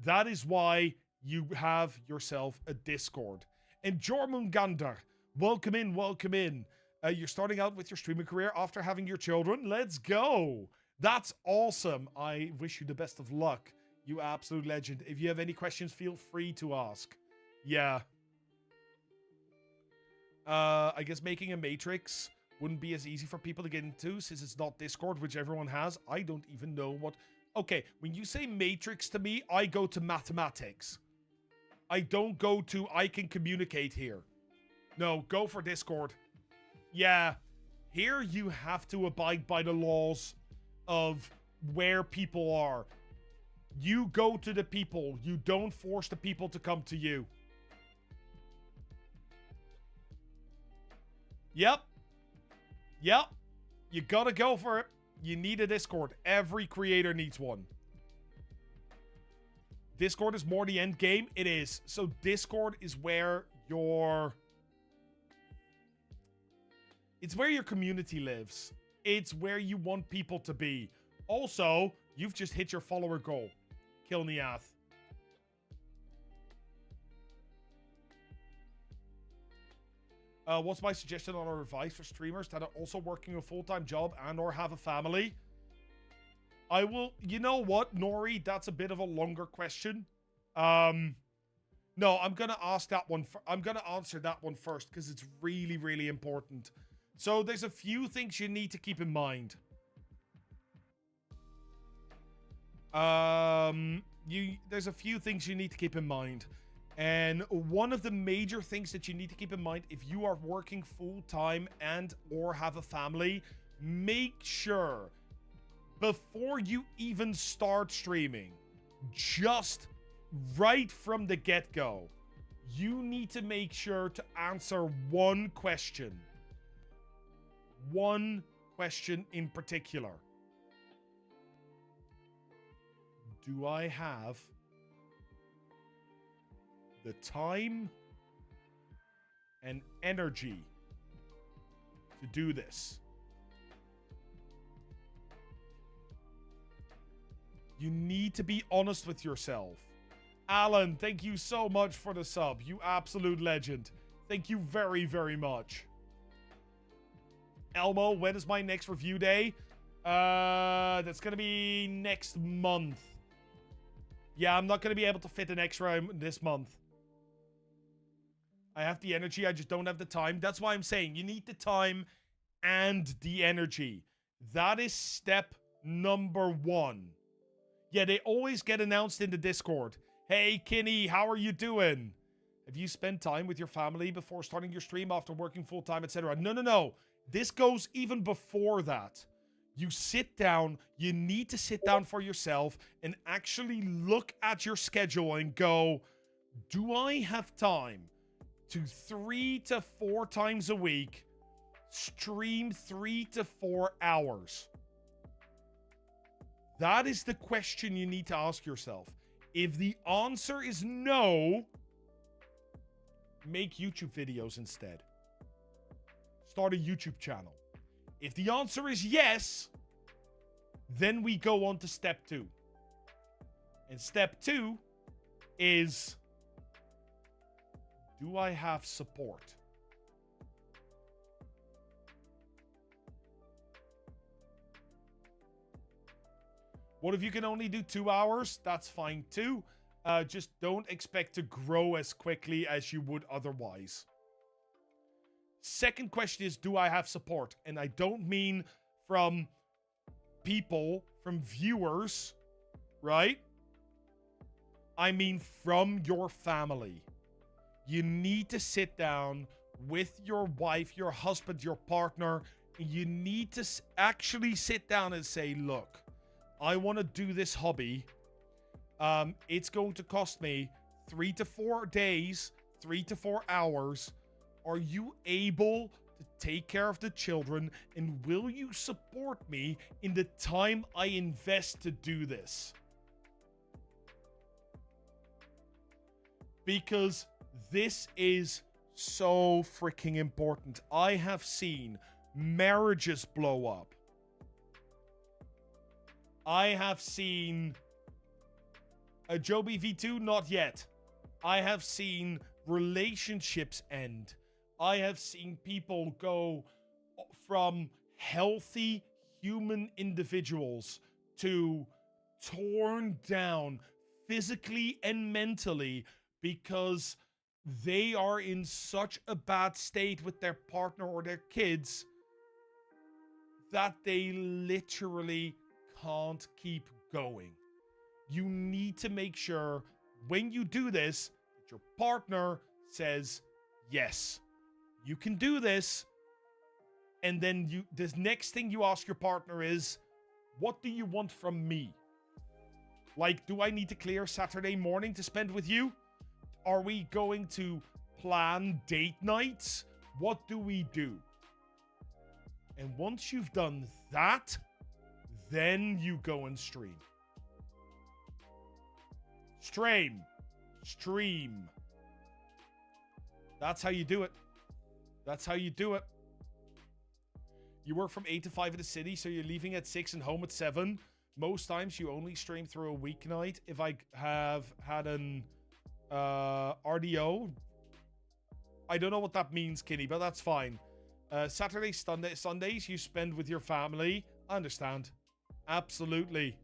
That is why you have yourself a Discord. And Jormungandar, welcome in, welcome in. You're starting out with your streaming career after having your children. Let's go. That's awesome. I wish you the best of luck. You absolute legend. If you have any questions, feel free to ask. Yeah. I guess making a matrix wouldn't be as easy for people to get into since it's not Discord, which everyone has. I don't even know what... Okay, when you say matrix to me, I go to mathematics. I don't go to I can communicate here. No, go for Discord. Yeah, here you have to abide by the laws of where people are. You go to the people. You don't force the people to come to you. Yep. Yep. You gotta go for it. You need a Discord. Every creator needs one. Discord is more the end game. It is. So Discord is where It's where your community lives. It's where you want people to be. Also, you've just hit your follower goal. Killath. What's my suggestion on our advice for streamers that are also working a full-time job and or have a family? I will... You know what, Nori? That's a bit of a longer question. No, I'm going to ask that one. I'm going to answer that one first because it's really, really important. So there's a few things you need to keep in mind. There's a few things you need to keep in mind. And one of the major things that you need to keep in mind if you are working full-time and or have a family, make sure before you even start streaming, just right from the get-go, you need to make sure to answer one question. One question in particular. Do I have the time and energy to do this? You need to be honest with yourself. Alan, thank you so much for the sub. You absolute legend. Thank you very, very much. Elmo, when is my next review day? That's going to be next month. Yeah, I'm not going to be able to fit an extra this month. I have the energy, I just don't have the time. That's why I'm saying you need the time and the energy. That is step number 1. Yeah, they always get announced in the Discord. Hey, Kinney, how are you doing? Have you spent time with your family before starting your stream after working full-time, etc.? No. This goes even before that. You sit down, you need to sit down for yourself and actually look at your schedule and go, do I have time to 3 to 4 times a week stream 3 to 4 hours? That is the question you need to ask yourself. If the answer is no, make YouTube videos instead. Start a YouTube channel. If the answer is yes, then we go on to step 2. And step 2 is, do I have support? What if you can only do 2 hours? That's fine too. Just don't expect to grow as quickly as you would otherwise. Second question is, do I have support? And I don't mean from people, from viewers, right? I mean from your family. You need to sit down with your wife, your husband, your partner. And you need to actually sit down and say, look, I want to do this hobby. It's going to cost me 3 to 4 days, 3 to 4 hours. Are you able to take care of the children? And will you support me in the time I invest to do this? Because this is so freaking important. I have seen marriages blow up. I have seen a Joby V2, not yet. I have seen relationships end. I have seen people go from healthy human individuals to torn down physically and mentally because they are in such a bad state with their partner or their kids that they literally can't keep going. You need to make sure when you do this, that your partner says, yes, you can do this. And then this next thing you ask your partner is, what do you want from me? Like, do I need to clear Saturday morning to spend with you? Are we going to plan date nights? What do we do? And once you've done that, then you go and stream. Stream. That's how you do it. That's how you do it. You work from 8 to 5 in the city, so you're leaving at 6 and home at 7. Most times you only stream through a weeknight. If I have had an RDO, I don't know what that means, Kinney, but that's fine. Saturdays, Sundays you spend with your family. I understand. Absolutely.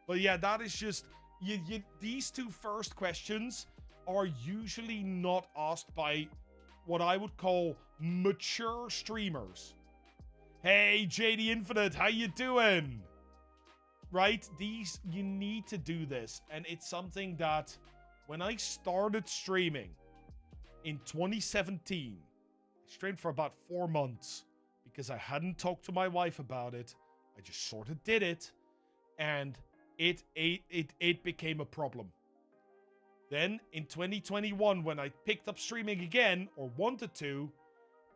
But yeah, that is just... these two first questions are usually not asked by what I would call mature streamers. Hey, JD Infinite, how you doing? Right? You need to do this. And it's something that when I started streaming in 2017, I streamed for about 4 months because I hadn't talked to my wife about it. I just sort of did it. And it became a problem. Then in 2021, when I picked up streaming again, or wanted to,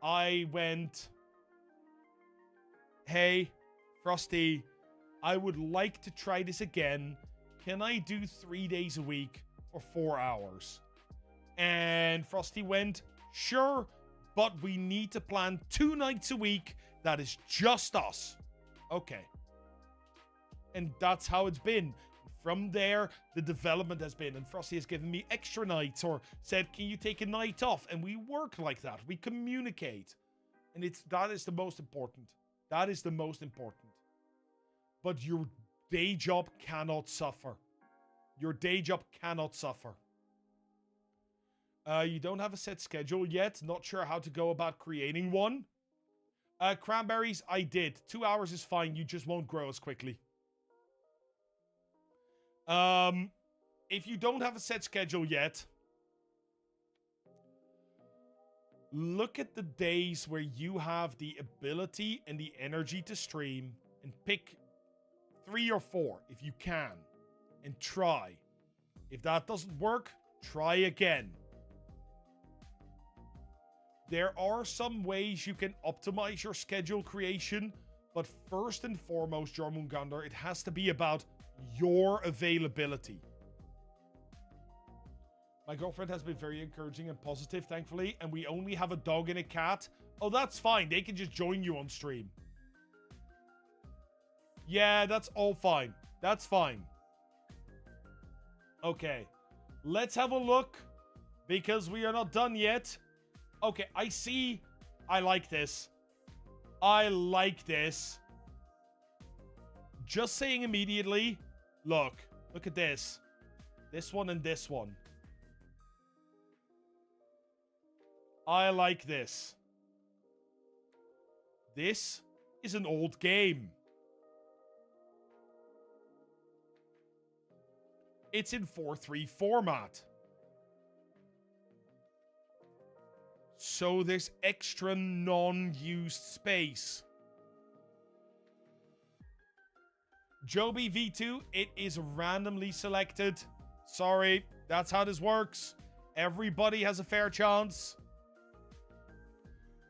I went, hey, Frosty, I would like to try this again. Can I do 3 days a week for 4 hours? And Frosty went, sure, but we need to plan 2 nights a week. That is just us. Okay. And that's how it's been. From there, the development has been, and Frosty has given me extra nights or said, can you take a night off? And we work like that. We communicate. And that is the most important. That is the most important. But your day job cannot suffer. Your day job cannot suffer. You don't have a set schedule yet. Not sure how to go about creating one. Cranberries, I did. 2 hours is fine. You just won't grow as quickly. If you don't have a set schedule yet, look at the days where you have the ability and the energy to stream and pick 3 or 4 if you can and try. If that doesn't work, try again. There are some ways you can optimize your schedule creation, but first and foremost, Jormungandr, it has to be about your availability. My girlfriend has been very encouraging and positive, thankfully, and we only have a dog and a cat. Oh, that's fine. They can just join you on stream. Yeah, that's all fine. That's fine. Okay. Let's have a look, because we are not done yet. Okay, I see. I like this. I like this. Just saying immediately, look at this. This one and this one. I like this. This is an old game. It's in 4:3 format. So there's extra non-used space. Joby V2, it is randomly selected. Sorry, that's how this works. Everybody has a fair chance.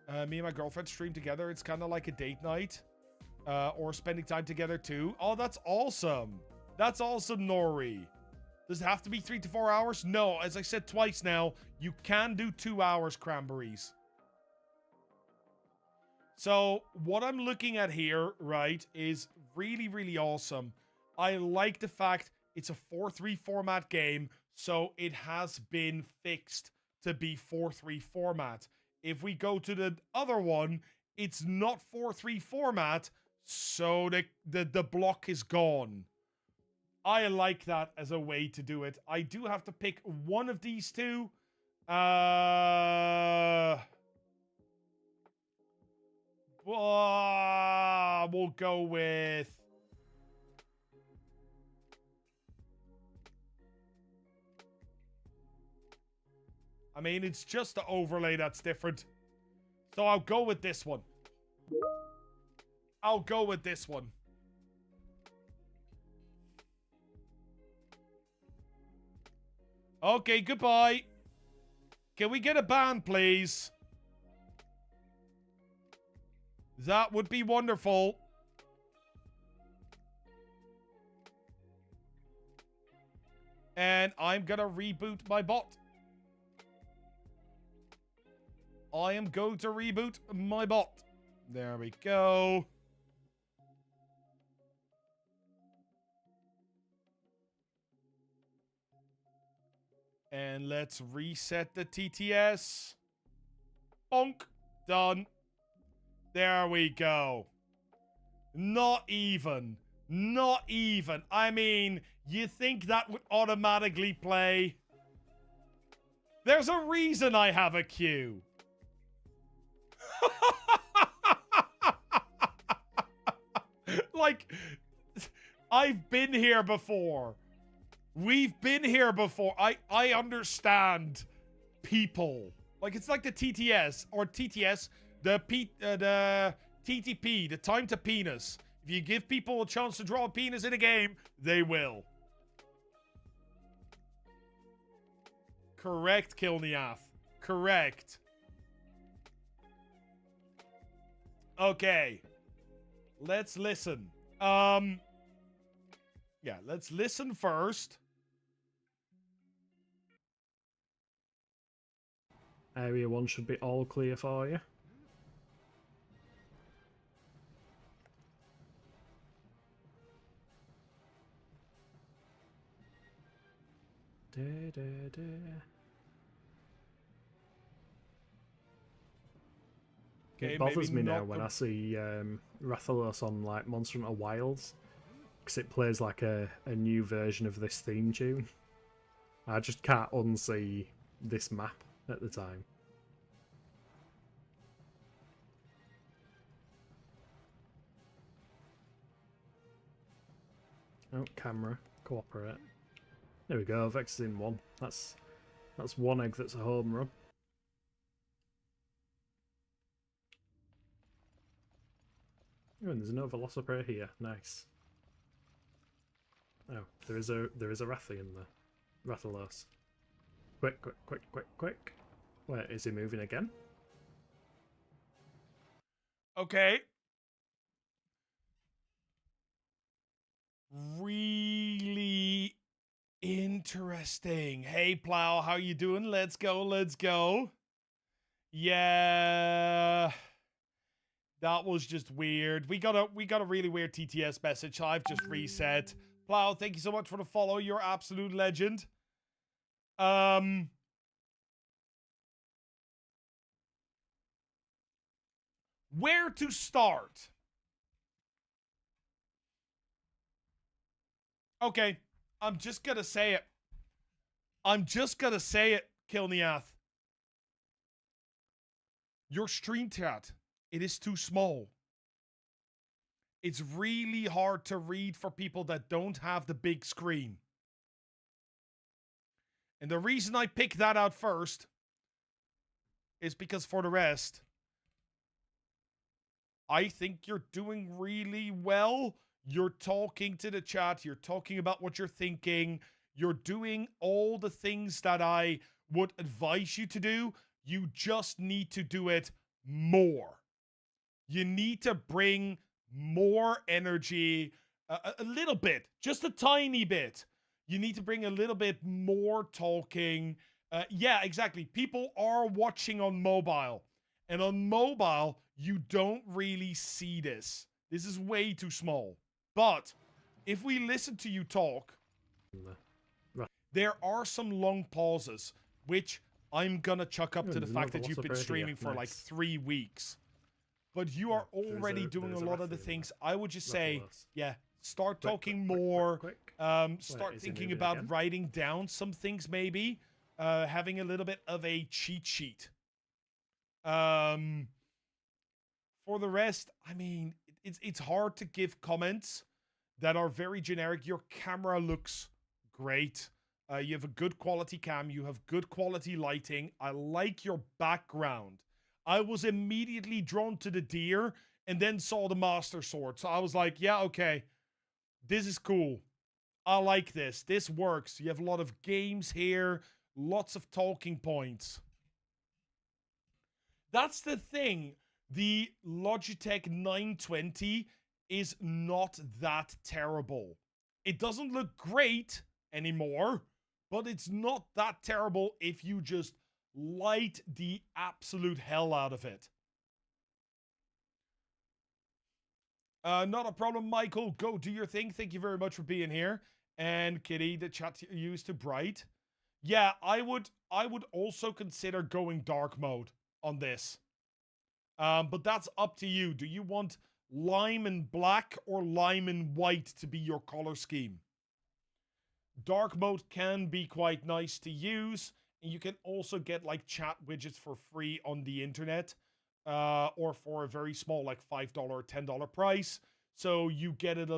Me and my girlfriend stream together. It's kind of like a date night. Or spending time together too. Oh, that's awesome. That's awesome, Nori. Does it have to be 3 to 4 hours? No, as I said twice now, you can do 2 hours, Cranberries. So, what I'm looking at here, right, is really, really awesome. I like the fact it's a 4:3 format game, so it has been fixed to be 4:3 format. If we go to the other one, it's not 4:3 format, so the block is gone. I like that as a way to do it. I do have to pick one of these two. We'll go with... I mean, it's just the overlay that's different. So I'll go with this one. I'll go with this one. Okay, goodbye. Can we get a ban, please? That would be wonderful. And I'm gonna reboot my bot. I am going to reboot my bot. There we go. And let's reset the TTS. Bonk. Done. There we go. Not even. Not even. I mean, you think that would automatically play? There's a reason I have a queue. Like, I've been here before. We've been here before. I understand people. Like, it's like the TTS or TTS, the TTP, the time to penis. If you give people a chance to draw a penis in a game, they will. Correct, Killath. Correct. Okay. Let's listen. Yeah, let's listen first. Area 1 should be all clear for you. Okay, it bothers me maybe now not when the- I see Rathalos on like Monster Hunter Wilds, because it plays like a new version of this theme tune. I just can't unsee this map at the time. Oh, camera, cooperate. There we go, Vex is in 1. That's one egg that's a home run. Oh, and there's no Velocipede here. Nice. Oh, there is a Rathy in there. Rathalos. Quick, quick, quick, quick, quick. Wait, is he moving again? Okay. Really interesting. Hey, Plow, how you doing? Let's go, let's go. Yeah. That was just weird. We got a really weird TTS message. I've just reset. Plow, thank you so much for the follow. You're absolute legend. Where to start? Okay, I'm just gonna say it. Killath. Your stream chat, it is too small. It's really hard to read for people that don't have the big screen. And the reason I pick that out first is because for the rest, I think you're doing really well. You're talking to the chat. You're talking about what you're thinking. You're doing all the things that I would advise you to do. You just need to do it more. You need to bring more energy, a little bit, just a tiny bit. You need to bring a little bit more talking. Yeah, exactly. People are watching on mobile. And on mobile, you don't really see this. This is way too small. But if we listen to you talk, there are some long pauses, which I'm going to chuck up to the fact that you've been streaming for like 3 weeks. But you are already doing a lot of the things. I would just say, yeah, start talking more. Start thinking about writing down some things maybe. Having a little bit of a cheat sheet. For the rest, I mean, it's hard to give comments that are very generic. Your camera looks great. You have a good quality cam. You have good quality lighting. I like your background. I was immediately drawn to the deer and then saw the Master Sword. So I was like, yeah, okay. This is cool. I like this. This works. You have a lot of games here. Lots of talking points. That's the thing. The Logitech 920 is not that terrible. It doesn't look great anymore, but it's not that terrible if you just light the absolute hell out of it. Not a problem, Michael. Go do your thing. Thank you very much for being here. And Kitty, the chat you used to bright. Yeah, I would also consider going dark mode on this. But that's up to you. Do you want lime and black or lime and white to be your color scheme? Dark mode can be quite nice to use, and you can also get like chat widgets for free on the internet, or for a very small, like $5 or $10 price. So you get it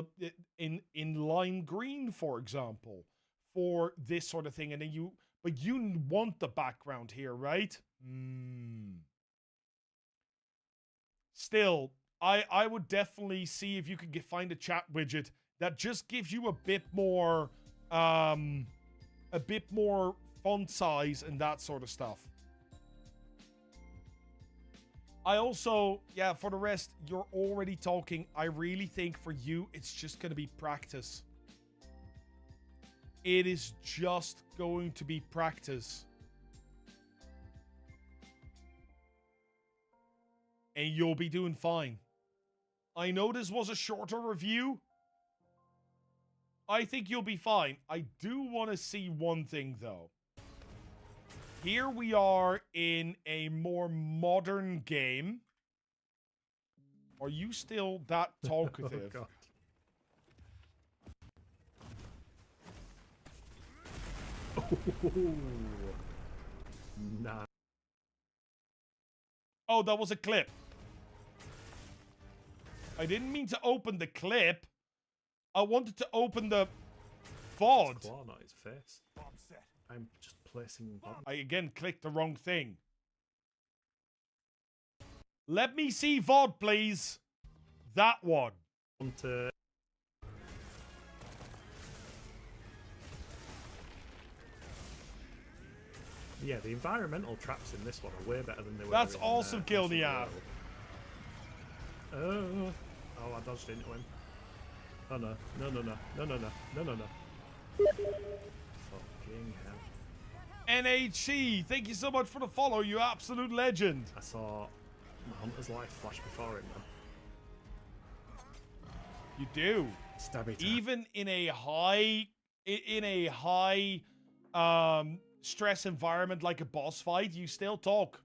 in lime green, for example, for this sort of thing, and then but you want the background here, right? Still, I would definitely see if you could find a chat widget that just gives you a bit more font size and that sort of stuff. I also, yeah, for the rest, you're already talking. I really think for you, it's just going to be practice. It is just going to be practice. And you'll be doing fine. I know this was a shorter review. I think you'll be fine. I do want to see one thing, though. Here we are in a more modern game. Are you still that talkative? Oh, God. Nah. Oh, that was a clip. I didn't mean to open the clip. I wanted to open the VOD. Claw, not his face. I'm just placing. I again clicked the wrong thing. Let me see VOD, please. That one. Yeah, the environmental traps in this one are way better than they were. That's awesome, Killath. Oh, I dodged into him. Oh no. No. Fucking hell. NHC, thank you so much for the follow, you absolute legend. I saw my hunter's life flash before him, man. You do. Stabby tap. Even in a high stress environment like a boss fight, you still talk.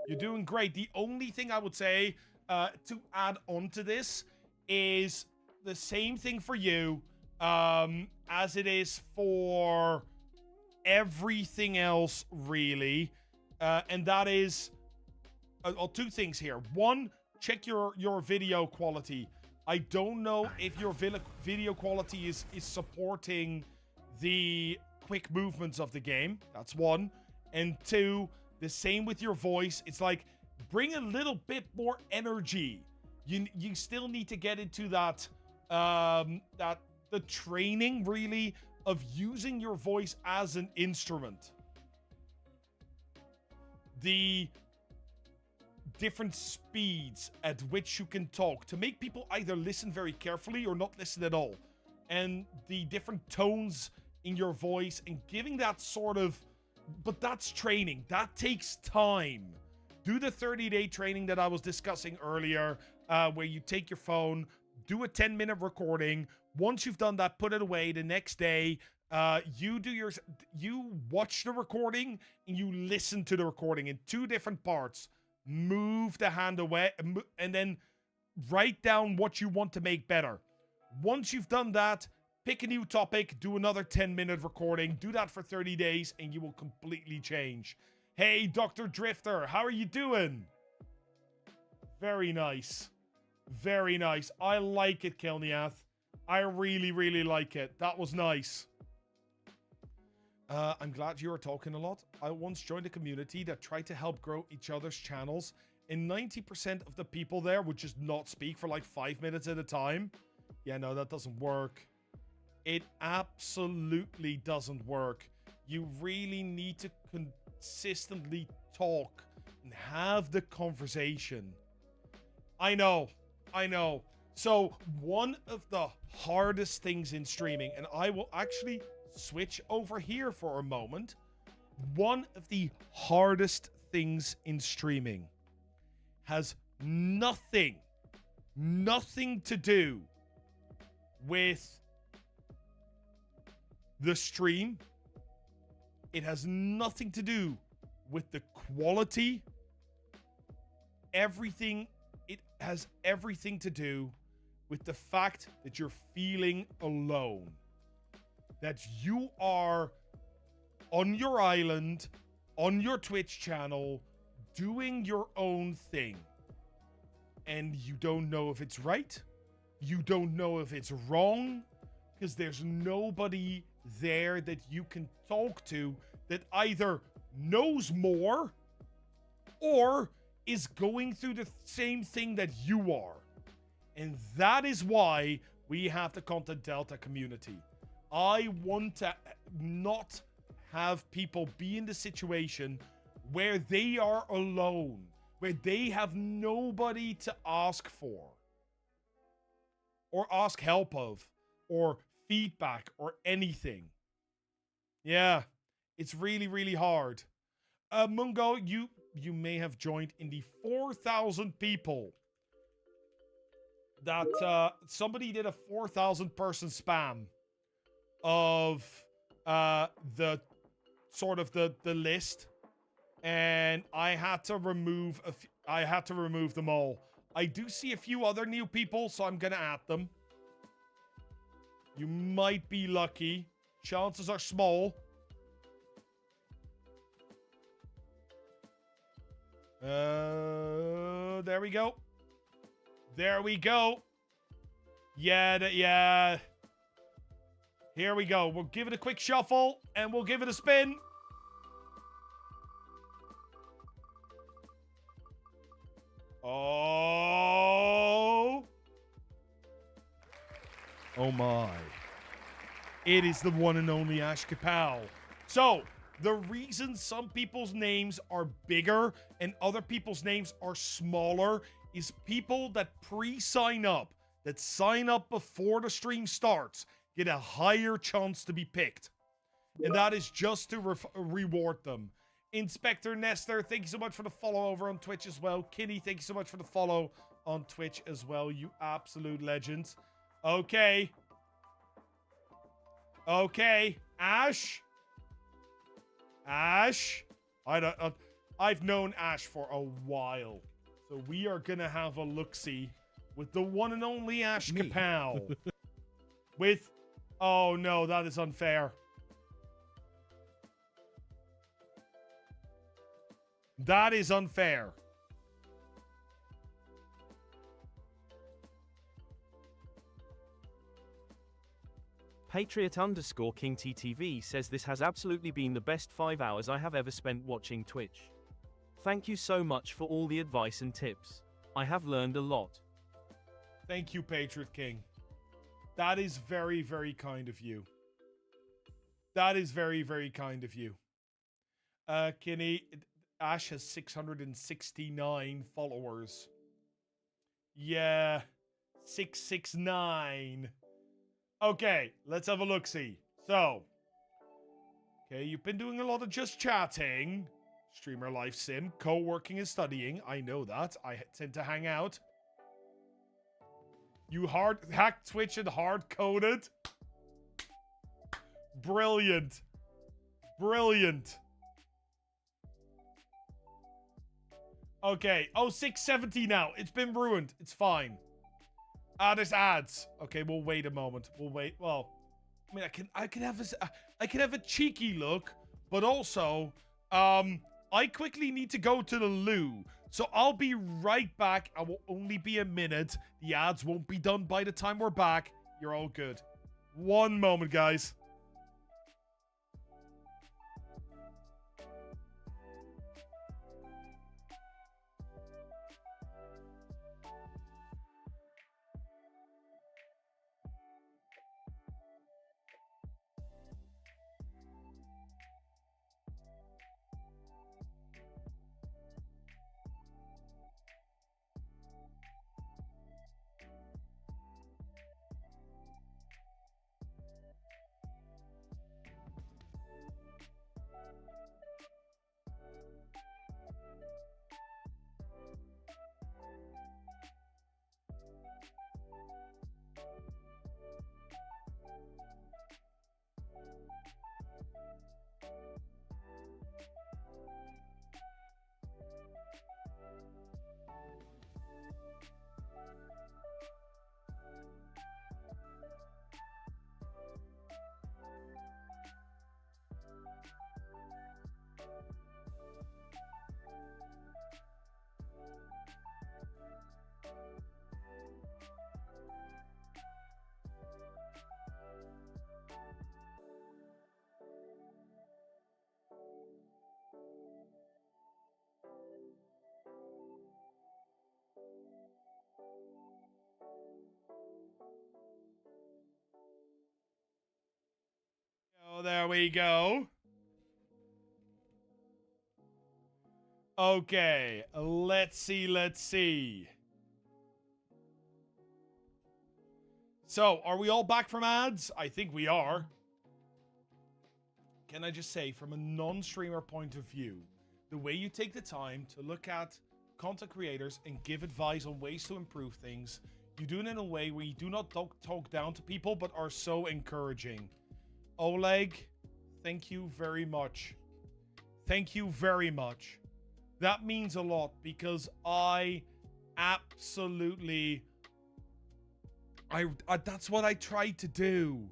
You're doing great. The only thing I would say to add on to this is the same thing for you as it is for everything else, really. And that is two things here. One, check your video quality. I don't know if your video quality is supporting the quick movements of the game. That's one. And two, the same with your voice. It's like, bring a little bit more energy. You still need to get into that the training, really, of using your voice as an instrument. The different speeds at which you can talk to make people either listen very carefully or not listen at all. And the different tones in your voice and giving that sort of... But that's training. That takes time. Do the 30-day training that I was discussing earlier, where you take your phone, do a 10-minute recording. Once you've done that, put it away. The next day, you watch the recording and you listen to the recording in two different parts. Move the hand away and then write down what you want to make better. Once you've done that, pick a new topic, do another 10-minute recording, do that for 30 days, and you will completely change. Hey, Dr. Drifter, how are you doing? Very nice. Very nice. I like it, Killath. I really, really like it. That was nice. I'm glad you are talking a lot. I once joined a community that tried to help grow each other's channels, and 90% of the people there would just not speak for like 5 minutes at a time. Yeah, no, that doesn't work. It absolutely doesn't work. You really need to consistently talk and have the conversation. I know. So one of the hardest things in streaming, and I will actually switch over here for a moment, one of the hardest things in streaming has nothing to do with the stream. It has nothing to do with the quality. It has everything to do with the fact that you're feeling alone. That you are on your island, on your Twitch channel, doing your own thing. And you don't know if it's right. You don't know if it's wrong. Because there's nobody there that you can talk to that either knows more or is going through the same thing that you are. And that is why we have the Content Delta community. I want to not have people be in the situation where they are alone, where they have nobody to ask for, or ask help of, or feedback, or anything. Yeah, it's really, really hard. Mungo, you may have joined in the 4,000 people that somebody did a 4,000 person spam of the sort of the list, and I had to remove them all. I do see a few other new people, so I'm gonna add them. You might be lucky. Chances are small. There we go. There we go. Yeah. Here we go. We'll give it a quick shuffle, and we'll give it a spin. Oh my. It is the one and only Ash Kapow. So, the reason some people's names are bigger and other people's names are smaller is people that pre-sign up, that sign up before the stream starts, get a higher chance to be picked. And that is just to reward them. Inspector Nestor, thank you so much for the follow over on Twitch as well. Kinney, thank you so much for the follow on Twitch as well. You absolute legends. Okay. Ash. I've known Ash for a while. So we are going to have a look-see with the one and only Ash Kapow. With... Oh, no, that is unfair. That is unfair. Patriot_KingTTV says this has absolutely been the best 5 hours I have ever spent watching Twitch. Thank you so much for all the advice and tips. I have learned a lot. Thank you, Patriot King. That is very, very kind of you. That is very, very kind of you. Kinney, Ash has 669 followers. Yeah, 669. Okay, let's have a look-see. So, okay, you've been doing a lot of just chatting. Streamer life sim, co-working and studying. I know that. I tend to hang out. You hacked Twitch and hard-coded. Brilliant. Brilliant. Okay. Oh, 670 now. It's been ruined. It's fine. There's ads. Okay, we'll wait a moment. We'll wait. Well, I mean, I can have a cheeky look, but also, I quickly need to go to the loo. So I'll be right back. I will only be a minute. The ads won't be done by the time we're back. You're all good. One moment, guys. Oh, there we go. Okay, let's see. So, are we all back from ads? I think we are. Can I just say, from a non-streamer point of view, the way you take the time to look at content creators and give advice on ways to improve things, you do it in a way where you do not talk down to people, but are so encouraging. Oleg, thank you very much. Thank you very much. That means a lot because I absolutely... that's what I try to do.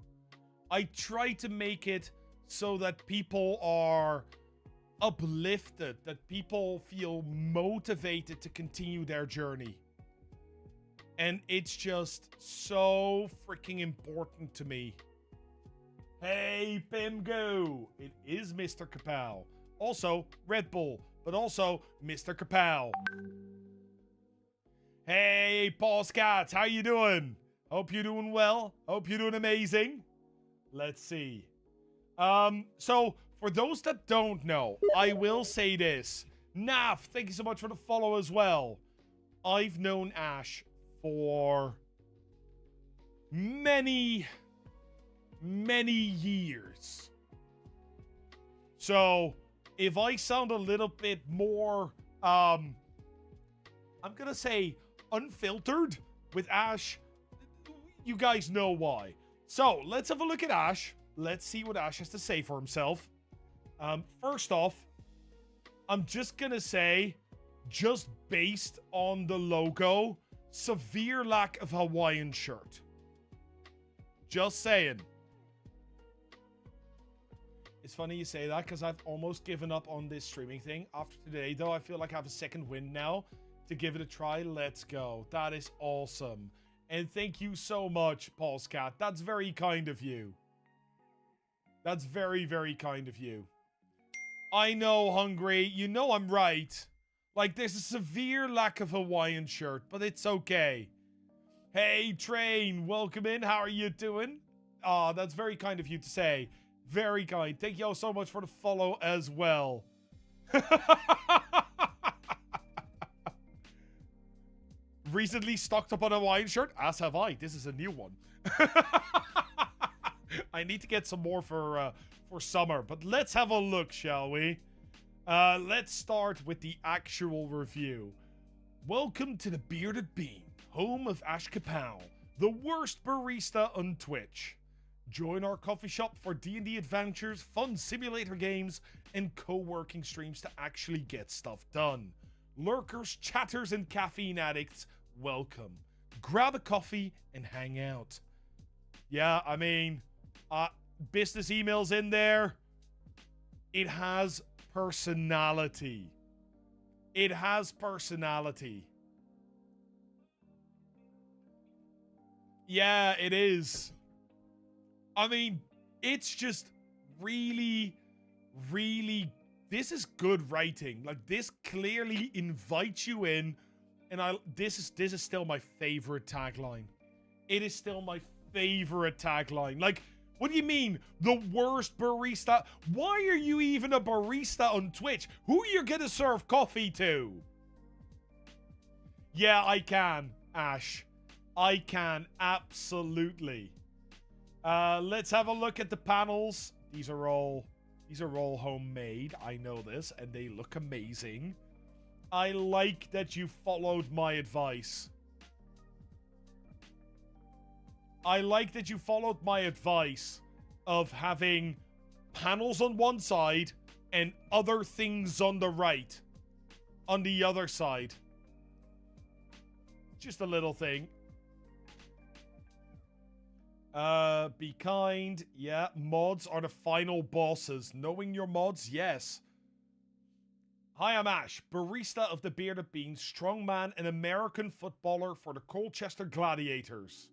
I try to make it so that people are uplifted, that people feel motivated to continue their journey. And it's just so freaking important to me. Hey, Pimgo! It is Mr. Kapow. Also, Red Bull, but also Mr. Kapow. Hey, Paul Scott, how you doing? Hope you're doing well. Hope you're doing amazing. Let's see. So, for those that don't know, I will say this. Naf, thank you so much for the follow as well. I've known Ash for many years. So, if I sound a little bit more, I'm gonna say unfiltered with Ash, you guys know why. So, let's have a look at Ash. Let's see what Ash has to say for himself. First off, I'm just gonna say, just based on the logo, severe lack of Hawaiian shirt. Just saying. It's funny you say that because I've almost given up on this streaming thing. After today, though, I feel like I have a second win now to give it a try. Let's go. That is awesome. And thank you so much, Paul Scat. That's very kind of you. That's very, very kind of you. I know, Hungry. You know I'm right. Like, there's a severe lack of Hawaiian shirt, but it's okay. Hey, Train. Welcome in. How are you doing? Ah, that's very kind of you to say. Very kind. Thank you all so much for the follow as well. Recently stocked up on a Hawaiian shirt? As have I. This is a new one. I need to get some more for summer. But let's have a look, shall we? Let's start with the actual review. Welcome to the Bearded Bean, home of Ash Kapow, the worst barista on Twitch. Join our coffee shop for D&D adventures, fun simulator games, and co-working streams to actually get stuff done. Lurkers, chatters, and caffeine addicts, welcome. Grab a coffee and hang out. Yeah, I mean, business emails in there. It has personality. It has personality. Yeah, it is. I mean, it's just really, really, this is good writing. Like, this clearly invites you in, and this is still my favorite tagline. It is still my favorite tagline. Like, what do you mean, the worst barista? Why are you even a barista on Twitch? Who are you gonna serve coffee to? Yeah, I can, Ash. I can, absolutely. Let's have a look at the panels. These are all homemade. I know this, and they look amazing. I like that you followed my advice. I like that you followed my advice. of having panels on one side and other things on the right, on the other side. Just a little thing. Be kind. Yeah, mods are the final bosses. Knowing your mods, yes. Hi, I'm Ash, barista of the Bearded Beans, strongman and American footballer for the Colchester Gladiators.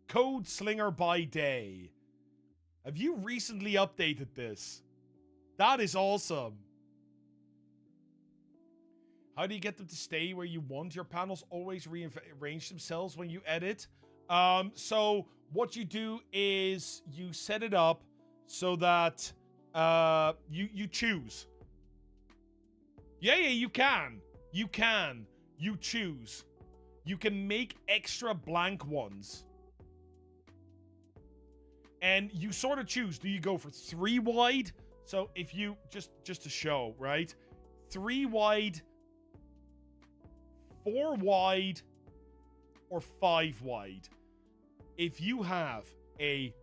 Code Slinger by day. Have you recently updated this? That is awesome. How do you get them to stay where you want? Your panels always rearrange themselves when you edit. So what you do is you set it up so that you choose. Yeah, you can. You can. You choose. You can make extra blank ones. And you sort of choose. Do you go for 3 wide? So if you, just to show, right? 3 wide, 4 wide, or 5 wide. If you have a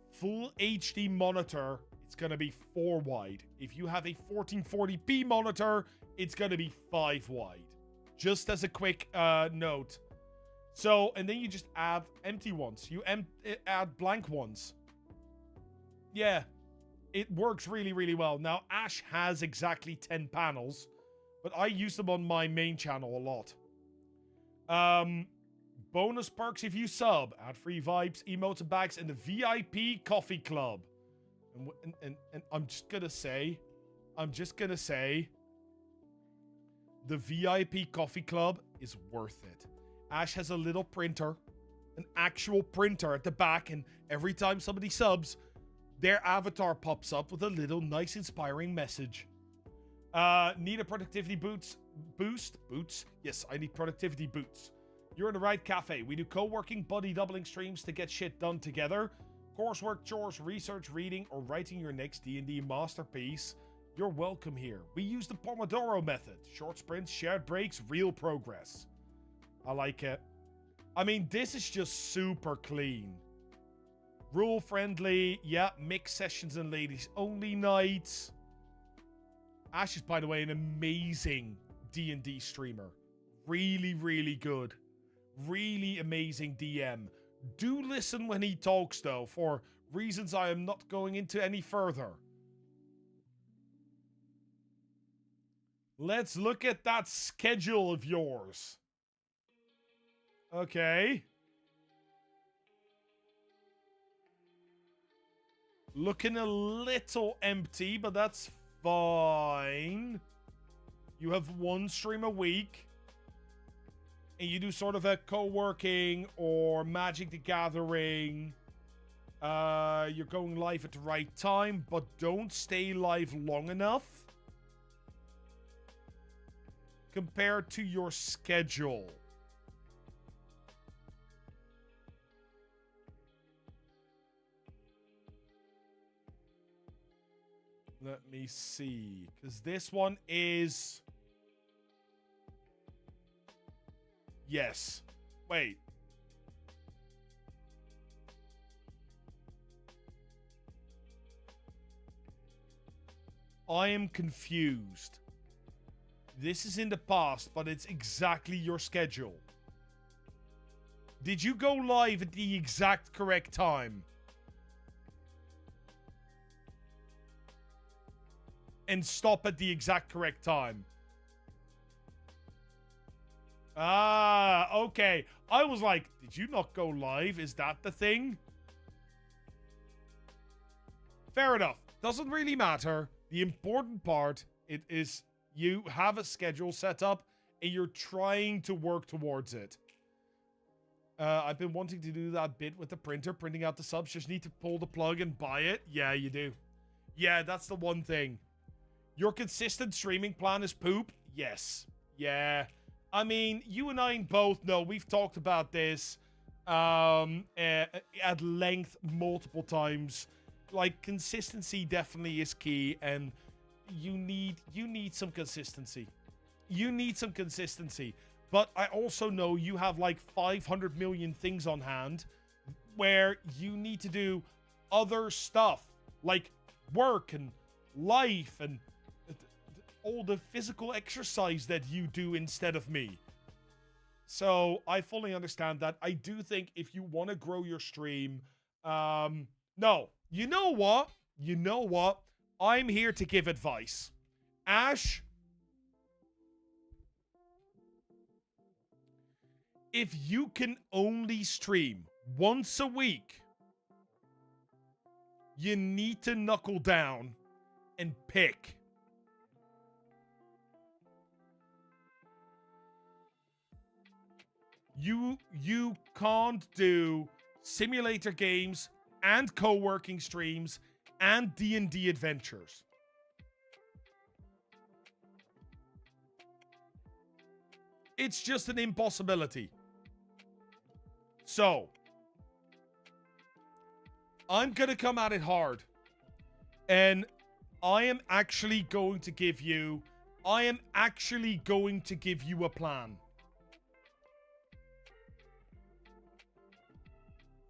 full HD monitor, it's going to be 4 wide. If you have a 1440p monitor, it's going to be 5 wide. Just as a quick note. So, and then you just add empty ones. You add blank ones. Yeah, it works really, really well. Now, Ash has exactly 10 panels, but I use them on my main channel a lot. Bonus perks if you sub. Add free vibes, emotes, and bags in the VIP coffee club. And I'm just gonna say, the VIP coffee club is worth it. Ash has a little printer, an actual printer at the back, and every time somebody subs, their avatar pops up with a little nice inspiring message. Need a productivity boost? Boots? Yes, I need productivity boots. You're in the right cafe. We do co-working, buddy doubling streams to get shit done together. Coursework, chores, research, reading, or writing your next D&D masterpiece. You're welcome here. We use the Pomodoro method. Short sprints, shared breaks, real progress. I like it. I mean, this is just super clean. Rule friendly. Yeah, mixed sessions and ladies only nights. Ash is, by the way, an amazing D&D streamer. Really, really good. Really amazing DM. Do listen when he talks, though, for reasons I am not going into any further. Let's look at that schedule of yours. Okay. Looking a little empty, but that's fine. You have 1 stream a week. And you do sort of a co-working or Magic the Gathering. You're going live at the right time, but don't stay live long enough compared to your schedule. Let me see, because this one is... Yes. Wait. I am confused. This is in the past, but it's exactly your schedule. Did you go live at the exact correct time? And stop at the exact correct time? Ah, okay. I was like, did you not go live? Is that the thing? Fair enough. Doesn't really matter. The important part is you have a schedule set up and you're trying to work towards it. I've been wanting to do that bit with the printer, printing out the subs. Just need to pull the plug and buy it. Yeah, you do. Yeah, that's the one thing. Your consistent streaming plan is poop? Yes. Yeah. I mean, you and I both know, we've talked about this at length multiple times. Like, consistency definitely is key, and you need some consistency. You need some consistency. But I also know you have like 500 million things on hand where you need to do other stuff like work and life and all the physical exercise that you do instead of me. So I fully understand that. I do think if you want to grow your stream, no, you know what? You know what? I'm here to give advice. Ash, if you can only stream once a week, you need to knuckle down and pick. You can't do simulator games and co-working streams and D&D adventures. It's just an impossibility. So, I'm gonna come at it hard. And I am actually going to give you a plan.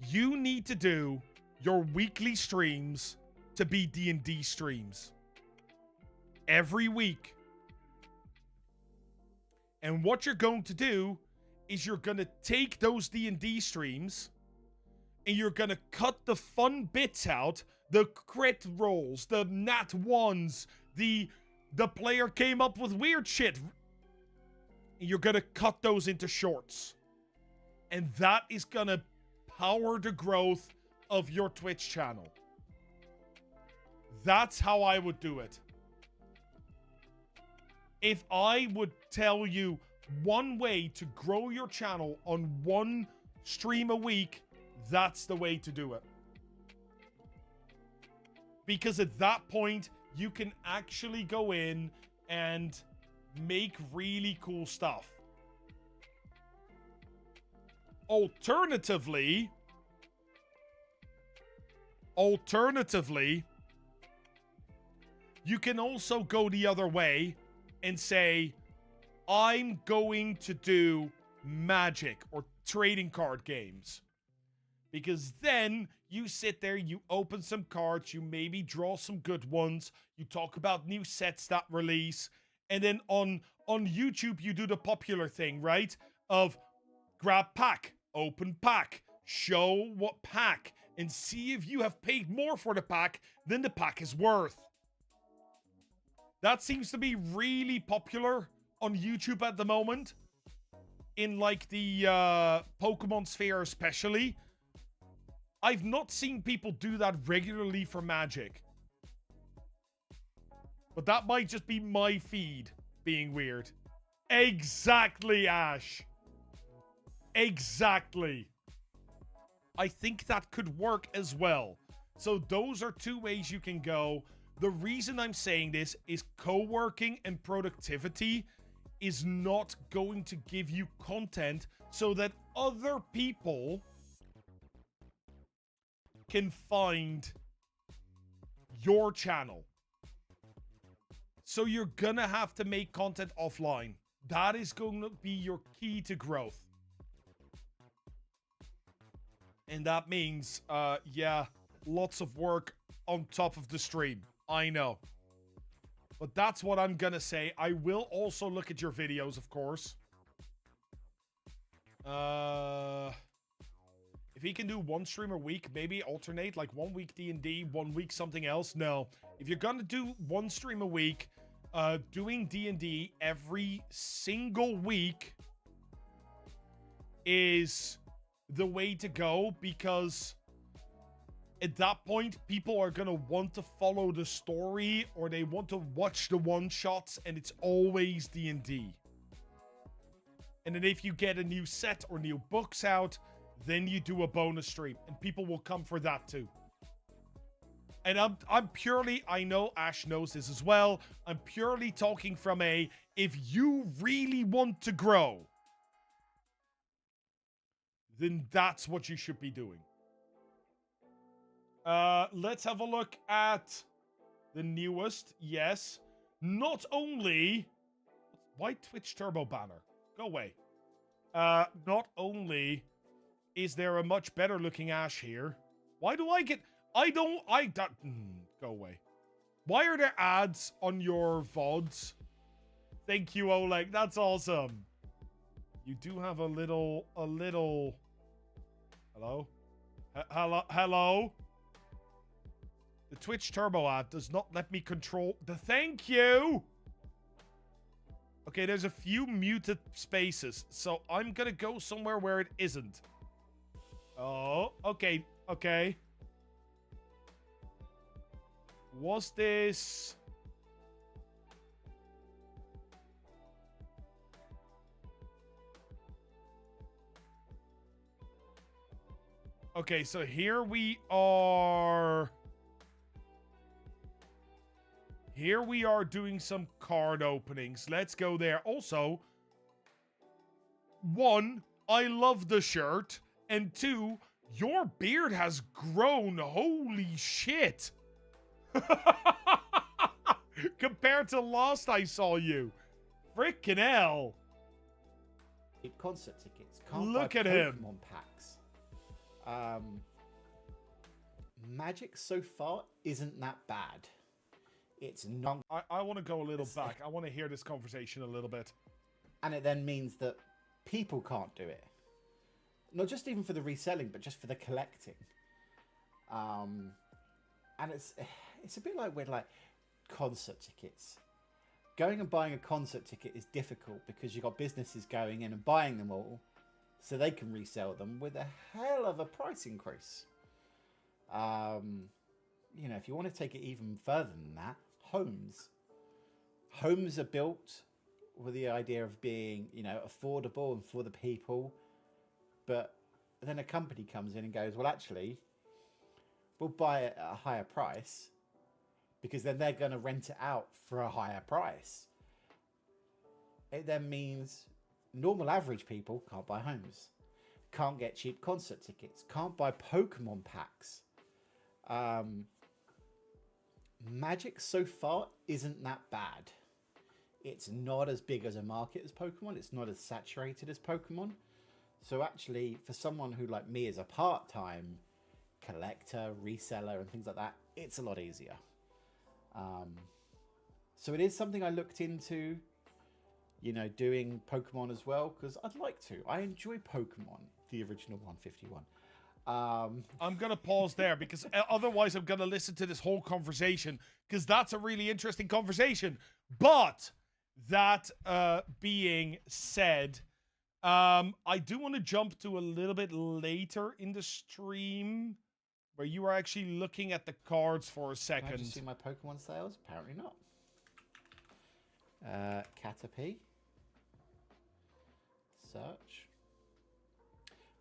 You need to do your weekly streams to be D&D streams. Every week. And what you're going to do is you're going to take those D&D streams and you're going to cut the fun bits out, the crit rolls, the nat ones, the player came up with weird shit. And you're going to cut those into shorts. And that is going to power the growth of your Twitch channel. That's how I would do it. If I would tell you one way to grow your channel on one stream a week, that's the way to do it. Because at that point, you can actually go in and make really cool stuff. Alternatively, you can also go the other way and say, I'm going to do Magic or trading card games. Because then you sit there, you open some cards, you maybe draw some good ones, you talk about new sets that release, and then on YouTube you do the popular thing, right? Of grab pack, open pack, show what pack, and see if you have paid more for the pack than the pack is worth. That seems to be really popular on YouTube at the moment. In like the Pokemon sphere especially. I've not seen people do that regularly for Magic. But that might just be my feed being weird. Exactly, Ash. Exactly. I think that could work as well. So those are two ways you can go. The reason I'm saying this is co-working and productivity is not going to give you content so that other people can find your channel. So you're gonna have to make content offline. That is going to be your key to growth. And that means, yeah, lots of work on top of the stream. I know. But that's what I'm gonna say. I will also look at your videos, of course. If he can do one stream a week, maybe alternate, like 1 week D&D, 1 week something else. No. If you're gonna do one stream a week, doing D&D every single week is the way to go, because at that point, people are going to want to follow the story, or they want to watch the one-shots, and it's always D&D. And then if you get a new set or new books out, then you do a bonus stream, and people will come for that too. And I'm purely, I know Ash knows this as well, I'm purely talking from a, if you really want to grow, then that's what you should be doing. Let's have a look at the newest. Yes. Not only... Why Twitch Turbo banner? Go away. Not only is there a much better looking Ash here. Why do I get... Go away. Why are there ads on your VODs? Thank you, Oleg. That's awesome. You do have a little... Hello? Hello? The Twitch Turbo ad does not let me control the... Thank you! Okay, there's a few muted spaces, so I'm gonna go somewhere where it isn't. Oh, okay, okay. Was this... Okay, so here we are. Here we are doing some card openings. Let's go there. Also, 1, I love the shirt. And 2, your beard has grown. Holy shit. Compared to last I saw you. Frickin' hell. Concert tickets. Can't Look buy at Pokemon him. Packs. Magic so far isn't that bad. It's not. I want to go a little back. I want to hear this conversation a little bit. And it then means that people can't do it. Not just even for the reselling, but just for the collecting. And it's a bit like with like concert tickets. Going and buying a concert ticket is difficult because you've got businesses going in and buying them all so they can resell them with a hell of a price increase. You know, if you want to take it even further than that, homes are built with the idea of being, you know, affordable and for the people. But then a company comes in and goes, well, actually, we'll buy it at a higher price because then they're going to rent it out for a higher price. It then means normal average people can't buy homes, can't get cheap concert tickets, can't buy Pokemon packs. Magic so far isn't that bad. It's not as big as a market as Pokemon. It's not as saturated as Pokemon. So actually, for someone who like me is a part-time collector, reseller and things like that, it's a lot easier. So it is something I looked into, you know, doing Pokemon as well, because I'd like to. I enjoy Pokemon, the original 151. I'm going to pause there because otherwise I'm going to listen to this whole conversation because that's a really interesting conversation. But that being said, I do want to jump to a little bit later in the stream where you are actually looking at the cards for a second. Did you see my Pokemon sales? Apparently not. Caterpie. Search.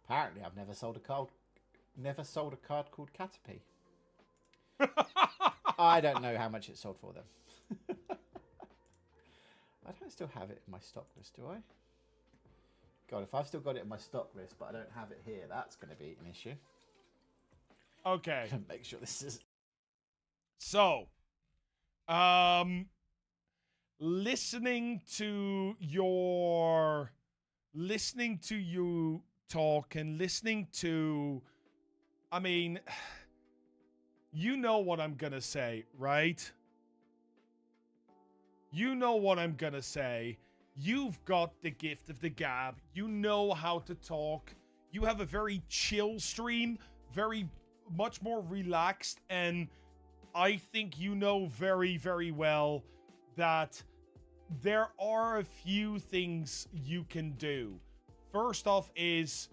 Apparently I've never sold a card called Caterpie. I don't know how much it sold for them. I don't still have it in my stock list, do I? God, if I've still got it in my stock list, but I don't have it here, that's going to be an issue. Okay. Make sure this is... So, listening to you talk and listening to, I mean, you know what I'm going to say, right? You know what I'm going to say. You've got the gift of the gab. You know how to talk. You have a very chill stream, very much more relaxed, and I think you know very, very well that there are a few things you can do. First off is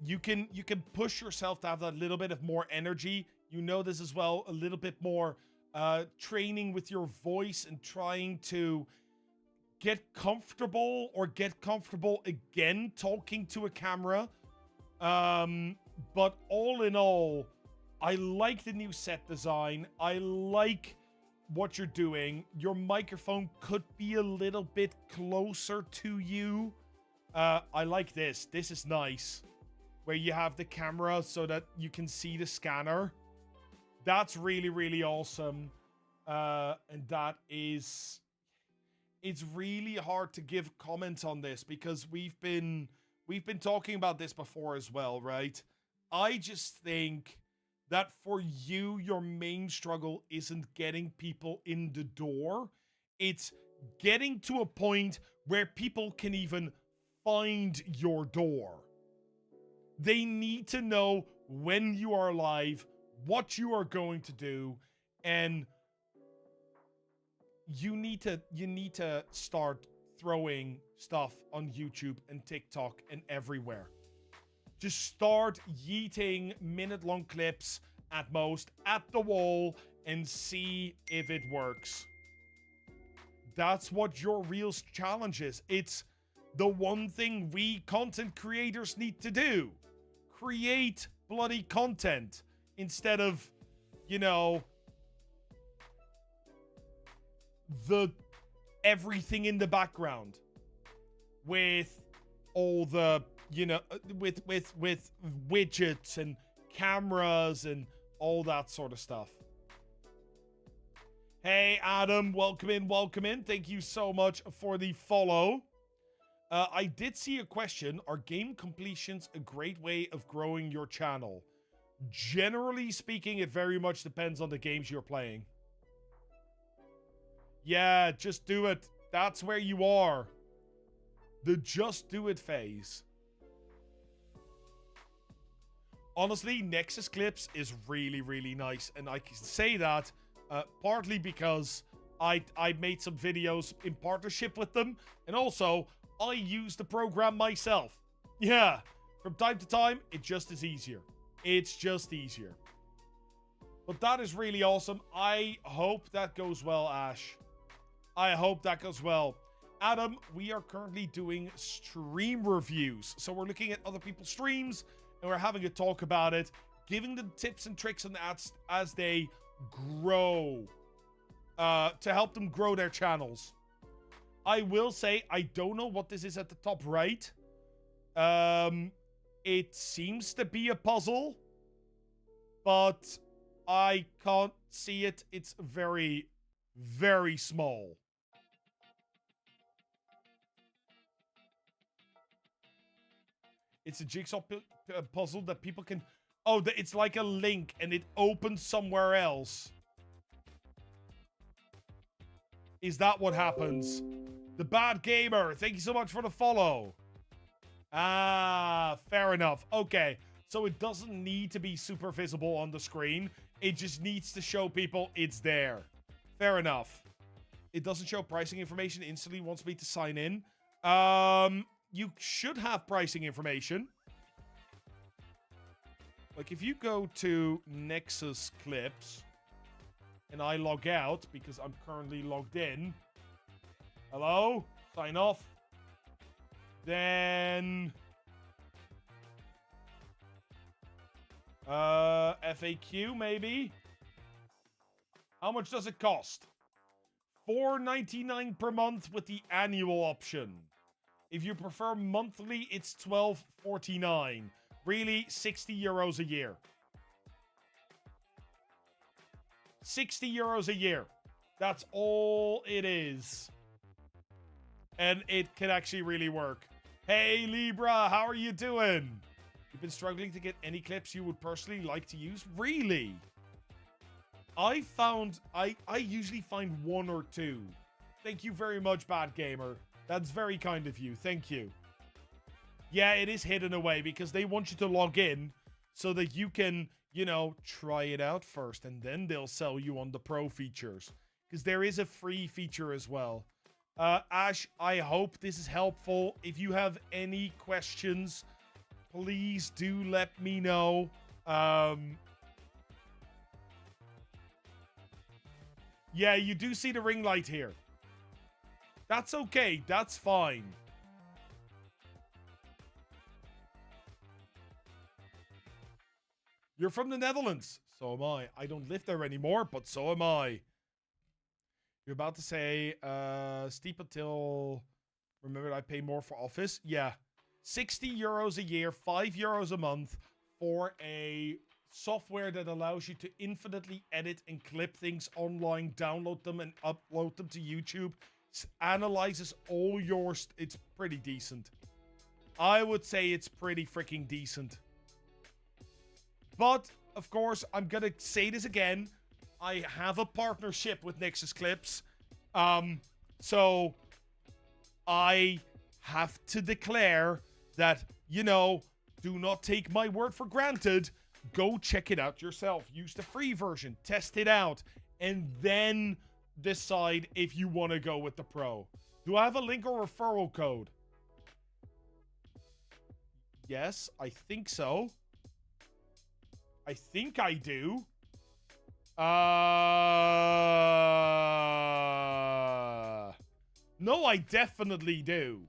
you can push yourself to have that little bit of more energy. You know this as well, a little bit more training with your voice and trying to get comfortable again talking to a camera. But all in all, I like the new set design. I like what you're doing. Your microphone could be a little bit closer to you. I like this. This is nice. Where you have the camera so that you can see the scanner. That's really, really awesome. And that is... It's really hard to give comments on this because we've been talking about this before as well, right? I just think that for you, your main struggle isn't getting people in the door. It's getting to a point where people can even find your door. They need to know when you are live, what you are going to do, and you need to start throwing stuff on YouTube and TikTok and everywhere. Just start yeeting minute-long clips at most at the wall and see if it works. That's what your real challenge is. It's the one thing we content creators need to do. Create bloody content instead of, you know, the everything in the background with all the, you know, with widgets and cameras and all that sort of stuff. Hey, Adam, welcome in. Thank you so much for the follow. I did see a question. Are game completions a great way of growing your channel? Generally speaking, it very much depends on the games you're playing. Yeah, just do it. That's where you are. The just do it phase. Honestly, Nexus Clips is really, really nice. And I can say that partly because I made some videos in partnership with them. And also, I use the program myself. Yeah, from time to time, it just is easier. It's just easier. But that is really awesome. I hope that goes well, Ash. I hope that goes well. Adam, we are currently doing stream reviews. So we're looking at other people's streams and we're having a talk about it, giving them tips and tricks and that as they grow, to help them grow their channels. I will say, I don't know what this is at the top right. It seems to be a puzzle, but I can't see it. It's very, very small. It's a jigsaw puzzle that people can... Oh, it's like a link and it opens somewhere else. Is that what happens? The Bad Gamer, thank you so much for the follow. Ah, fair enough. Okay, so it doesn't need to be super visible on the screen. It just needs to show people it's there. Fair enough. It doesn't show pricing information instantly, wants me to sign in. You should have pricing information. Like if you go to Nexus Clips and I log out because I'm currently logged in. Hello? Sign off. Then FAQ maybe. How much does it cost? $4.99 per month with the annual option. If you prefer monthly, it's $12.49. Really, 60 euros a year. 60 euros a year. That's all it is. And it can actually really work. Hey, Libra, how are you doing? You've been struggling to get any clips you would personally like to use? Really? I usually find one or two. Thank you very much, Bad Gamer. That's very kind of you. Thank you. Yeah, it is hidden away because they want you to log in so that you can, you know, try it out first and then they'll sell you on the pro features. Because there is a free feature as well. Ash, I hope this is helpful. If you have any questions, please do let me know. Yeah, you do see the ring light here. That's okay. That's fine. You're from the Netherlands. So am I. I don't live there anymore, but so am I. You're about to say, steep until... Remember, I pay more for Office? Yeah. 60 euros a year, 5 euros a month for a software that allows you to infinitely edit and clip things online, download them and upload them to YouTube. Analyzes all your... It's pretty decent. I would say it's pretty freaking decent. But of course, I'm gonna say this again. I have a partnership with Nexus Clips. So I have to declare that, you know, do not take my word for granted. Go check it out yourself. Use the free version, test it out, and then decide if you want to go with the pro. Do I have a link or referral code? Yes, I think so. I think I do. No, I definitely do.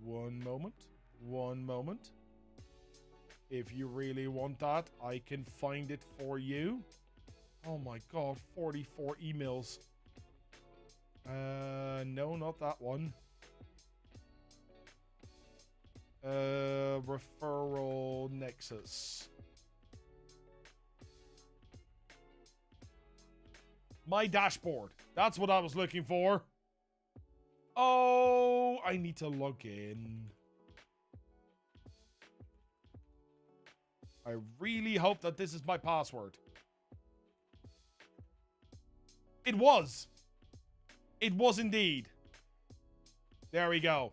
One moment. One moment. If you really want that, I can find it for you. Oh my god, 44 emails. No, not that one. Referral Nexus. My dashboard. That's what I was looking for. Oh, I need to log in. I really hope that this is my password. It was. It was indeed. There we go.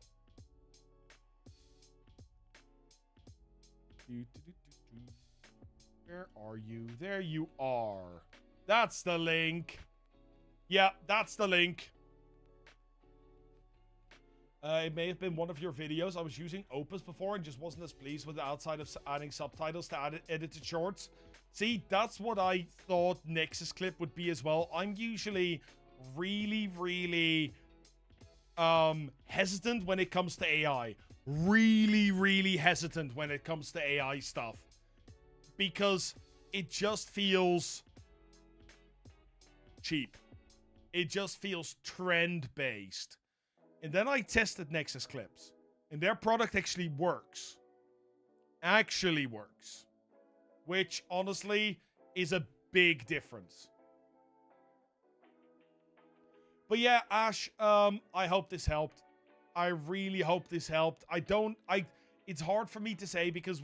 Where are you? There you are. That's the link. Yeah, that's the link. It may have been one of your videos. I was using Opus before and just wasn't as pleased with the outside of adding subtitles to edited shorts. See, that's what I thought Nexus Clip would be as well. I'm usually really hesitant when it comes to AI. Really hesitant when it comes to AI stuff. Because it just feels cheap. It just feels trend-based. And then I tested Nexus Clips. And their product actually works. Actually works. Which, honestly, is a big difference. But yeah, Ash, I hope this helped. I really hope this helped. It's hard for me to say because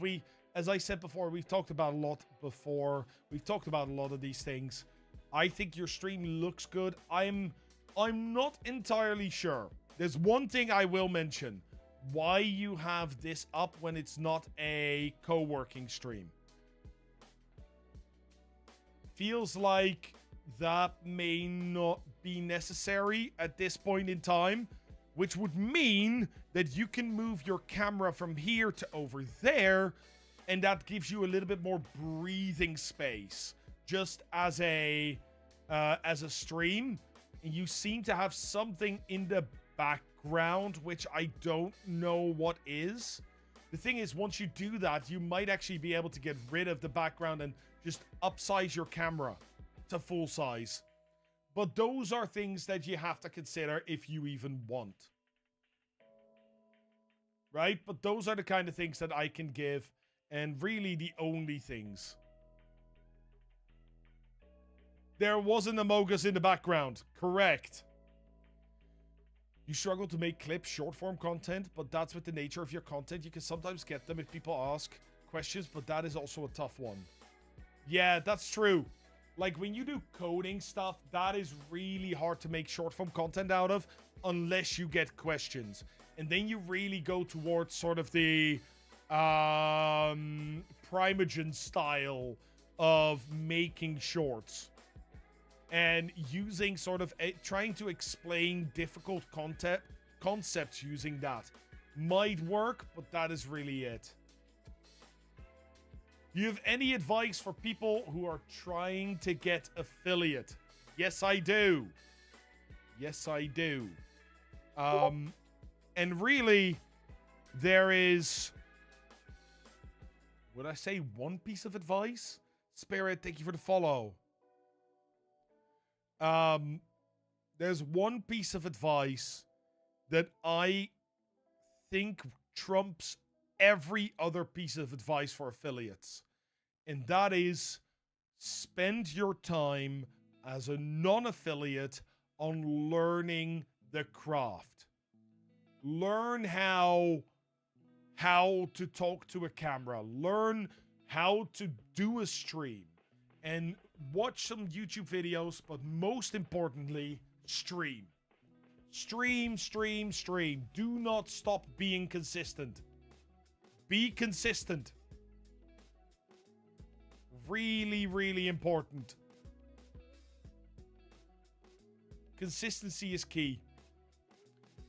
as I said before, we've talked about a lot before. We've talked about a lot of these things. I think your stream looks good. I'm not entirely sure. There's one thing I will mention. Why you have this up when it's not a co-working stream. Feels like that may not be necessary at this point in time, which would mean that you can move your camera from here to over there, and that gives you a little bit more breathing space just as a stream. And you seem to have something in the background, which I don't know what is. The thing is, once you do that, you might actually be able to get rid of the background and just upsize your camera to full size. But those are things that you have to consider if you even want. Right? But those are the kind of things that I can give, and really the only things. There was an Amogus in the background. Correct. You struggle to make clips, short-form content, but that's with the nature of your content. You can sometimes get them if people ask questions, but that is also a tough one. Yeah, that's true. Like, when you do coding stuff, that is really hard to make short-form content out of unless you get questions. And then you really go towards sort of the Primogen style of making shorts. And using sort of trying to explain difficult concepts using that might work, but that is really it. Do you have any advice for people who are trying to get affiliate? Yes, I do. Yes, I do. And really, there is, would I say one piece of advice? Spirit, thank you for the follow. There's one piece of advice that I think trumps every other piece of advice for affiliates. And that is, spend your time as a non-affiliate on learning the craft. Learn how to talk to a camera. Learn how to do a stream. And watch some YouTube videos, but most importantly, stream. Stream, stream, stream. Do not stop being consistent. Be consistent. Really, really important. Consistency is key.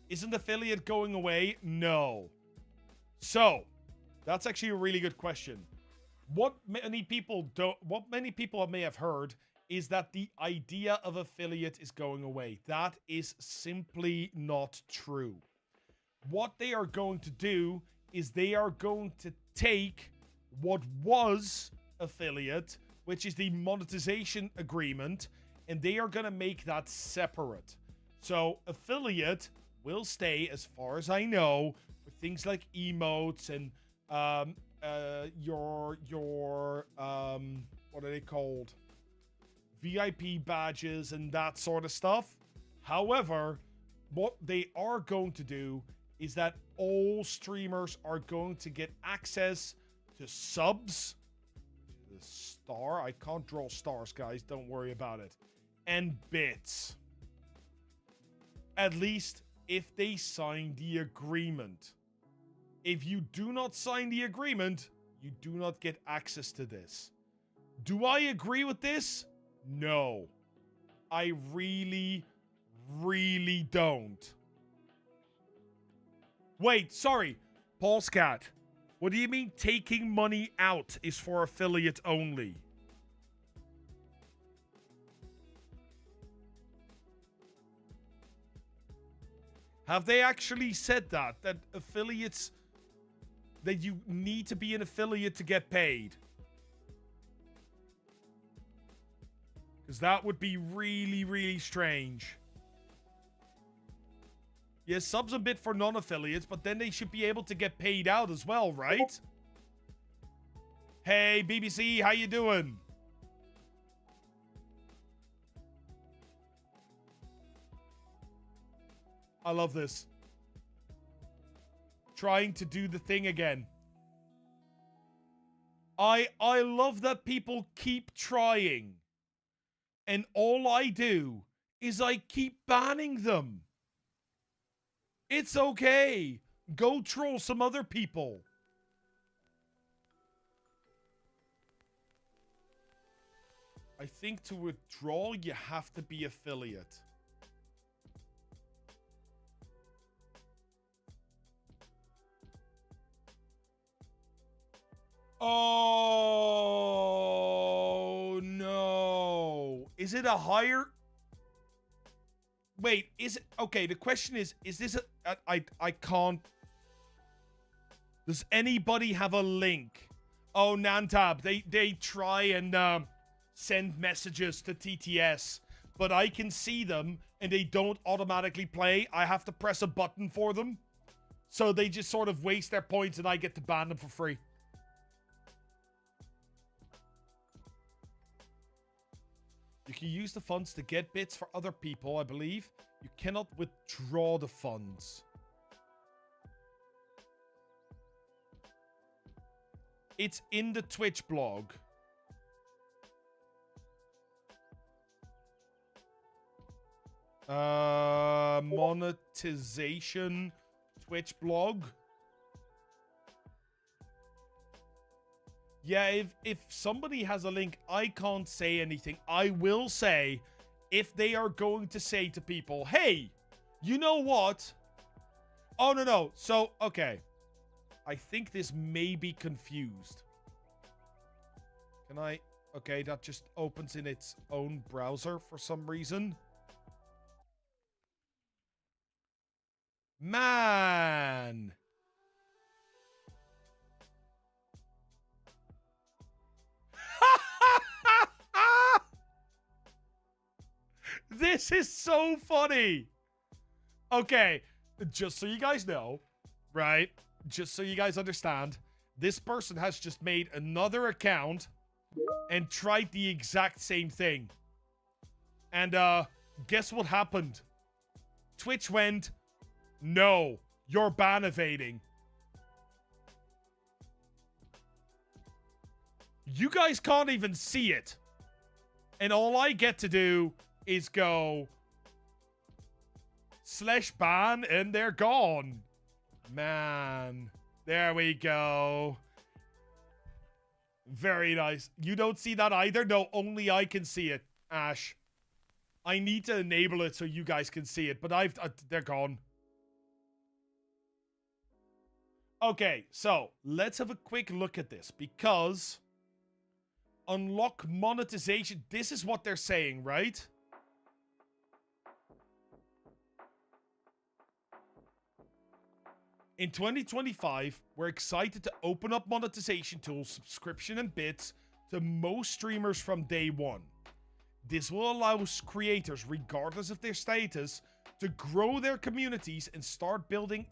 Isn't affiliate going away? No. So, that's actually a really good question. What many people may have heard is that the idea of affiliate is going away. That is simply not true. What they are going to do is they are going to take what was affiliate, which is the monetization agreement, and they are going to make that separate. So affiliate will stay, as far as I know, for things like emotes and what are they called? VIP badges and that sort of stuff. However, what they are going to do is that all streamers are going to get access to subs. The star. I can't draw stars, guys. Don't worry about it. And bits. At least if they sign the agreement. If you do not sign the agreement, you do not get access to this. Do I agree with this? No. I really, really don't. Wait, sorry. Paul's cat. What do you mean taking money out is for affiliate only? Have they actually said that? That affiliates... that you need to be an affiliate to get paid? Because that would be really, really strange. Yeah, subs a bit for non-affiliates, but then they should be able to get paid out as well, right? Hey, BBC, how you doing? I love this. Trying to do the thing again. I love that people keep trying. And all I do is I keep banning them. It's okay. Go troll some other people. I think to withdraw, you have to be affiliate. Oh, no. Is it a higher... Wait, is it... Okay, the question is this a... I can't... Does anybody have a link? Oh, Nantab, they try and send messages to TTS, but I can see them and they don't automatically play. I have to press a button for them. So they just sort of waste their points and I get to ban them for free. You can use the funds to get bits for other people, I believe. You cannot withdraw the funds. It's in the Twitch blog. Monetization Twitch blog. Yeah, if somebody has a link, I can't say anything. I will say, if they are going to say to people, hey, you know what? Oh, no. So, okay. I think this may be confused. Can I... Okay, that just opens in its own browser for some reason. Man! This is so funny. Okay, just so you guys know, right? Just so you guys understand, this person has just made another account and tried the exact same thing. And guess what happened? Twitch went, no, You're ban evading. You guys can't even see it. And all I get to do is go /ban and they're gone. Man. There we go. Very nice. You don't see that either? No, only I can see it, Ash. I need to enable it so you guys can see it, but they're gone. Okay, so let's have a quick look at this because unlock monetization. This is what they're saying, right? In 2025, we're excited to open up monetization tools, subscription, and bits to most streamers from day one. This will allow creators, regardless of their status, to grow their communities and start building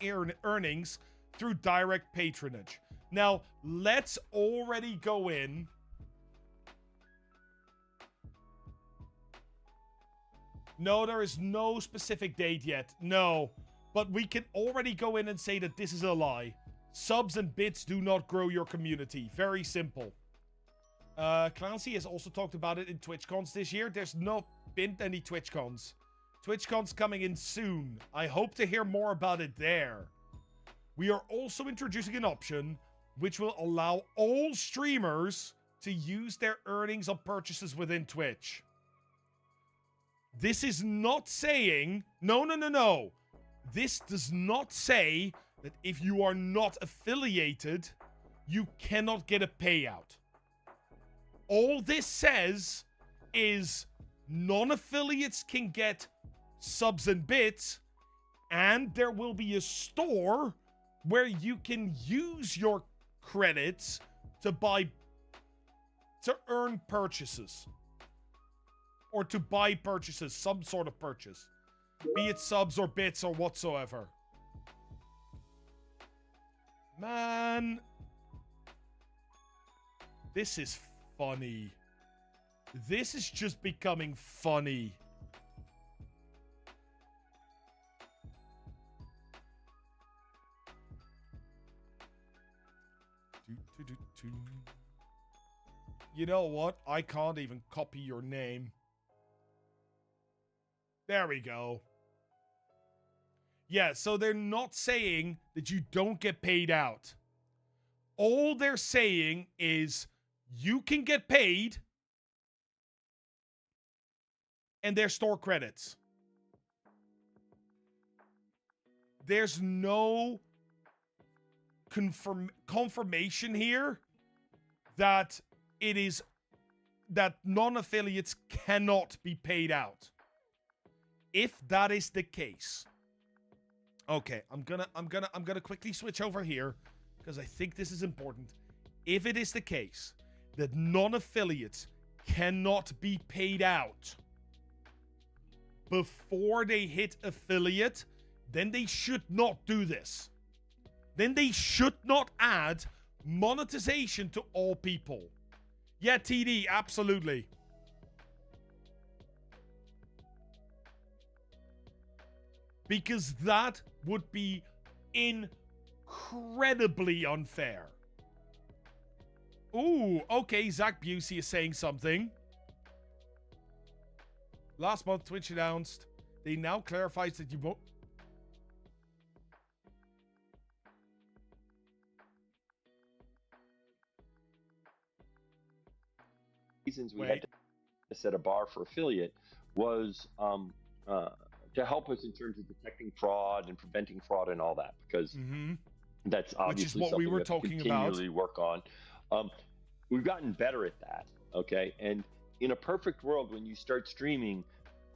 earnings through direct patronage. Now, let's already go in. No, there is no specific date yet. No. But we can already go in and say that this is a lie. Subs and bits do not grow your community. Very simple. Clancy has also talked about it in TwitchCons this year. There's not been any TwitchCons. TwitchCon's coming in soon. I hope to hear more about it there. We are also introducing an option which will allow all streamers to use their earnings on purchases within Twitch. This is not saying... No. This does not say that if you are not affiliated, you cannot get a payout. All this says is non-affiliates can get subs and bits, and there will be a store where you can use your credits to earn purchases. Or to buy purchases, some sort of purchase. Be it subs or bits or whatsoever. Man. This is funny. This is just becoming funny. You know what? I can't even copy your name. There we go. Yeah, so they're not saying that you don't get paid out. All they're saying is you can get paid and their store credits. There's no confirmation here that it is that non-affiliates cannot be paid out. If that is the case, okay, I'm gonna quickly switch over here because I think this is important. If it is the case that non-affiliates cannot be paid out before they hit affiliate, then they should not do this. Then they should not add monetization to all people. Yeah, TD, absolutely. Because that would be incredibly unfair. Ooh, okay, Zach Busey is saying something. Last month, Twitch announced they now clarifies that you won't... Reasons we had to set a bar for affiliate was to help us in terms of detecting fraud and preventing fraud and all that, because that's obviously what something we were we have talking to continually work on. We've gotten better at that, okay? And in a perfect world, when you start streaming,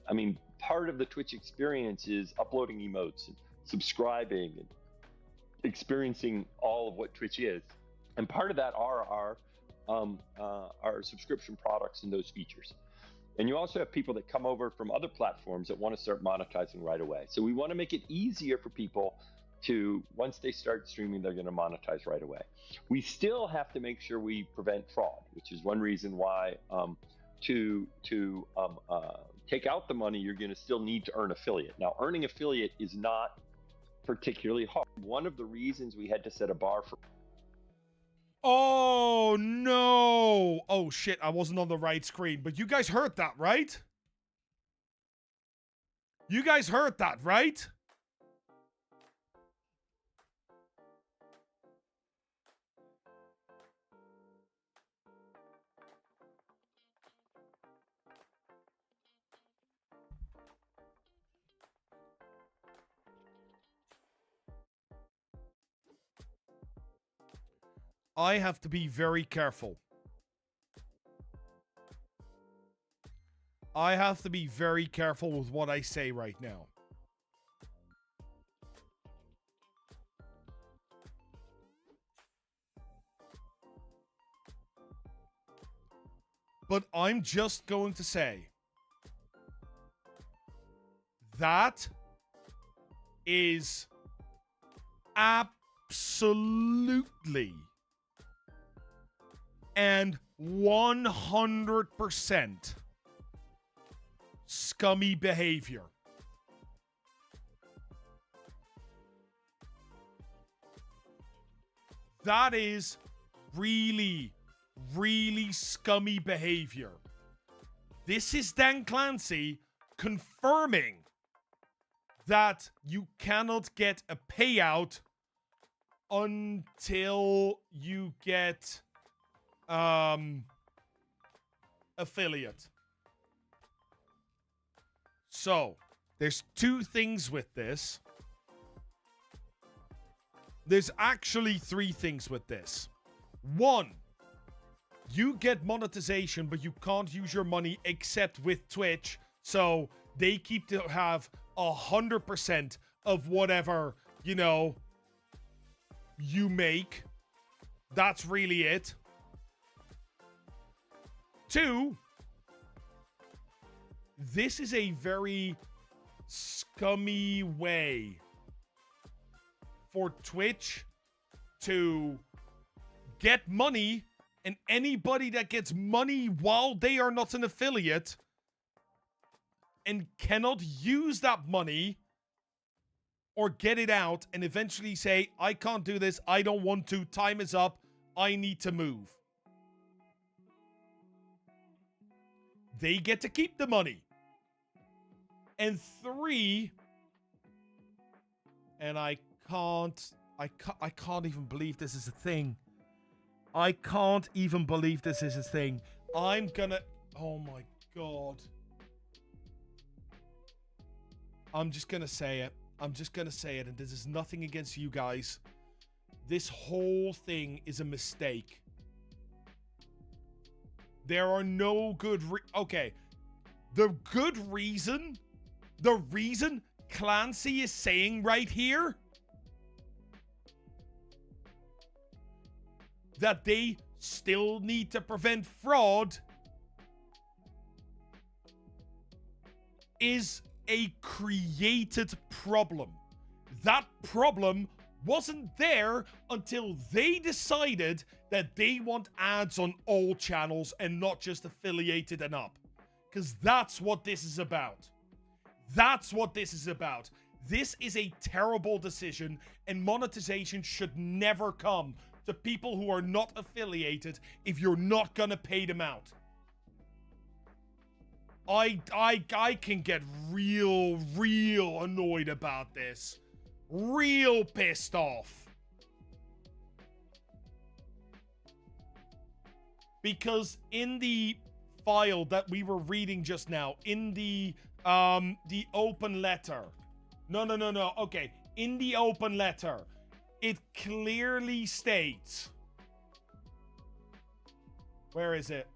I mean, part of the Twitch experience is uploading emotes and subscribing and experiencing all of what Twitch is. And part of that are our subscription products and those features. And you also have people that come over from other platforms that want to start monetizing right away. So we want to make it easier for people to, once they start streaming, they're going to monetize right away. We still have to make sure we prevent fraud, which is one reason why to take out the money, you're going to still need to earn affiliate. Now, earning affiliate is not particularly hard. One of the reasons we had to set a bar for. Oh, no. Oh, shit. I wasn't on the right screen. But you guys heard that, right? You guys heard that, right? I have to be very careful. I have to be very careful with what I say right now. But I'm just going to say that is absolutely and 100% scummy behavior. That is really, really scummy behavior. This is Dan Clancy confirming that you cannot get a payout until you get affiliate. So, there's two things with this. There's actually three things with this. One, you get monetization, but you can't use your money except with Twitch. So, they keep to have 100% of whatever, you know, you make. That's really it. Two, this is a very scummy way for Twitch to get money, and anybody that gets money while they are not an affiliate and cannot use that money or get it out and eventually say, I can't do this, I don't want to, time is up, I need to move. They get to keep the money. And three, and I can't even believe this is a thing. I can't even believe this is a thing. I'm gonna, oh my God. I'm just gonna say it. I'm just gonna say it, and this is nothing against you guys. This whole thing is a mistake. There are no good okay. The reason Clancy is saying right here that they still need to prevent fraud is a created problem. That problem wasn't there until they decided that they want ads on all channels and not just affiliated and up. Because that's what this is about. That's what this is about. This is a terrible decision, and monetization should never come to people who are not affiliated if you're not gonna pay them out. I can get real annoyed about this. Real pissed off. Because in the file that we were reading just now, in the open letter. No. Okay. In the open letter, it clearly states. Where is it?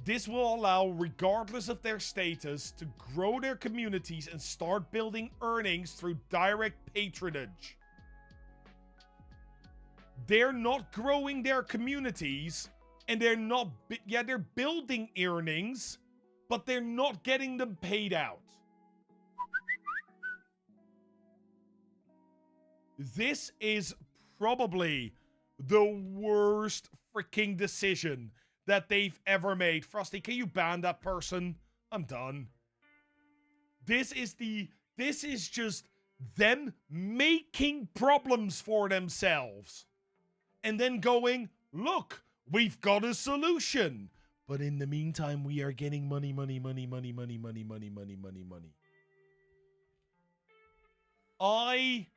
This will allow, regardless of their status, to grow their communities and start building earnings through direct patronage. They're not growing their communities, and they're not, they're building earnings, but they're not getting them paid out. This is probably the worst freaking decision that they've ever made. Frosty, can you ban that person? I'm done. This is the This is just them making problems for themselves. And then going, look, we've got a solution. But in the meantime, we are getting money. I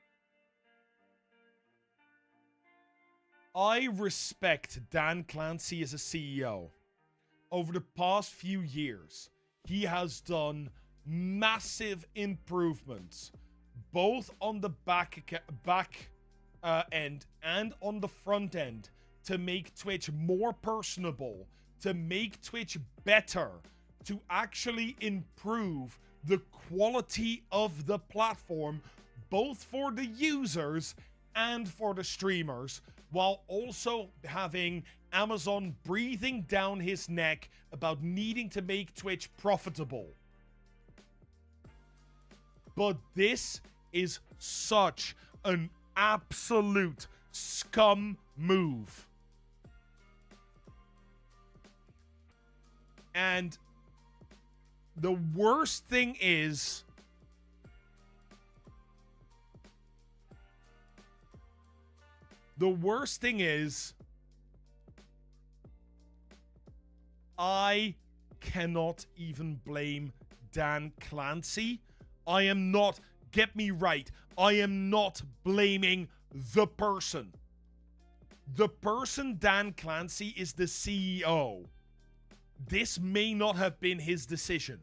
respect Dan Clancy as a CEO. Over the past few years, he has done massive improvements, both on the back end and on the front end, to make Twitch more personable, to make Twitch better, to actually improve the quality of the platform, both for the users and for the streamers, while also having Amazon breathing down his neck about needing to make Twitch profitable. But this is such an absolute scum move. And the worst thing is, I cannot even blame Dan Clancy. I am not, get me right, I am not blaming the person. The person, Dan Clancy, is the CEO. This may not have been his decision.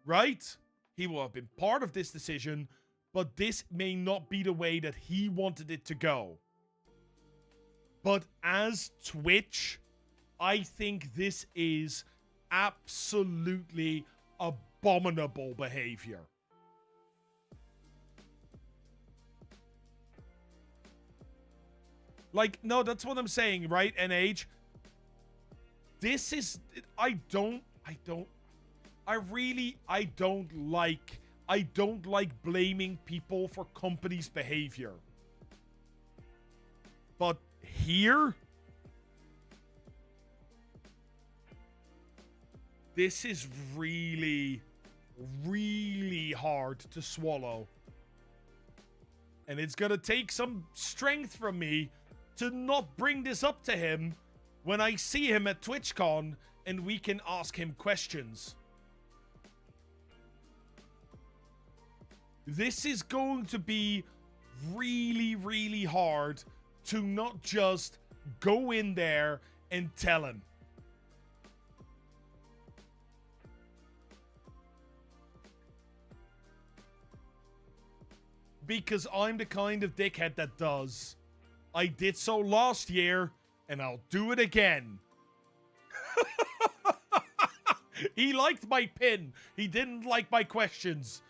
Right? He will have been part of this decision, but this may not be the way that he wanted it to go. But as Twitch, I think this is absolutely abominable behavior. Like, no, that's what I'm saying, right, NH? This is, I don't like blaming people for companies' behavior. But here, this is really, really hard to swallow. And it's gonna take some strength from me to not bring this up to him when I see him at TwitchCon and we can ask him questions. This is going to be really, really hard to not just go in there and tell him. Because I'm the kind of dickhead that does. I did so last year, and I'll do it again. He liked my pin. He didn't like my questions.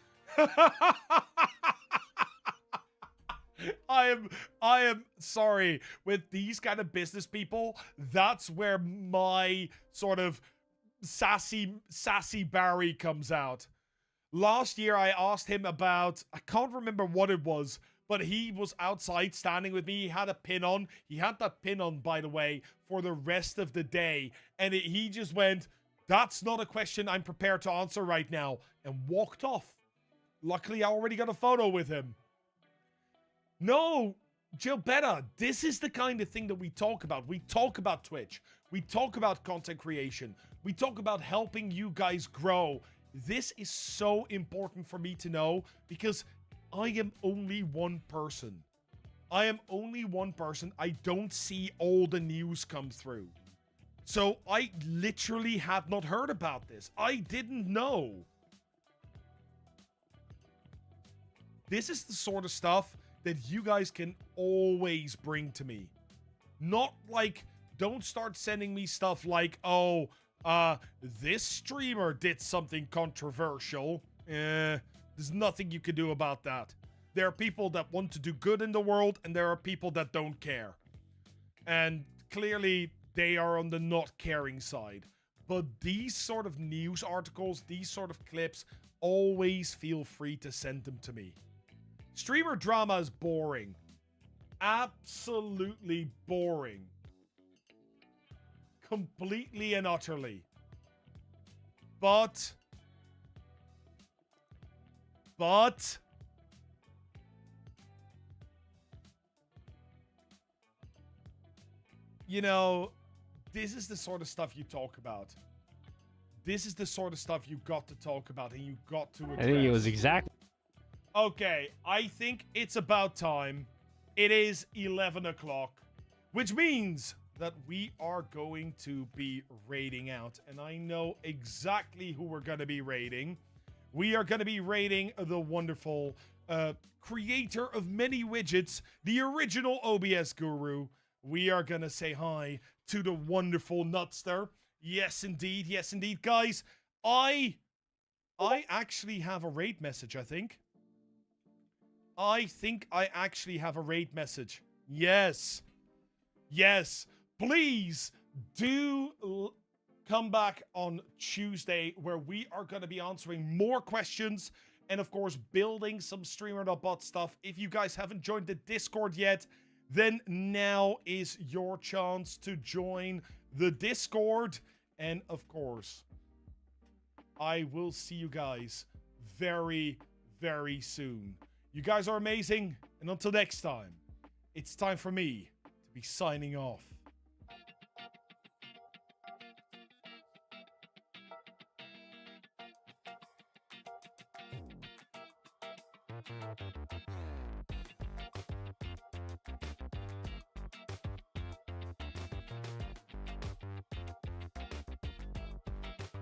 I am sorry. With these kind of business people, that's where my sort of sassy Barry comes out. Last year, I asked him about, I can't remember what it was, but he was outside standing with me. He had a pin on. He had that pin on, by the way, for the rest of the day. And he just went, that's not a question I'm prepared to answer right now, and walked off. Luckily, I already got a photo with him. No, Gilbetta, this is the kind of thing that we talk about. We talk about Twitch. We talk about content creation. We talk about helping you guys grow. This is so important for me to know because I am only one person. I am only one person. I don't see all the news come through. So I literally had not heard about this. I didn't know. This is the sort of stuff that you guys can always bring to me. Not like, don't start sending me stuff like, oh, this streamer did something controversial. There's nothing you can do about that. There are people that want to do good in the world, and there are people that don't care. And clearly, they are on the not caring side. But these sort of news articles, these sort of clips, always feel free to send them to me. Streamer drama is boring. Absolutely boring. Completely and utterly. But But you know, this is the sort of stuff you talk about. This is the sort of stuff you got to talk about and you got to address. I think it was exactly. Okay, I think it's about time. It is 11 o'clock, which means that we are going to be raiding out. And I know exactly who we're going to be raiding. We are going to be raiding the wonderful creator of many widgets, the original OBS guru. We are going to say hi to the wonderful Nutster. Yes, indeed. Yes, indeed. Guys, I actually have a raid message, I think. I think I actually have a raid message. Yes. Yes. Please do come back on Tuesday where we are going to be answering more questions and, of course, building some Streamer.bot stuff. If you guys haven't joined the Discord yet, then now is your chance to join the Discord. And, of course, I will see you guys very, very soon. You guys are amazing, and until next time, it's time for me to be signing off.